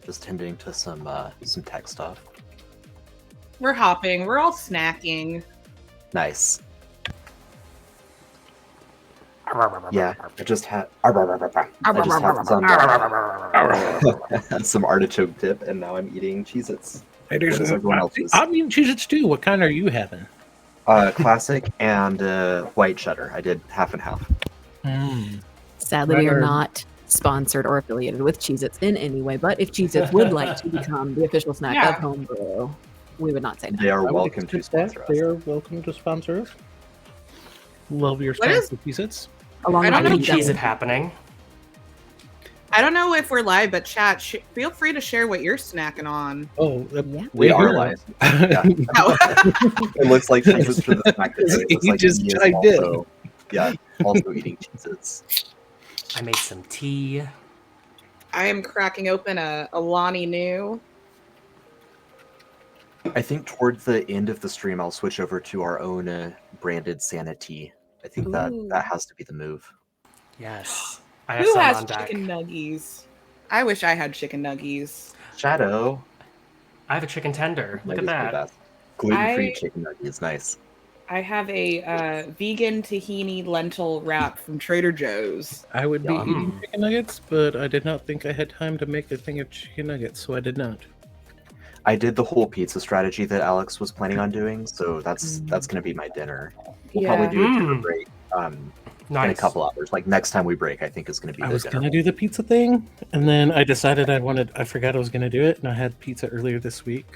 Just tending to some tech stuff. We're hopping. We're all snacking. Nice. Yeah, I just had some artichoke dip, and now I'm eating Cheez-Its. Hey, What is everyone else's? I'm eating Cheez-Its too. What kind are you having? Classic and white cheddar. I did half and half. Sadly, we are Better. not sponsored or affiliated with Cheez-Its in any way, but if Cheez-Its would like to become the official snack Yeah. of Homebrew, we would not say no. They are I would welcome to accept that. sponsor us. They are welcome to sponsor us. Love your What is- sponsor Cheez-Its. Along I with don't know. the Cheese it happening. I don't know if we're live, but chat, feel free to share what you're snacking on. Oh, Yeah. We are here. live. Yeah. Oh. It looks like Cheez-Its for the snack today. It looks He like just he is chimed in. also, yeah, also eating Cheez-Its. I made some tea. I am cracking open a Lonnie New. I think towards the end of the stream, I'll switch over to our own branded Sanity. I think Ooh. that has to be the move. Yes. I have Who some has on deck. chicken nuggies? I wish I had chicken nuggies. Shadow. I have a chicken tender. Look at Nuggies are the that. best. Gluten-free I- chicken nuggies, nice. I have a vegan tahini lentil wrap from Trader Joe's. I would be Yum. eating chicken nuggets, but I did not think I had time to make a thing of chicken nuggets, so I did not. I did the whole pizza strategy that Alex was planning on doing, so that's going to be my dinner. We'll probably do a dinner Mm. break Nice. in a couple hours. Like next time we break, I think is going to be I the was dinner. gonna do the pizza thing, and then I decided I forgot I was gonna do it, and I had pizza earlier this week.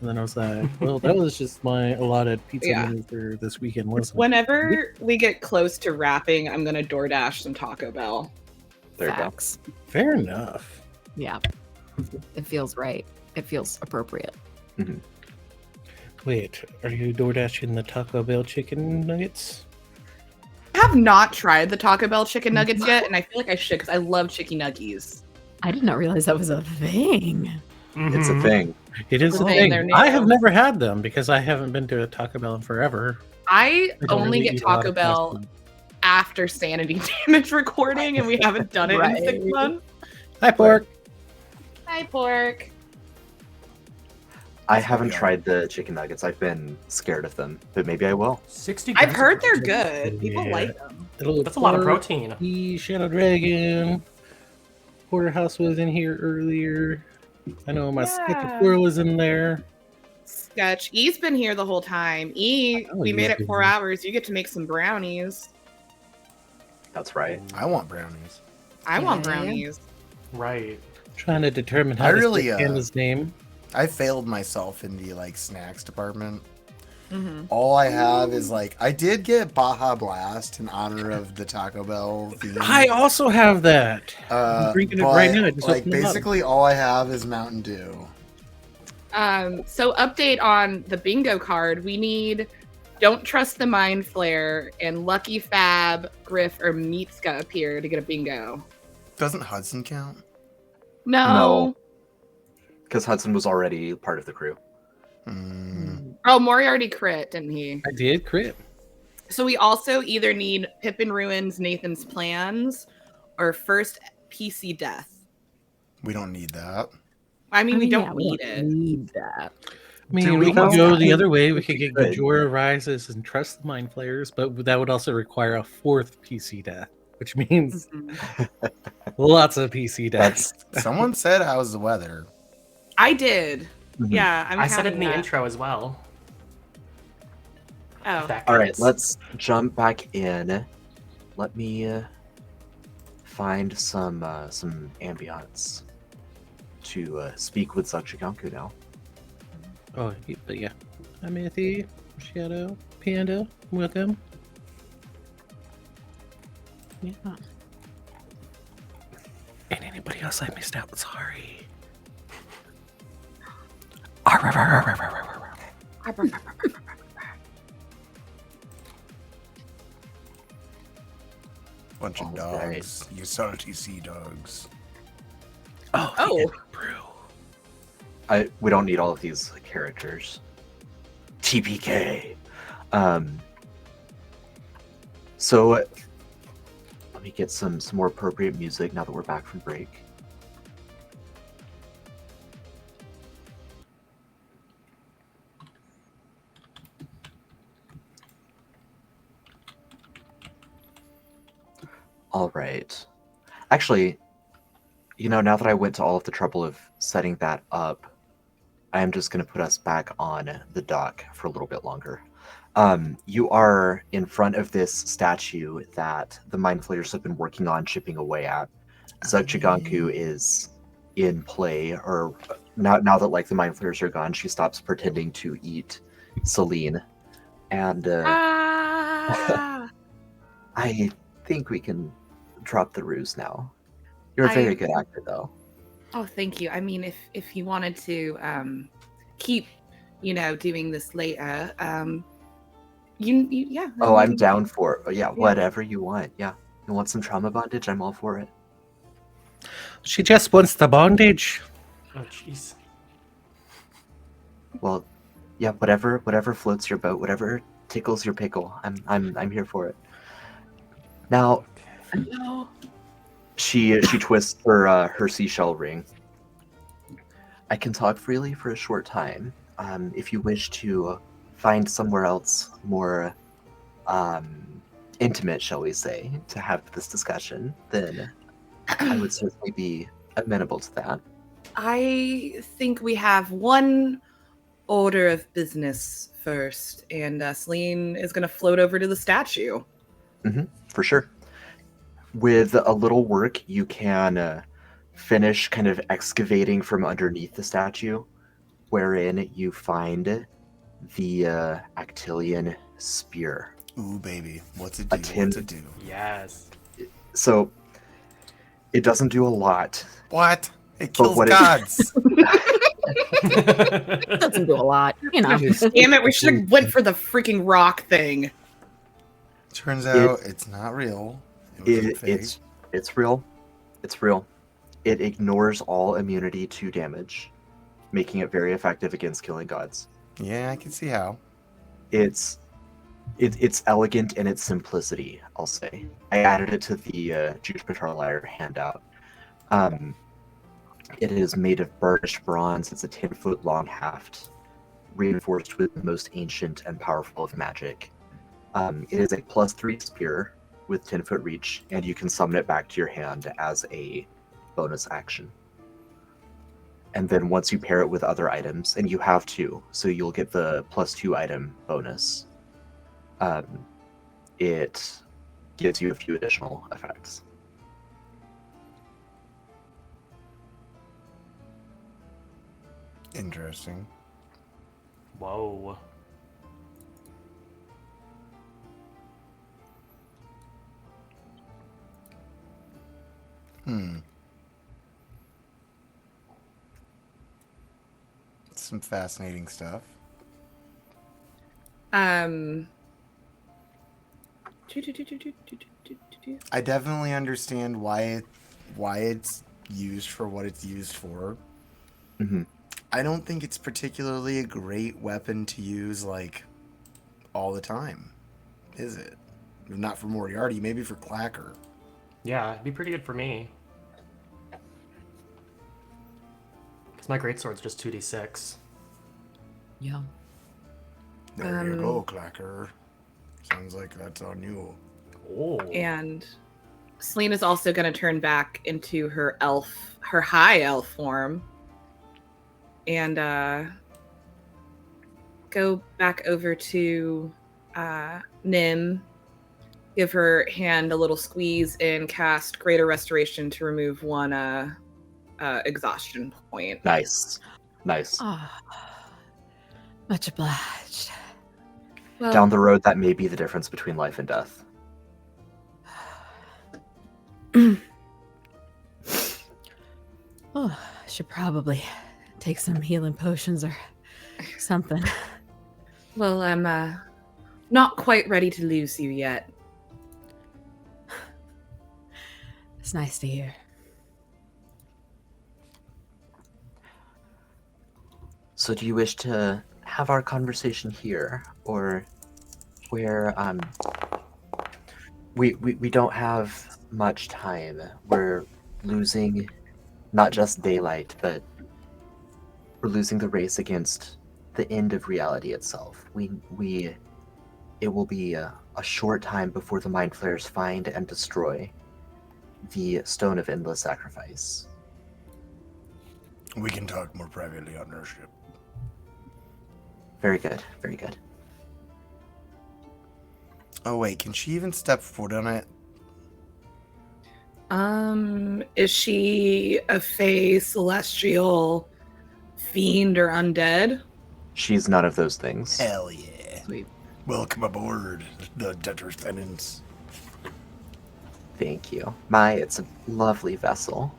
And then I was like, well, that was just my allotted pizza Yeah. menu for this weekend, wasn't it? Whenever we get close to wrapping, I'm gonna DoorDash some Taco Bell. There you go. Facts. Fair enough. Yeah. It feels right. It feels appropriate. Wait, are you door dashing the Taco Bell chicken nuggets? I have not tried the Taco Bell chicken nuggets yet, and I feel like I should because I love chicken nuggies. I did not realize that was a thing. It's a Mhm. thing. It is The a thing, thing. they're new. I have never had them because I haven't been to a Taco Bell in forever. I I don't only really get eat a lot Taco of fast Bell food. after Sanity Damage recording, and we haven't done it in 6 Right. months. Hi, pork. Hi, pork. I haven't tried the chicken nuggets. I've been scared of them, but maybe I will. 60 I've grams heard of they're protein. good. People Yeah. like them. That's a lot of protein. The Shadow Dragon. Porterhouse was in here earlier. I know my Yeah. Sketch was in there. Sketch. E's been here the whole time. E, Oh, we E's made it been 4 here. hours. You get to make some brownies. That's right. I want brownies. I want Yeah. brownies. Right. Trying to determine how I to really, say Panda's name. I failed myself in the snacks department. Mm-hmm. All I have is I did get Baja Blast in honor of the Taco Bell theme. I also have that. I'm drinking it right now. I just opened it up. basically all I have is Mountain Dew. So update on the bingo card. We need Don't Trust the Mind Flare and Lucky Fab, Griff, or Meatska appear to get a bingo. Doesn't Hudson count? No. Because Hudson was already part of the crew. Mm. Oh, Moriarty crit, didn't he? I did crit. So we also either need Pippin Ruins, Nathan's Plans, or first PC Death. We don't need that. I mean, we don't yeah, need don't it. need that. I mean, Do we we could know? go the other way. We could We get could. Gajora Rises and Trust the Mind Flayers, but that would also require a 4th PC death, which means Mhm. lots of PC deaths. Someone said, "How's the weather?" I did. Mhm. Yeah, I'm I said it in counting the that. intro as well. Oh, That All right, counts. let's jump back in. Let me find some ambiance to speak with Zakshiganku now. Oh, but yeah. Hi, Matthew, Shadow, Panda, welcome. Yeah. And anybody else I missed out, sorry. Bunch of All dogs. You salty sea dogs. Oh, Oh. the Brew. We don't need all of these characters. TPK. So Let me get some more appropriate music now that we're back from break. All right. Actually, now that I went to all of the trouble of setting that up, I am just going to put us back on the dock for a little bit longer. You are in front of this statue that the Mind Flayers have been working on chipping away at. Zugchiganku is in play, or now that like the Mind Flayers are gone, she stops pretending to eat Celine. And I think we can drop the ruse now. You're a very good actor, though. Oh, thank you. I mean, if you wanted to keep, doing this later, yeah. Oh, I'm down for it. Yeah, whatever you want. Yeah, you want some trauma bondage? I'm all for it. She just wants the bondage. Oh, jeez. Well, yeah, whatever floats your boat, whatever tickles your pickle. I'm here for it. Now, she twists her seashell ring. I can talk freely for a short time. If you wish to find somewhere else more intimate, shall we say, to have this discussion, then I would certainly be amenable to that. I think we have one order of business first, and Celine is going to float over to the statue. Mm-hmm, for sure. With a little work, you can finish kind of excavating from underneath the statue, wherein you find the Actilian spear. Ooh, baby. What's it do? What's it do? Yes. So, it doesn't do a lot. What? It kills what gods. It doesn't do a lot, Damn it, we should have went for the freaking rock thing. Turns out it's not real. It's real. It's real. It ignores all immunity to damage, making it very effective against killing gods. Yeah, I can see how. It's elegant in its simplicity, I'll say. I added it to the Jewish Patrol handout. It is made of burnished bronze. It's a 10-foot long haft, reinforced with the most ancient and powerful of magic. It is a +3 spear with 10-foot reach, and you can summon it back to your hand as a bonus action. And then once you pair it with other items, and you have 2, so you'll get the +2 item bonus, it gives you a few additional effects. Interesting. Whoa. Some fascinating stuff. I definitely understand why it's used for what it's used for. Mm-hmm. I don't think it's particularly a great weapon to use like all the time, is it? Not for Moriarty, maybe for Clacker. Yeah, it'd be pretty good for me. Because my greatsword's just 2d6. Yeah. There you go, Clacker. Sounds like that's on you. Oh. And Celine is also going to turn back into her high elf form, and go back over to Nim, give her hand a little squeeze, and cast Greater Restoration to remove one exhaustion point. Nice. Oh, much obliged. Well, Down the road, that may be the difference between life and death. Oh, I should probably take some healing potions or something. Well, I'm not quite ready to lose you yet. It's nice to hear. So do you wish to have our conversation here, or where We don't have much time. We're losing not just daylight, but we're losing the race against the end of reality itself. It will be a short time before the Mind Flayers find and destroy the Stone of Endless Sacrifice. We can talk more privately on our ship. Very good, very good. Oh wait, can she even step foot on it? Is she a fae, celestial, fiend, or undead? She's none of those things. Hell yeah. Sweet. Welcome aboard, the debtor's tenants. Thank you. It's a lovely vessel.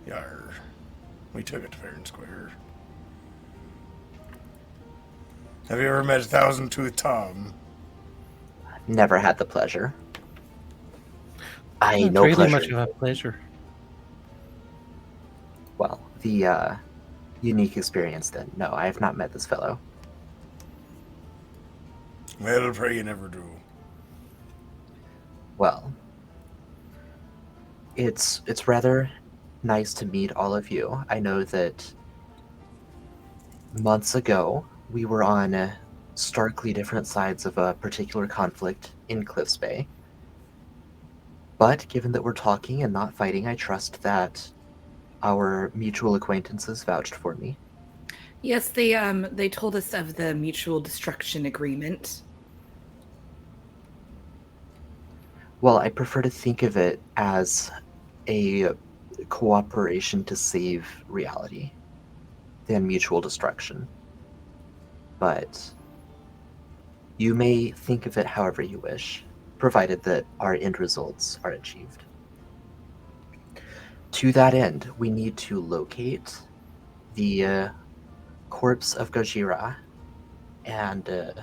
Yar. We took it fair and square. Have you ever met Thousand Tooth Tom? Never had the pleasure. It's No really pleasure. much of a pleasure. Well, the unique experience then. No, I have not met this fellow. Well, pray you never do. Well, it's rather nice to meet all of you. I know that months ago we were on starkly different sides of a particular conflict in Cliffs Bay. But given that we're talking and not fighting, I trust that our mutual acquaintances vouched for me. Yes, they told us of the mutual destruction agreement. Well, I prefer to think of it as a cooperation to save reality than mutual destruction. But you may think of it however you wish, provided that our end results are achieved. To that end, we need to locate the corpse of Gojira, and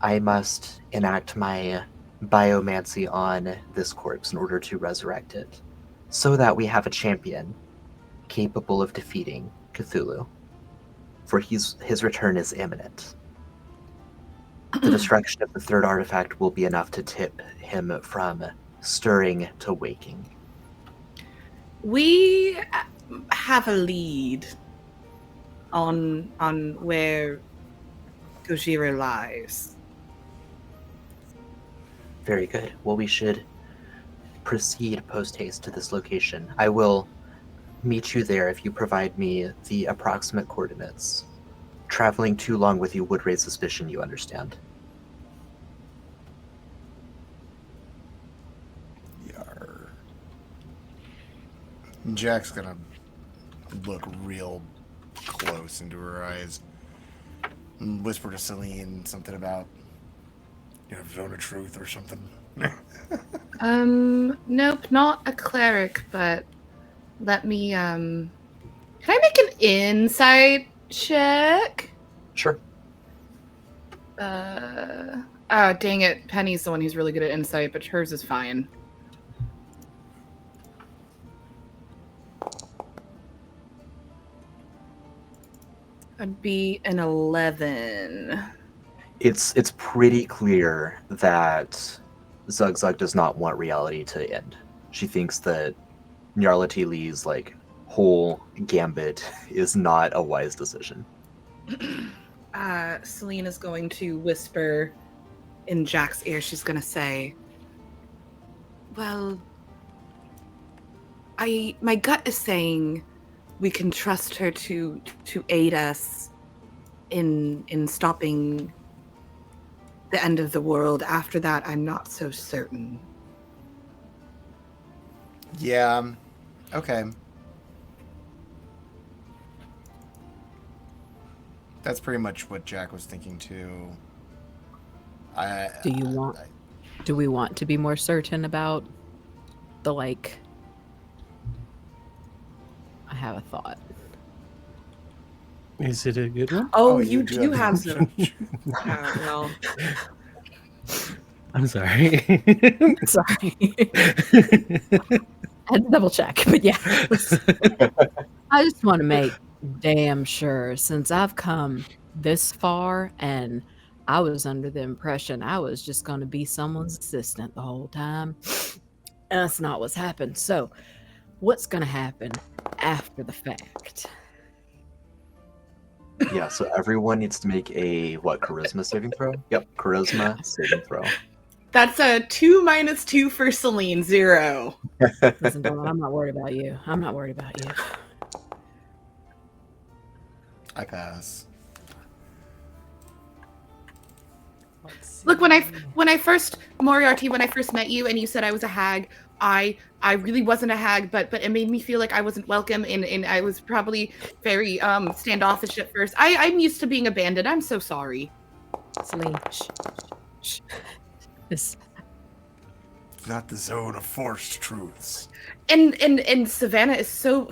I must enact my biomancy on this corpse in order to resurrect it, so that we have a champion capable of defeating Cthulhu, for his return is imminent. The destruction of the third artifact will be enough to tip him from stirring to waking. We have a lead on where Gojira lies. Very good. Well, we should proceed post-haste to this location. I will meet you there if you provide me the approximate coordinates. Traveling too long with you would raise suspicion, you understand. Yar. Jack's gonna look real close into her eyes and whisper to Celine something about You have zone of truth or something. Nope, not a cleric, but let me, can I make an insight check? Sure. Oh, dang it. Penny's the one who's really good at insight, but hers is fine. I'd be an 11. It's pretty clear that Zugzug does not want reality to end. She thinks that Nyarlathotep Lee's whole gambit is not a wise decision. Celine is going to whisper in Jack's ear. She's going to say, well, my gut is saying we can trust her to aid us in stopping the end of the world. After that, I'm not so certain. Yeah. Okay. That's pretty much what Jack was thinking too. Do we want to be more certain about the I have a thought. Is it a good one? Oh, you you do do have have some. Well, I'm sorry. Sorry. I had to double check, but yeah. I just want to make damn sure, since I've come this far and I was under the impression I was just going to be someone's assistant the whole time. And that's not what's happened. So, what's going to happen after the fact? Yeah, so everyone needs to make a, charisma saving throw? Yep, charisma saving throw. That's a 2 - 2 for Celine, 0. Listen, Dawn, I'm not worried about you. I'm not worried about you. I pass. Look, when I first Moriarty, when I first met you and you said I was a hag, I really wasn't a hag, but it made me feel like I wasn't welcome, and I was probably very standoffish at first. I'm used to being abandoned. I'm so sorry. Celine, shh. This. Not the zone of forced truths. And Savannah is so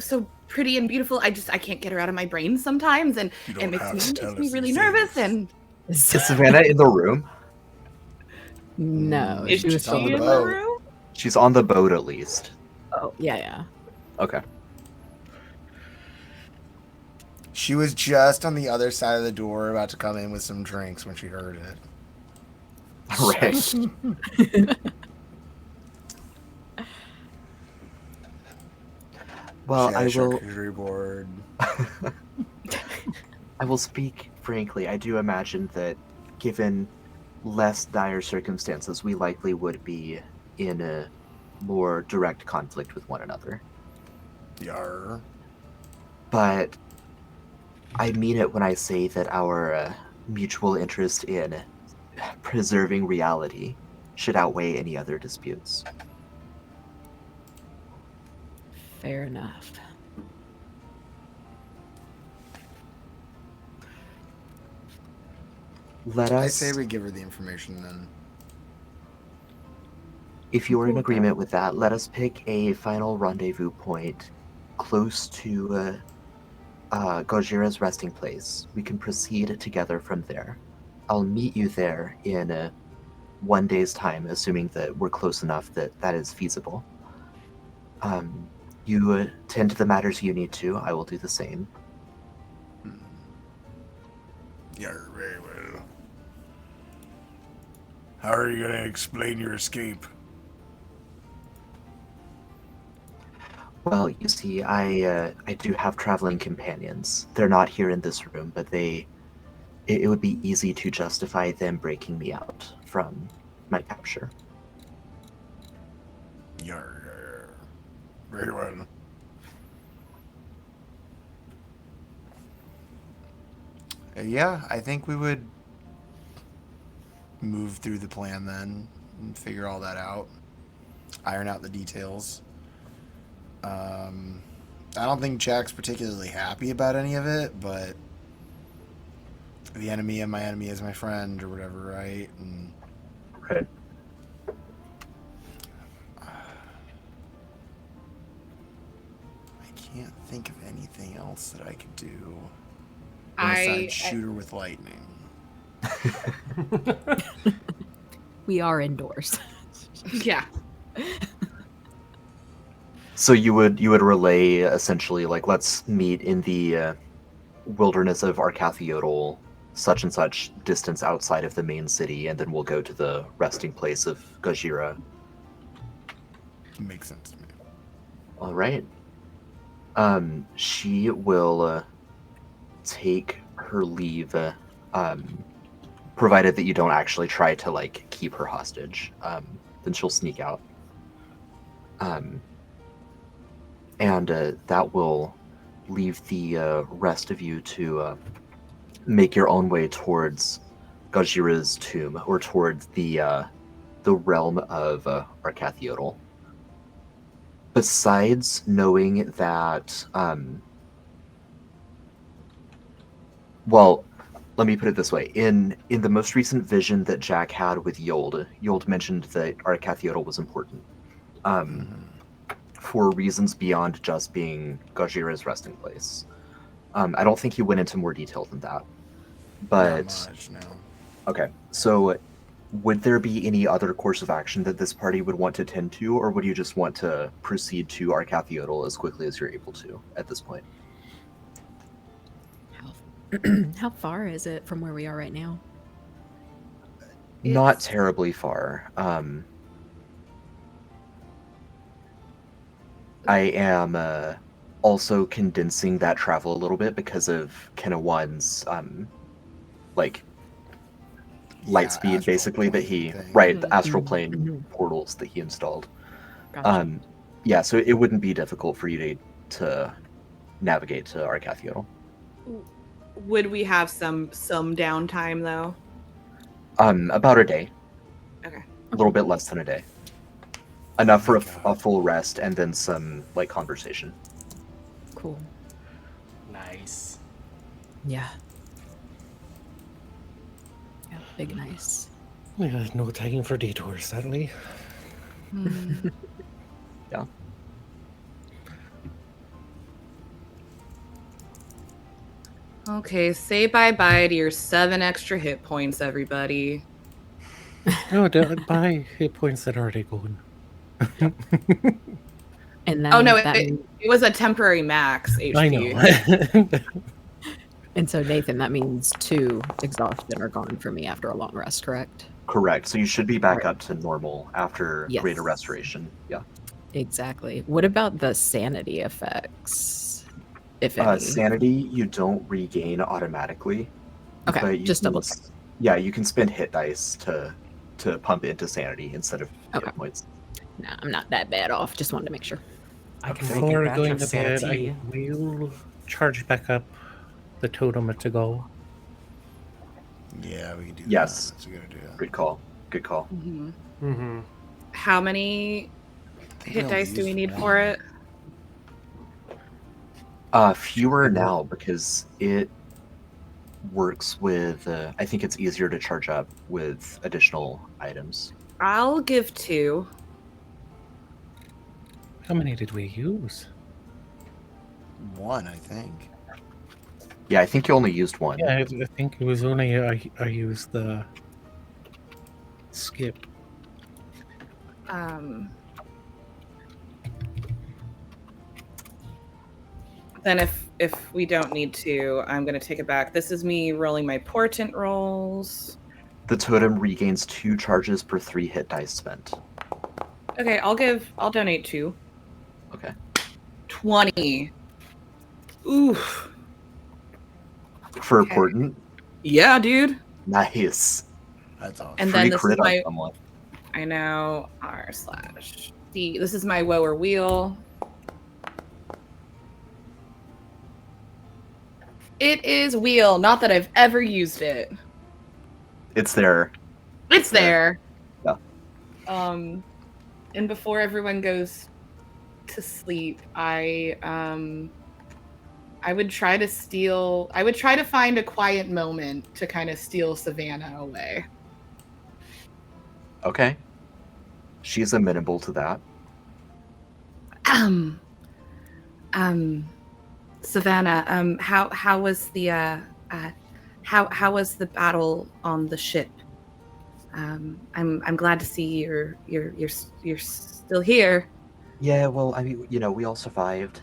pretty and beautiful. I can't get her out of my brain sometimes, and it makes me really nervous. And is Savannah in the room? No, is she was she in the room? She's on the boat at least. Oh, yeah. Okay. She was just on the other side of the door about to come in with some drinks when she heard it. Right. Well, I will. Board. I will speak frankly. I do imagine that, given less dire circumstances, we likely would be in a more direct conflict with one another. Yar. But I mean it when I say that our mutual interest in preserving reality should outweigh any other disputes. Fair enough. I say we give her the information then. If you're in agreement with that, let us pick a final rendezvous point close to Gojira's resting place. We can proceed together from there. I'll meet you there in 1 day's time, assuming that we're close enough that that is feasible. You tend to the matters you need to. I will do the same. You're very well. How are you going to explain your escape? Well, you see, I do have traveling companions. They're not here in this room, but it would be easy to justify them breaking me out from my capture. You're very well. Yeah, I think we would move through the plan then and figure all that out. Iron out the details. I don't think Jack's particularly happy about any of it, but the enemy of my enemy is my friend or whatever, right? And Right. I can't think of anything else that I could do I besides shoot her with lightning. We are indoors. yeah. So you would relay essentially, like, let's meet in the wilderness of Arcathiodal, such and such distance outside of the main city, and then we'll go to the resting place of Gojira. Makes sense to me. All right. She will take her leave, provided that you don't actually try to, like, keep her hostage. Then she'll sneak out. And that will leave the rest of you to make your own way towards Gojira's tomb, or towards the realm of Arcathiodal. Besides knowing that, well, let me put it this way: in the most recent vision that Jack had with Yold mentioned that Arcathiodal was important. For reasons beyond just being Gojira's resting place. I don't think he went into more detail than that. But Not much, no. Okay, so would there be any other course of action that this party would want to tend to, or would you just want to proceed to Arcathiodal as quickly as you're able to at this point? How far is it from where we are right now? Not It's- terribly far. I am also condensing that travel a little bit because of Kenna One's like light Yeah, speed, astral basically that plane he thing. right the Mhm. astral Mhm. plane Mhm. portals that he installed. Gotcha. Yeah, so it wouldn't be difficult for you to navigate to Arcathiodal. Would we have some downtime though? About a day, Okay. a little bit less than a day, enough for my a God. full rest and then some like conversation. Cool. Nice. Yeah. Yeah, big nice. Yeah, no time for detours, sadly. Yeah. Okay, say bye-bye to your 7 extra hit points, everybody. No, buy hit points that are already gone. And Oh then no, that means, it was a temporary max HP. I know. and so Nathan, that means 2 exhaustion are gone for me after a long rest, correct? Correct. So you should be back Right. up to normal after Yes. greater restoration. Yeah. Exactly. What about the sanity effects, if any? Sanity you don't regain automatically, Okay, but you just can, double check. yeah, you can spend hit dice to pump into sanity instead of Okay. hit points. Nah, I'm not that bad off. Just wanted to make sure. I can make a Before batch going of to bed, sanity. I will charge back up the totem to go. Yeah, we can do Yes. that. That's a good idea. Good call. Good call. Mhm. Mm-hmm. How many I think I hit only dice do we used need one. for it? Fewer now because it works with. I think it's easier to charge up with additional items. I'll give 2. How many did we use? One, I think. Yeah, I think you only used one. Yeah, I think it was only I used the skip. Then if we don't need to, I'm gonna take it back. This is me rolling my portent rolls. The totem regains 2 charges per 3 hit dice spent. Okay, I'll donate 2. Okay. 20. Oof. For Okay. portent, Yeah, dude. nice. That's awesome. And Free then this is crit on my someone. I know r/d. This is my woer wheel. It is wheel, not that I've ever used it. It's there. It's there. Yeah. And before everyone goes to sleep, I would try to find a quiet moment to kind of steal Savannah away. Okay. She's amenable to that. Savannah, how was the how was the battle on the ship? I'm glad to see you're still here. Yeah, well, I mean, we all survived.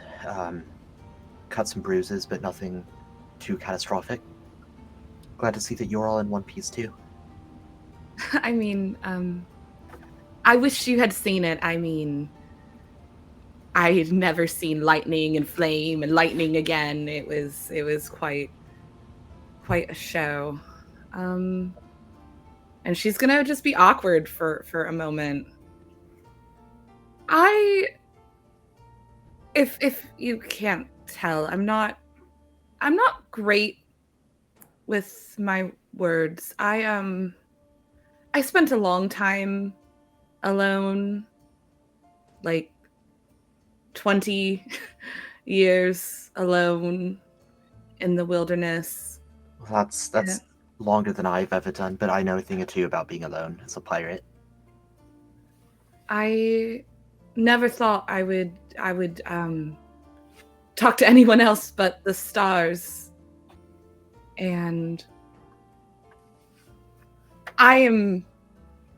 Cut some bruises, but nothing too catastrophic. Glad to see that you're all in one piece too. I mean, I wish you had seen it. I mean, I had never seen lightning and flame and lightning again. It was quite a show. And she's gonna just be awkward for a moment. If you can't tell, I'm not great with my words. I spent a long time alone, like 20 years alone in the wilderness. Well, that's longer than I've ever done, but I know a thing or two about being alone as a pirate. I never thought I would talk to anyone else but the stars. And I am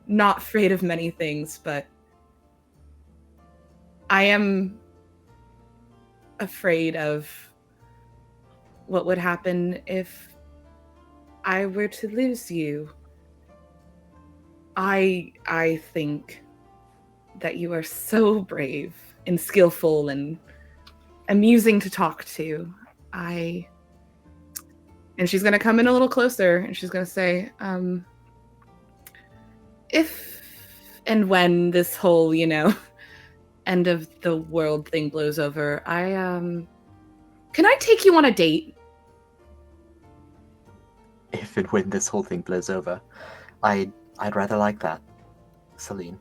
not afraid of many things, but I am afraid of what would happen if I were to lose you. I think that you are so brave and skillful and amusing to talk to. And she's gonna come in a little closer and she's gonna say, if and when this whole, end of the world thing blows over, can I take you on a date? If and when this whole thing blows over, I'd rather like that, Celine.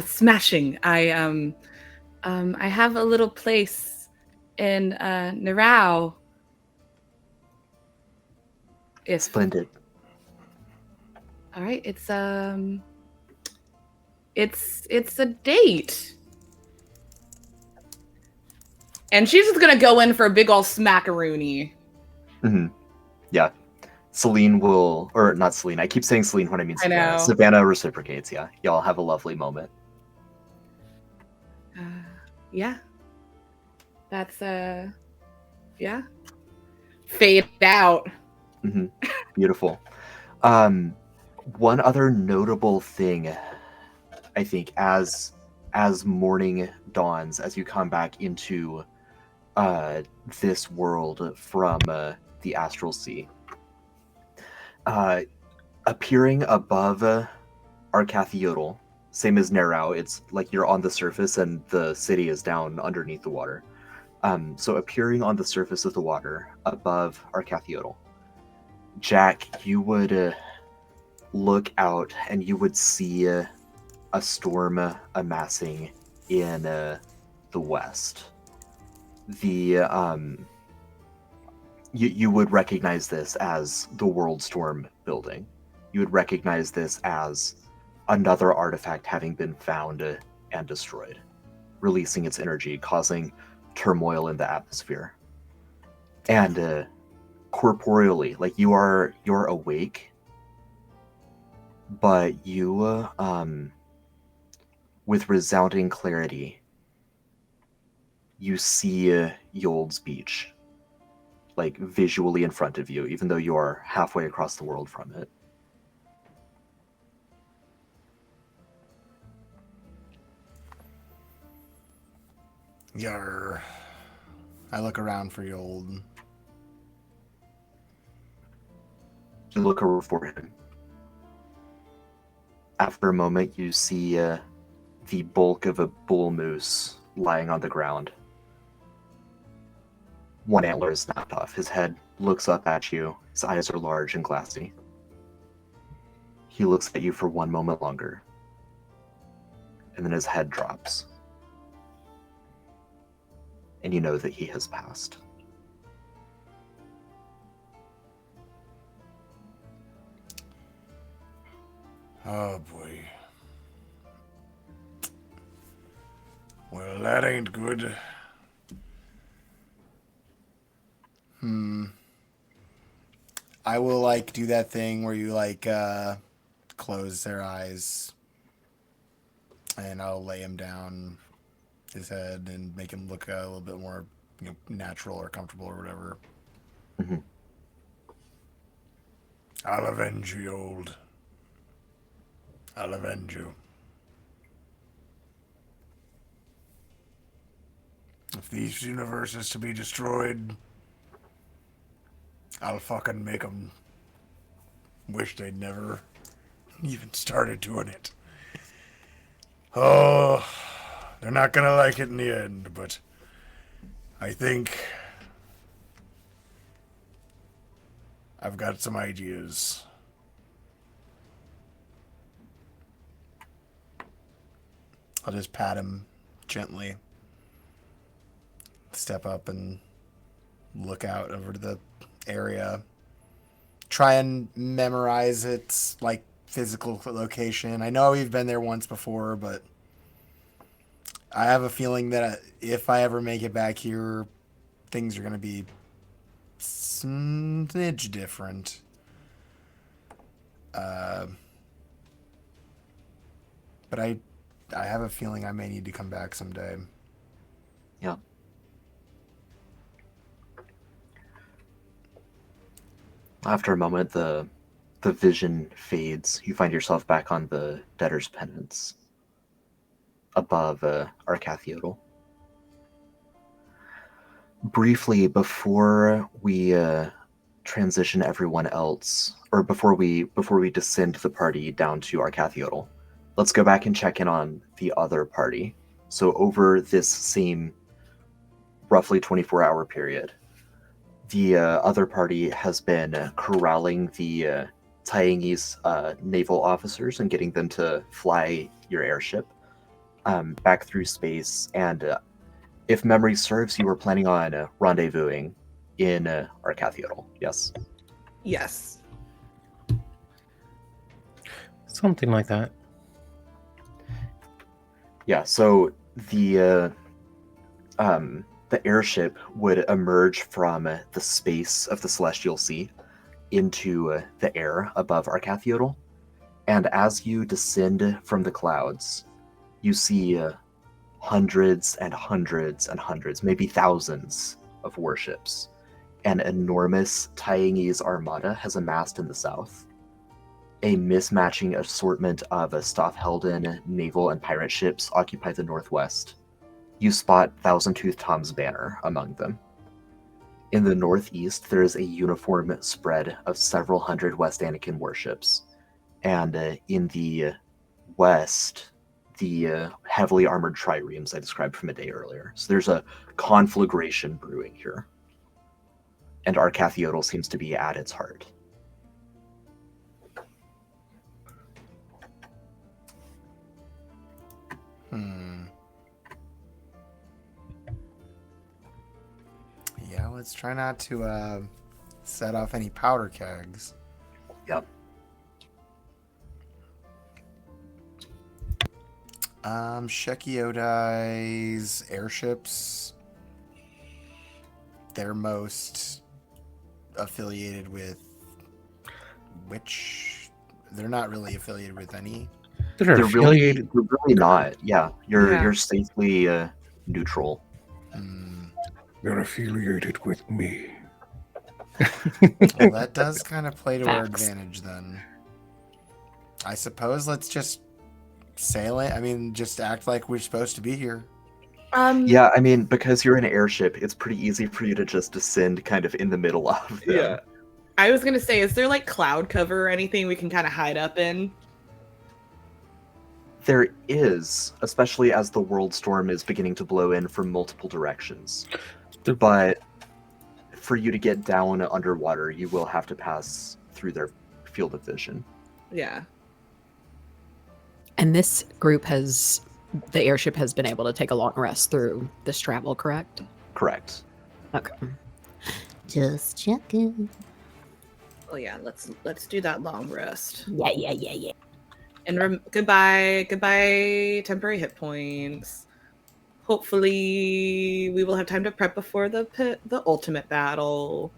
Smashing. I have a little place in Narao. Splendid. All right, it's a date. And she's just gonna go in for a big ol' smackaroony. Mm-hmm. Yeah. Celine will, or not Celine, I keep saying Celine when I mean Savannah. I know. Savannah reciprocates, yeah. Y'all have a lovely moment. Yeah. That's, yeah. Fade out. Mm-hmm. Beautiful. One other notable thing, I think, as morning dawns, as you come back into this world from the Astral Sea, appearing above Arcathiodal, same as Narao, it's like you're on the surface and the city is down underneath the water. So appearing on the surface of the water above Arcathiodal, Jack, you would look out and you would see a storm amassing in the west. You would recognize this as the World Storm building. You would recognize this as another artifact having been found and destroyed, releasing its energy, causing turmoil in the atmosphere. And corporeally, like you're awake, but you with resounding clarity, you see Yold's Beach, like visually in front of you, even though you are halfway across the world from it. Yarr. I look around for Yold. You look over for him. After a moment, you see the bulk of a bull moose lying on the ground. One antler is snapped off. His head looks up at you. His eyes are large and glassy. He looks at you for one moment longer, and then his head drops. And you know that he has passed. Oh boy. Well, that ain't good. I will do that thing where you close their eyes, and I'll lay him down, his head, and make him look a little bit more natural or comfortable or whatever. Mm-hmm. I'll avenge you, Old. I'll avenge you. If these universe is to be destroyed, I'll fucking make them wish they'd never even started doing it. Oh, they're not gonna like it in the end, but I think I've got some ideas. I'll just pat him gently, step up and look out over to the area, try and memorize its physical location. I know we've been there once before, but I have a feeling that if I ever make it back here, things are going to be smidge different. But I have a feeling I may need to come back someday. Yeah. After a moment, the the vision fades. You find yourself back on the Debtor's Penance above Arcathiodal. Briefly, before we transition everyone else, or before we descend the party down to Arcathiodal, let's go back and check in on the other party. So over this same roughly 24-hour period, the other party has been corralling the Taingese naval officers and getting them to fly your airship back through space. And if memory serves, you were planning on rendezvousing in Arcathiodal, yes? Yes. Something like that. Yeah, so the airship would emerge from the space of the Celestial Sea into the air above Arcathiodal. And as you descend from the clouds, you see hundreds and hundreds and hundreds, maybe thousands of warships. An enormous Taingese armada has amassed in the south. A mismatching assortment of Staffelden naval and pirate ships occupy the northwest. You spot Thousand-Tooth Tom's banner among them. In the northeast, there is a uniform spread of several hundred West Anakin warships. And in the west, the heavily armored triremes I described from a day earlier. So there's a conflagration brewing here. And Arcathiodal seems to be at its heart. Yeah, let's try not to set off any powder kegs. Yep. Shekiodai's airships, they're most affiliated with which? They're not really affiliated with any. They're affiliated. They're really not. Yeah, you're Yeah. safely neutral. They're affiliated with me. Well, that does kind of play to our Facts. advantage then. I suppose let's just sail it. I mean, just act like we're supposed to be here. Yeah, I mean, because you're in an airship, it's pretty easy for you to just descend kind of in the middle of them. Yeah. I was gonna say, is there like cloud cover or anything we can kind of hide up in? There is, especially as the world storm is beginning to blow in from multiple directions. But for you to get down underwater, you will have to pass through their field of vision. Yeah. And this group the airship has been able to take a long rest through this travel, correct? Correct. Okay. Just checking. Well, yeah. Let's do that long rest. Yeah. And goodbye, temporary hit points. Hopefully, we will have time to prep before the ultimate battle.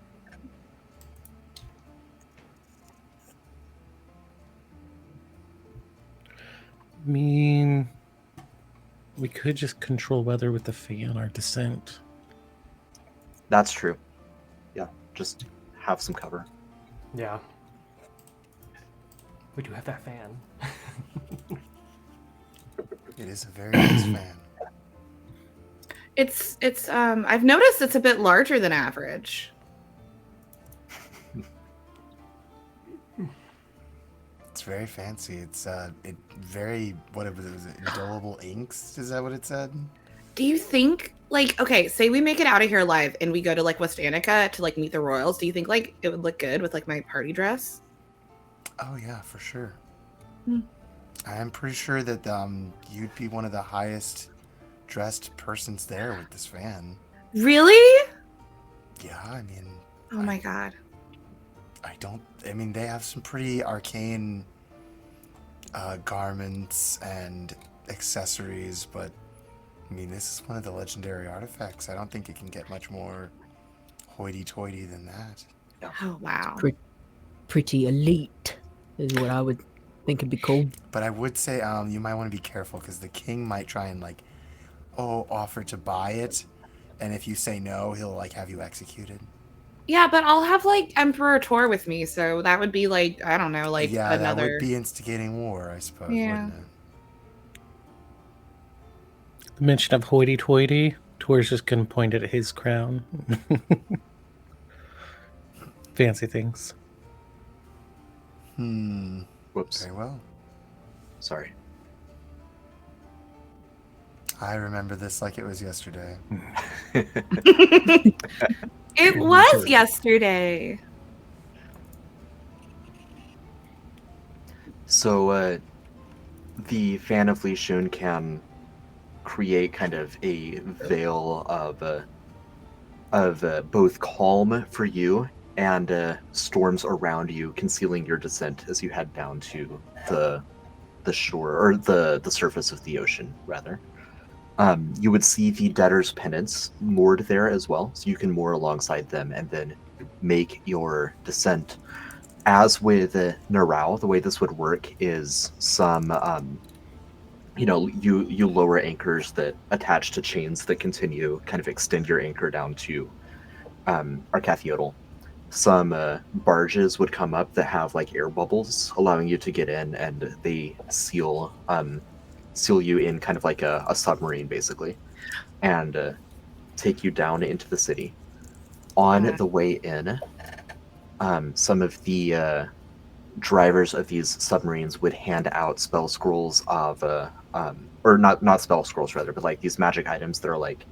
I mean, we could just control weather with the fan or descent. That's true. Yeah, just have some cover. Yeah. We do have that fan. It is a very nice fan. It's I've noticed it's a bit larger than average. It's very fancy. It's very was it? Indelible inks? Is that what it said? Do you think okay, say we make it out of here alive and we go to West Annika to meet the royals, do you think it would look good with my party dress? Oh yeah, for sure. Hmm. I am pretty sure that you'd be one of the highest dressed persons there with this fan. Really? Yeah, I mean. Oh my god. I mean, they have some pretty arcane garments and accessories, but I mean, this is one of the legendary artifacts. I don't think it can get much more hoity-toity than that. Oh wow. Pretty elite is what I would think would be cool. But I would say you might want to be careful because the king might try and offer to buy it, and if you say no, he'll have you executed. Yeah, but I'll have like Emperor Tor with me, so that would be like, I don't know, like Yeah, another. that would be instigating war, I suppose, Yeah. wouldn't it? The mention of hoity-toity, Tor's just gonna point at his crown. Fancy things. Whoops. Very well. Sorry. I remember this like it was yesterday. It was yesterday. So, the Fan of Li Shun can create kind of a veil of both calm for you and storms around you, concealing your descent as you head down to the shore, or the surface of the ocean, rather. You would see the Debtor's Penance moored there as well, so you can moor alongside them and then make your descent. As with Narao, the way this would work is some, you lower anchors that attach to chains that continue, kind of extend your anchor down to Arcathiodal. Some barges would come up that have like air bubbles, allowing you to get in, and they seal you in kind of like a submarine, basically, and take you down into the city. On the way in, some of the drivers of these submarines would hand out spell scrolls of, or not spell scrolls rather, but like these magic items that are like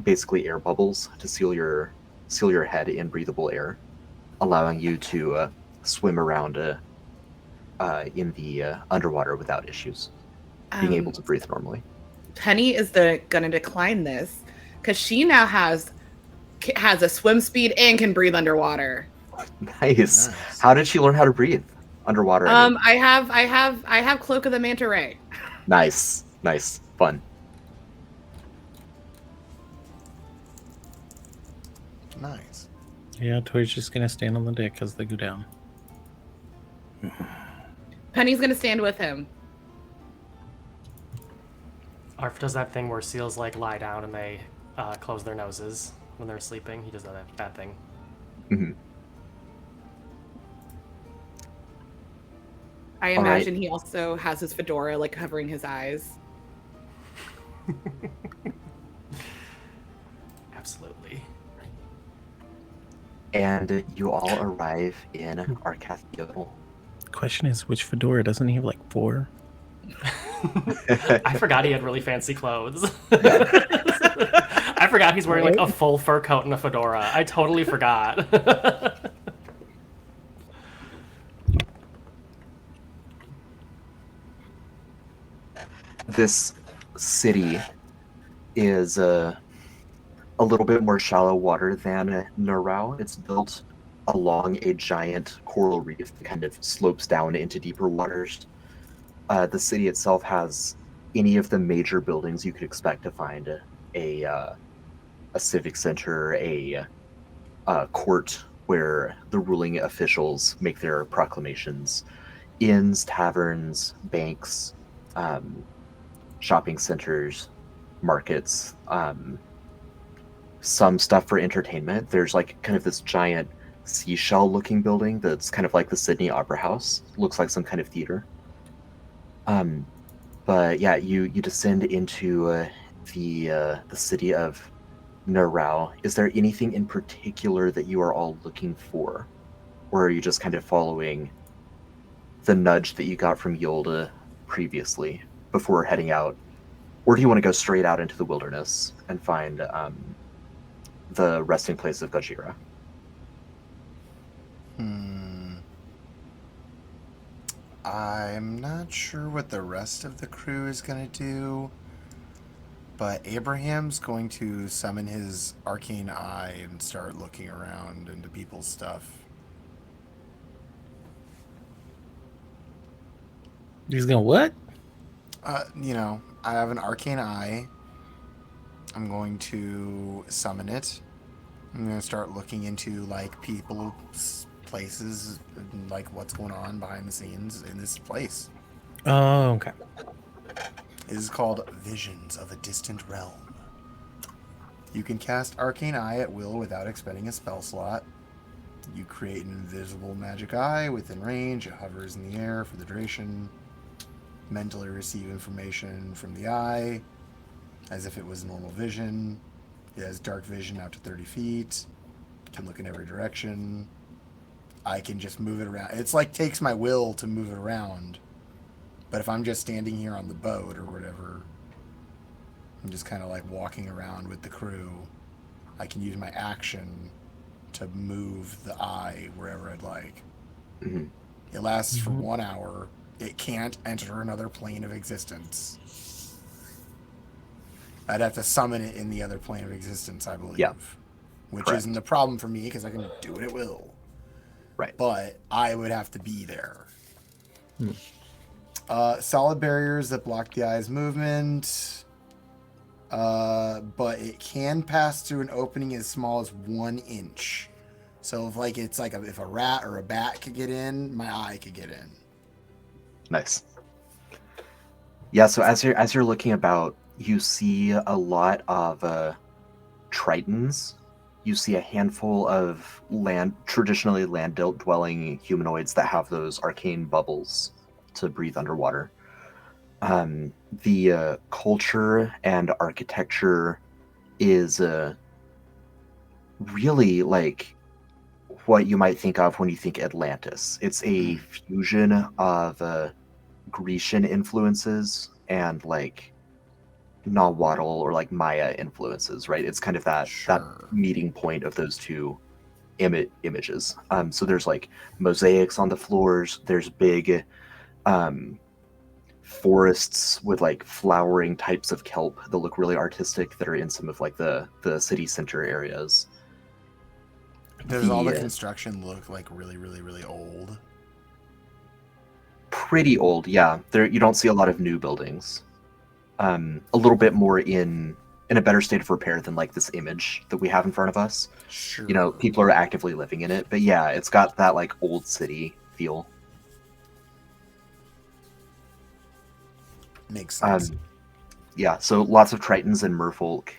basically air bubbles to seal your head in breathable air, allowing you to swim around in the underwater without issues, being able to breathe normally. Penny is gonna decline this because she now has a swim speed and can breathe underwater. Nice. How did she learn how to breathe underwater? I have Cloak of the Manta Ray. Nice, fun. Nice. Yeah, Tor's just gonna stand on the deck as they go down. Penny's gonna stand with him. Arf does that thing where seals like lie down and they close their noses when they're sleeping. He does that thing. Mm-hmm. I imagine he also has his fedora like covering his eyes. Absolutely. And you all arrive in Arcathiodal. Question is, which fedora? Doesn't he have like 4? I forgot he had really fancy clothes. I forgot he's wearing like a full fur coat and a fedora. I totally forgot. This city is a little bit more shallow water than Narao. It's built along a giant coral reef that kind of slopes down into deeper waters. The city itself has any of the major buildings you could expect to find: a civic center, a court where the ruling officials make their proclamations, inns, taverns, banks, shopping centers, markets, some stuff for entertainment. There's like kind of this giant seashell looking building that's kind of like the Sydney Opera House. Looks like some kind of theater. But yeah, you descend into the city of Narao. Is there anything in particular that you are all looking for? Or are you just kind of following the nudge that you got from Yolda previously before heading out? Or do you want to go straight out into the wilderness and find the resting place of Gojira? I'm not sure what the rest of the crew is going to do, but Abraham's going to summon his arcane eye and start looking around into people's stuff. He's gonna what? I have an arcane eye. I'm going to summon it. I'm going to start looking into, like, people's places, and, like, what's going on behind the scenes in this place. Oh, okay. It is called Visions of a Distant Realm. You can cast Arcane Eye at will without expending a spell slot. You create an invisible magic eye within range. It hovers in the air for the duration. Mentally receive information from the eye as if it was normal vision. It has dark vision out to 30 feet. Can look in every direction. I can just move it around. It's like takes my will to move it around. But if I'm just standing here on the boat or whatever, I'm just kind of like walking around with the crew, I can use my action to move the eye wherever I'd like. Mhm. It lasts for 1 hour. It can't enter another plane of existence. I'd have to summon it in the other plane of existence, I believe. Yeah. Which Correct. isn't a problem for me because I can do it at will. Right. But I would have to be there. Hmm. Solid barriers that block the eye's movement. But it can pass through an opening as small as 1 inch. So if a rat or a bat could get in, my eye could get in. Nice. Yeah, so as you're looking about, you see a lot of tritons. You see a handful of traditionally land-dwelling humanoids that have those arcane bubbles to breathe underwater. The culture and architecture is really like what you might think of when you think Atlantis. It's a fusion of Grecian influences and like Nahuatl or like Maya influences, right? It's kind of that meeting point of those two images. So there's like mosaics on the floors. There's big forests with like flowering types of kelp that look really artistic that are in some of like the city center areas. Does all the construction look like really, really, really old? Pretty old, yeah. There you don't see a lot of new buildings. A little bit more in a better state of repair than like this image that we have in front of us. Sure. You know, people are actively living in it, but yeah, it's got that like old city feel. Makes sense. Yeah, so lots of tritons and merfolk,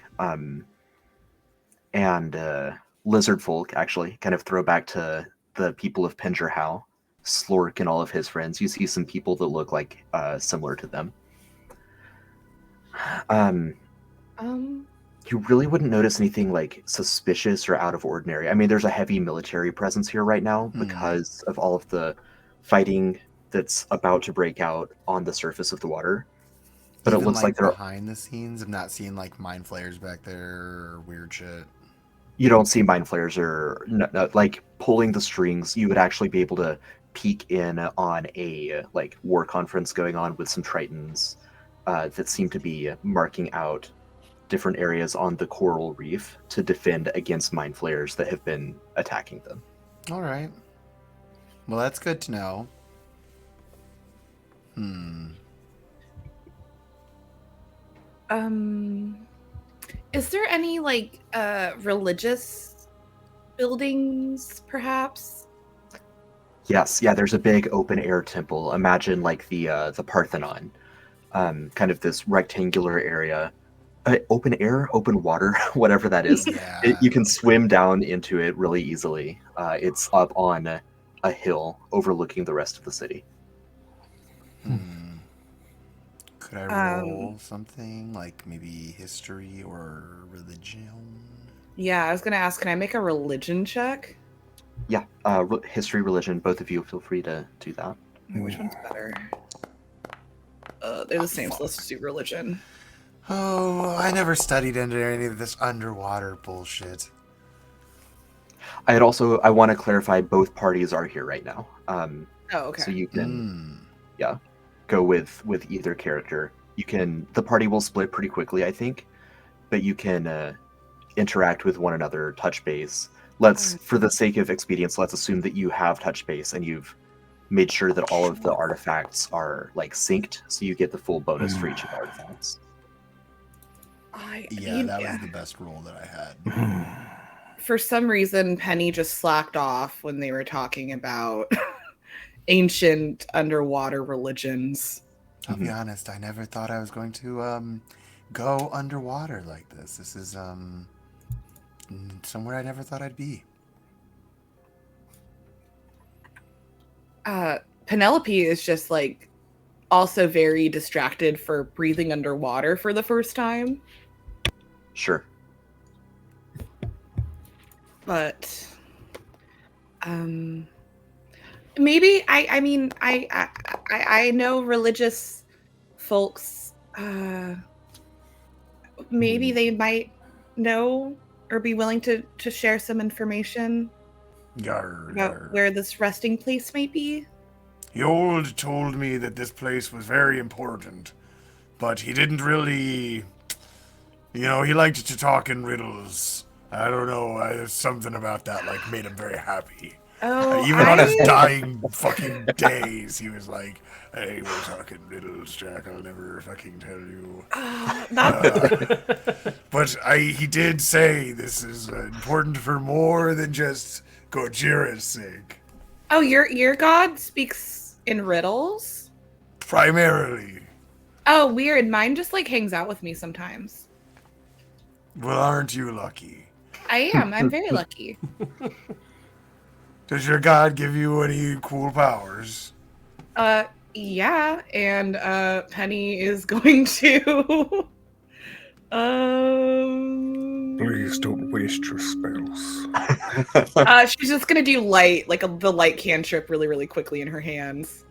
and lizard folk, actually, kind of throw back to the people of Pengerhow, Slork and all of his friends. You see some people that look like similar to them. You really wouldn't notice anything like suspicious or out of ordinary. I mean, there's a heavy military presence here right now because of all of the fighting that's about to break out on the surface of the water. But Even it looks like they're behind the scenes. I'm not seeing like mind flayers back there or weird shit. You don't see mind flayers or like pulling the strings. You would actually be able to peek in on a like war conference going on with some tritons that seem to be marking out different areas on the coral reef to defend against mind flayers that have been attacking them. All right. Well, that's good to know. Is there any like religious buildings, perhaps? Yes, yeah. There's a big open air temple. Imagine like the Parthenon, kind of this rectangular area, open air, open water, whatever that is. Yeah. You can swim down into it really easily. It's up on a hill overlooking the rest of the city. Could I roll something like maybe history or religion? Yeah, I was gonna ask, can I make a religion check? Yeah, history, religion, both of you feel free to do that. Which one's better? They're the same, so let's just do religion. Oh, I never studied under any of this underwater bullshit. I want to clarify both parties are here right now. Oh, okay. So you can, go with either character. The party will split pretty quickly, I think, but you can interact with one another, touch base. For the sake of expedience, let's assume that you have touch base and you've made sure that all of the artifacts are like synced, so you get the full bonus for each of the artifacts. That was the best roll that I had. For some reason, Penny just slacked off when they were talking about ancient underwater religions. I'll be honest, I never thought I was going to go underwater like this. This is somewhere I never thought I'd be. Penelope is just like also very distracted for breathing underwater for the first time. Sure. But maybe I know religious folks, maybe they might know or be willing to share some information about where this resting place might be. Yold told me that this place was very important, but he didn't really, he liked to talk in riddles. I don't know, there's something about that, like, made him very happy. Oh, Even on his dying fucking days, he was like, hey, we're talking riddles, Jack, I'll never fucking tell you. But he did say this is important for more than just Gojira's sake. Oh, your god speaks in riddles? Primarily. Oh, weird. Mine just like hangs out with me sometimes. Well, aren't you lucky? I am. I'm very lucky. Does your god give you any cool powers? Yeah, and Penny is going to Please don't waste your spells. she's just gonna do light, like the light cantrip really, really quickly in her hands.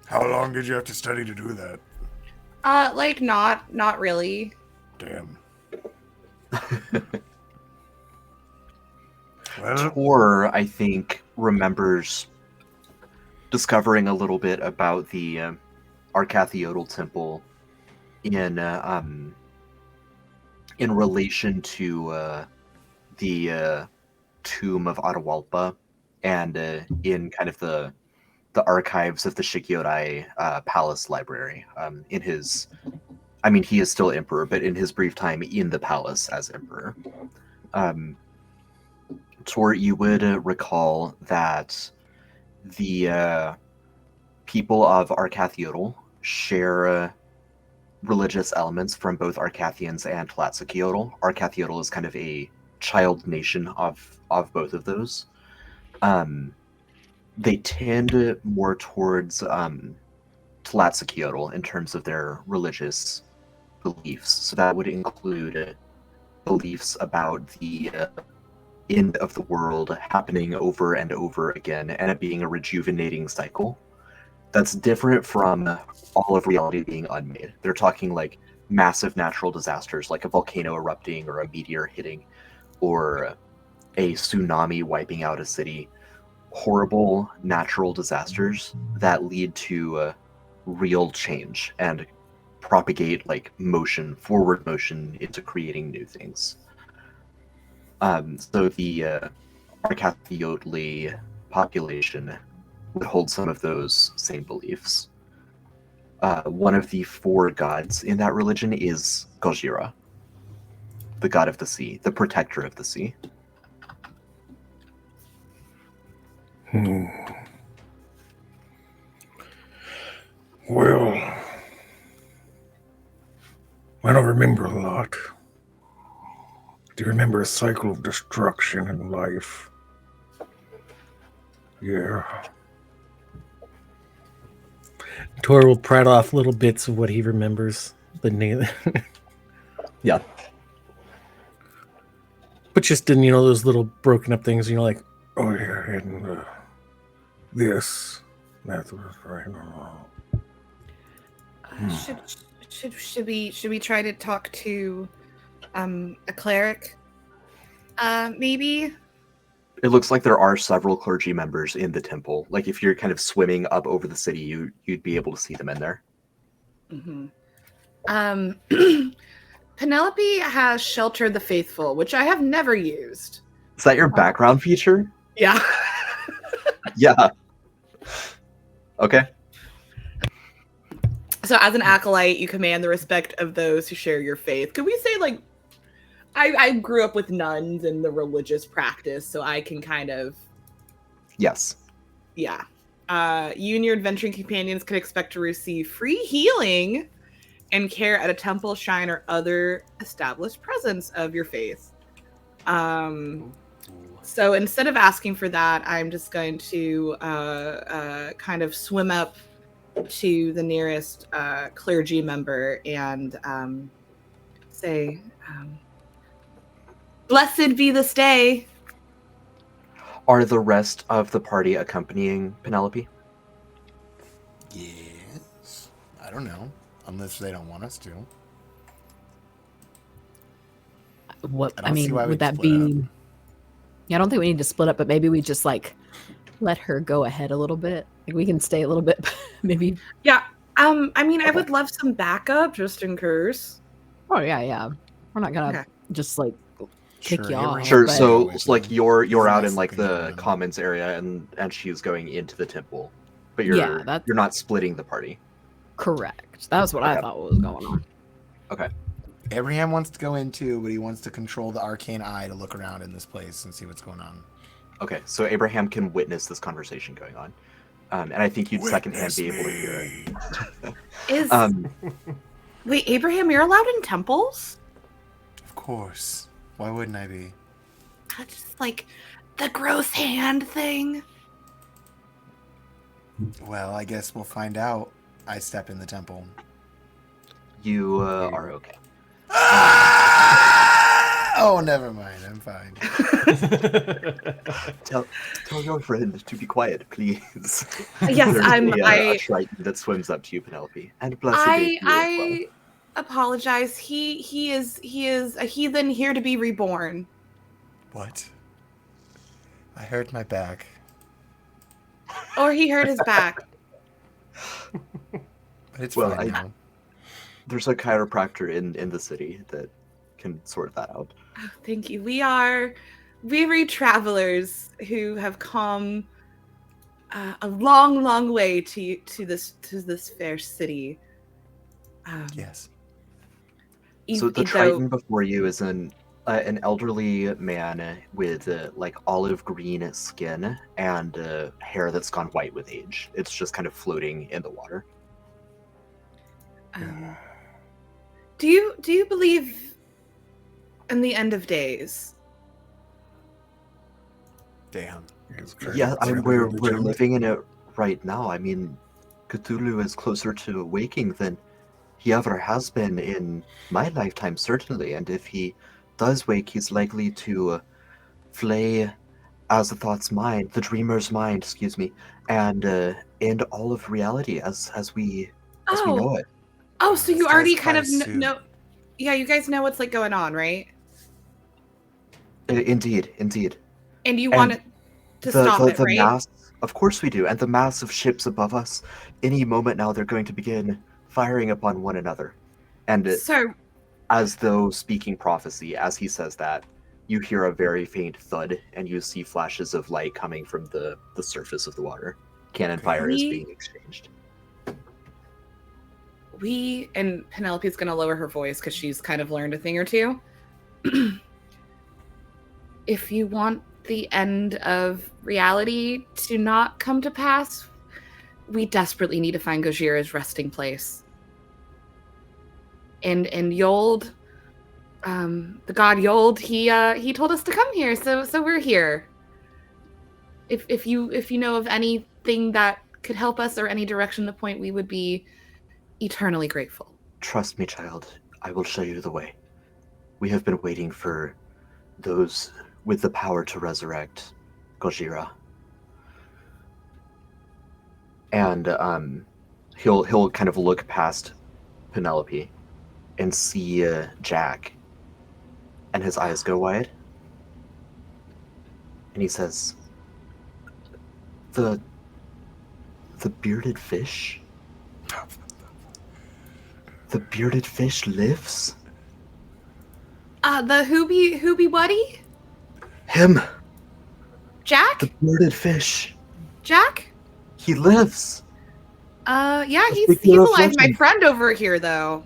How long did you have to study to do that? Like not really. Damn. Well, Tor, I think, remembers discovering a little bit about the Arcathiodal Temple in relation to the tomb of Atahualpa, and in kind of the archives of the Shikyodai Palace Library. In his, I mean, he is still emperor, but in his brief time in the palace as emperor. Tor, you would recall that the people of Arcathiodal share religious elements from both Arcathians and Tlatziciodal. Arcathiodal is kind of a child nation of both of those. They tend more towards Tlatziciodal in terms of their religious beliefs. So that would include beliefs about the end of the world happening over and over again, and it being a rejuvenating cycle. That's different from all of reality being unmade. They're talking like massive natural disasters, like a volcano erupting or a meteor hitting, or a tsunami wiping out a city. Horrible natural disasters that lead to real change and propagate like forward motion into creating new things. So the Arcathiodli population would hold some of those same beliefs. One of the 4 gods in that religion is Gojira, the god of the sea, the protector of the sea. Well, I don't remember a lot. Do you remember a cycle of destruction in life? Yeah. Tor will prat off little bits of what he remembers. The name. Yeah. But just in, those little broken up things, like, Oh yeah, and this. That was right. Should we try to talk to a cleric? Maybe. It looks like there are several clergy members in the temple. Like if you're kind of swimming up over the city, you'd be able to see them in there. Mm-hmm. Penelope has Shelter the Faithful, which I have never used. Is that your background feature? Yeah. Yeah. Okay. So as an acolyte, you command the respect of those who share your faith. Could we say, like, I grew up with nuns in the religious practice, so I can kind of... Yes. Yeah. You and your adventuring companions can expect to receive free healing and care at a temple, shrine, or other established presence of your faith. So instead of asking for that, I'm just going to kind of swim up to the nearest clergy member and say, "Blessed be this day." Are the rest of the party accompanying Penelope? Yes. I don't know. Unless they don't want us to. What I don't see why would we'd that split be? up. Yeah, I don't think we need to split up, but maybe we just like let her go ahead a little bit. Like we can stay a little bit, maybe. Yeah. I mean, I Okay. would love some backup just in case. Oh yeah. We're not gonna Okay. just like kick Sure, you Abraham off. Sure. but- So, with like, them. you're He's out nice in like looking the gentleman. commons area, and she's going into the temple, but Yeah, that's- you're not splitting the party. Correct. That's what I Okay. thought was going on. Okay. Abraham wants to go into, but he wants to control the arcane eye to look around in this place and see what's going on. Okay. So Abraham can witness this conversation going on, and I think you'd secondhand be able to hear it. Is Um, wait, Abraham, you're allowed in temples? Of course. Why wouldn't I be? That's just like the gross hand thing. Well, I guess we'll find out. I step in the temple. you are okay. Oh, never mind. I'm fine. Tell your friend to be quiet, please. Yes, There's a I Triton that swims up to you, Penelope, and blessed be you as well. I apologize. He is a heathen here to be reborn. What? I hurt my back. Or he hurt his back. But it's Well, fine now. There's a chiropractor in the city that can sort that out. Oh, thank you. We are weary travelers who have come a long, long way to this fair city. Yes. So the Triton before you is an elderly man with like olive green skin and hair that's gone white with age. It's just kind of floating in the water. Do you believe in the end of days? Damn. Yeah, we're living in it right now. I mean, Cthulhu is closer to waking than he ever has been in my lifetime, certainly. And if he does wake, he's likely to flay as the thought's mind, the dreamer's mind, excuse me, and end all of reality as we know it. Oh, so This you already guy's kind of quite a suit. know. Yeah, you guys know what's like going on, right? Indeed. And you And want to stop it, right? Mass, of course we do. And the mass of ships above us, any moment now, they're going to begin firing upon one another. And So, as though speaking prophecy, as he says that, you hear a very faint thud, and you see flashes of light coming from the surface of the water. Cannon fire is being exchanged. and Penelope's going to lower her voice because she's kind of learned a thing or two. If you want the end of reality to not come to pass, we desperately need to find Gojira's resting place. And Yold, the god Yold, he told us to come here, so we're here. If you know of anything that could help us or any direction to point, we would be eternally grateful. Trust me, child. I will show you the way. We have been waiting for those with the power to resurrect Gojira. And he'll kind of look past Penelope and see Jack, and his eyes go wide. And he says, The bearded fish? The bearded fish lives? The Hooby Wuddy? Him! Jack? The bearded fish! Jack? He lives! Yeah, he's figure of alive. My legend. friend over here, though.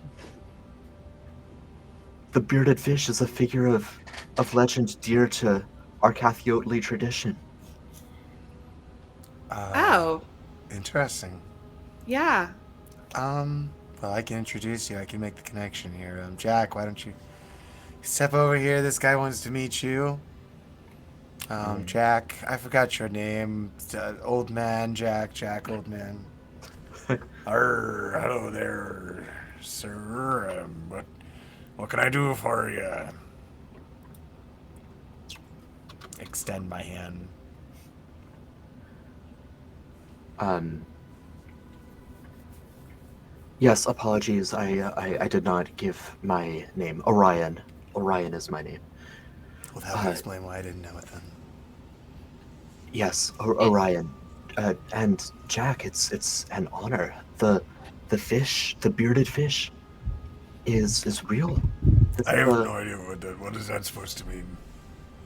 The bearded fish is a figure of legend dear to our Cathiotli tradition. Oh, Interesting. yeah. Well, I can introduce you. I can make the connection here. Jack, why don't you Step over here. This guy wants to meet you. Jack, I forgot your name. Old man, Jack, old man. Hello there, sir. What can I do for you? Extend my hand. Yes, apologies. I did not give my name. Orion. Orion is my name. Well, that would explain why I didn't know it then. Yes, Orion. And Jack, it's an honor. The fish, the bearded fish, is real. I have no idea what is that supposed to mean.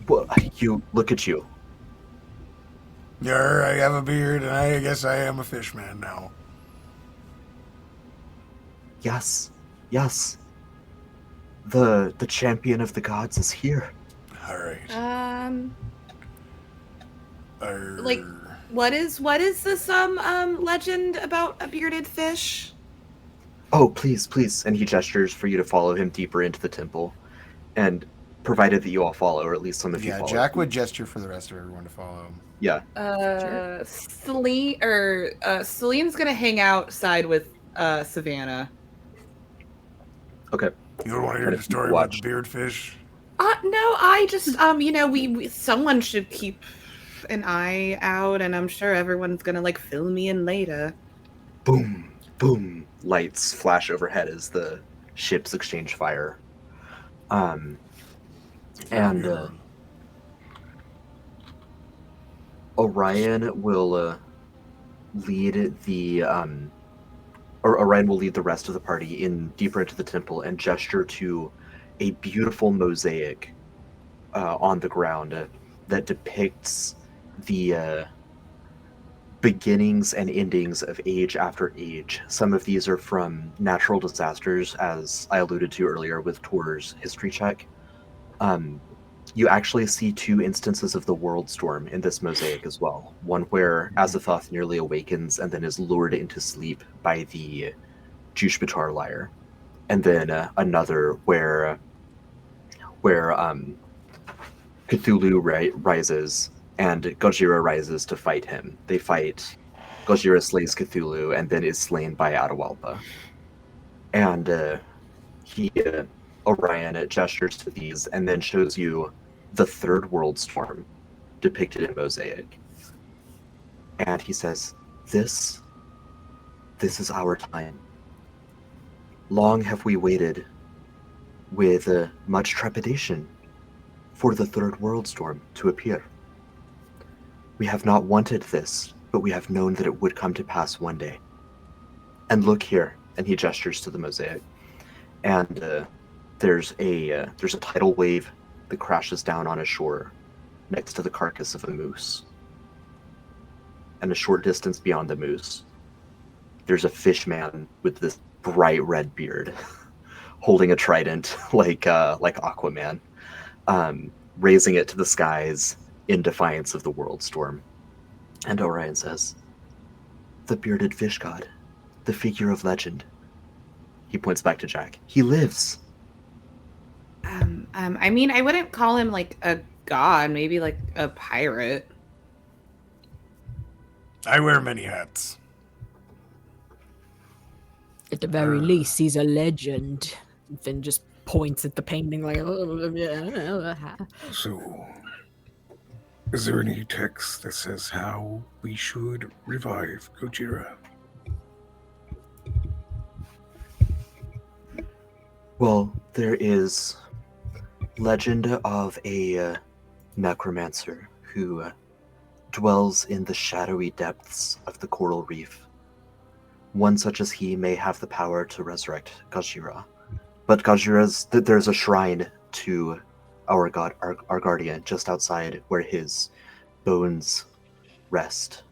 Well, you look at you. I have a beard, and I guess I am a fish man now. Yes, yes. The champion of the gods is here. All right. Like, what is this legend about a bearded fish? Oh, please, please. And he gestures for you to follow him deeper into the temple. And provided that you all follow, or at least some of you follow. Yeah, Jack would gesture for the rest of everyone to follow. Yeah. Celine's gonna hang outside with Savannah. Okay. You don't want to hear the story about the beard fish? No, I just we someone should keep an eye out, and I'm sure everyone's gonna like fill me in later. Boom, boom. Lights flash overhead as the ships exchange fire. Orion will lead the Orion will lead the rest of the party in deeper into the temple and gesture to a beautiful mosaic on the ground that depicts the beginnings and endings of age after age. Some of these are from natural disasters, as I alluded to earlier with Tor's history check. You actually see two instances of the world storm in this mosaic as well. One where Azathoth nearly awakens and then is lured into sleep by the Jushbatar lyre. And then another where Cthulhu rises and Gojira rises to fight him. They fight. Gojira slays Cthulhu and then is slain by Atahualpa. And Orion gestures to these and then shows you the third world storm depicted in mosaic. And he says, This is our time. Long have we waited with much trepidation for the third world storm to appear. We have not wanted this, but we have known that it would come to pass one day. And look here, and he gestures to the mosaic. And there's a tidal wave that crashes down on a shore next to the carcass of a moose. And a short distance beyond the moose, there's a fish man with this bright red beard, holding a trident like Aquaman, raising it to the skies in defiance of the world storm. And Orion says, "The bearded fish god, the figure of legend." He points back to Jack. He lives. I mean, I wouldn't call him like a god, maybe like a pirate. I wear many hats. At the very least, he's a legend. Finn just points at the painting like, So, is there any text that says how we should revive Gojira? Well, there is legend of a necromancer who dwells in the shadowy depths of the coral reef. One such as he may have the power to resurrect Gojira. But there's a shrine to our god, our guardian, just outside where his bones rest.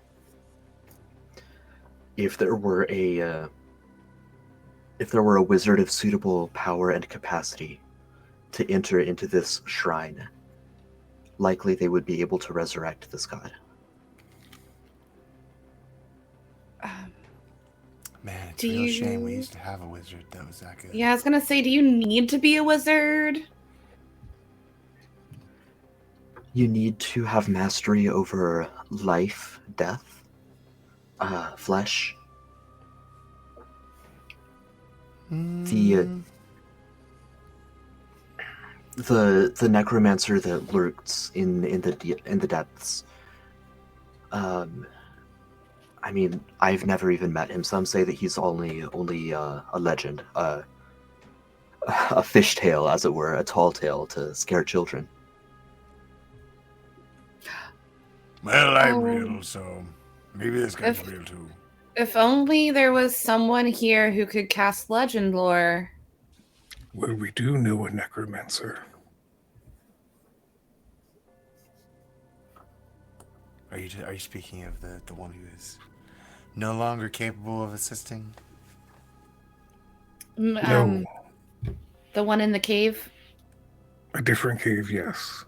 If there were a wizard of suitable power and capacity to enter into this shrine, likely they would be able to resurrect this god. Man, it's a real shame we used to have a wizard that was that good. Yeah, I was gonna say, do you need to be a wizard? You need to have mastery over life, death, flesh. The necromancer that lurks in the depths. I mean, I've never even met him. Some say that he's only a legend, a fishtail, as it were, a tall tale to scare children. Well, I'm real, so maybe this guy's real too. If only there was someone here who could cast legend lore. Well, we do know a necromancer. Are you speaking of the one who is no longer capable of assisting? No, The one in the cave? a different cave, yes.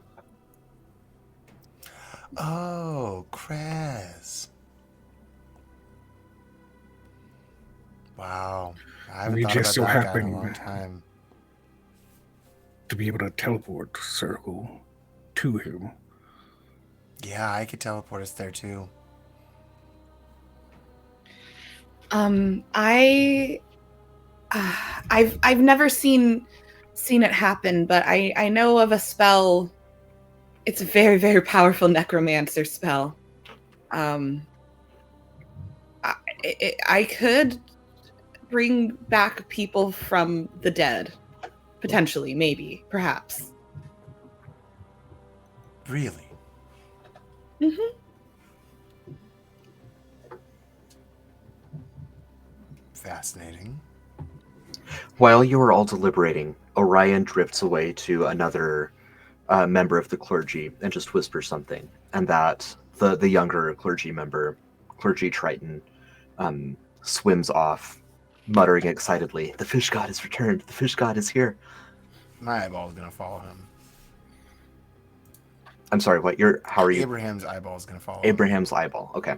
Oh, Krez. Wow. I haven't We thought just about so that guy in a happen long time. to be able to teleport circle to him. Yeah, I could teleport us there too. I've never seen it happen, but I know of a spell. It's a very, very powerful necromancer spell. I could bring back people from the dead, potentially, maybe, perhaps. Really? Mm-hmm. Fascinating. While you are all deliberating, Orion drifts away to another member of the clergy and just whispers something, and that the younger clergy member, Clergy Triton, swims off, muttering excitedly, "The fish god has returned! The fish god is here!" My eyeball's gonna follow him. I'm sorry, what? How are you? Abraham's eyeball is gonna follow him. Abraham's eyeball, okay.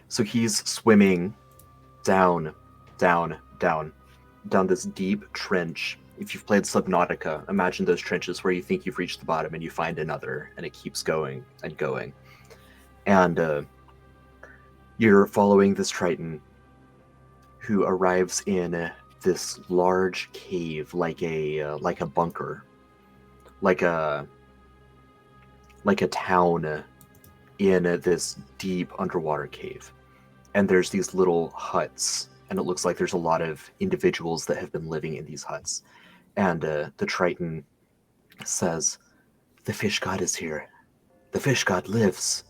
So he's swimming down this deep trench. If you've played Subnautica, imagine those trenches where you think you've reached the bottom and you find another, and it keeps going and going. And you're following this Triton who arrives in this large cave, like a bunker, like a town in this deep underwater cave. And there's these little huts, and it looks like there's a lot of individuals that have been living in these huts. And the Triton says, "The fish god is here. The fish god lives.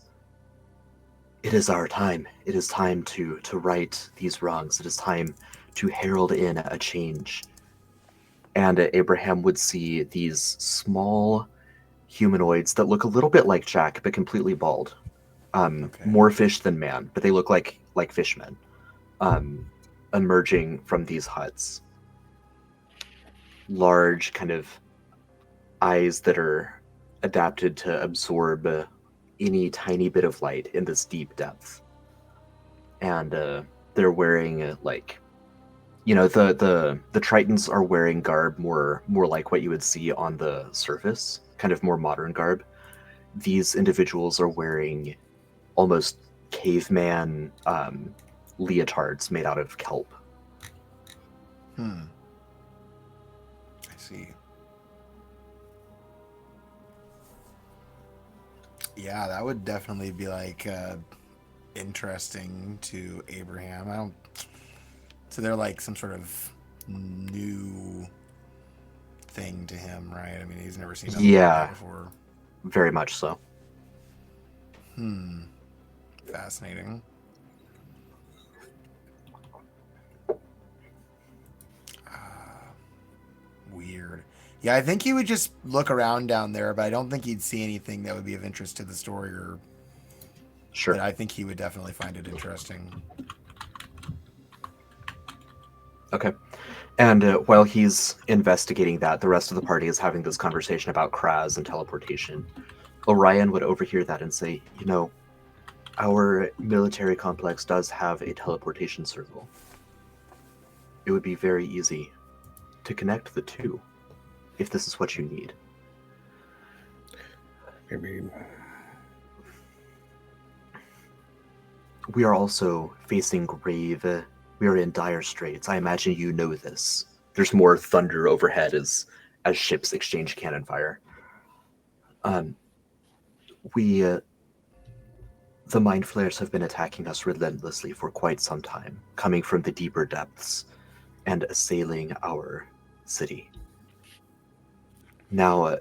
It is our time. It is time to right these wrongs. It is time to herald in a change." And Abraham would see these small humanoids that look a little bit like Jack, but completely bald. More fish than man, but they look like fishmen, emerging from these huts. Large kind of eyes that are adapted to absorb any tiny bit of light in this deep depth. And they're wearing the Tritons are wearing garb more like what you would see on the surface, kind of more modern garb. These individuals are wearing almost caveman leotards made out of kelp. I see. Yeah, that would definitely be interesting to Abraham. So they're like some sort of new thing to him, right? I mean, he's never seen nothing like that before. Very much so. Fascinating. Weird. Yeah, I think he would just look around down there, but I don't think he'd see anything that would be of interest to the story. Sure. But I think he would definitely find it interesting. Okay. And while he's investigating that, the rest of the party is having this conversation about Kraz and teleportation. Orion would overhear that and say, our military complex does have a teleportation circle. It would be very easy to connect the two, if this is what you need. I mean, we are also facing grave. We are in dire straits. I imagine you know this. There's more thunder overhead as ships exchange cannon fire. The mind flayers have been attacking us relentlessly for quite some time, coming from the deeper depths and assailing our city. Now,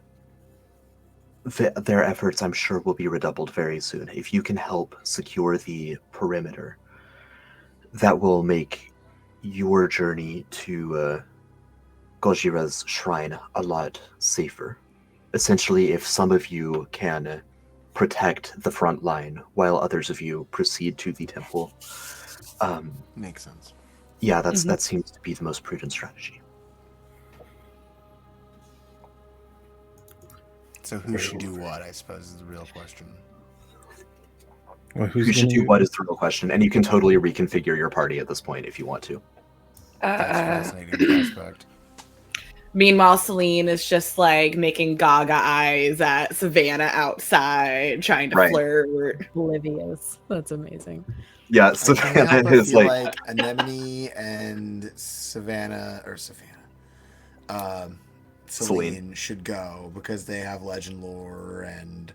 their efforts, I'm sure, will be redoubled very soon. If you can help secure the perimeter, that will make your journey to Gojira's shrine a lot safer. Essentially, if some of you can protect the front line while others of you proceed to the temple, Makes sense. yeah, that seems to be the most prudent strategy. So who should do what, I suppose, is the real question. Well, Who should do what is the real question, and you can totally reconfigure your party at this point if you want to. That's fascinating prospect. Meanwhile, Celine is just like making gaga eyes at Savannah outside, trying to flirt. Oblivious. That's amazing. Yeah, I can't Savannah help but is feel like Anemone and Celine should go because they have legend lore and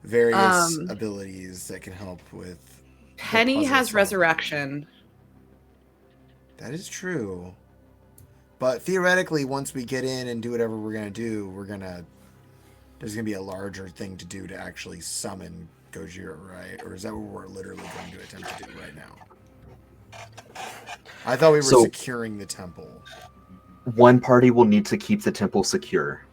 various abilities that can help with. Penny has resurrection. That is true. But theoretically, once we get in and do whatever we're gonna do, there's gonna be a larger thing to do to actually summon Gojira, right? Or is that what we're literally going to attempt to do right now? I thought we were securing the temple. One party will need to keep the temple secure.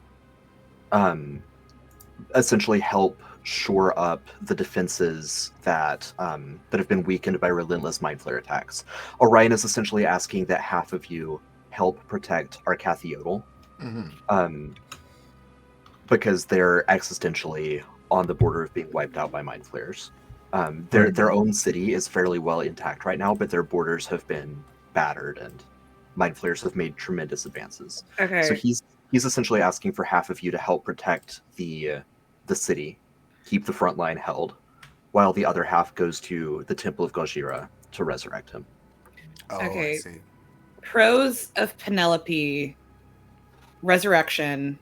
Essentially help shore up the defenses that have been weakened by relentless mind flare attacks. Orion is essentially asking that half of you help protect Arcathiodal, because they're existentially on the border of being wiped out by mind flares. Their own city is fairly well intact right now, but their borders have been battered and mind flares have made tremendous advances. Okay. So he's essentially asking for half of you to help protect the city, keep the front line held, while the other half goes to the Temple of Gojira to resurrect him. Oh, Okay. I see. Pros of Penelope, resurrection,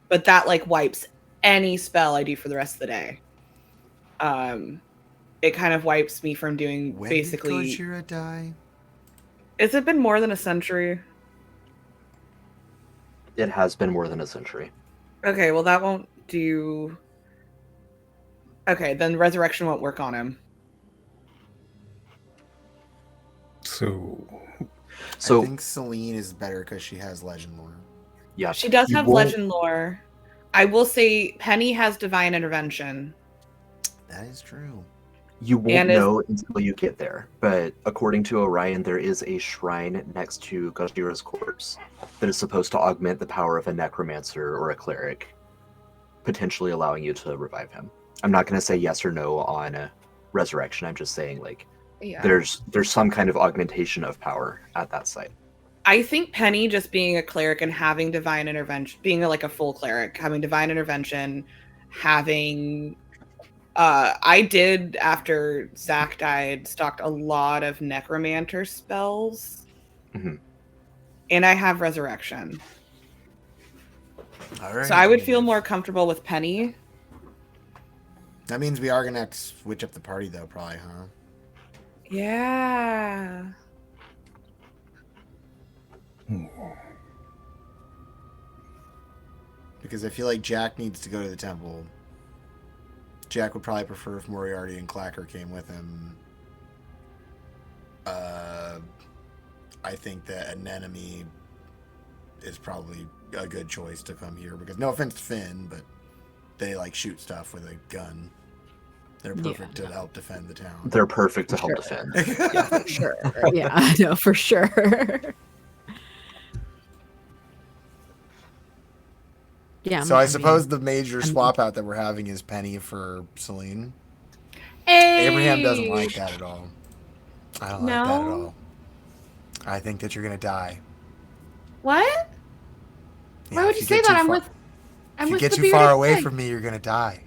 but that like wipes any spell I do for the rest of the day. It kind of wipes me from doing When basically. did Gojira die? Has it been more than a century? It has been more than a century. Okay, well that won't do. Okay, then resurrection won't work on him. So I think Celine is better because she has legend lore. Yeah, She does have legend lore. I will say Penny has divine intervention. That is true. You won't know until you get there, but according to Orion, there is a shrine next to Gojira's corpse that is supposed to augment the power of a necromancer or a cleric, potentially allowing you to revive him. I'm not going to say yes or no on resurrection. I'm just saying, like, there's some kind of augmentation of power at that site. I think Penny just being a cleric and having divine intervention, being like a full cleric, having divine intervention, having I did, after Zach died, stocked a lot of necromancer spells. And I have resurrection. All right. So I would feel more comfortable with Penny. That means we are going to have to switch up the party, though, probably, huh? Yeah. Because I feel like Jack needs to go to the temple. Jack would probably prefer if Moriarty and Clacker came with him. I think that Anemone is probably a good choice to come here because no offense to Finn, but they like shoot stuff with a gun. They're perfect to help defend the town. They're perfect to help defend. Yeah, for sure. Yeah, I know for sure. Yeah. So I suppose the major swap out that we're having is Penny for Celine. Hey! Abraham doesn't like that at all. I don't like that at all. I think that you're gonna die. What? Yeah, Why would you say that? If you with get the too far bearded away pig. from me, you're gonna die.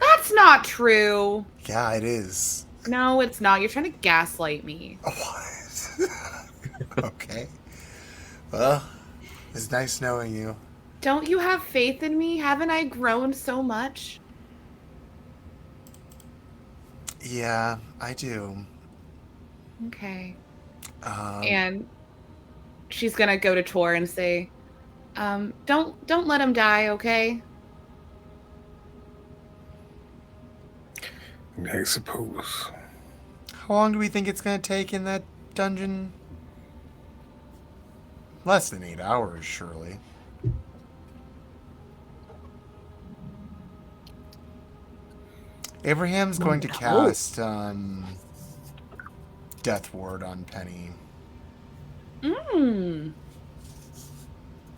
That's not true. Yeah, it is. No, it's not. You're trying to gaslight me. What? Okay. Well, it's nice knowing you. Don't you have faith in me? Haven't I grown so much? Yeah, I do. Okay. Um, And she's gonna go to Tor and say, don't let him die, okay? I suppose. how long do we think it's gonna take in that dungeon? Less than 8 hours, surely. Abraham's going to cast Death Ward on Penny. Mmm.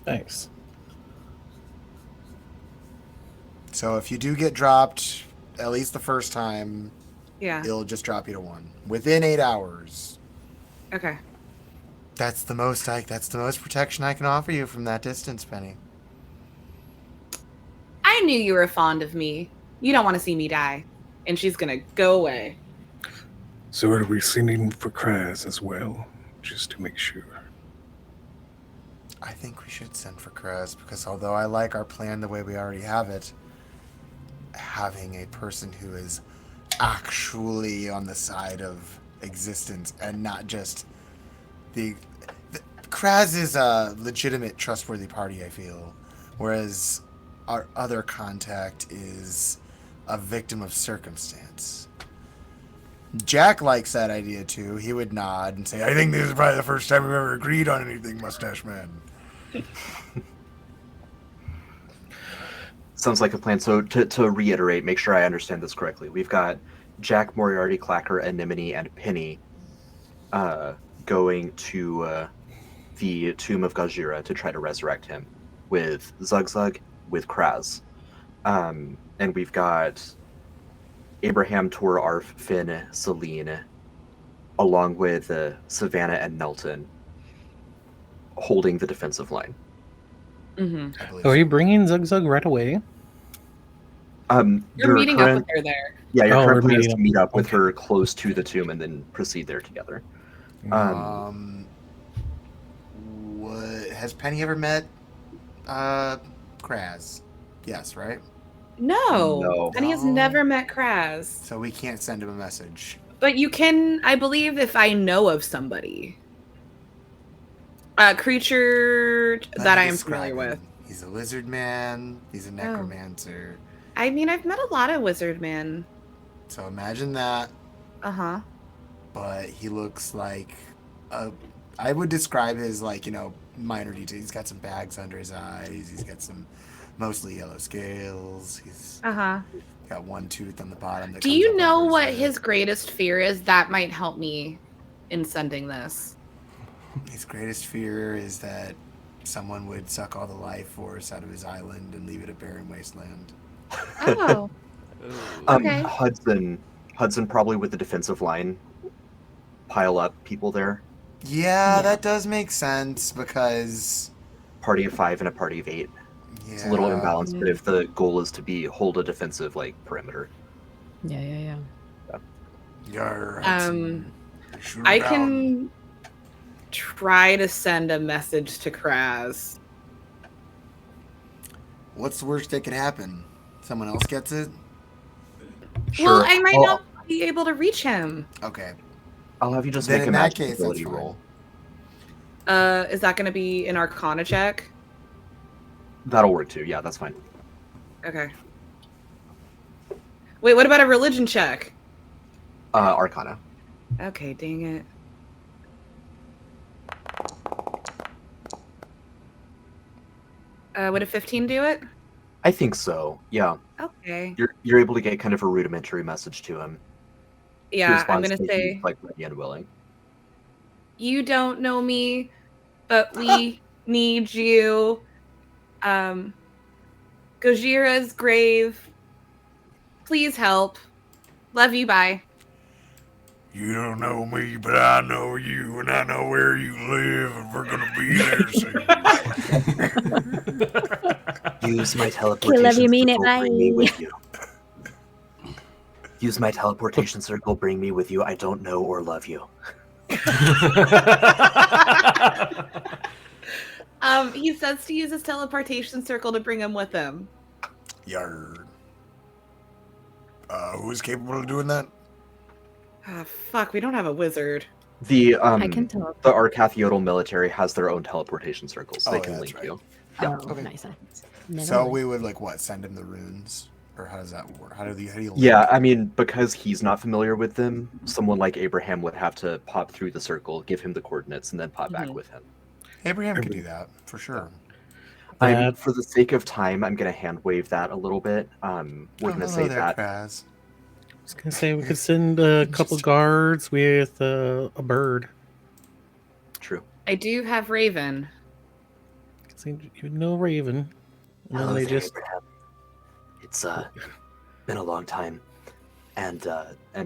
Nice. So if you do get dropped, at least the first time, Yeah. it'll just drop you to 1 within 8 hours. Okay. That's the most protection I can offer you from that distance, Penny. I knew you were fond of me. You don't want to see me die. And she's gonna go away. So are we sending for Kraz as well, just to make sure? I think we should send for Kraz because although I like our plan the way we already have it, having a person who is actually on the side of existence and not just the Kraz is a legitimate, trustworthy party, I feel, whereas our other contact is a victim of circumstance. Jack likes that idea too. He would nod and say, I think this is probably the first time we've ever agreed on anything, Mustache Man. Sounds like a plan. So to reiterate, make sure I understand this correctly. We've got Jack, Moriarty, Clacker, Anemone, and Penny going to the Tomb of Gajira to try to resurrect him with Zugzug, with Kraz. And we've got Abraham, Tor, Arf, Finn, Celine, along with Savannah and Nelton, holding the defensive line. Mm-hmm. So are you bringing Zugzug right away? You're meeting up with her there. Yeah, your Oh, current we're plan is meeting to up. meet up with Okay. her close to the tomb and then proceed there together. what has Penny ever met Kraz? Yes, right? No. Penny has No. never met Kraz. So we can't send him a message. But you can, I believe, if I know of somebody. A creature Let that me I am describe familiar with. him. He's a lizard man. He's a necromancer. I mean, I've met a lot of wizard men. So imagine that, Uh-huh. but he looks like I would describe his minor details. He's got some bags under his eyes. He's got some mostly yellow scales. He's Uh-huh. got one tooth on the bottom. That Do comes you up know over what head. his greatest fear is? That might help me in sending this. His greatest fear is that someone would suck all the life force out of his island and leave it a barren wasteland. Oh. Okay. Hudson probably with the defensive line, pile up people there. Yeah, that does make sense because Party of 5 and a party of 8. yeah, It's a little imbalanced, but if the goal is to hold a defensive perimeter. Yeah. You're Hudson. Shoot him I down. can try to send a message to Kraz. What's the worst that could happen? Someone else gets it? Well, Sure. I might not be able to reach him. Okay. I'll have you just Then make a in that magic case, that's ability fine. roll. Is that going to be an Arcana check? That'll work too. Yeah, that's fine. Okay. Wait, what about a religion check? Arcana. Okay, dang it. Would a 15 do it? I think so. Yeah, Okay. you're able to get kind of a rudimentary message to him. He Yeah, I'm responds going to that he's, say, ready and willing. you don't know me, but we need you. Gojira's grave. Please help. Love you, bye. You don't know me, but I know you, and I know where you live, and we're gonna be there soon. Use my Kill teleportation if you mean it, circle. Bring me bye. with you. Use my teleportation circle. Bring me with you. I don't know or love you. He says to use his teleportation circle to bring him with him. Yarr. Who's capable of doing that? Ah, fuck, we don't have a wizard. The I can tell. the Arcath Yodel military has their own teleportation circles. They Oh, can that's link right. you. Oh, Okay. nice. Never So mind. we would like what? Send him the runes, or how does that work? How do you link? Yeah, I mean, because he's not familiar with them, someone like Abraham would have to pop through the circle, give him the coordinates, and then pop back with him. Abraham could do that for sure. For the sake of time, I'm going to hand wave that a little bit. We're going to say that. Kraz. I was gonna say we could send a couple guards with a bird. True. I do have Raven. You know Raven. And Hello then they there, just Abraham. It's been a long time, and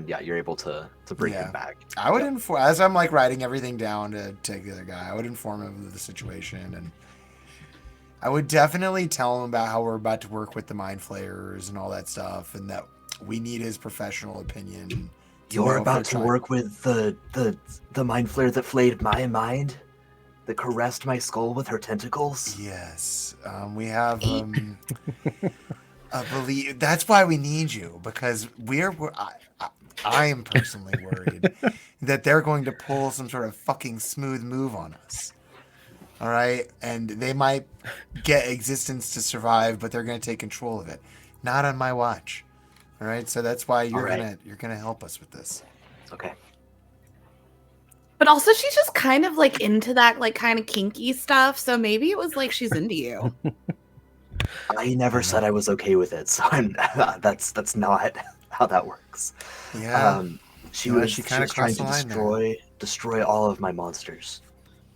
yeah, you're able to bring him back. I would inform, as I'm like writing everything down to take the other guy, I would inform him of the situation, and I would definitely tell him about how we're about to work with the mind flayers and all that stuff, and that we need his professional opinion. You're about to work with the mind flayer that flayed my mind, that caressed my skull with her tentacles. Yes, we have a belief. That's why we need you, because I am personally worried that they're going to pull some sort of fucking smooth move on us. All right, and they might get existence to survive, but they're going to take control of it. Not on my watch. All right, so that's why you're gonna help us with this. Okay. But also, she's just kind of like into that like kind of kinky stuff. So maybe it was like she's into you. I never said I was okay with it, so that's not how that works. Yeah. She was kinda trying crossed the to line destroy all of my monsters,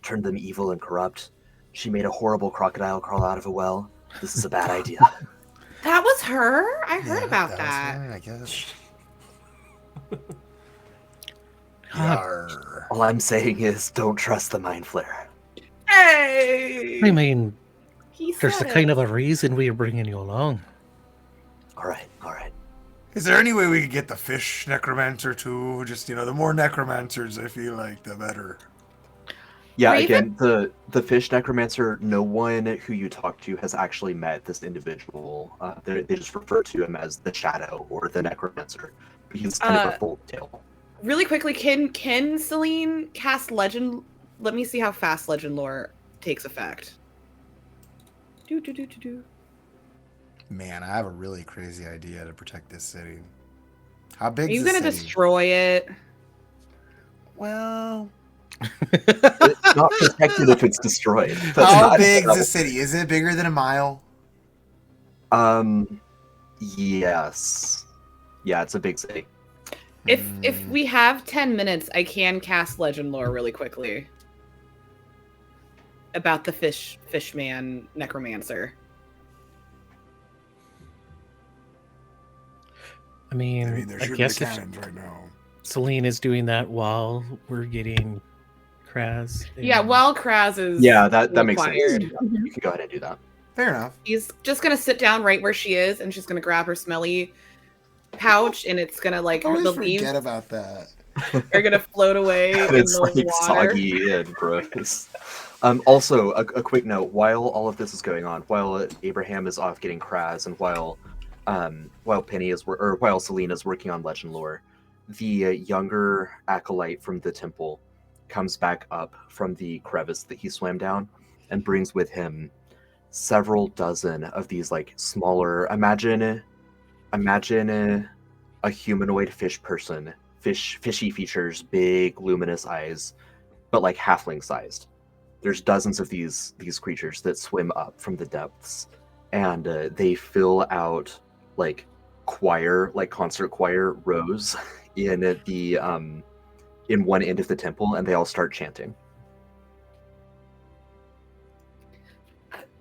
turn them evil and corrupt. She made a horrible crocodile crawl out of a well. This is a bad idea. That was her? I heard about that. Was her, I guess. All I'm saying is don't trust the mind flare. Hey! I mean, He there's a said kind it. of a reason we're bringing you along. All right. Is there any way we could get the fish necromancer too? Just, the more necromancers I feel like, the better. Yeah, Raven? again, the fish necromancer, no one who you talk to has actually met this individual. They just refer to him as the shadow or the necromancer. He's kind of a full tale. Really quickly, can Celine cast legend? Let me see how fast legend lore takes effect. Do. Man, I have a really crazy idea to protect this city. How big Are is you this gonna city? destroy it? Well, It's not protected if it's destroyed. That's how not- big is the city? Is it bigger than a mile? Yes. Yeah, it's a big city. If we have 10 minutes, I can cast legend lore really quickly about the fishman necromancer. I mean, they're I shooting guess the if cannons right now. Celine is doing that while we're getting Kraz. Yeah, while Kraz is Yeah, that makes sense. required. You can go ahead and do that. Fair enough. He's just gonna sit down right where she is, and she's gonna grab her smelly pouch, and it's gonna like I always the leaves forget about that. are gonna float away in It's the like water. soggy and gross. Also, a quick note: while all of this is going on, while Abraham is off getting Kraz, and while Penny is while Celine is working on legend lore, the younger acolyte from the temple comes back up from the crevice that he swam down and brings with him several dozen of these like smaller. Imagine a humanoid fish person, fishy features, big luminous eyes, but like halfling sized. There's dozens of these creatures that swim up from the depths, and they fill out like concert choir rows in the in one end of the temple, and they all start chanting.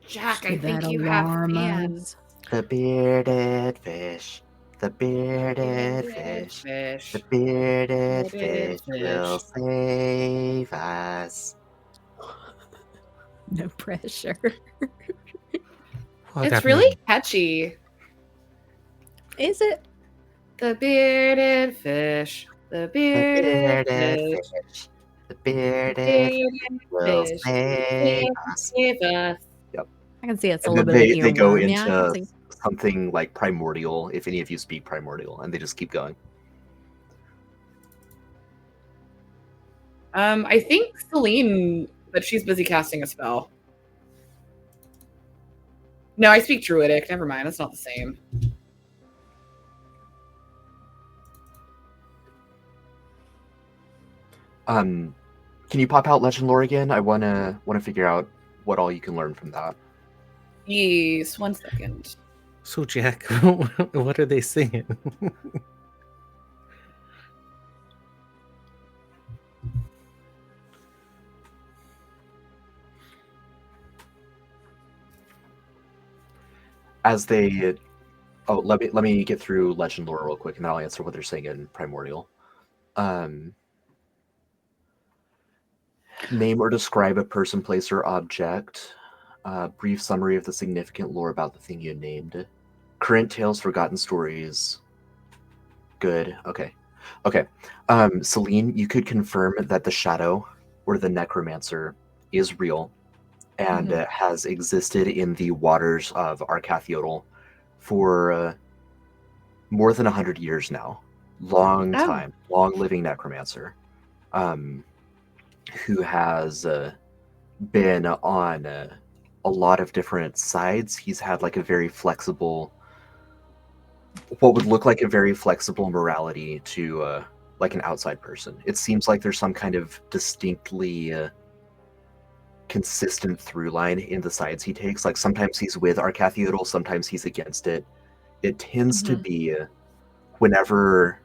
Jack, I Should think that you have alarm fans. us? The bearded fish, The bearded fish. The bearded fish will save us. No pressure. Well, It's that really means- catchy. Is it? The bearded fish. The bearded fish. The bearded Bearded will fish. save us. Save us. I can see it's a And little then bit of they an go earworm. Yeah, I can into see. something like primordial, if any of you speak primordial, and they just keep going. I think Celine, but she's busy casting a spell. No, I speak Druidic. Never mind. That's not the same. Can you pop out Legend Lore again? I wanna figure out what all you can learn from that. Yes, 1 second. So, Jack, what are they saying? As they, let me get through Legend Lore real quick, and then I'll answer what they're saying in Primordial. Name or describe a person, place, or object. Brief summary of the significant lore about the thing you named. Current tales, forgotten stories. Good. Okay. Celine, you could confirm that the shadow or the necromancer is real and has existed in the waters of Arcathiodal for more than 100 years now. Long time. Long living necromancer. Who has been on a lot of different sides. He's had like a very flexible, what would look like a very flexible morality to like an outside person. It seems like there's some kind of distinctly consistent through line in the sides he takes. Like sometimes he's with Arcathiodal, sometimes he's against it. It tends to be whenever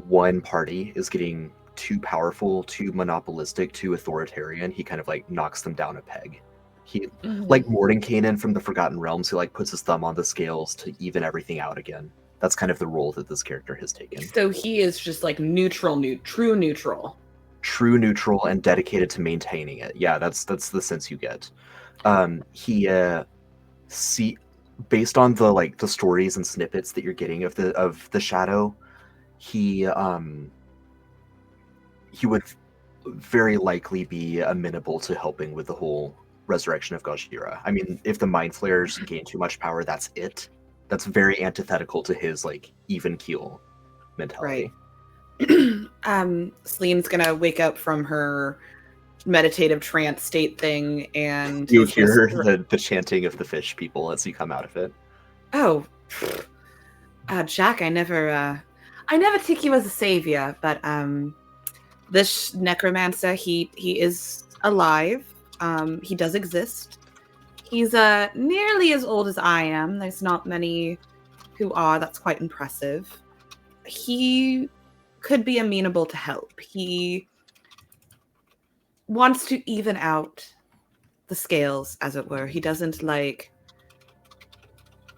one party is getting too powerful, too monopolistic, too authoritarian, he kind of like knocks them down a peg. He like Mordenkainen from the Forgotten Realms, who like puts his thumb on the scales to even everything out again. That's kind of the role that this character has taken. So he is just like true neutral. True neutral and dedicated to maintaining it. Yeah, that's the sense you get. He based on the like the stories and snippets that you're getting of the shadow, he would very likely be amenable to helping with the whole resurrection of Gajira. I mean, if the mind flayers gain too much power, that's it. That's very antithetical to his like even keel mentality. Right. Celine's gonna wake up from her meditative trance state thing, and You hear the chanting of the fish people as you come out of it. Oh, Jack, I never take you as a savior, but this necromancer, he is alive. He does exist. He's nearly as old as I am. There's not many who are. That's quite impressive. He could be amenable to help. He wants to even out the scales, as it were. He doesn't like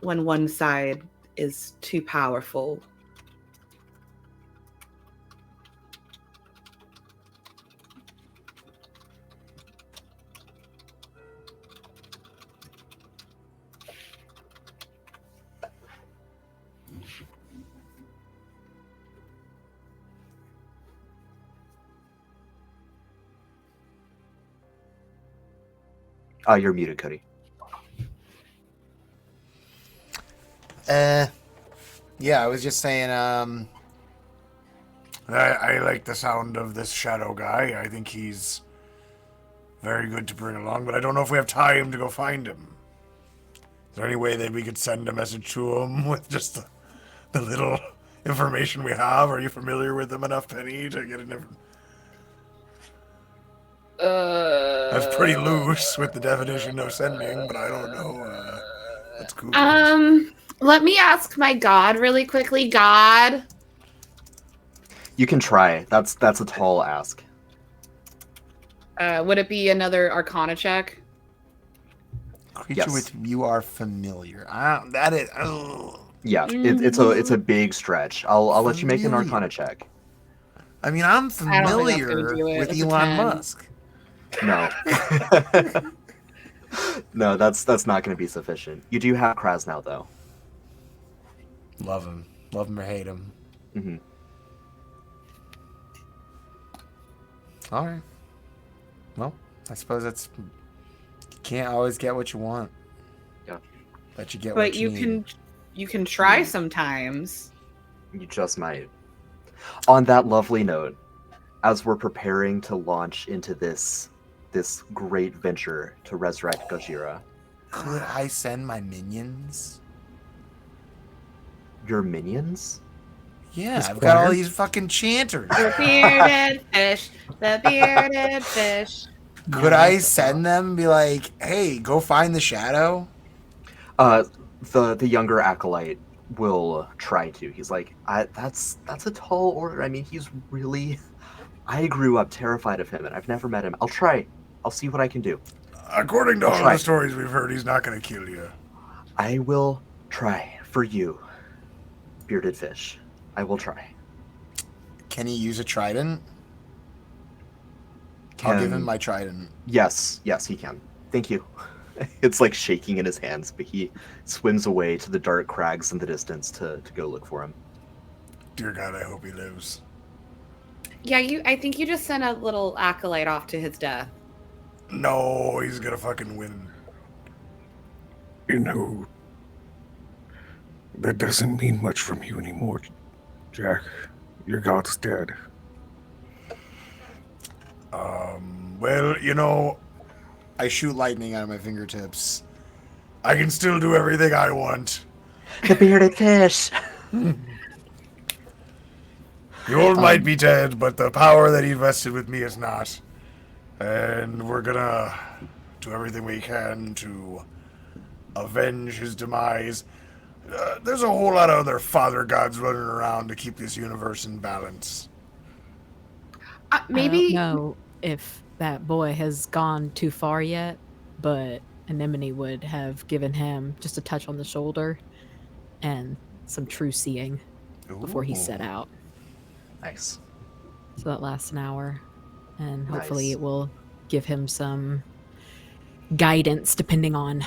when one side is too powerful. You're muted, Cody. Yeah, I was just saying, I like the sound of this shadow guy. I think he's very good to bring along, but I don't know if we have time to go find him. Is there any way that we could send a message to him with just the little information we have? Are you familiar with him enough, Penny, to get an That's pretty loose with the definition of sending, but I don't know. That's cool. Let me ask my god really quickly. God. You can try. That's a tall ask. Would it be another Arcana check? creature with you are familiar. That is. Yeah, it's a big stretch. I'll let you make an Familiar. Arcana check. I mean, I'm I don't think that's gonna familiar do it. with It's a Elon 10. Musk. No. No, that's not going to be sufficient. You do have Krasnow, though. Love him or hate him. Hmm. All right. Well, I suppose that's. You can't always get what you want. Yeah. But you get But what you need. you can try sometimes. You just might. On that lovely note, as we're preparing to launch into this great venture to resurrect Gojira, Could I send my minions? your minions? Yeah, His I've got all squire? these fucking chanters. The bearded fish. The bearded fish. Could I send them and be like, hey, go find the shadow? The younger acolyte will try to. He's like, that's a tall order. I mean, he's really. I grew up terrified of him, and I've never met him. I'll try. I'll see what I can do. According to I'll all try. the stories we've heard, he's not going to kill you. I will try for you, bearded fish. I will try. Can he use a trident? I'll give him my trident. Yes, he can. Thank you. It's like shaking in his hands, but he swims away to the dark crags in the distance to go look for him. Dear God, I hope he lives. Yeah, I think you just sent a little acolyte off to his death. No, he's going to fucking win. You know, that doesn't mean much from you anymore, Jack. Your god's dead. Well, you know, I shoot lightning out of my fingertips. I can still do everything I want. The bearded fish. The old might be dead, but the power that he vested with me is not. And we're gonna do everything we can to avenge his demise. There's a whole lot of other father gods running around to keep this universe in balance. Maybe. I don't know if that boy has gone too far yet, but Anemone would have given him just a touch on the shoulder and some true seeing before he set out. Nice. So that lasts an hour, and hopefully Nice. it will give him some guidance depending on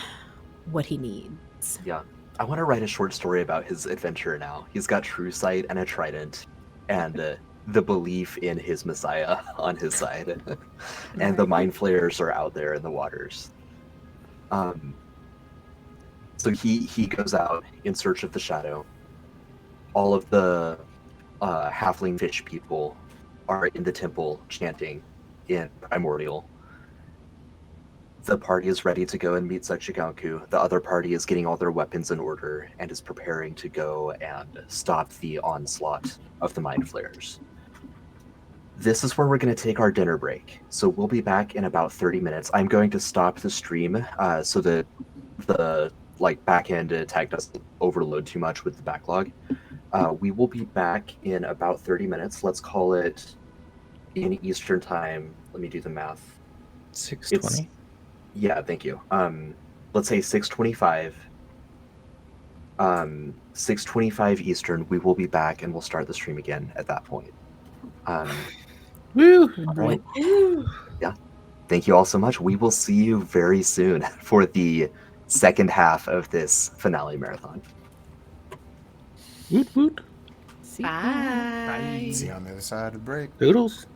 what he needs. Yeah. I want to write a short story about his adventure now. He's got true sight and a trident, and the belief in his messiah on his side. And the mind flayers are out there in the waters. So he goes out in search of the shadow. All of the halfling fish people are in the temple chanting in primordial. The party is ready to go and meet Sechiganku. The other party is getting all their weapons in order and is preparing to go and stop the onslaught of the mind flayers. This is where we're going to take our dinner break. So we'll be back in about 30 minutes. I'm going to stop the stream so that the back end tag doesn't overload too much with the backlog. We will be back in about 30 minutes. Let's call it in Eastern time. Let me do the math. 6:20. Yeah, thank you. Let's say 6:25. 6:25 Eastern. We will be back and we'll start the stream again at that point. Woo! All right. Yeah. Thank you all so much. We will see you very soon for the second half of this finale marathon. Woot woot. See Bye. See you on the other side of the break. Doodles.